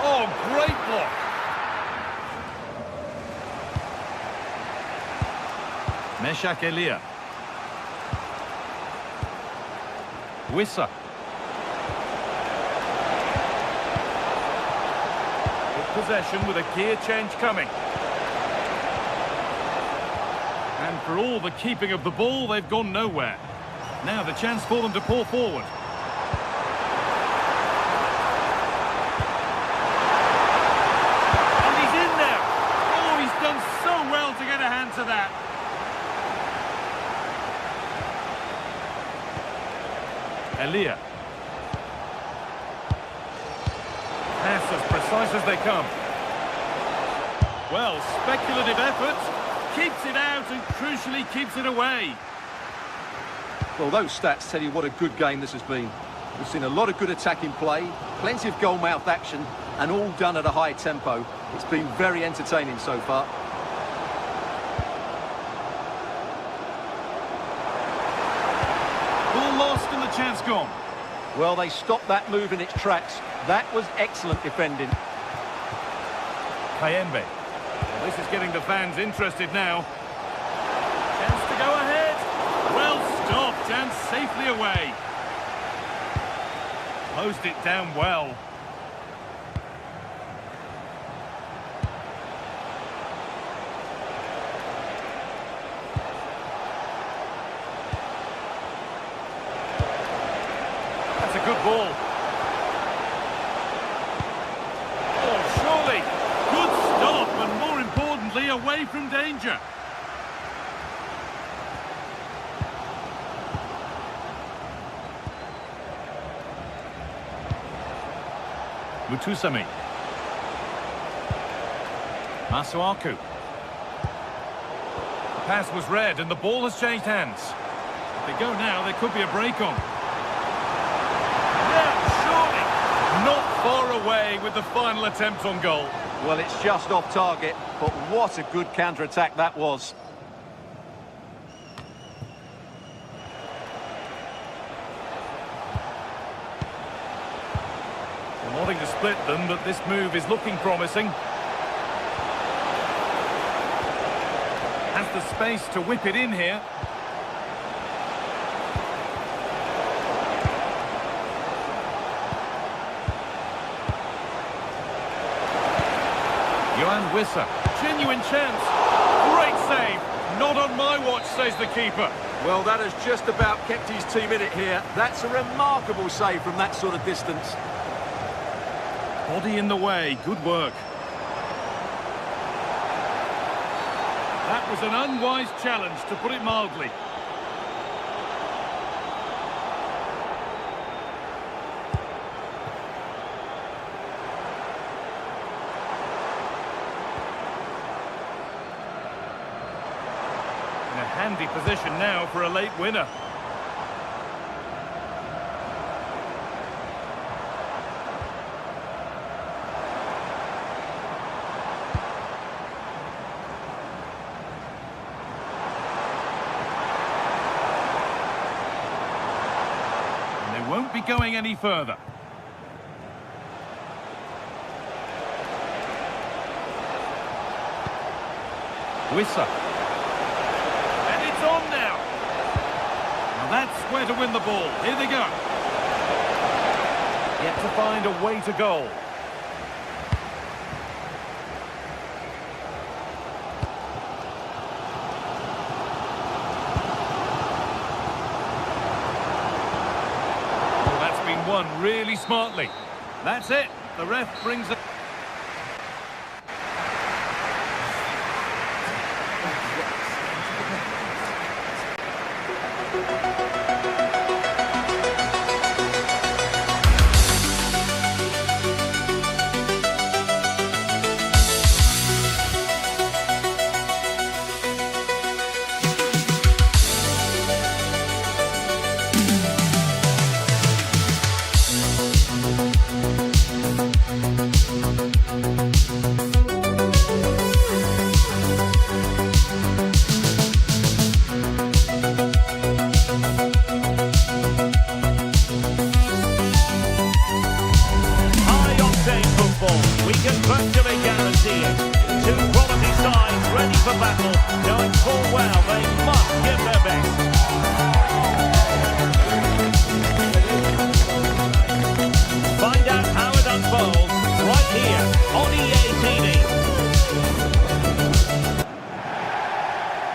Speaker 5: Oh, great block. Meshak Elia. Wissa. Good possession with a gear change coming. And for all the keeping of the ball, they've gone nowhere. Now the chance for them to pour forward. And he's in there. Oh, he's done so well to get a hand to that. Elia. Pass as precise as they come. Well, speculative effort. Keeps it out and crucially keeps it away.
Speaker 4: Well, those stats tell you what a good game this has been. We've seen a lot of good attacking play, plenty of goal-mouth action, and all done at a high tempo. It's been very entertaining so far.
Speaker 5: Ball lost and the chance gone.
Speaker 4: Well, they stopped that move in its tracks. That was excellent defending.
Speaker 5: Kayembe. Well, this is getting the fans interested now. Chance to go ahead. Well stopped and safely away. Closed it down well. That's a good ball. Oh, surely. Good stop, and more importantly, away from danger. Mutusami. Masuaku. The pass was read and the ball has changed hands. If they go now, there could be a break on. Yeah, away with the final attempt on goal.
Speaker 4: Well, it's just off target, but what a good counter-attack that was.
Speaker 5: Well, nothing to split them, but this move is looking promising. Has the space to whip it in here. Wissa, genuine chance, great save, not on my watch, says the keeper.
Speaker 4: Well, that has just about kept his team in it here. That's a remarkable save from that sort of distance.
Speaker 5: Body in the way, good work. That was an unwise challenge, to put it mildly. Handy position now for a late winner. And they won't be going any further. Wissa. On now. Now that's where to win the ball. Here they go. Yet to find a way to goal. Well, that's been won really smartly. That's it. The ref brings it.
Speaker 6: We can virtually guarantee it. Two quality sides ready for battle, knowing full well they must give their best. Find out how it unfolds right here on EA TV.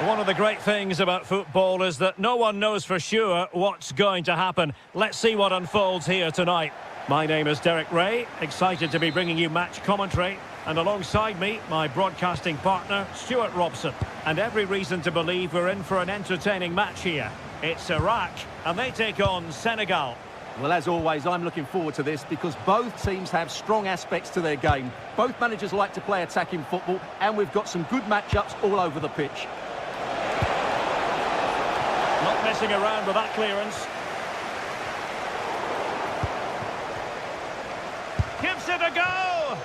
Speaker 6: One of the great things about football is that no one knows for sure what's going to happen. Let's see what unfolds here tonight. My name is Derek Ray, excited to be bringing you match commentary, and alongside me, my broadcasting partner, Stuart Robson. And every reason to believe we're in for an entertaining match here. It's Iraq, and they take on Senegal.
Speaker 4: Well, as always, I'm looking forward to this because both teams have strong aspects to their game. Both managers like to play attacking football, and we've got some good matchups all over the pitch.
Speaker 6: Not messing around with that clearance. Gives it a go!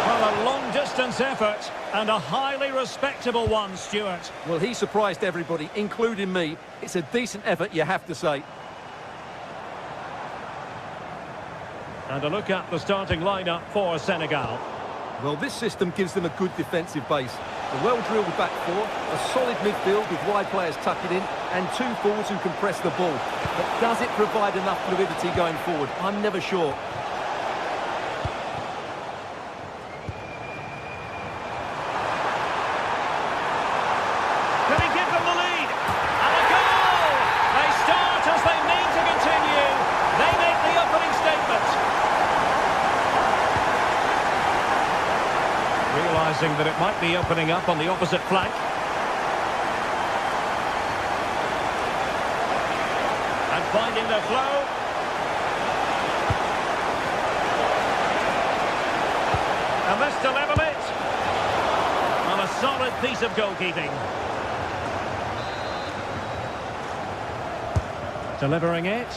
Speaker 6: Well, a long-distance effort and a highly respectable one, Stuart.
Speaker 4: Well, he surprised everybody, including me. It's a decent effort, you have to say.
Speaker 6: And a look at the starting lineup for Senegal.
Speaker 4: Well, this system gives them a good defensive base. A well-drilled back four, a solid midfield with wide players tucking in, and two forwards who can press the ball. But does it provide enough fluidity going forward? I'm never sure.
Speaker 6: Can he give them the lead? And a goal! They start as they need to continue. They make the opening statement. Realising that it might be opening up on the opposite flank. And finding their flow. And this to level it. On a solid piece of goalkeeping. Delivering it.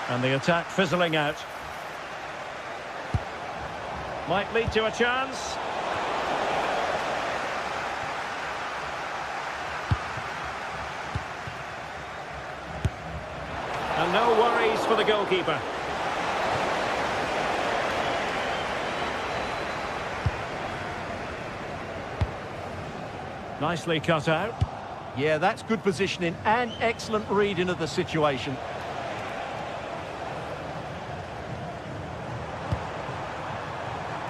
Speaker 6: And the attack fizzling out. Might lead to a chance. And no worries for the goalkeeper. Nicely cut out.
Speaker 4: Yeah, that's good positioning and excellent reading of the situation.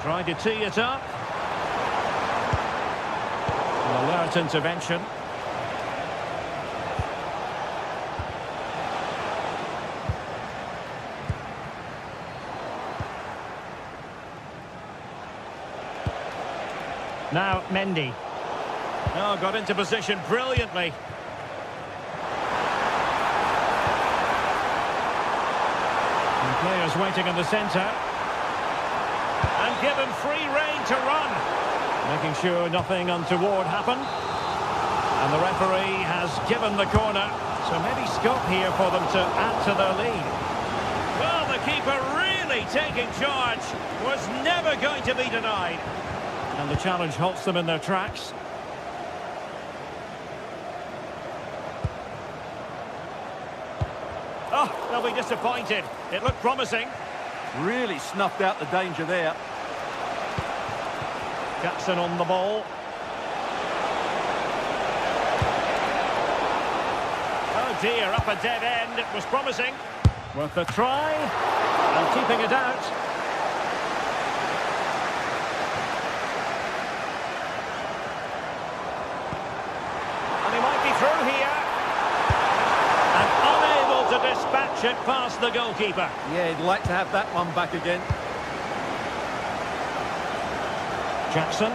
Speaker 6: Tried to tee it up. An alert intervention. Now Mendy. Oh, got into position brilliantly. And players waiting in the centre. And given free rein to run. Making sure nothing untoward happened. And the referee has given the corner. So maybe scope here for them to add to their lead. Well, the keeper really taking charge. Was never going to be denied. And the challenge halts them in their tracks. Oh, they'll be disappointed. It looked promising.
Speaker 4: Really snuffed out the danger there.
Speaker 6: Jackson on the ball. Oh dear, up a dead end. It was promising. Worth a try. And keeping it out. And he might be through here. And unable to dispatch it past the goalkeeper.
Speaker 4: Yeah, he'd like to have that one back again.
Speaker 6: Jackson.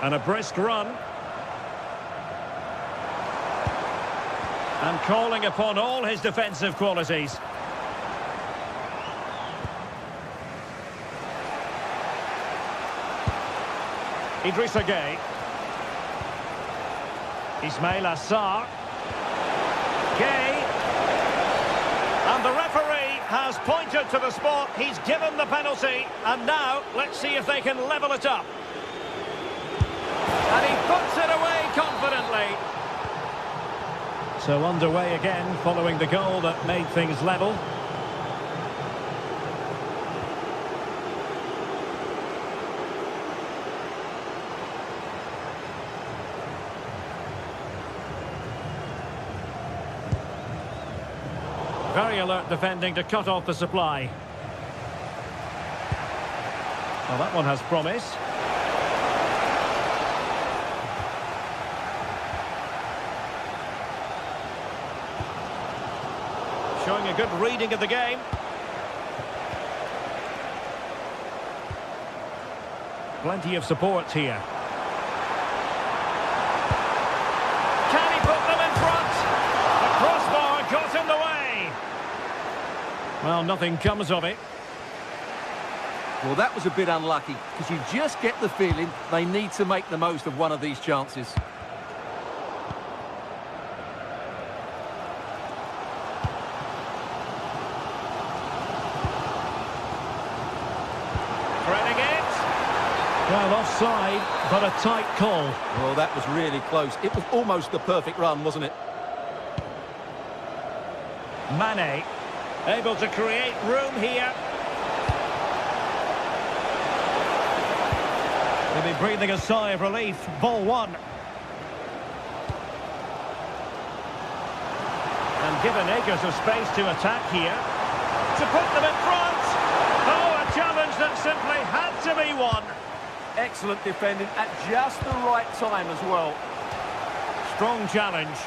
Speaker 6: And a brisk run. And calling upon all his defensive qualities. Idrissa Gueye. Ismail Assar. Gueye. And the referee has pointed to the spot. He's given the penalty. And now, let's see if they can level it up. And he puts it away confidently. So underway again, following the goal that made things level. Very alert defending to cut off the supply. Well, that one has promise. Showing a good reading of the game. Plenty of support here. Can he put them in front? The crossbar got in the way. Well, nothing comes of it.
Speaker 4: Well, that was a bit unlucky, because you just get the feeling they need to make the most of one of these chances.
Speaker 6: Threading it. Well, offside, but a tight call.
Speaker 4: Well, that was really close. It was almost the perfect run, wasn't it?
Speaker 6: Mane, able to create room here. They'll be breathing a sigh of relief. Ball one. And given acres of space to attack here. To put them in front. Oh, a challenge that simply had to be won.
Speaker 4: Excellent defending at just the right time as well.
Speaker 6: Strong challenge.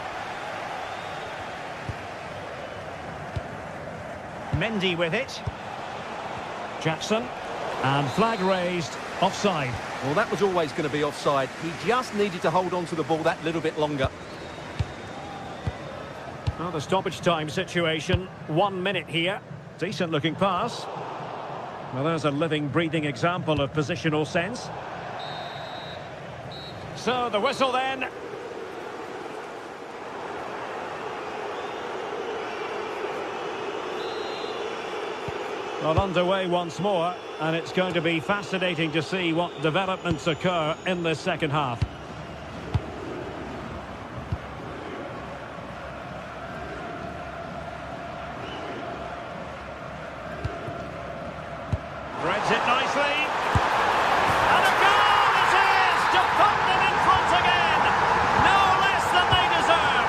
Speaker 6: Mendy with it. Jackson. And flag raised. Offside.
Speaker 4: Well, that was always going to be offside. He just needed to hold on to the ball that little bit longer.
Speaker 6: Well, the stoppage time situation. 1 minute here. Decent looking pass. Well, there's a living, breathing example of positional sense. So the whistle then. Well, underway once more, and it's going to be fascinating to see what developments occur in the second half. Threads it nicely. And a goal it is! To put them in front again! No less than they deserve!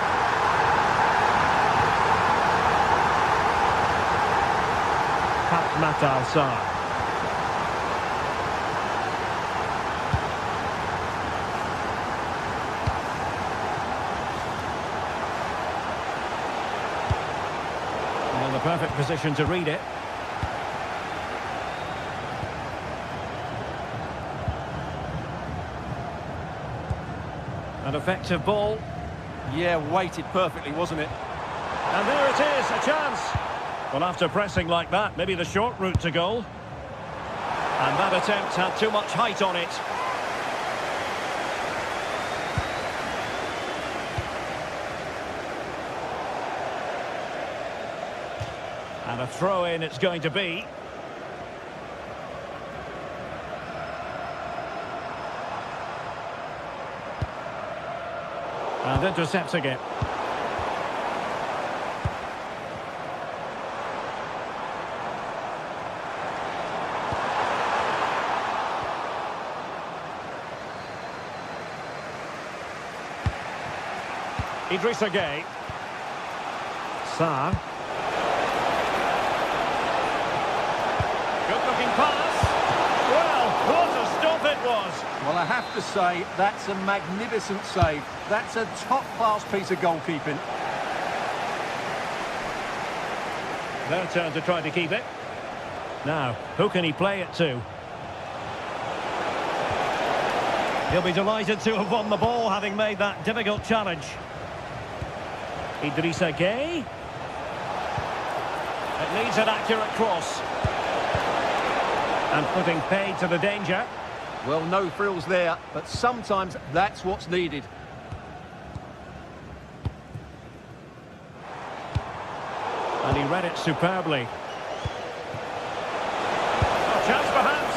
Speaker 6: Matal Sarr. In the perfect position to read it. An effective ball.
Speaker 4: Yeah, weighted perfectly, wasn't it?
Speaker 6: And there it is, a chance. Well, after pressing like that, maybe the short route to goal. And that attempt had too much height on it. And a throw-in it's going to be. And intercepting it. Idrissa Gueye. Sarr. Good-looking pass. Well, what a stop it was.
Speaker 4: Well, I have to say, that's a magnificent save. That's a top-class piece of goalkeeping.
Speaker 6: Their turn to try to keep it. Now, who can he play it to? He'll be delighted to have won the ball, having made that difficult challenge. Idrissa Gueye. It needs an accurate cross. And putting paid to the danger.
Speaker 4: Well, no frills there, but sometimes that's what's needed.
Speaker 6: And he read it superbly. A chance perhaps.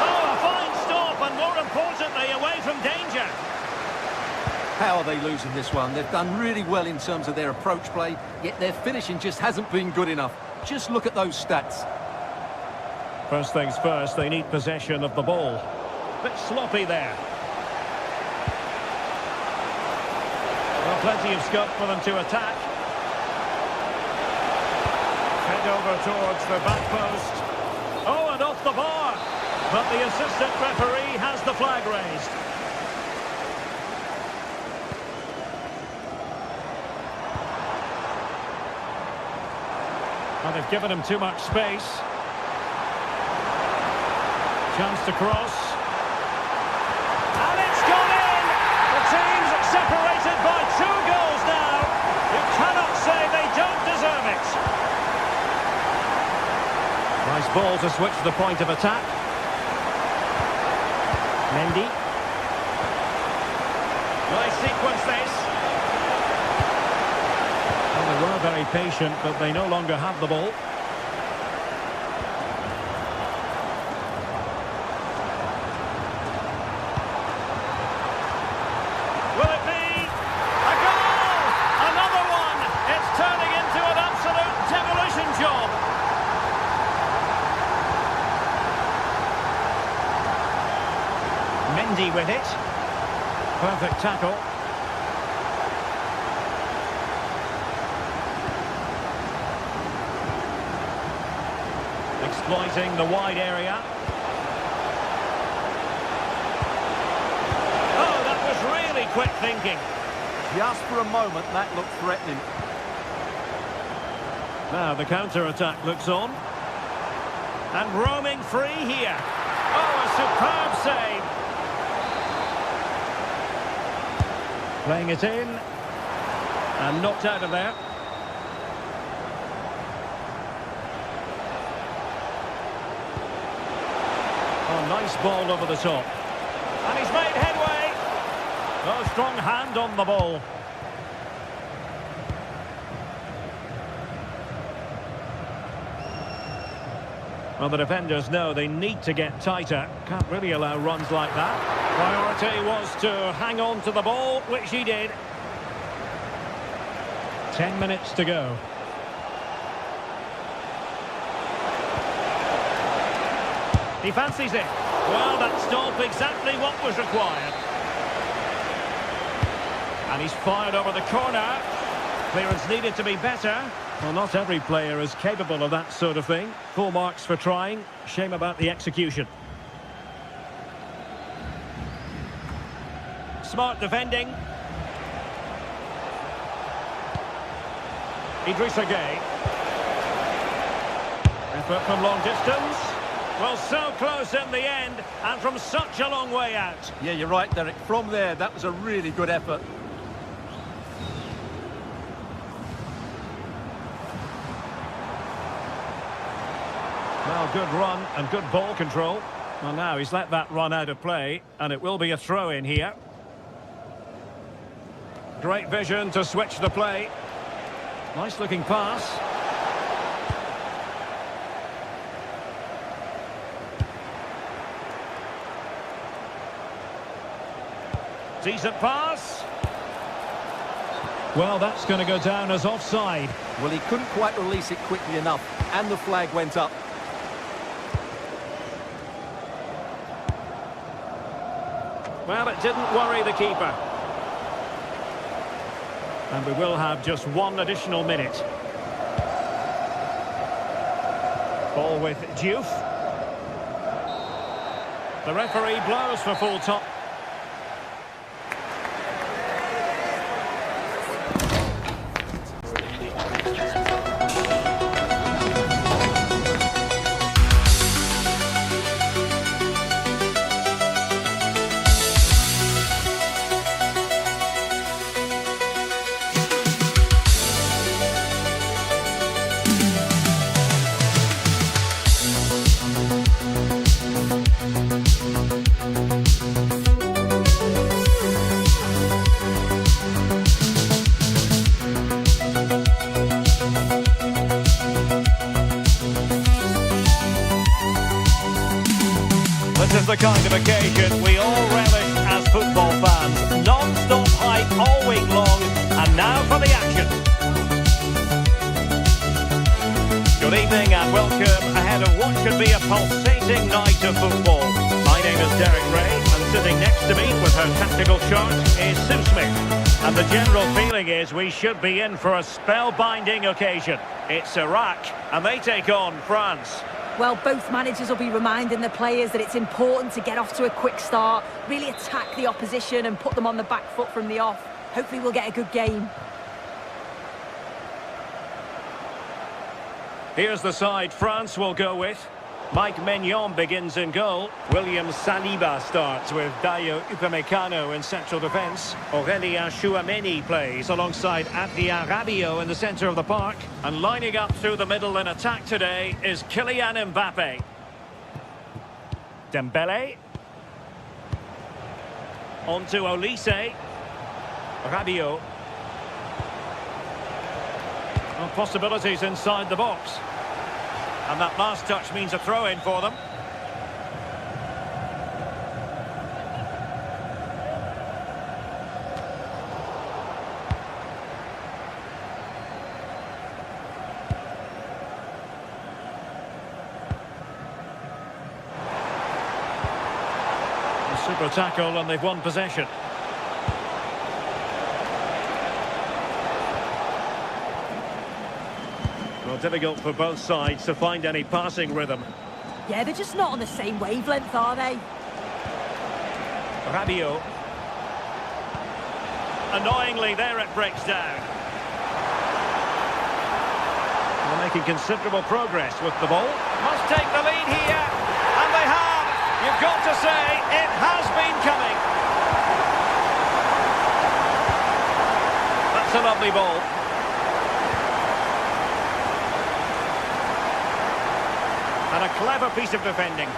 Speaker 6: Oh, a fine stop, and more importantly, away from danger.
Speaker 4: How are they losing this one? They've done really well in terms of their approach play, yet their finishing just hasn't been good enough. Just look at those stats.
Speaker 6: First things first, they need possession of the ball. Bit sloppy there. Well, plenty of scope for them to attack. Head over towards the back post. Oh, and off the bar. But the assistant referee has the flag raised. And they've given him too much space. Chance to cross. And it's gone in! The team's separated by 2 goals now. You cannot say they don't deserve it. Nice ball to switch the point of attack. Mendy. Nice sequence this. Well, they were very patient, but they no longer have the ball. Will it be a goal? Another one! It's turning into an absolute demolition job. Mendy with it. Perfect tackle. Exploiting the wide area. Oh, that was really quick thinking.
Speaker 4: Just for a moment, that looked threatening.
Speaker 6: Now the counter-attack looks on. And roaming free here. Oh, a superb save. Playing it in. And knocked out of there. Oh, nice ball over the top. And he's made headway. Oh, strong hand on the ball. Well, the defenders know they need to get tighter. Can't really allow runs like that. Priority was to hang on to the ball, which he did. 10 minutes to go. He fancies it. Well, that stop exactly what was required. And he's fired over the corner. Clearance needed to be better. Well, not every player is capable of that sort of thing. Full marks for trying. Shame about the execution. Smart defending. Idrissa Gueye. Effort from long distance. Well, so close in the end, and from such a long way out.
Speaker 4: Yeah, you're right, Derek. From there, that was a really good effort.
Speaker 6: Well, good run and good ball control. Well, now he's let that run out of play, and it will be a throw-in here. Great vision to switch the play. Nice-looking pass. Decent pass. Well, that's going to go down as offside.
Speaker 4: Well, he couldn't quite release it quickly enough, and the flag went up.
Speaker 6: Well, it didn't worry the keeper. And we will have just one additional minute. Ball with Diouf. The referee blows for full time.
Speaker 3: This is the kind of occasion we all relish as football fans. Non-stop hype all week long, and now for the action. Good evening and welcome ahead of what should be a pulsating night of football. My name is Derek Ray, and sitting next to me with her tactical chart is Sue Smith. And the general feeling is we should be in for a spellbinding occasion. It's Iraq, and they take on France.
Speaker 2: Well, both managers will be reminding the players that it's important to get off to a quick start, really attack the opposition and put them on the back foot from the off. Hopefully we'll get a good game.
Speaker 6: Here's the side France will go with. Mike Maignan begins in goal. William Saliba starts with Dayo Upamecano in central defence. Aurélien Tchouameni plays alongside Adrien Rabiot in the centre of the park. And lining up through the middle in attack today is Kylian Mbappe. Dembele. On to Olise. Rabiot. Well, possibilities inside the box. And that last touch means a throw-in for them. A super tackle and they've won possession. Well, difficult for both sides to find any passing rhythm.
Speaker 2: Yeah, they're just not on the same wavelength, are they?
Speaker 6: Rabiot. Annoyingly, there it breaks down. They're making considerable progress with the ball. Must take the lead here. And they have. You've got to say, it has been coming. That's a lovely ball. And a clever piece of defending.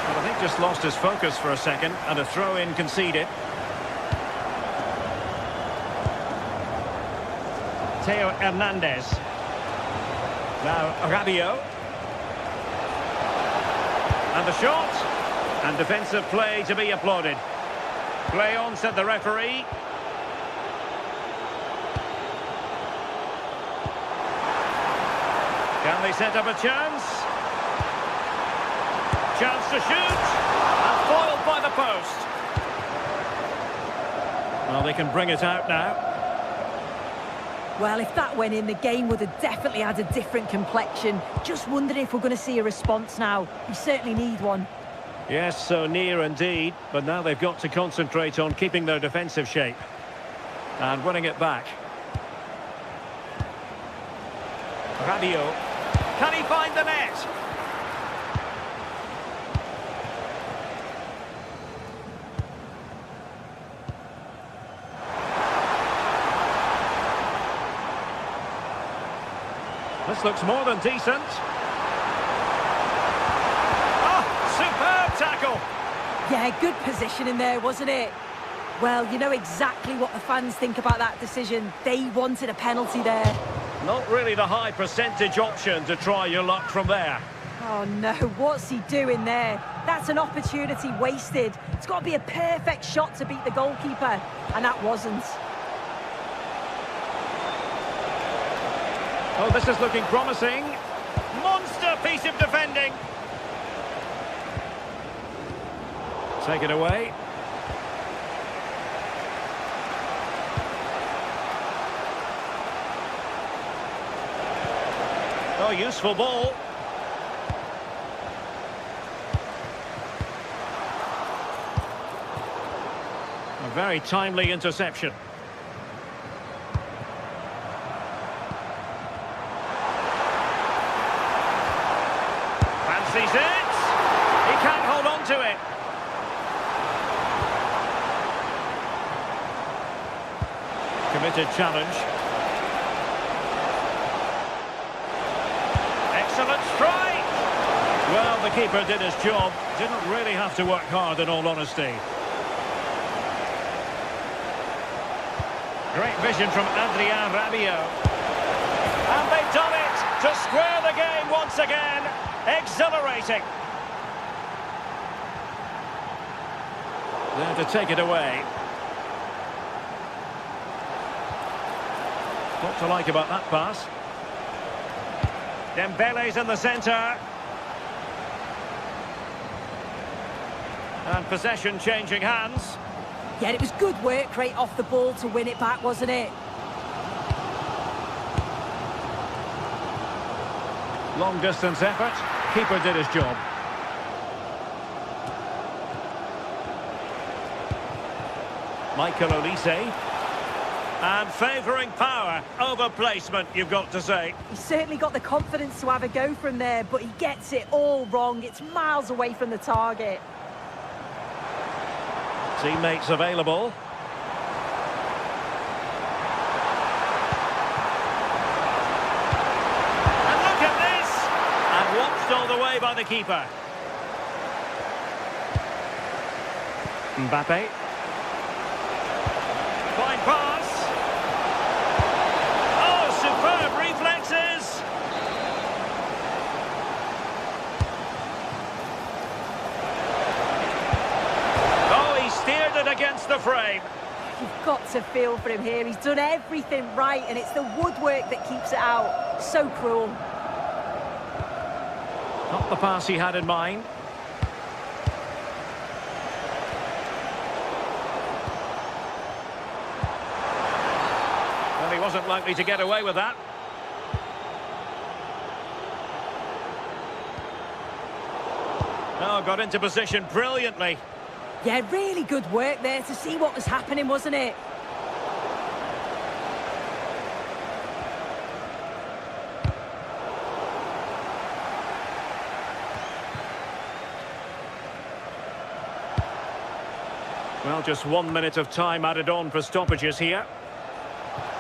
Speaker 6: But I think think just lost his focus for a second, and a throw-in conceded. Theo Hernandez. Now Rabiot. And the shot. And defensive play to be applauded. Play on, said the referee. Can they set up a chance? Chance to shoot. And foiled by the post. Well, they can bring it out now.
Speaker 2: Well, if that went in, the game would have definitely had a different complexion. Just wondering if we're going to see a response now. We certainly need one.
Speaker 6: Yes, so near indeed. But now they've got to concentrate on keeping their defensive shape. And winning it back. Rabiot. Can he find the net? This looks more than decent. Oh, superb tackle.
Speaker 2: Yeah, good position in there, wasn't it? Well, you know exactly what the fans think about that decision. They wanted a penalty there.
Speaker 6: Not really the high percentage option to try your luck from there.
Speaker 2: Oh no, what's he doing there? That's an opportunity wasted. It's got to be a perfect shot to beat the goalkeeper, and that wasn't.
Speaker 6: Oh, this is looking promising. Monster piece of defending. Take it away. Oh, useful ball. A very timely interception. Fancies it. He can't hold on to it. Committed challenge. Excellent strike. Well, the keeper did his job. Didn't really have to work hard, in all honesty. Great vision from Adrien Rabiot. And they've done it to square the game once again. Exhilarating. There to take it away. What to like about that pass? Dembele's in the centre. And possession changing hands.
Speaker 2: Yeah, it was good work right off the ball to win it back, wasn't it?
Speaker 6: Long distance effort. Keeper did his job. Michael Olise. And favouring power over placement, you've got to say.
Speaker 2: He certainly got the confidence to have a go from there, but he gets it all wrong. It's miles away from the target.
Speaker 6: Teammates available. And look at this! And watched all the way by the keeper. Mbappe. Fine pass. Oh, superb reflexes! Steered it against the frame.
Speaker 2: You've got to feel for him here. He's done everything right, and it's the woodwork that keeps it out. So cruel.
Speaker 6: Not the pass he had in mind. Well, he wasn't likely to get away with that. Oh, got into position brilliantly.
Speaker 2: Yeah, really good work there to see what was happening, wasn't it?
Speaker 6: Well, just 1 minute of time added on for stoppages here.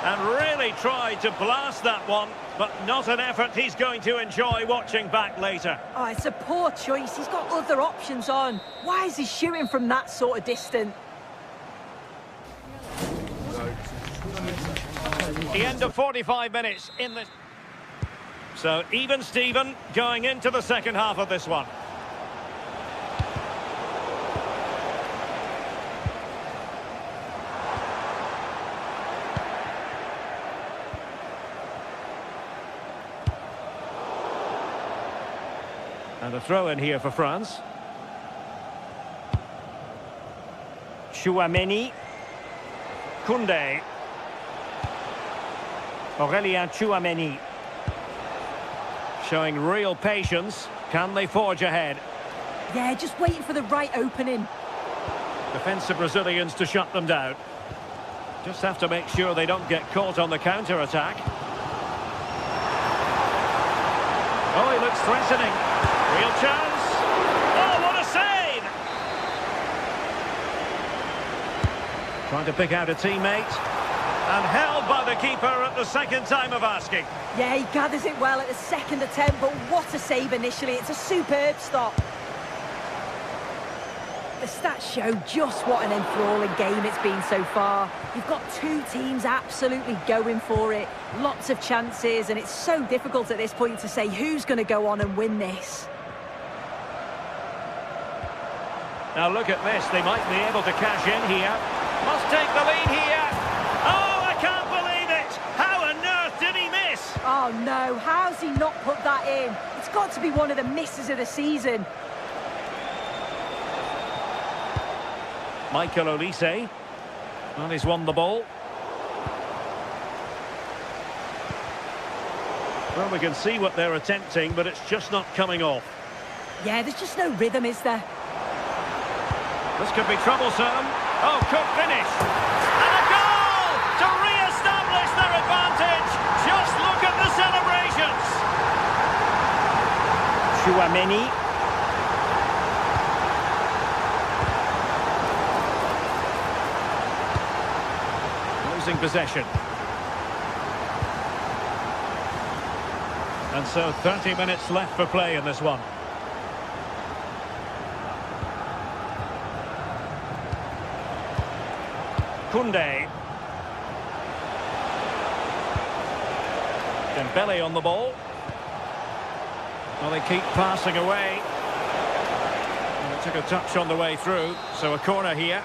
Speaker 6: And really tried to blast that one. but not an effort he's going to enjoy watching back later.
Speaker 2: Oh, it's a poor choice. He's got other options on. Why is he shooting from that sort of distance?
Speaker 6: The end of 45 minutes in the... So, even Steven going into the second half of this one. And a throw in here for France. Chouameni. Koundé. Aurélien Chouameni. Showing real patience. Can they forge ahead?
Speaker 2: Yeah, just waiting for the right opening.
Speaker 6: Defensive Brazilians to shut them down. Just have to make sure they don't get caught on the counter-attack. Oh, he looks threatening. Real chance. Oh, what a save! Trying to pick out a teammate. And held by the keeper at the second time of asking.
Speaker 2: Yeah, he gathers it well at the second attempt, but what a save initially. It's a superb stop. The stats show just what an enthralling game it's been so far. You've got two teams absolutely going for it. Lots of chances, and it's so difficult at this point to say who's going to go on and win this.
Speaker 6: Now look at this. They might be able to cash in here. Must take the lead here. Oh, I can't believe it! How on earth did he miss?
Speaker 2: Oh no, how's he not put that in? It's got to be one of the misses of the season.
Speaker 6: Michael Olise. Well, he's won the ball. Well, we can see what they're attempting, but it's just not coming off.
Speaker 2: Yeah, there's just no rhythm, is there?
Speaker 6: This could be troublesome. Oh, could finish. And a goal to re-establish their advantage. Just look at the celebrations. Chouameni. Losing possession. And so 30 minutes left for play in this one. Koundé. Dembele on the ball. Well, they keep passing away. And it took a touch on the way through, so a corner here.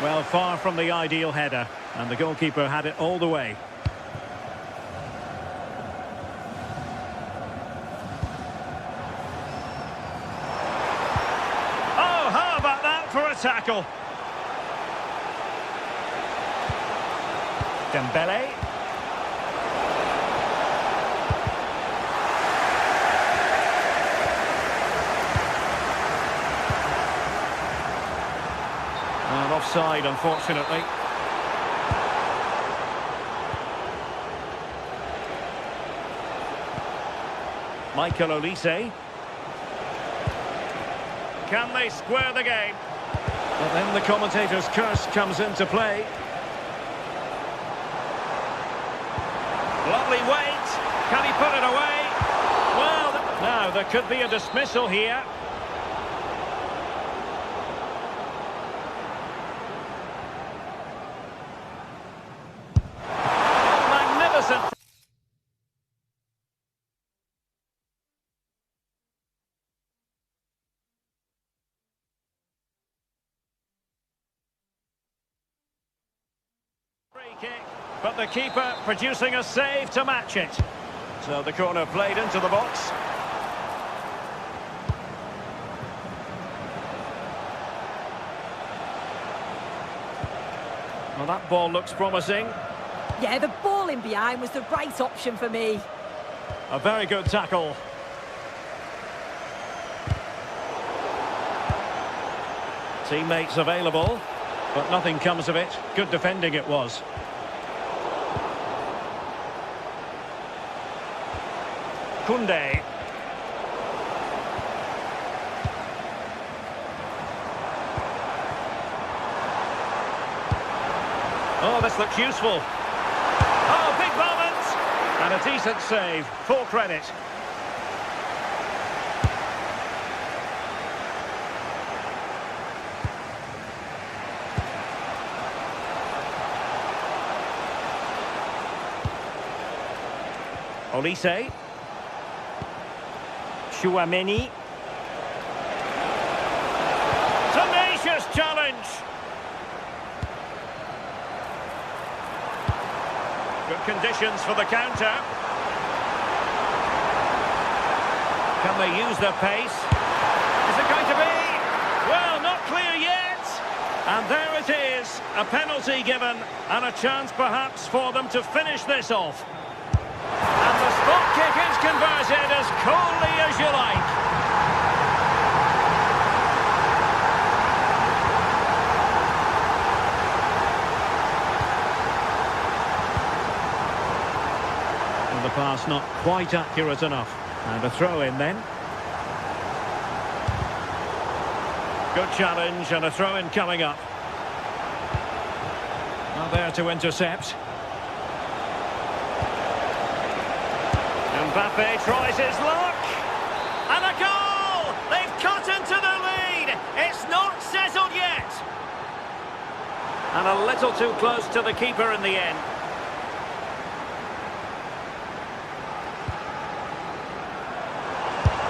Speaker 6: Well, far from the ideal header, and the goalkeeper had it all the way. For a tackle. Dembele. And offside, unfortunately. Michael Olise. Can they square the game? But then the commentator's curse comes into play. Lovely weight. Can he put it away? Well, now there could be a dismissal here. Oh, magnificent. Kick, but the keeper producing a save to match it. So the corner played into the box. Well, that ball looks promising.
Speaker 2: Yeah, the ball in behind was the right option for me.
Speaker 6: A very good tackle. Teammates available, but nothing comes of it. Good defending it was. Koundé. this looks useful. Oh, big moment! And a decent save. Full credit. Olise. Chouameni. Tenacious challenge. Good conditions for the counter. Can they use their pace? Is it going to be? Well, not clear yet. And there it is. A penalty given and a chance perhaps for them to finish this off. And the spot kick is converted as coolly as you like. And the pass not quite accurate enough. And a throw in then. Good challenge and a throw in coming up. Well, there to intercept. Mbappe tries his luck. And a goal! They've cut into the lead. It's not settled yet. And a little too close to the keeper in the end.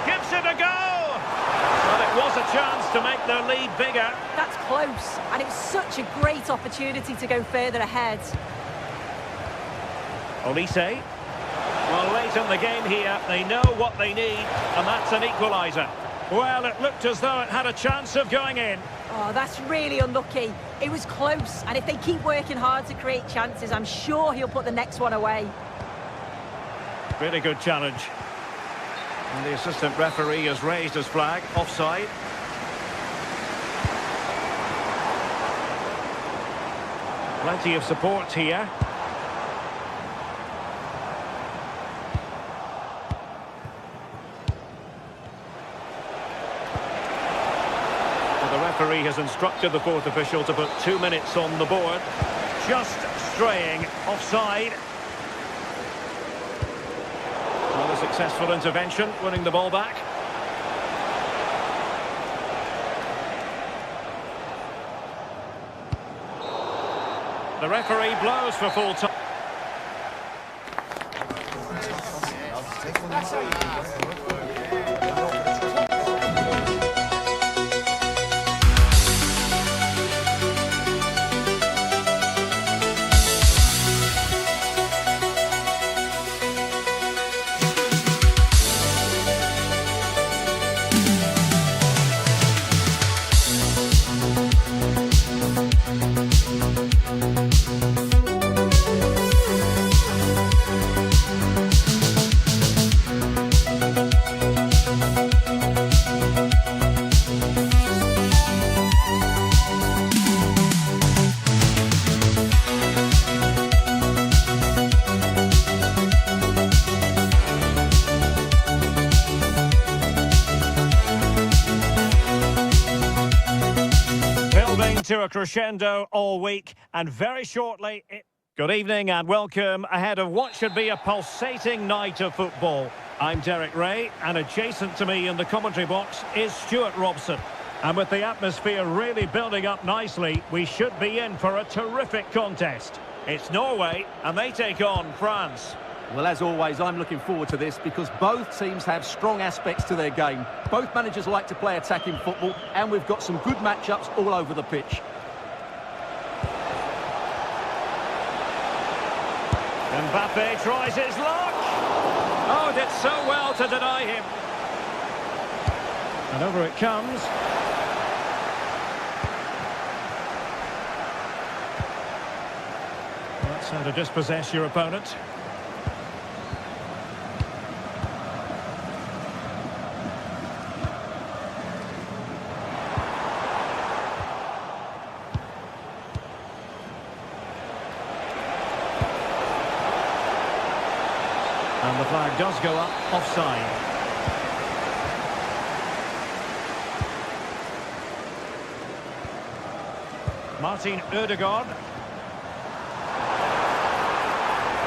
Speaker 6: Gives it a go. Well, it was a chance to make their lead bigger.
Speaker 2: That's close, and it was such a great opportunity to go further ahead.
Speaker 6: Olise. Well, late in the game here, they know what they need, and that's an equaliser. Well, it looked as though it had a chance of going in.
Speaker 2: Oh, that's really unlucky. It was close, and if they keep working hard to create chances, I'm sure he'll put the next one away.
Speaker 6: Really good challenge. And the assistant referee has raised his flag, offside. Plenty of support here. The referee has instructed the fourth official to put 2 minutes on the board. Just straying offside. Well, a successful intervention, winning the ball back. The referee blows for full time. To a crescendo all week, and very shortly Good evening and welcome ahead of what should be a pulsating night of football. I'm Derek Ray, and adjacent to me in the commentary box is Stuart Robson. And with the atmosphere really building up nicely, we should be in for a terrific contest. It's Norway, and they take on France.
Speaker 4: Well, as always, I'm looking forward to this because both teams have strong aspects to their game. Both managers like to play attacking football, and we've got some good matchups all over the pitch.
Speaker 6: Mbappe tries his luck. Oh, did so well to deny him. And over it comes. That's how to dispossess your opponent. And the flag does go up, offside. Martin Ødegaard.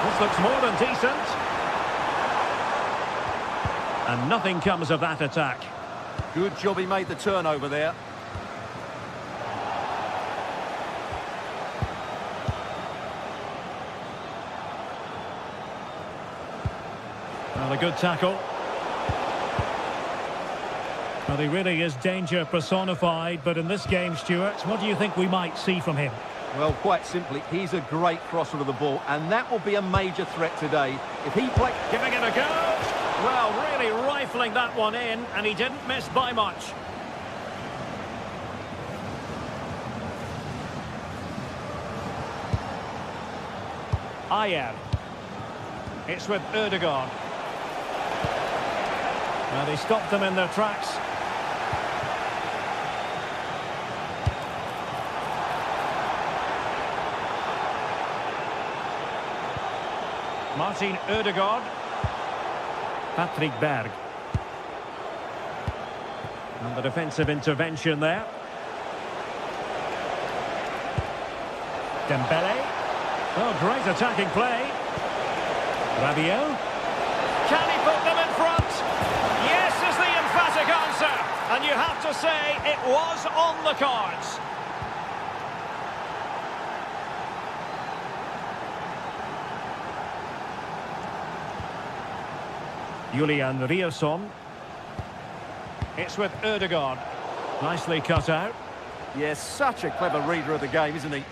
Speaker 6: This looks more than decent. And nothing comes of that attack.
Speaker 4: Good job he made the turnover there.
Speaker 6: Well, a good tackle. Well, he really is danger personified, but in this game, Stuart, what do you think we might see from him?
Speaker 4: Well, quite simply, he's a great crosser of the ball, and that will be a major threat today. If he plays...
Speaker 6: Giving it a go. Well, really rifling that one in, and he didn't miss by much. Ayer. It's with Ødegaard. Well, they stopped them in their tracks. Martin Ødegaard. Patrick Berg. And the defensive intervention there. Dembele. Oh, great attacking play. Rabiot. Can he put them in front? Yes is the emphatic answer. And you have to say it was on the cards. Julian Riasson. It's with Ødegaard. Nicely cut out.
Speaker 4: Yes, such a clever reader of the game, isn't he?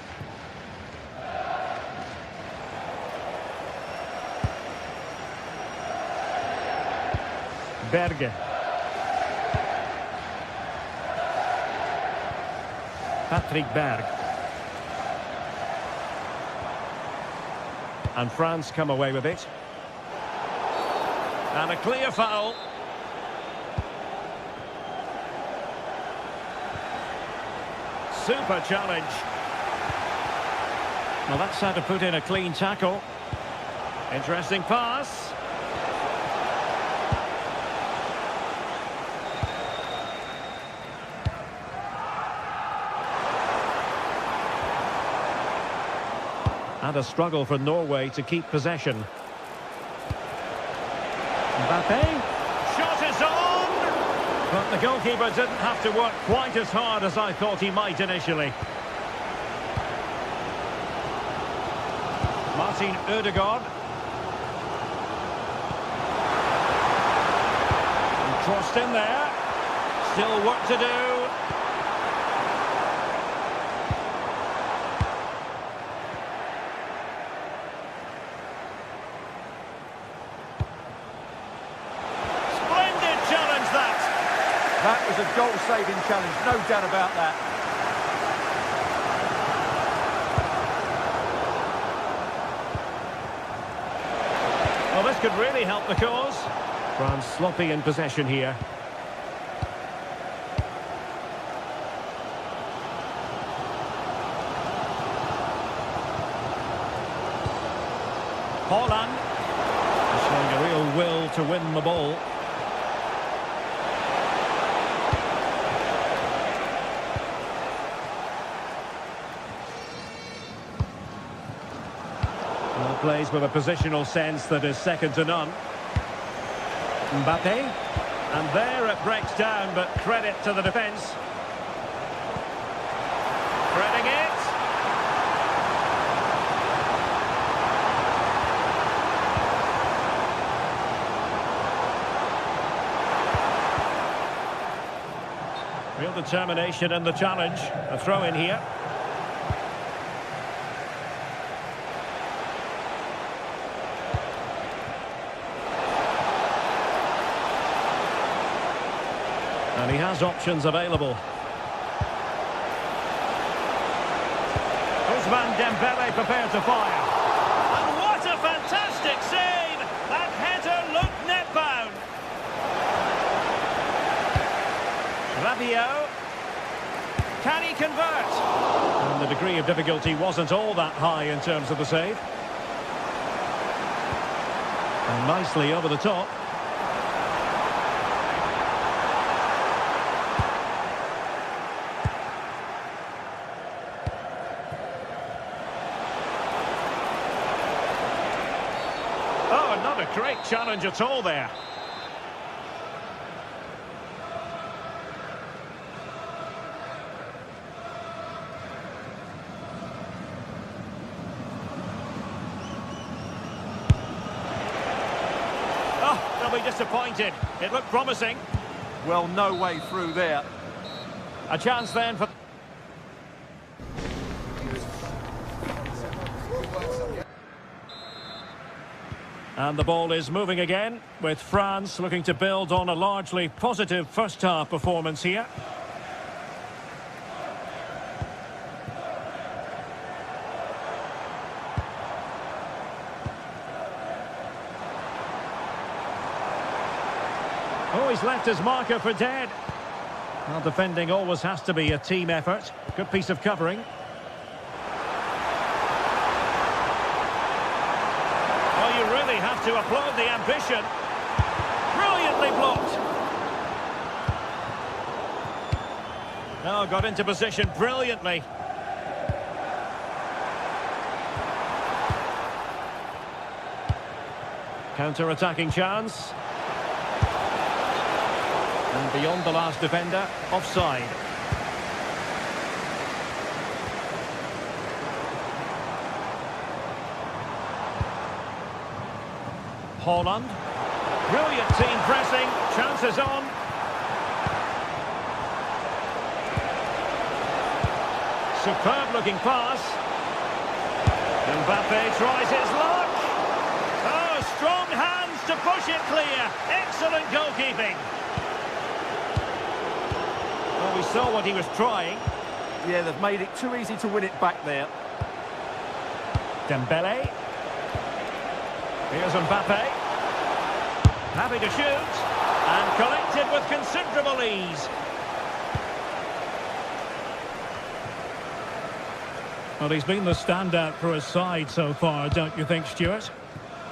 Speaker 6: Berge. Patrick Berg. And France come away with it. And a clear foul. Super challenge. Well, that's how to put in a clean tackle. Interesting pass. And a struggle for Norway to keep possession. Mbappe. Shot is on! But the goalkeeper didn't have to work quite as hard as I thought he might initially. Martin Ødegaard. And crossed in there. Still work to do.
Speaker 4: That was a goal-saving challenge, no doubt about that.
Speaker 6: Well, this could really help the cause. France sloppy in possession here. Haaland. Showing a real will to win the ball. Plays with a positional sense that is second to none. Mbappe. And there it breaks down, but credit to the defence. Threading it. Real determination in the challenge. A throw in here. And he has options available. Ousmane Dembele prepared to fire. And what a fantastic save! That header looked net-bound. Rabiot. Can he convert? And the degree of difficulty wasn't all that high in terms of the save. And nicely over the top. challenge at all there. Oh, they'll be disappointed. It looked promising.
Speaker 4: Well, no way through there.
Speaker 6: A chance then for... And the ball is moving again, with France looking to build on a largely positive first-half performance here. Oh, he's left his marker for dead. Well, defending always has to be a team effort. Good piece of covering. Well, you really have to applaud the ambition. Brilliantly blocked. Oh, got into position brilliantly. Counter-attacking chance. And beyond the last defender, offside. Holland. Brilliant team pressing. Chances on. Superb looking pass. Mbappe tries his luck. Oh, strong hands to push it clear. Excellent goalkeeping. Well, we saw what he was trying.
Speaker 4: Yeah, they've made it too easy to win it back there.
Speaker 6: Dembele. Here's Mbappe. Happy to shoot. And collected with considerable ease. Well, he's been the standout for his side so far, don't you think, Stuart?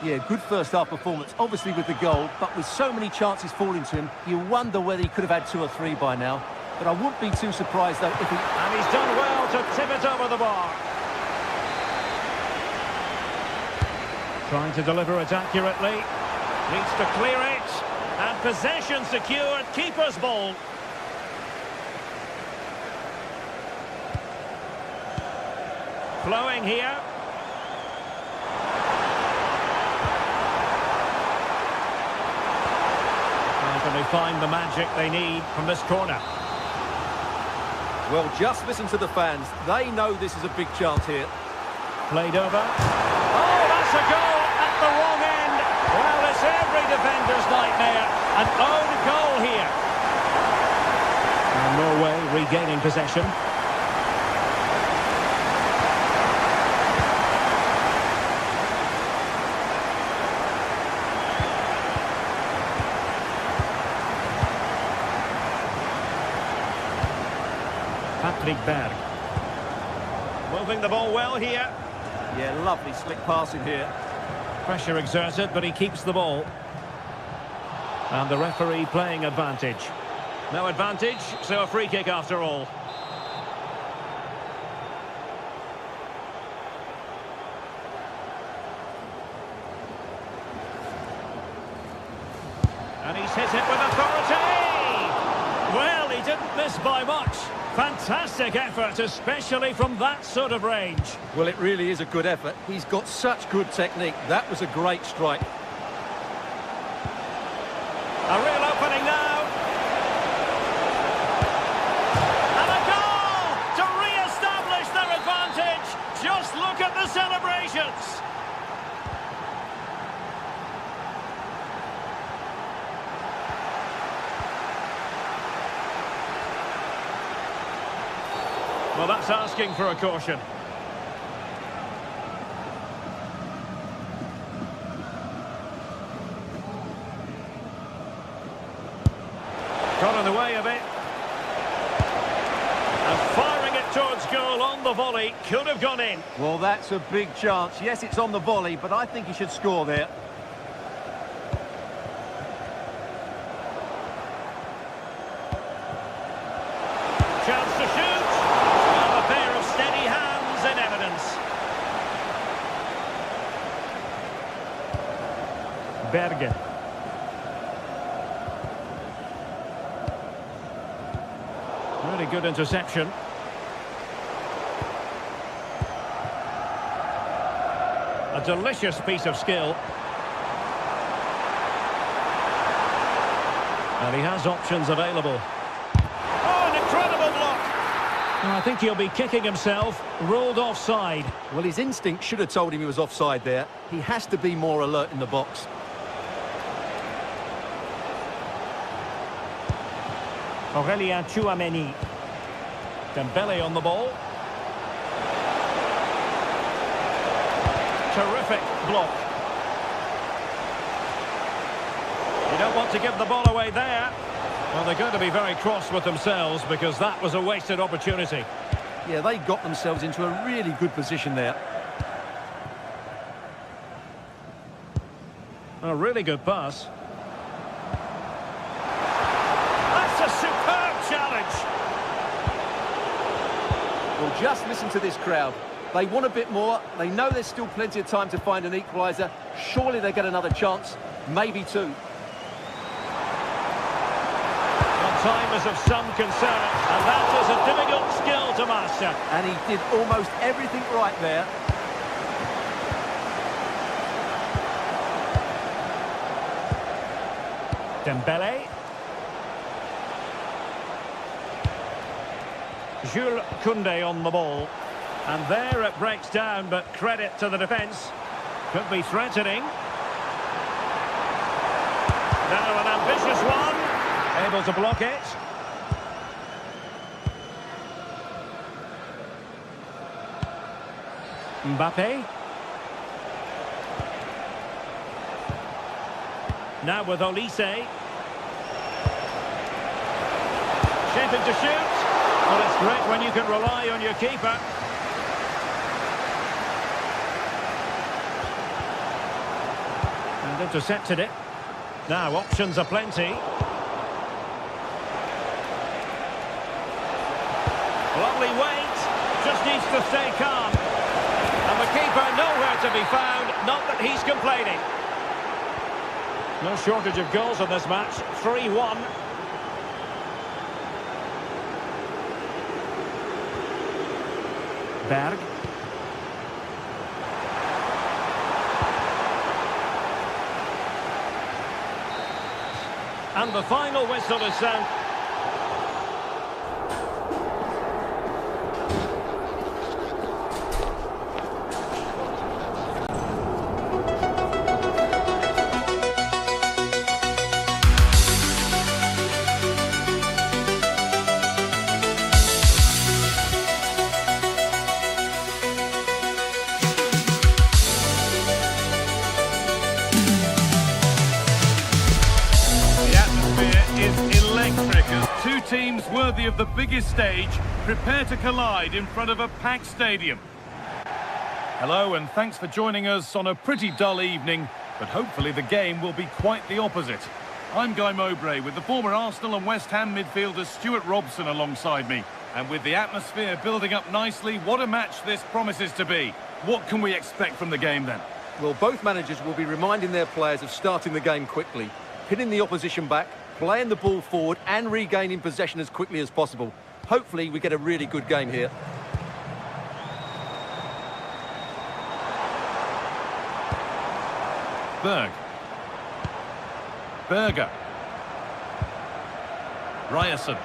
Speaker 4: Yeah, good first-half performance, obviously with the goal, but with so many chances falling to him, you wonder whether he could have had 2 or 3 by now. But I wouldn't be too surprised, though, if he...
Speaker 6: And he's done well to tip it over the bar. Trying to deliver it accurately. Needs to clear it. And possession secured. Keeper's ball. Flowing here. How can they find the magic they need from this corner?
Speaker 4: Well, just listen to the fans. They know this is a big chance here.
Speaker 6: Played over. Oh, that's a goal at the wrong end. Well, it's every defender's nightmare. An own goal here. And Norway regaining possession. Berg. Moving the ball well here.
Speaker 4: Yeah, lovely slick passing here.
Speaker 6: Pressure exerted, but he keeps the ball. And the referee playing advantage. No advantage, so a free kick after all. And he's hit it with authority! Well, he didn't miss by much. Fantastic effort, especially from that sort of range.
Speaker 4: Well, it really is a good effort. He's got such good technique. That was a great strike.
Speaker 6: A real opening now. And a goal to re-establish their advantage. Just look at the celebrations. Well, that's asking for a caution. Got in the way of it. And firing it towards goal on the volley. Could have gone in.
Speaker 4: Well, that's a big chance. Yes, it's on the volley, but I think he should score there.
Speaker 6: Chance to shoot. Well, a pair of steady hands in evidence. Berge. Really good interception. A delicious piece of skill. And he has options available. Oh, an incredible block! I think he'll be kicking himself. Ruled offside.
Speaker 4: Well, his instinct should have told him he was offside there. He has to be more alert in the box.
Speaker 6: Aurélien Tchouameni. Dembele on the ball. Terrific block. You don't want to give the ball away there. Well, they're going to be very cross with themselves because that was a wasted opportunity.
Speaker 4: Yeah, they got themselves into a really good position there.
Speaker 6: A really good pass. That's a superb challenge.
Speaker 4: Well, just listen to this crowd. They want a bit more. They know there's still plenty of time to find an equaliser. Surely they get another chance, maybe two.
Speaker 6: Time is of some concern, and that is a difficult skill to master.
Speaker 4: And he did almost everything right there.
Speaker 6: Dembele. Jules Koundé on the ball. And there it breaks down, but credit to the defence. Could be threatening. Now an ambitious one. Able to block it. Mbappe. Now with Olise. Shaping to shoot. Well, it's great when you can rely on your keeper. And intercepted it. Now options are plenty. Lovely weight, just needs to stay calm. And the keeper nowhere to be found, not that he's complaining. No shortage of goals in this match, 3-1. Berg. And the final whistle is sound.
Speaker 5: Two teams worthy of the biggest stage prepare to collide in front of a packed stadium. Hello and thanks for joining us on a pretty dull evening, but hopefully the game will be quite the opposite. I'm Guy Mowbray with the former Arsenal and West Ham midfielder Stuart Robson alongside me. And with the atmosphere building up nicely, what a match this promises to be. What can we expect from the game then?
Speaker 4: Well, both managers will be reminding their players of starting the game quickly, hitting the opposition back, playing the ball forward and regaining possession as quickly as possible. Hopefully we get a really good game here.
Speaker 5: Berger. Ryerson.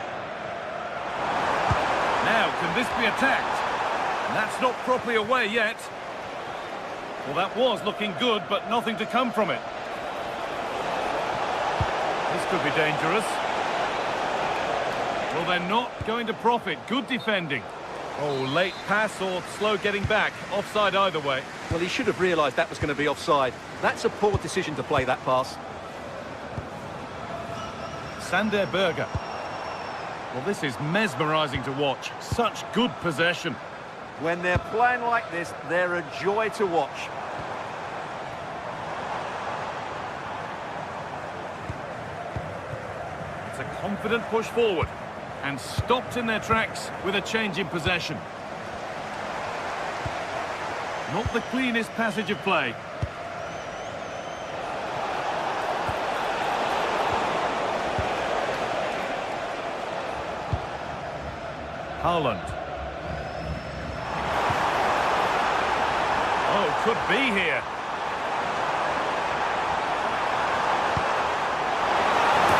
Speaker 5: Now, can this be attacked? And that's not properly away yet. Well, that was looking good, but nothing to come from it. This could be dangerous. Well, they're not going to profit. Good defending. Oh, late pass or slow getting back. Offside either way.
Speaker 4: Well, he should have realised that was going to be offside. That's a poor decision to play that pass.
Speaker 5: Sander Berge. Well, this is mesmerising to watch. Such good possession.
Speaker 4: When they're playing like this, they're a joy to watch.
Speaker 5: It's a confident push forward. And stopped in their tracks with a change in possession. Not the cleanest passage of play. Haaland. Oh, could be here.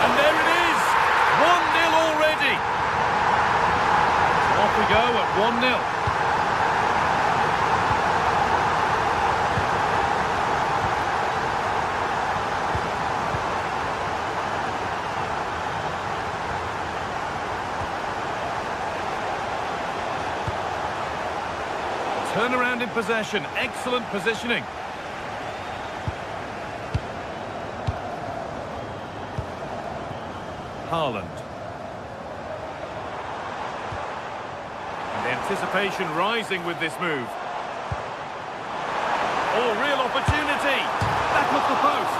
Speaker 5: And there it is! 1-0 already. Off we go at 1-0. Turnaround in possession, excellent positioning. Haaland. And the anticipation rising with this move. Oh, real opportunity! Back off the post!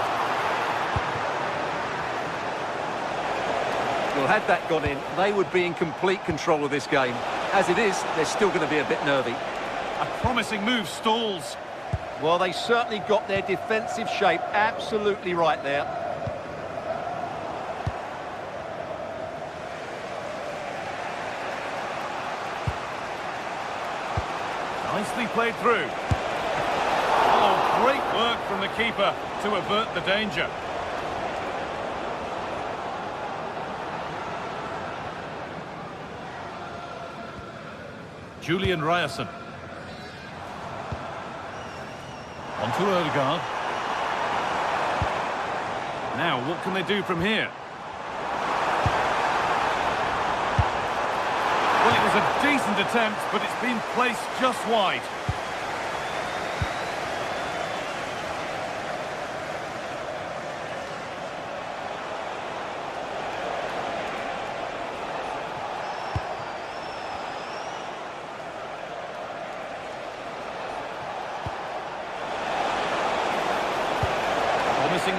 Speaker 4: Well, had that gone in, they would be in complete control of this game. As it is, they're still going to be a bit nervy.
Speaker 5: A promising move stalls.
Speaker 4: Well, they certainly got their defensive shape absolutely right there.
Speaker 5: Nicely played through. Oh, great work from the keeper to avert the danger. Julian Ryerson. On to Odegaard. Now, what can they do from here? Well, it was a decent attempt, but it's been placed just wide.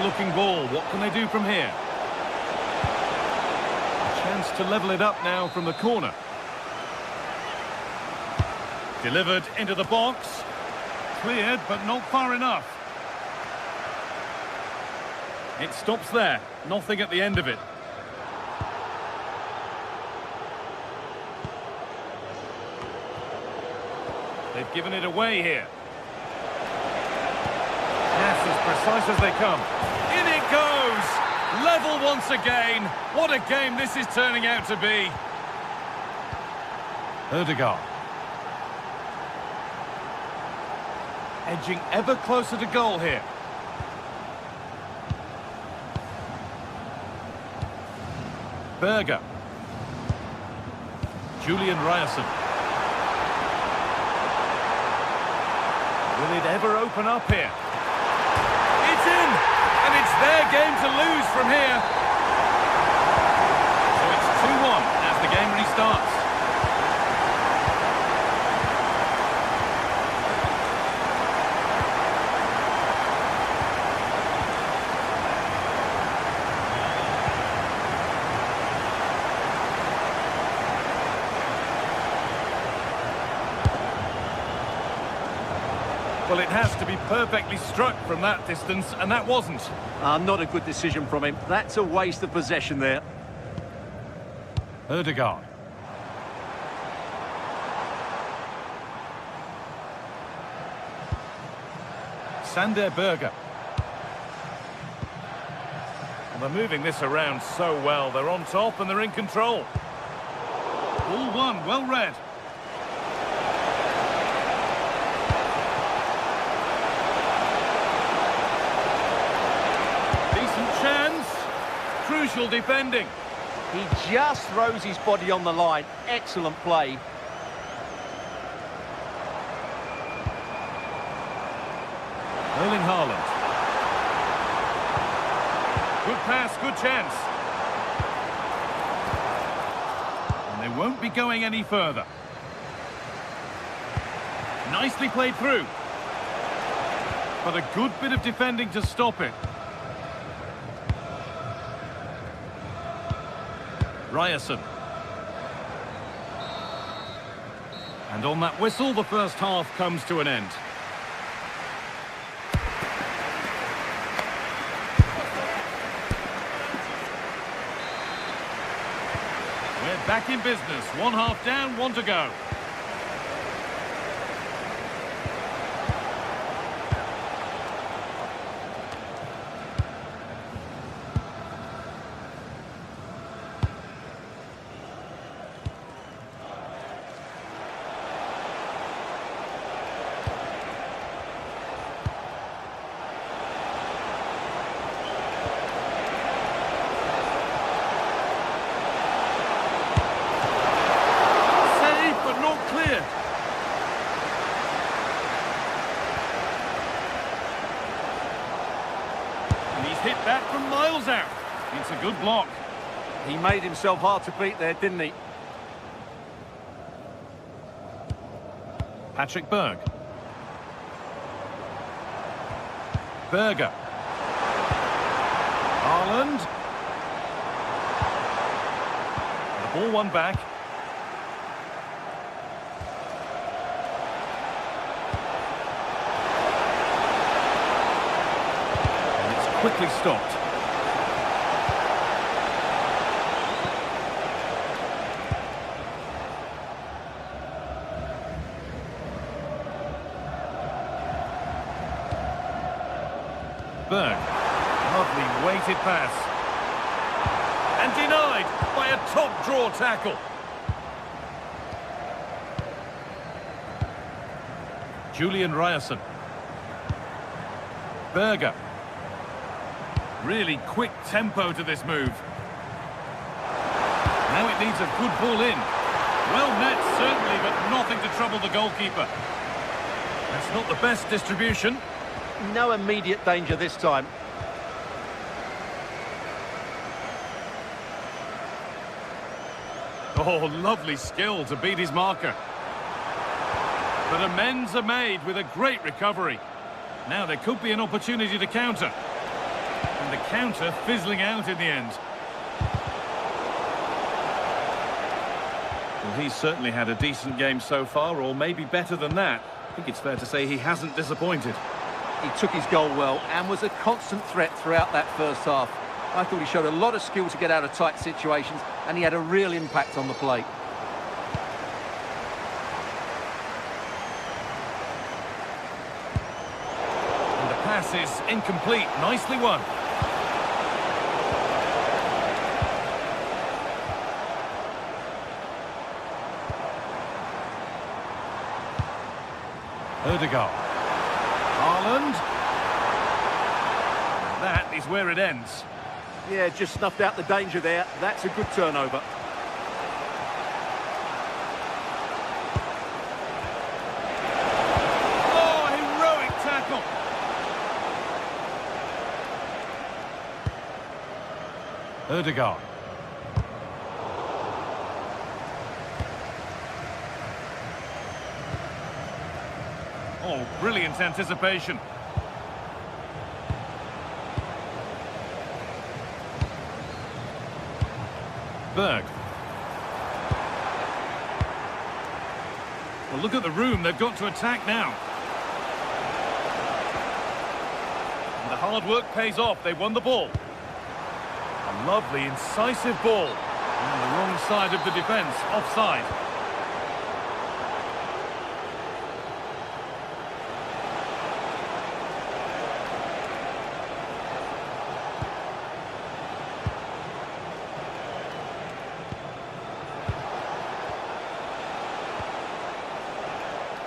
Speaker 5: Looking ball. What can they do from here? A chance to level it up now from the corner. Delivered into the box. Cleared, but not far enough. It stops there. Nothing at the end of it. They've given it away here. Yes, as precise as they come. In it goes! Level once again. What a game this is turning out to be. Odegaard. Edging ever closer to goal here. Berger. Julian Ryerson. Will it ever open up here? It's in! And it's their game to lose from here. So it's 2-1 as the game restarts. Well, it has to be perfectly struck from that distance, and that wasn't.
Speaker 4: Not a good decision from him. That's a waste of possession there.
Speaker 5: Odegaard. Sander Berger. Well, they're moving this around so well. They're on top and they're in control. All one, well read. Chance. Crucial defending.
Speaker 4: He just throws his body on the line. Excellent play.
Speaker 5: Erling Haaland. Good pass, good chance. And they won't be going any further. Nicely played through. But a good bit of defending to stop it. Ryerson. And on that whistle, the first half comes to an end. Where They're back in business. One half down, one to go. Hit that from miles out. It's a good block.
Speaker 4: He made himself hard to beat there, didn't he?
Speaker 5: Patrick Berg. Berger. Haaland. The ball won back. Quickly stopped. Berg. Lovely weighted pass. And denied by a top draw tackle. Julian Ryerson. Berger. Really quick tempo to this move. Now it needs a good ball in. Well met, certainly, but nothing to trouble the goalkeeper. That's not the best distribution.
Speaker 4: No immediate danger this time.
Speaker 5: Oh, lovely skill to beat his marker. But amends are made with a great recovery. Now there could be an opportunity to counter. And the counter fizzling out in the end. Well, he's certainly had a decent game so far, or maybe better than that. I think it's fair to say he hasn't disappointed.
Speaker 4: He took his goal well and was a constant threat throughout that first half. I thought he showed a lot of skill to get out of tight situations, and he had a real impact on the play.
Speaker 5: And the pass is incomplete. Nicely won. Ødegaard. Haaland. That is where it ends.
Speaker 4: Yeah, just snuffed out the danger there. That's a good turnover.
Speaker 5: Oh, heroic tackle. Ødegaard. Oh, brilliant anticipation. Berg. Well, look at the room they've got to attack now. And the hard work pays off. They won the ball. A lovely, incisive ball. On the wrong side of the defence, offside.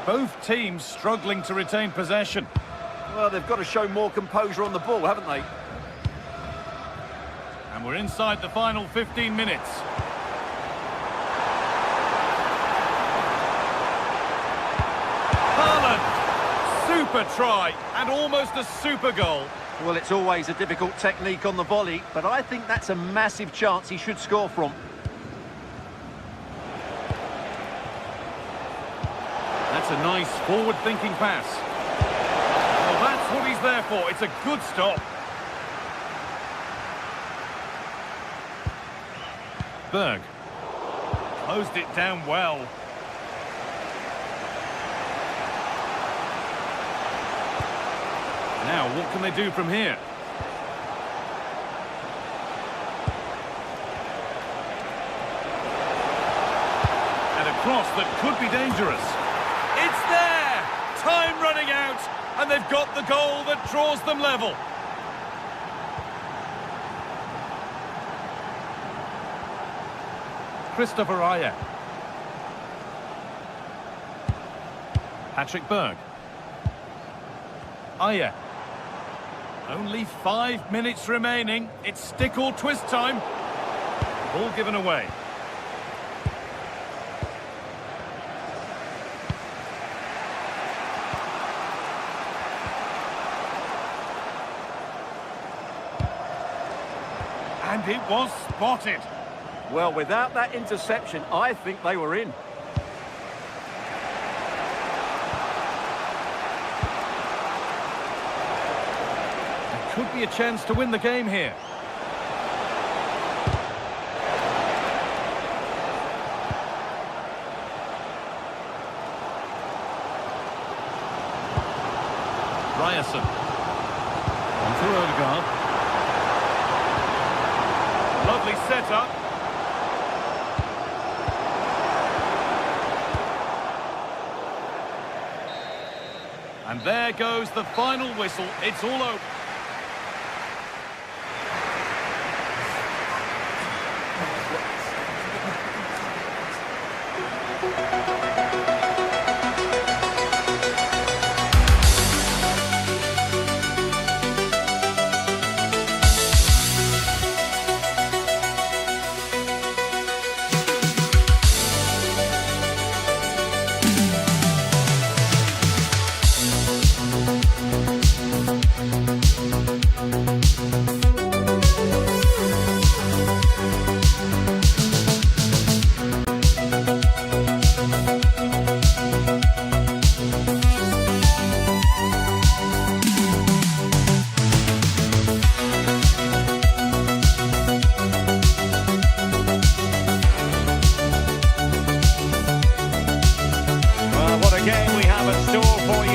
Speaker 5: Both teams struggling to retain possession.
Speaker 4: Well, they've got to show more composure on the ball, haven't they?
Speaker 5: And we're inside the final 15 minutes. Haaland! Super try and almost a super goal.
Speaker 4: Well, it's always a difficult technique on the volley, but I think that's a massive chance he should score from.
Speaker 5: That's a nice forward-thinking pass. Well, that's what he's there for. It's a good stop. Berg. Closed it down well. Now, what can they do from here? cross that could be dangerous. It's there! Time running out, and they've got the goal that draws them level. Christopher Ayer. Patrick Berg. Ayer. Only 5 minutes remaining. It's stick or twist time. Ball given away. And it was spotted.
Speaker 4: Well, without that interception, I think they were in.
Speaker 5: There could be a chance to win the game here. Ryerson. On to Odegaard. Lovely setup. And there goes the final whistle. It's all over.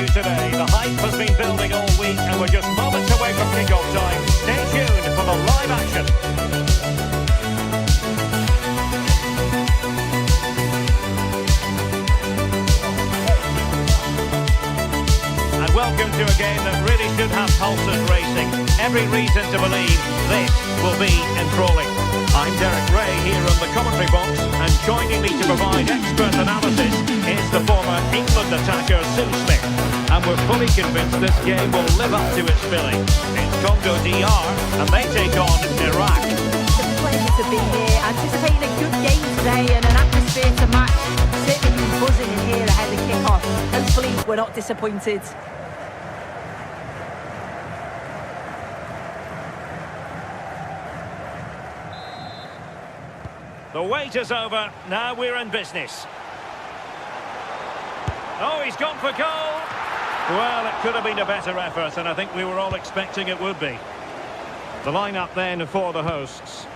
Speaker 6: Today. The hype has been building all week and we're just moments away from kick-off time. Stay tuned for the live action. And welcome to a game that really should have pulses racing. Every reason to believe this will be enthralling. I'm Derek Ray here on the commentary box, and joining me to provide expert analysis is the former England attacker Sue Smith. And we're fully convinced this game will live up to its billing. It's Congo DR, and they take on Iraq.
Speaker 2: It's a pleasure to be here. Anticipating a good game today and an atmosphere to match. Certainly been buzzing in here ahead of kick-off. Hopefully we're not disappointed.
Speaker 6: The wait is over. Now we're in business. Oh, he's gone for goal. Well, it could have been a better effort, and I think we were all expecting it would be. The lineup then for the hosts.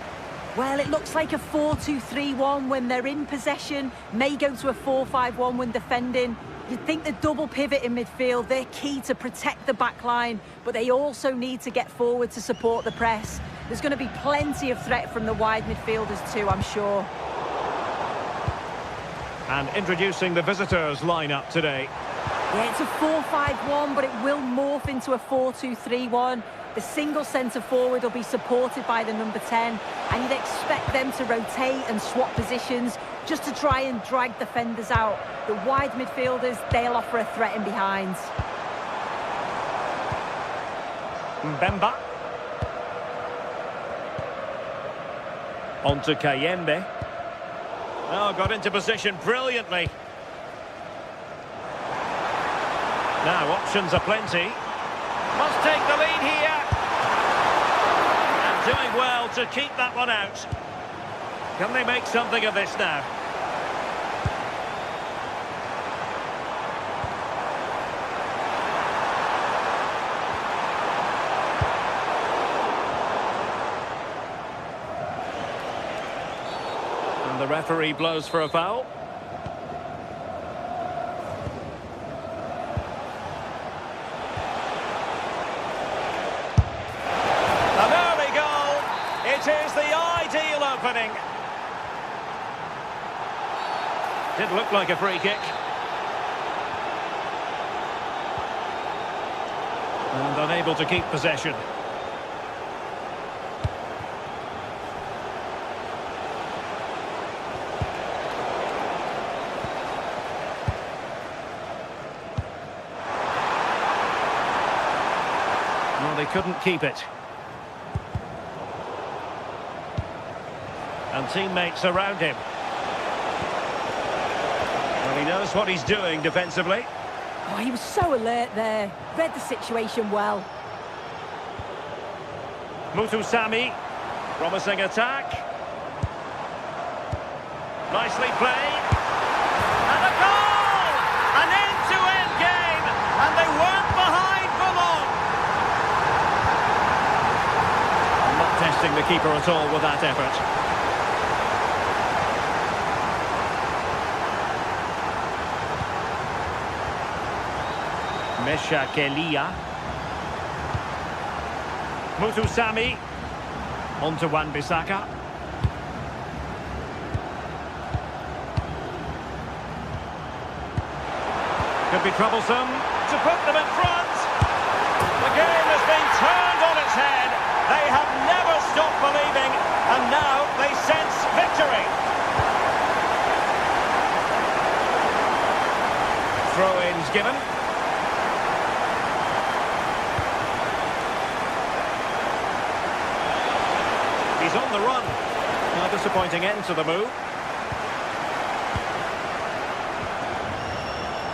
Speaker 2: Well, it looks like a 4-2-3-1 when they're in possession. May go to a 4-5-1 when defending. You'd think the double pivot in midfield, they're key to protect the back line, but they also need to get forward to support the press. There's going to be plenty of threat from the wide midfielders too, I'm sure.
Speaker 6: And introducing the visitors lineup today.
Speaker 2: Yeah, it's a 4-5-1, but it will morph into a 4-2-3-1. The single centre-forward will be supported by the number 10, and you'd expect them to rotate and swap positions just to try and drag defenders out. The wide midfielders, they'll offer a threat in behind.
Speaker 6: Mbemba. On to Kayembe. Oh, got into position brilliantly. Now, options are plenty. Must take the lead here. And doing well to keep that one out. Can they make something of this now? And the referee blows for a foul. It is the ideal opening. Did look like a free kick. And unable to keep possession. Well, they couldn't keep it. And teammates around him. Well, he knows what he's doing defensively.
Speaker 2: Oh, he was so alert there. Read the situation well.
Speaker 6: Mutusami. Promising attack. Nicely played. And a goal! An end-to-end game. And they weren't behind for long. Not testing the keeper at all with that effort. Mesha Kelia. Mutusami. On to Wan-Bissaka. Could be troublesome to put them in front. The game has been turned on its head. They have never stopped believing, and now they sense victory. Throw-ins given. He's on the run. A disappointing end to the move.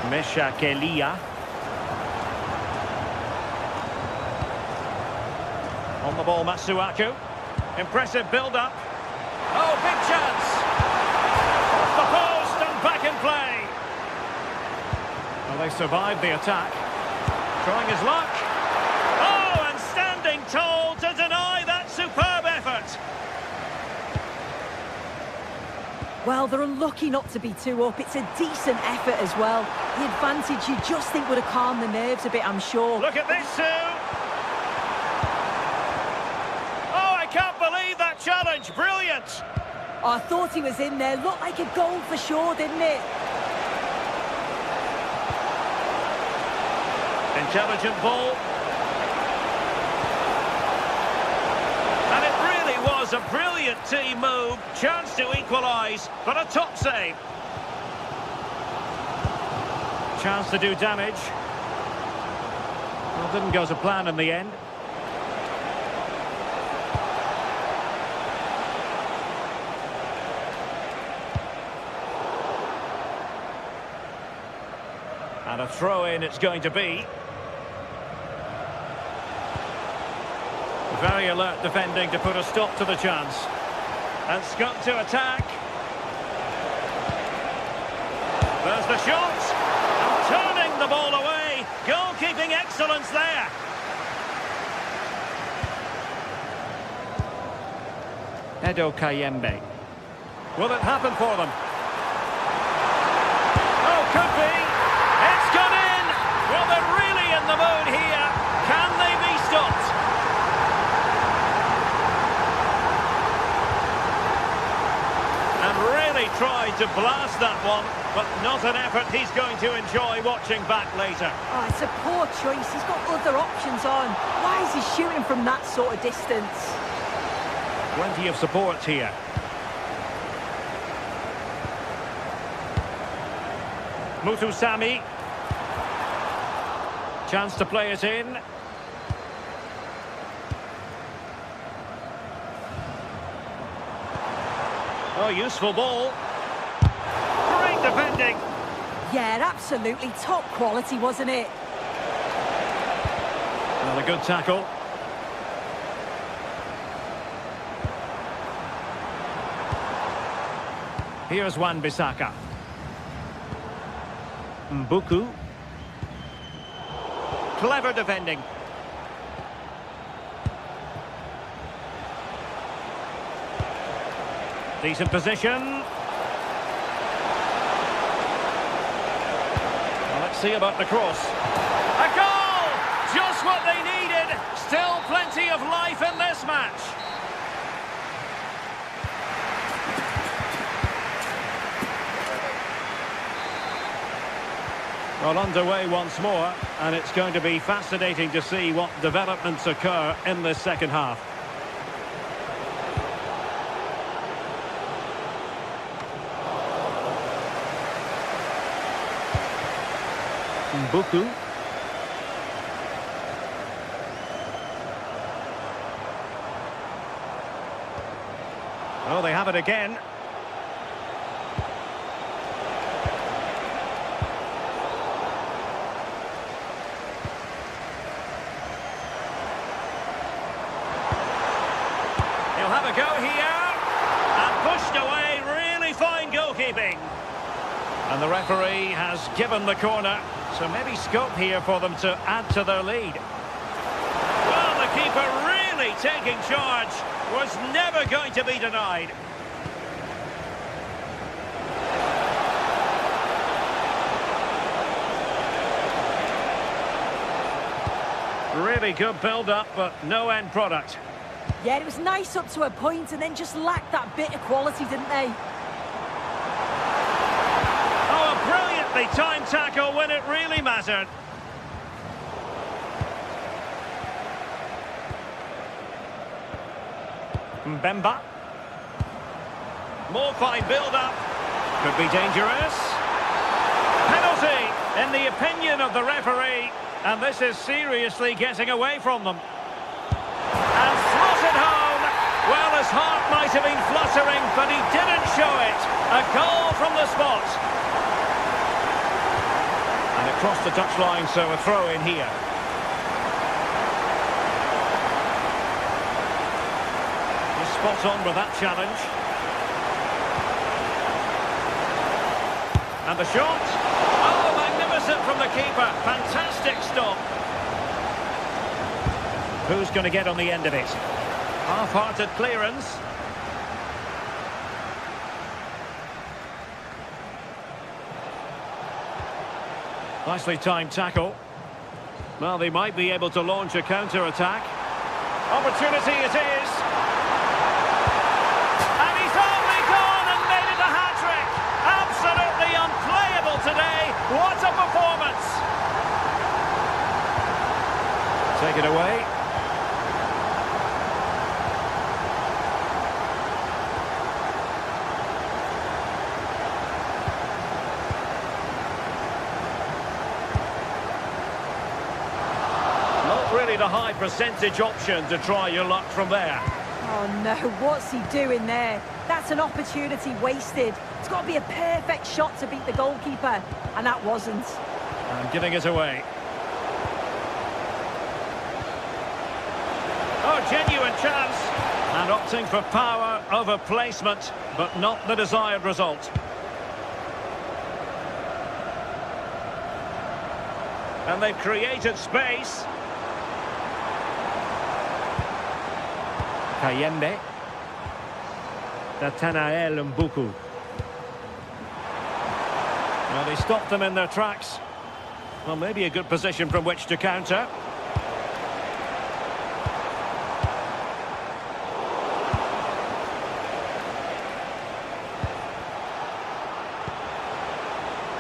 Speaker 6: Mesha Kelia. On the ball, Masuaku. Impressive build-up. Oh, big chance! Off the post and back in play. Well, they survived the attack. Trying his luck. Oh, and standing tall to deny that superb effort.
Speaker 2: Well, they're unlucky not to be 2 up. It's a decent effort as well. The advantage you just think would have calmed the nerves a bit, I'm sure.
Speaker 6: Look at this, Sue. Oh, I can't believe that challenge. Brilliant.
Speaker 2: Oh, I thought he was in there. Looked like a goal for sure, didn't it?
Speaker 6: Intelligent ball. And it really was a brilliant team move. Chance to equalise, but a top save. Chance to do damage. Well, didn't go to plan in the end. And a throw-in it's going to be. Very alert defending to put a stop to the chance. And Scott to attack. There's the shot. And turning the ball away. Goalkeeping excellence there. Edo Kayembe. Will it happen for them? Oh, could be. It's gone in. Well, they're really in the mood here. Can they be stopped? Really tried to blast that one, but not an effort he's going to enjoy watching back later.
Speaker 2: Oh, it's a poor choice. He's got other options on. Why is he shooting from that sort of distance?
Speaker 6: Plenty of support here. Mutusami. Chance to play it in. Oh, useful ball. Great defending.
Speaker 2: Yeah, absolutely top quality, wasn't it?
Speaker 6: Well, a good tackle. Here's Wan-Bissaka. Mbuku. Clever defending. Decent position. Well, let's see about the cross. A goal! Just what they needed. Still plenty of life in this match. Well, underway once more, and it's going to be fascinating to see what developments occur in this second half. Mbuku. Oh, they have it again. He'll have a go here. And pushed away. Really fine goalkeeping. And the referee has given the corner. So maybe scope here for them to add to their lead. Well, the keeper really taking charge. Was never going to be denied. Really good build-up, but no end product.
Speaker 2: Yeah, it was nice up to a point and then just lacked that bit of quality, didn't they?
Speaker 6: Oh, a brilliantly timed tackle when it really mattered. Mbemba. More fine build-up. Could be dangerous. Penalty, in the opinion of the referee. And this is seriously getting away from them. And slotted home. Well, his heart might have been fluttering, but he didn't show it. A goal from the spot. And across the touchline, so a throw in here. Spot on with that challenge. And the shot. Oh, magnificent from the keeper. Fantastic stop. Who's going to get on the end of it? Half-hearted clearance. Nicely timed tackle. Well, they might be able to launch a counter-attack. Opportunity it is. Today, what a performance! Take it away. Not really the high percentage option to try your luck from there.
Speaker 2: Oh no, what's he doing there? That's an opportunity wasted. It's got to be a perfect shot to beat the goalkeeper, and that wasn't.
Speaker 6: And giving it away. Oh, genuine chance. And opting for power over placement, but not the desired result. And they've created space. Kayembe. Nathanael Mbuku. Well, they stopped them in their tracks. Well, maybe a good position from which to counter.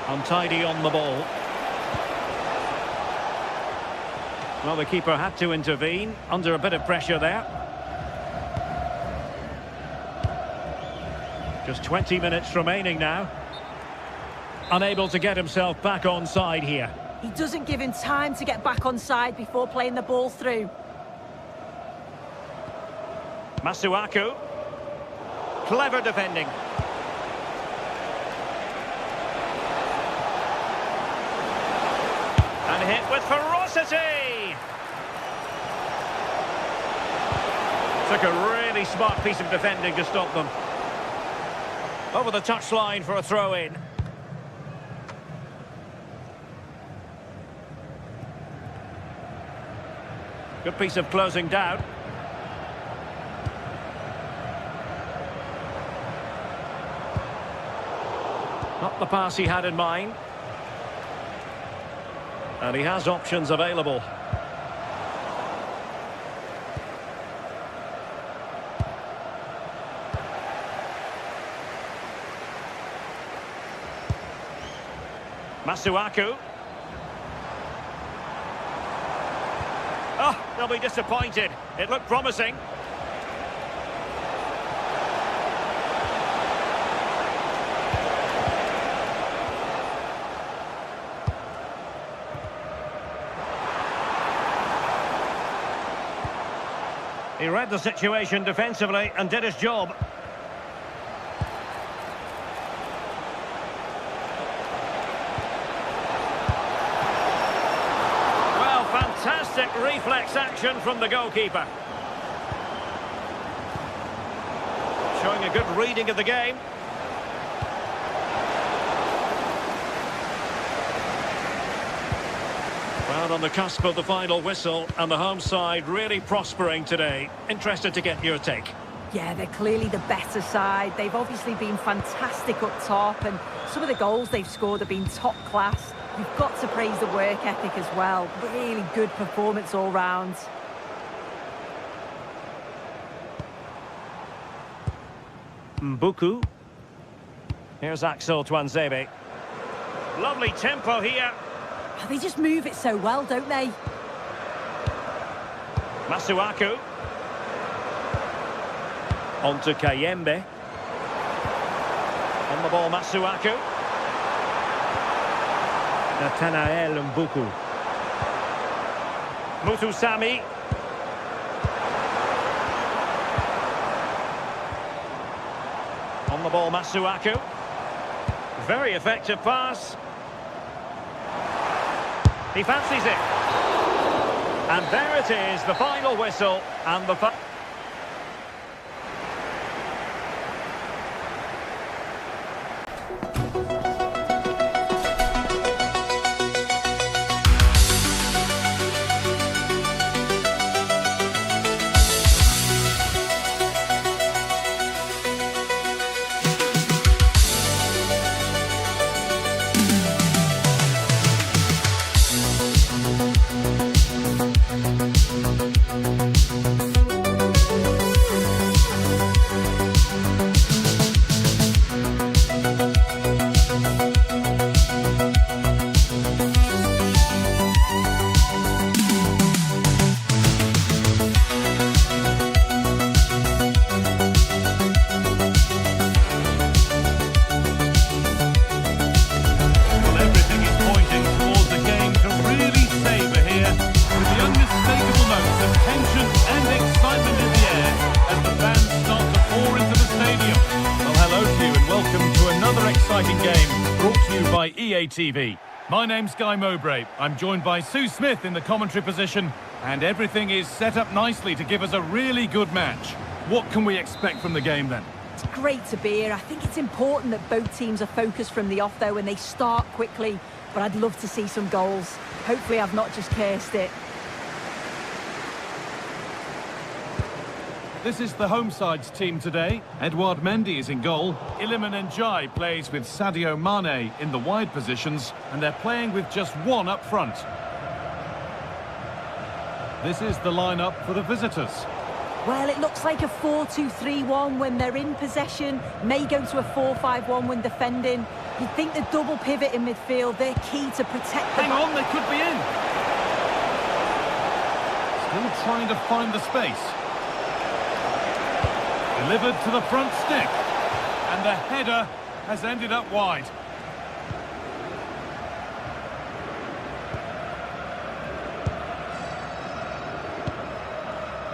Speaker 6: Untidy on the ball. Well, the keeper had to intervene under a bit of pressure there. Just 20 minutes remaining now. Unable to get himself back on side here.
Speaker 2: He doesn't give him time to get back on side before playing the ball through.
Speaker 6: Masuaku. Clever defending. And hit with ferocity. Took a really smart piece of defending to stop them. Over the touchline for a throw-in. Good piece of closing down. Not the pass he had in mind. And he has options available. Masuaku. they'll be disappointed. It looked promising. He read the situation defensively and did his job. Well, fantastic reflex action from the goalkeeper. Showing a good reading of the game. Well, on the cusp of the final whistle, and the home side really prospering today. Interested to get your take.
Speaker 2: Yeah, they're clearly the better side. They've obviously been fantastic up top, and some of the goals they've scored have been top class. You've got to praise the work ethic as well. Really good performance all round.
Speaker 6: Mbuku. Here's Axel Tuanzebe. Lovely tempo here.
Speaker 2: They just move it so well, don't they?
Speaker 6: Masuaku. On to Kayembe. On the ball, Masuaku. Nathanael Mbuku. Mutusami. On the ball, Masuaku. Very effective pass. He fancies it. And there it is, the final whistle and the...
Speaker 5: exciting game brought to you by EA TV. My name's Guy Mowbray. I'm joined by Sue Smith in the commentary position, and everything is set up nicely to give us a really good match. What can we expect from the game then?
Speaker 2: It's great to be here. I think it's important that both teams are focused from the off though and they start quickly, but I'd love to see some goals. Hopefully I've not just cursed it.
Speaker 5: This is the home side's team today. Edouard Mendy is in goal. Iliman Ndiaye plays with Sadio Mane in the wide positions, and they're playing with just one up front. This is the lineup for the visitors.
Speaker 2: Well, it looks like a 4-2-3-1 when they're in possession. May go to a 4-5-1 when defending. You'd think the double pivot in midfield, they're key to protect the...
Speaker 5: Hang on, they could be in. Still trying to find the space. Delivered to the front stick, and the header has ended up wide.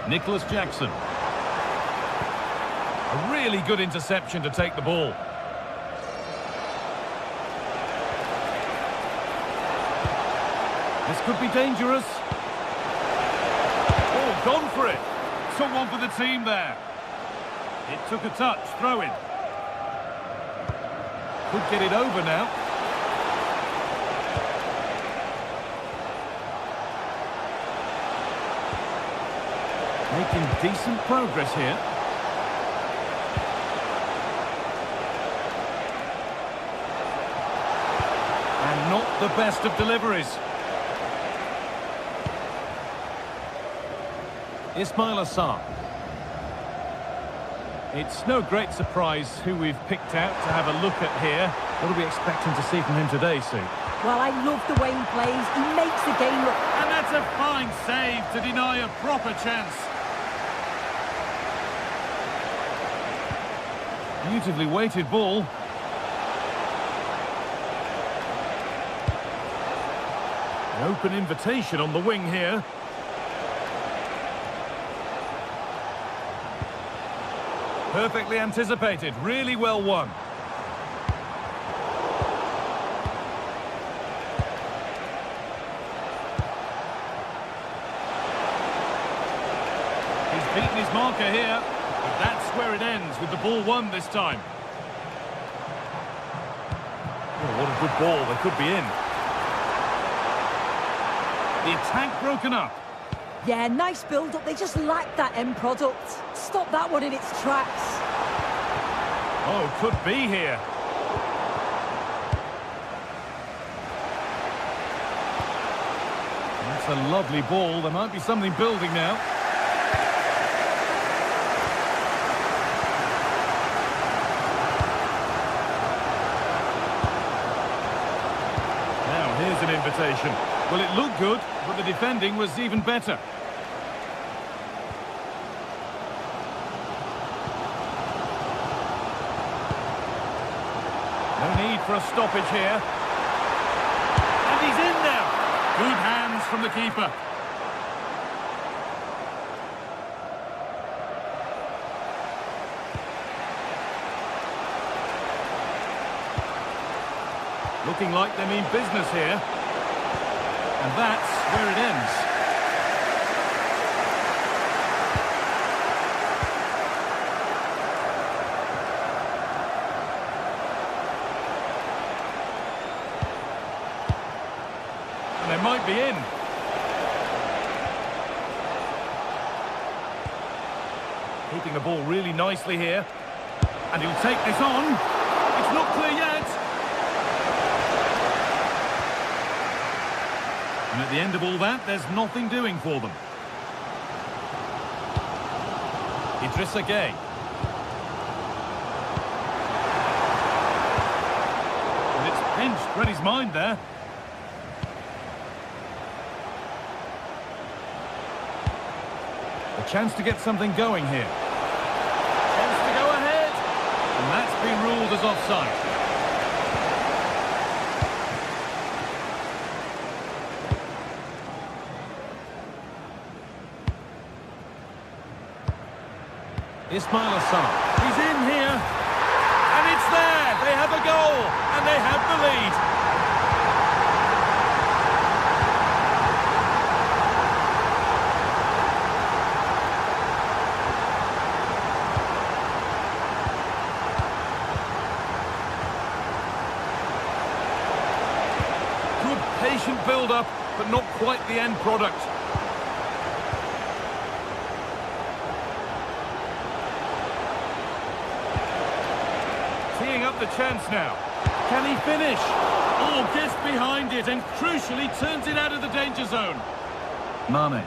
Speaker 5: Nicholas Jackson. A really good interception to take the ball. This could be dangerous. Oh, gone for it. Took one for the team there. It took a touch, throw in. Could get it over now. Making decent progress here. And not the best of deliveries. Ismail Assar. It's no great surprise who we've picked out to have a look at here. What are we expecting to see from him today, Sue?
Speaker 2: Well, I love the way he plays. He makes the game look...
Speaker 5: And that's That's a fine save to deny a proper chance. Beautifully weighted ball. An open invitation on the wing here. Perfectly anticipated, really well won. He's beaten his marker here, but that's where it ends with the ball won this time. Oh, what a good ball, they could be in. The attack broken up.
Speaker 2: Yeah, nice build-up. They just lack that end product. Stop that one in its tracks.
Speaker 5: Oh, could be here. That's a lovely ball. There might be something building now. Now, here's an invitation. Well, it looked good, but the defending was even better. No need for a stoppage here. And he's in now. Good hands from the keeper. Looking like they mean business here. And that's where it ends. And they might be in. Keeping the ball really nicely here. And he'll take this on. It's not clear yet. And at the end of all that, there's nothing doing for them. Idrissa Gueye. And it's pinched Reddy's mind there. A chance to get something going here. Chance to go ahead. And that's been ruled as offside. Ismail Assar. He's in here. And it's there. They have a goal. And they have the lead. Good patient build-up, but not quite the end product. Teeing up the chance now. Can he finish? Oh, gets behind it and crucially turns it out of the danger zone. Mane.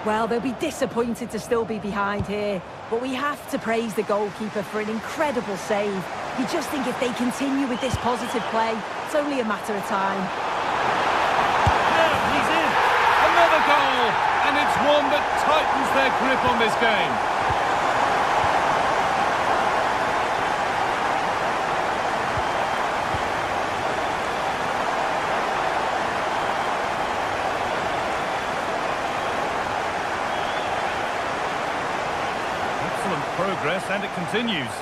Speaker 2: Well, they'll be disappointed to still be behind here, but we have to praise the goalkeeper for an incredible save. You just think if they continue with this positive play, it's only a matter of time.
Speaker 5: Now he's in. Another goal. And it's one that tightens their grip on this game. Excellent progress, and it continues.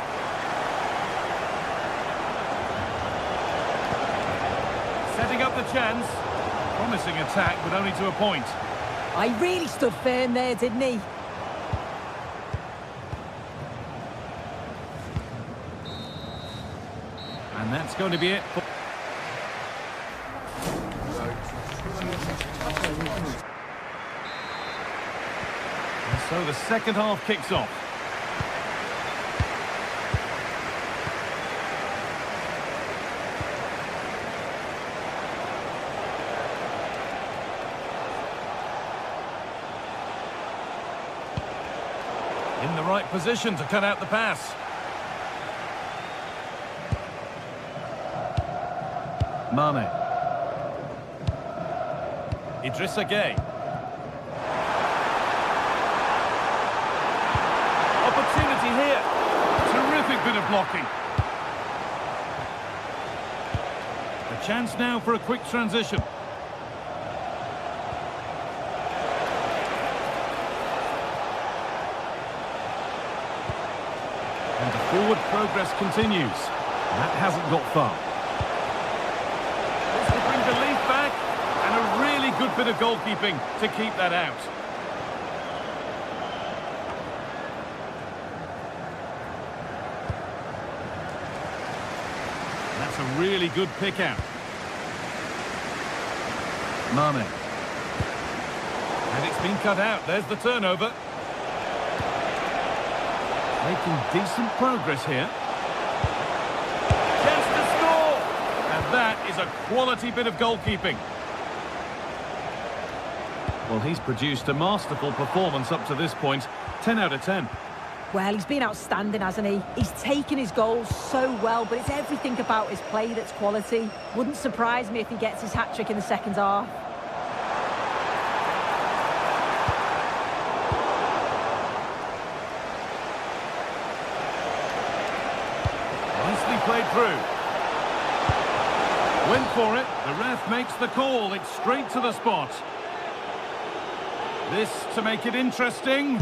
Speaker 5: Setting up the chance. Promising attack, but only to a point.
Speaker 2: I really stood firm there, didn't he?
Speaker 5: And that's going to be it. And so the second half kicks off. In the right position to cut out the pass. Mane. Idrissa Gueye. Opportunity here. Terrific bit of blocking. A chance now for a quick transition. And the forward progress continues. That hasn't got far. This could bring belief back, and a really good bit of goalkeeping to keep that out. That's a really good pick out. Mane. And it's been cut out. There's the turnover. Making decent progress here. Chance to score! And that is a quality bit of goalkeeping. Well, he's produced a masterful performance up to this point. 10 out of 10.
Speaker 2: Well, he's been outstanding, hasn't he? He's taken his goals so well, but it's everything about his play that's quality. Wouldn't surprise me if he gets his hat-trick in the second half.
Speaker 5: Nicely played through. Went for it. The ref makes the call. It's straight to the spot. This to make it interesting.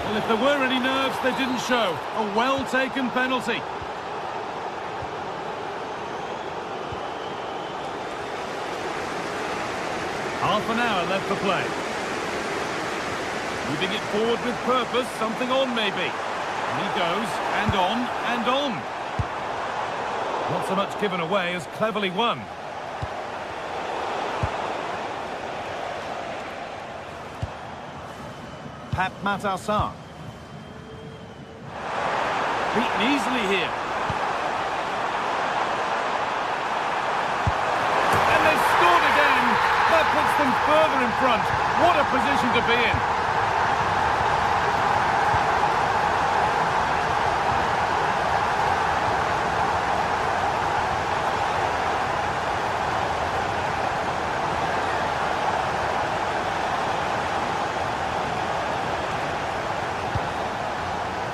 Speaker 5: Well, if there were any nerves, they didn't show. A well-taken penalty. Half an hour left to play. Moving it forward with purpose, something on maybe. And he goes, and on, and on. Not so much given away as cleverly won. Pat Matassar. Beaten easily here. And they've scored again. That puts them further in front. What a position to be in.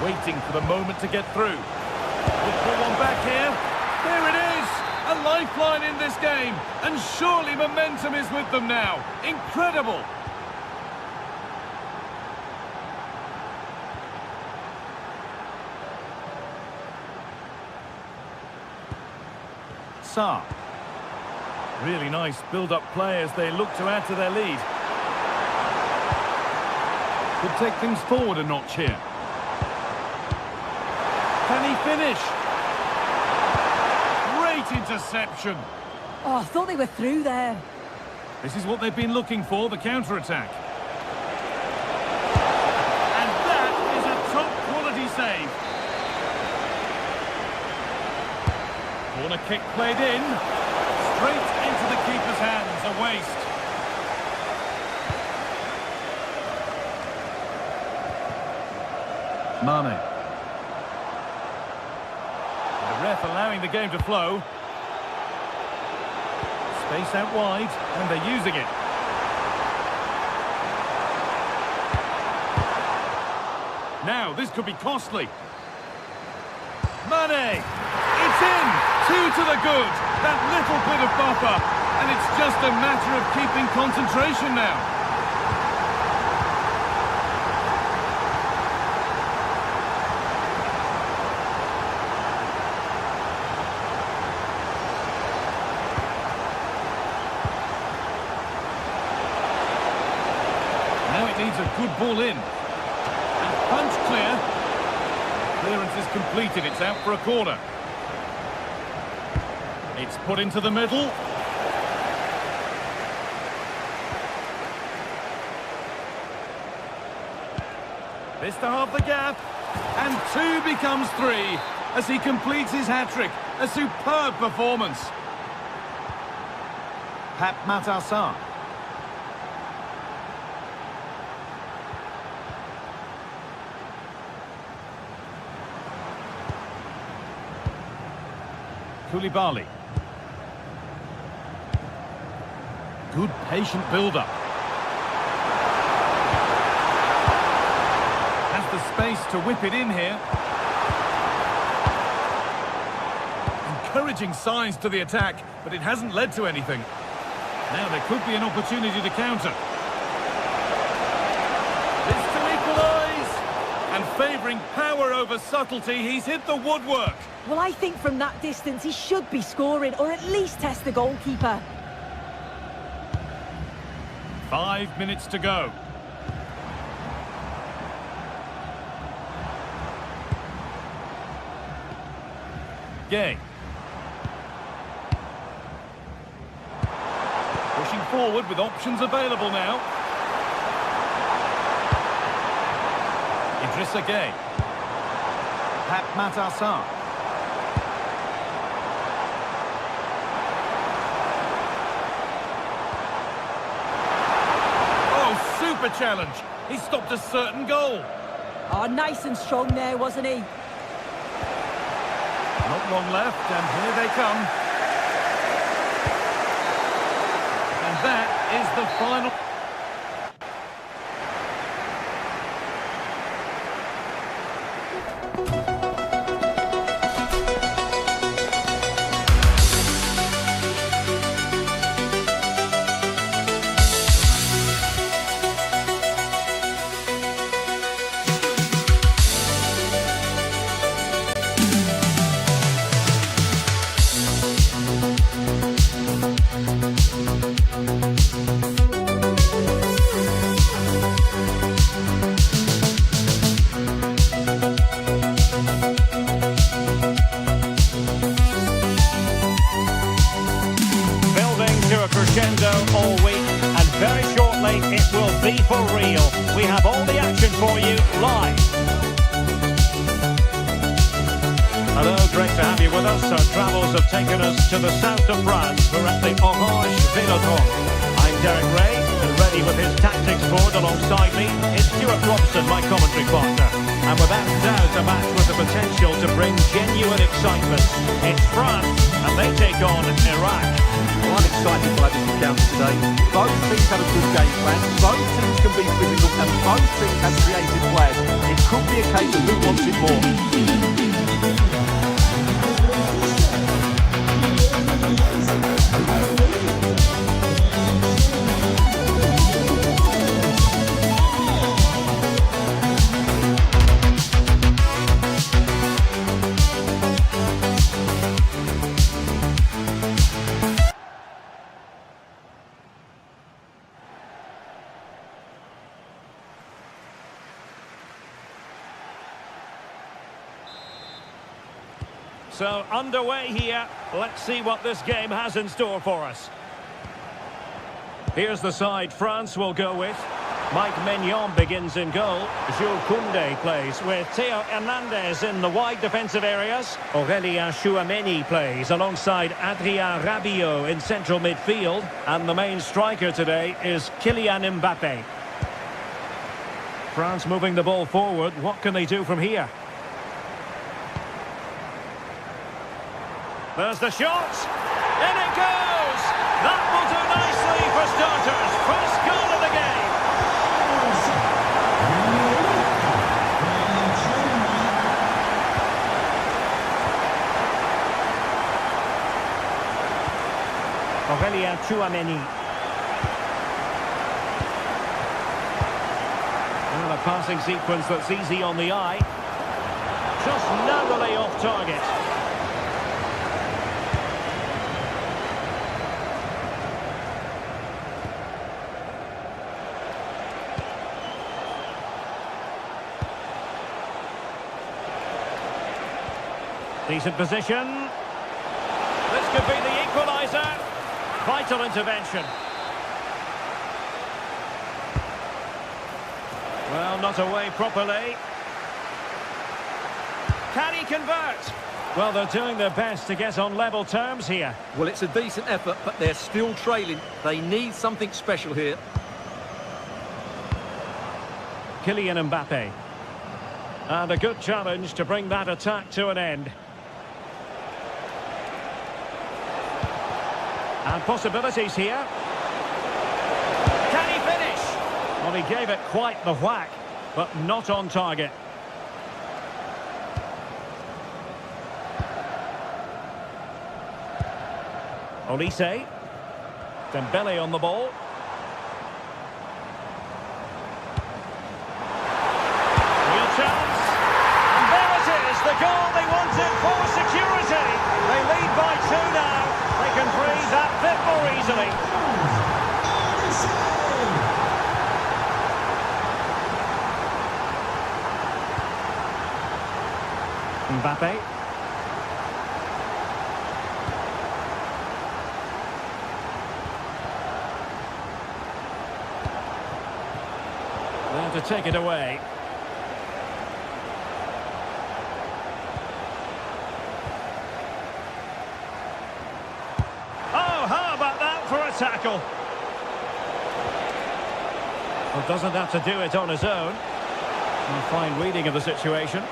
Speaker 5: Waiting for the moment to get through. We'll pull one back here. There it is! A lifeline in this game. And surely momentum is with them now. Incredible! Sarr. Really nice build-up play as they look to add to their lead. Could take things forward a notch here. Can he finish? Great interception.
Speaker 2: Oh, I thought they were through there.
Speaker 5: This is what they've been looking for, the counter-attack. And that is a top-quality save. Corner kick played in. Straight into the keeper's hands, a waste. Mane. The ref allowing the game to flow. Space out wide, and they're using it. Now, this could be costly. Mane! It's in! 2 to the good. That little bit of buffer. And it's just a matter of keeping concentration now. Now it needs a good ball in. And punch clear. Clearance is completed. It's out for a corner. It's put into the middle. This to half the gap. And 2 becomes 3 as he completes his hat-trick. A superb performance. Pat Matassar. Koulibaly. Good patient build-up. Has the space to whip it in here. Encouraging signs to the attack, but it hasn't led to anything. Now there could be an opportunity to counter. This to equalise! And favouring power over subtlety, he's hit the woodwork.
Speaker 2: Well, I think from that distance he should be scoring, or at least test the goalkeeper.
Speaker 5: 5 minutes to go. Gay. Pushing forward with options available now. Idrissa Gay. Pat Matassar. Oh, super challenge. He stopped a certain goal.
Speaker 2: Oh, nice and strong there, wasn't he?
Speaker 5: Not long left, and here they come. And that is the final.
Speaker 6: All week, and very shortly it will be for real. We have all the action for you live. Hello, great to have you with us. Our travels have taken us to the south of France. We're at the Orange Vélodrome. I'm Derek Ray, and ready with his tactics board alongside me is Stuart Robson, my commentary partner. And without doubt, a match with the potential to bring genuine excitement. It's France, and they take on Iraq.
Speaker 4: Well, I'm excited by this encounter today. Both teams have a good game plan, both teams can be physical, and both teams have creative players. It could be a case of who wants it more.
Speaker 6: So underway here. Let's see what this game has in store for us. Here's the side France will go with. Mike Maignan begins in goal. Jules Koundé plays with Theo Hernandez in the wide defensive areas. Aurélien Tchouameni plays alongside Adrien Rabiot in central midfield. And the main striker today is Kylian Mbappé. France moving the ball forward. What can they do from here? There's the shot. In it goes. That will do nicely for starters. First goal of the game. Aurélien Tchouameni. Well, a passing sequence that's easy on the eye. Just narrowly off target. Decent position. This could be the equaliser. Vital intervention. Well, not away properly. Can he convert? Well, they're doing their best to get on level terms here.
Speaker 4: Well, it's a decent effort, but they're still trailing. They need something special here.
Speaker 6: Kylian Mbappé. And a good challenge to bring that attack to an end. And possibilities here. Well, he gave it quite the whack, but not on target. Olise. Dembele on the ball. Real chance. And there it is, the goal they wanted for security. They lead by 2 now. They can breathe that bit more easily. Mbappe. There to take it away. Oh, how about that for a tackle? Well, doesn't have to do it on his own. A fine reading of the situation.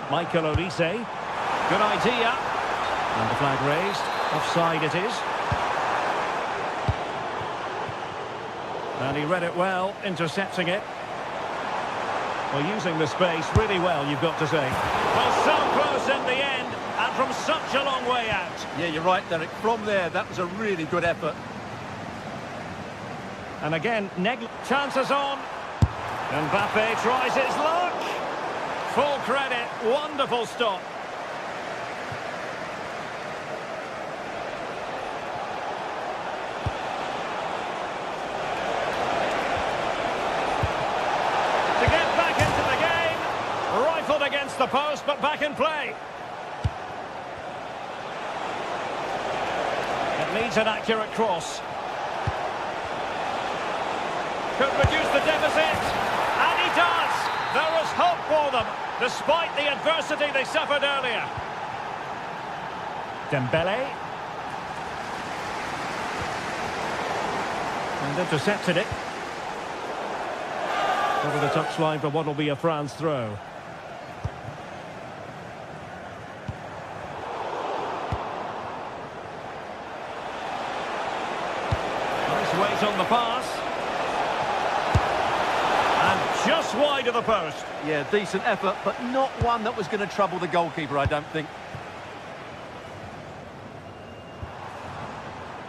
Speaker 6: Michael Olise. Good idea. And the flag raised. Offside it is. And he read it well, intercepting it. Well, using the space really well, you've got to say. Well, so close in the end, and from such a long way out.
Speaker 4: Yeah, you're right, Derek. From there, that was a really good effort.
Speaker 6: And again, chances on. Mbappe tries his luck. Full credit, wonderful stop. To get back into the game. Rifled against the post, but back in play. It needs an accurate cross. Could reduce the deficit. And he does. There is hope for them, despite the adversity they suffered earlier. Dembele. And intercepted it. Over the touchline for what will be a France throw. Nice weight on the pass. Just wide of the post.
Speaker 4: Yeah, decent effort, but not one that was going to trouble the goalkeeper, I don't think.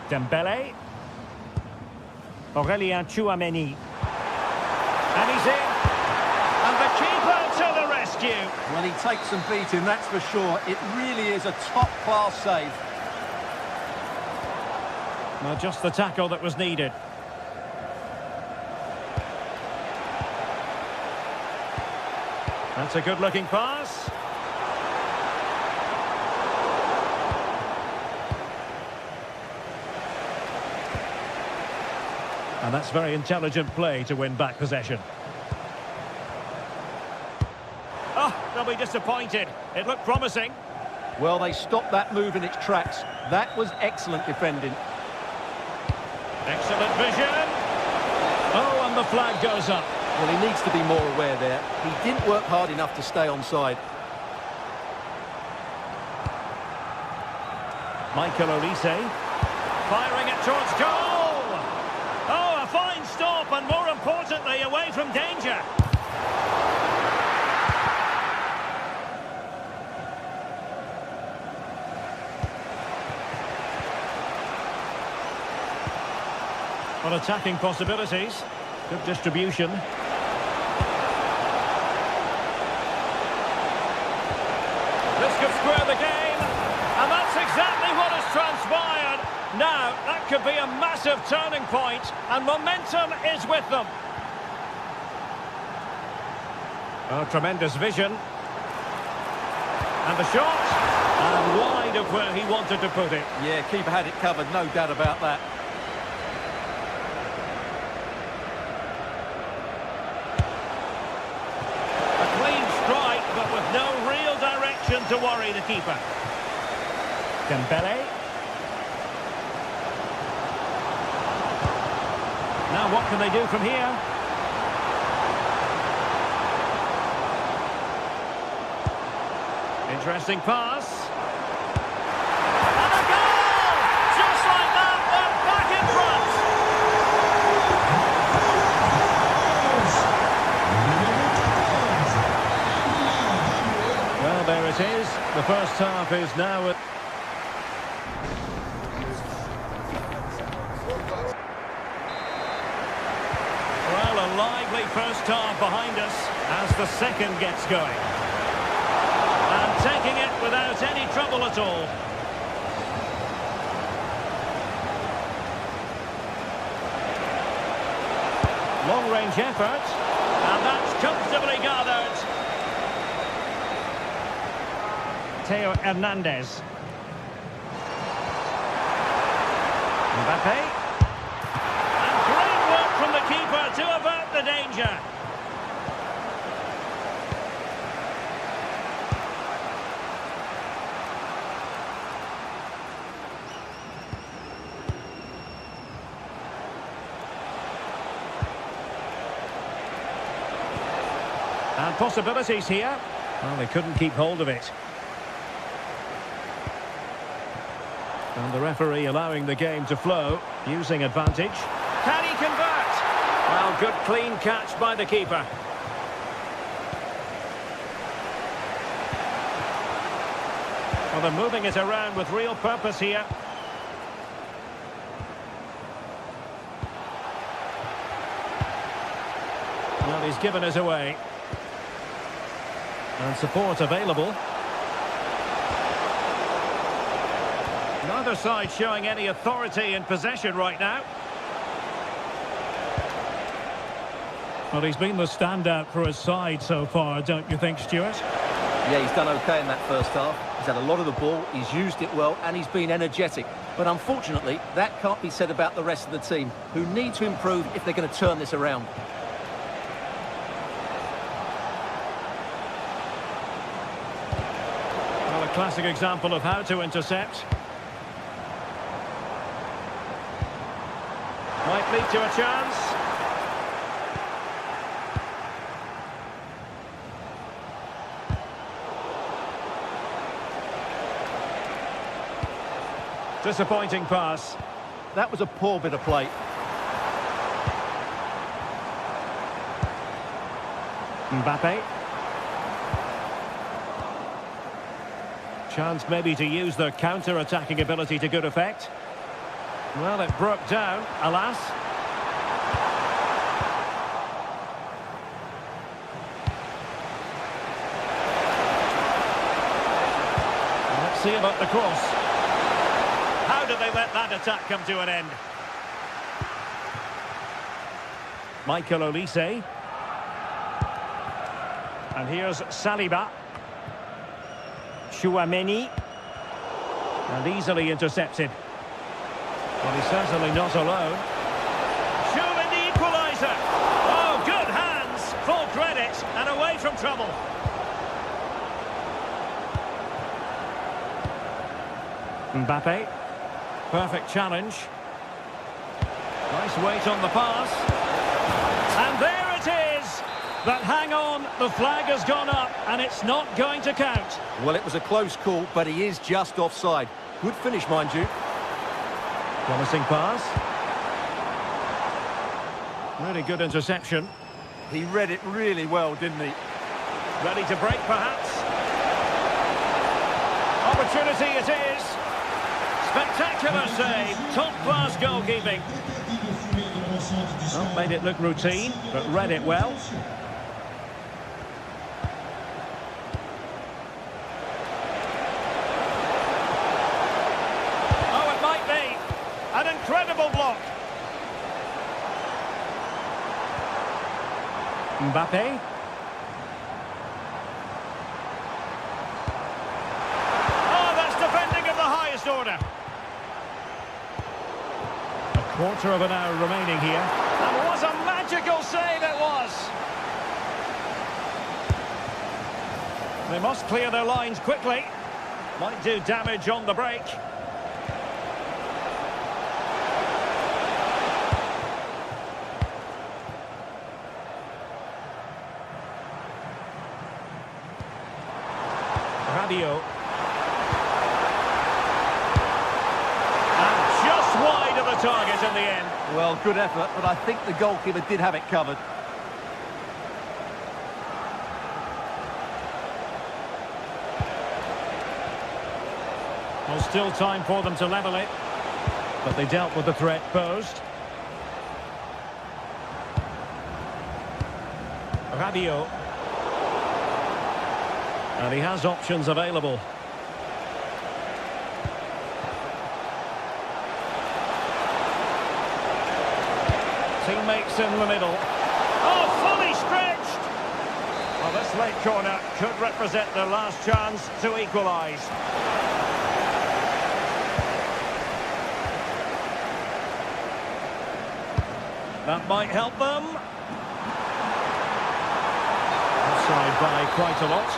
Speaker 6: Dembele. Aurélien Tchouameni. And he's in. And the keeper to the rescue.
Speaker 4: Well, he takes some beating, that's for sure. It really is a top-class save.
Speaker 6: Well, just the tackle that was needed. That's a good-looking pass. And that's very intelligent play to win back possession. Oh, they'll be disappointed. It looked promising.
Speaker 4: Well, they stopped that move in its tracks. That was excellent defending.
Speaker 6: Excellent vision. Oh, and the flag goes up.
Speaker 4: Well, he needs to be more aware there. He didn't work hard enough to stay onside.
Speaker 6: Michael Olise. Firing it towards goal. Oh, a fine stop, and more importantly, away from danger. Well, attacking possibilities. Good distribution. This could square the game, and that's exactly what has transpired. Now, that could be a massive turning point, and momentum is with them. Oh, tremendous vision. And the shot, and wide of where he wanted to put it.
Speaker 4: Yeah, keeper had it covered, no doubt about that.
Speaker 6: No real direction to worry the keeper. Dembele. Now what can they do from here? Interesting pass. And a goal! Just like that, they're back in it is. The first half is now at... Well, a lively first half behind us as the second gets going. And taking it without any trouble at all. Long-range effort, and that's comfortably gathered. Theo Hernandez. Mbappe. And great work from the keeper to avert the danger. And possibilities here. Well, they couldn't keep hold of it. And the referee allowing the game to flow, using advantage. Can he convert? Well, good clean catch by the keeper. Well, they're moving it around with real purpose here. Well, he's given us away. And support available. Neither side showing any authority in possession right now.
Speaker 7: Well, he's been the standout for his side so far, don't you think, Stuart?
Speaker 4: Yeah, he's done okay in that first half. He's had a lot of the ball, he's used it well, and he's been energetic. But unfortunately, that can't be said about the rest of the team, who need to improve if they're going to turn this around.
Speaker 6: Well, a classic example of how to intercept. Might lead to a chance. Disappointing pass.
Speaker 4: That was a poor bit of play.
Speaker 6: Mbappe. Chance maybe to use their counter-attacking ability to good effect. Well, it broke down, alas. Let's see about the cross. How did they let that attack come to an end? Michael Olise. And here's Saliba. Chouameni. And easily intercepted. Well, he's certainly not alone. Showing the equaliser. Oh, good hands. Full credit and away from trouble. Mbappe. Perfect challenge. Nice weight on the pass. And there it is. But hang on, the flag has gone up and it's not going to count.
Speaker 4: Well, it was a close call, but he is just offside. Good finish, mind you.
Speaker 6: Promising pass. Really good interception.
Speaker 4: He read it really well, didn't he?
Speaker 6: Ready to break, perhaps. Opportunity it is. Spectacular save. Top-class goalkeeping. Well, made it look routine, but read it well. Oh, it might be. An incredible block. Mbappe. Oh, that's defending of the highest order. A quarter of an hour remaining here. And what a magical save it was. They must clear their lines quickly. Might do damage on the break. Radio. And just wide of the target in the end.
Speaker 4: Well, good effort, but I think the goalkeeper did have it covered.
Speaker 6: Well, still time for them to level it. But they dealt with the threat posed. Rabiot. And he has options available. Teammates in the middle. Oh, fully stretched! Well, this late corner could represent their last chance to equalise. That might help them. Offside by quite a lot.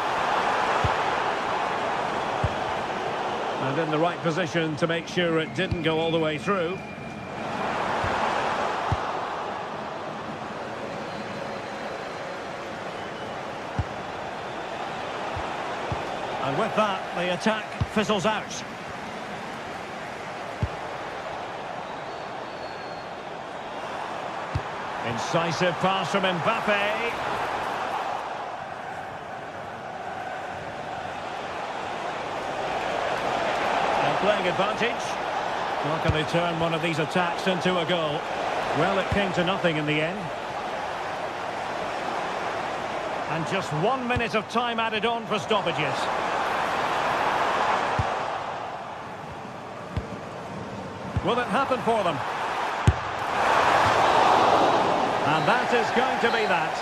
Speaker 6: And in the right position to make sure it didn't go all the way through. And with that, the attack fizzles out. Incisive pass from Mbappe. And playing advantage. How can they turn one of these attacks into a goal? Well, it came to nothing in the end. And just 1 minute of time added on for stoppages. Will it happen for them? And that is going to be that.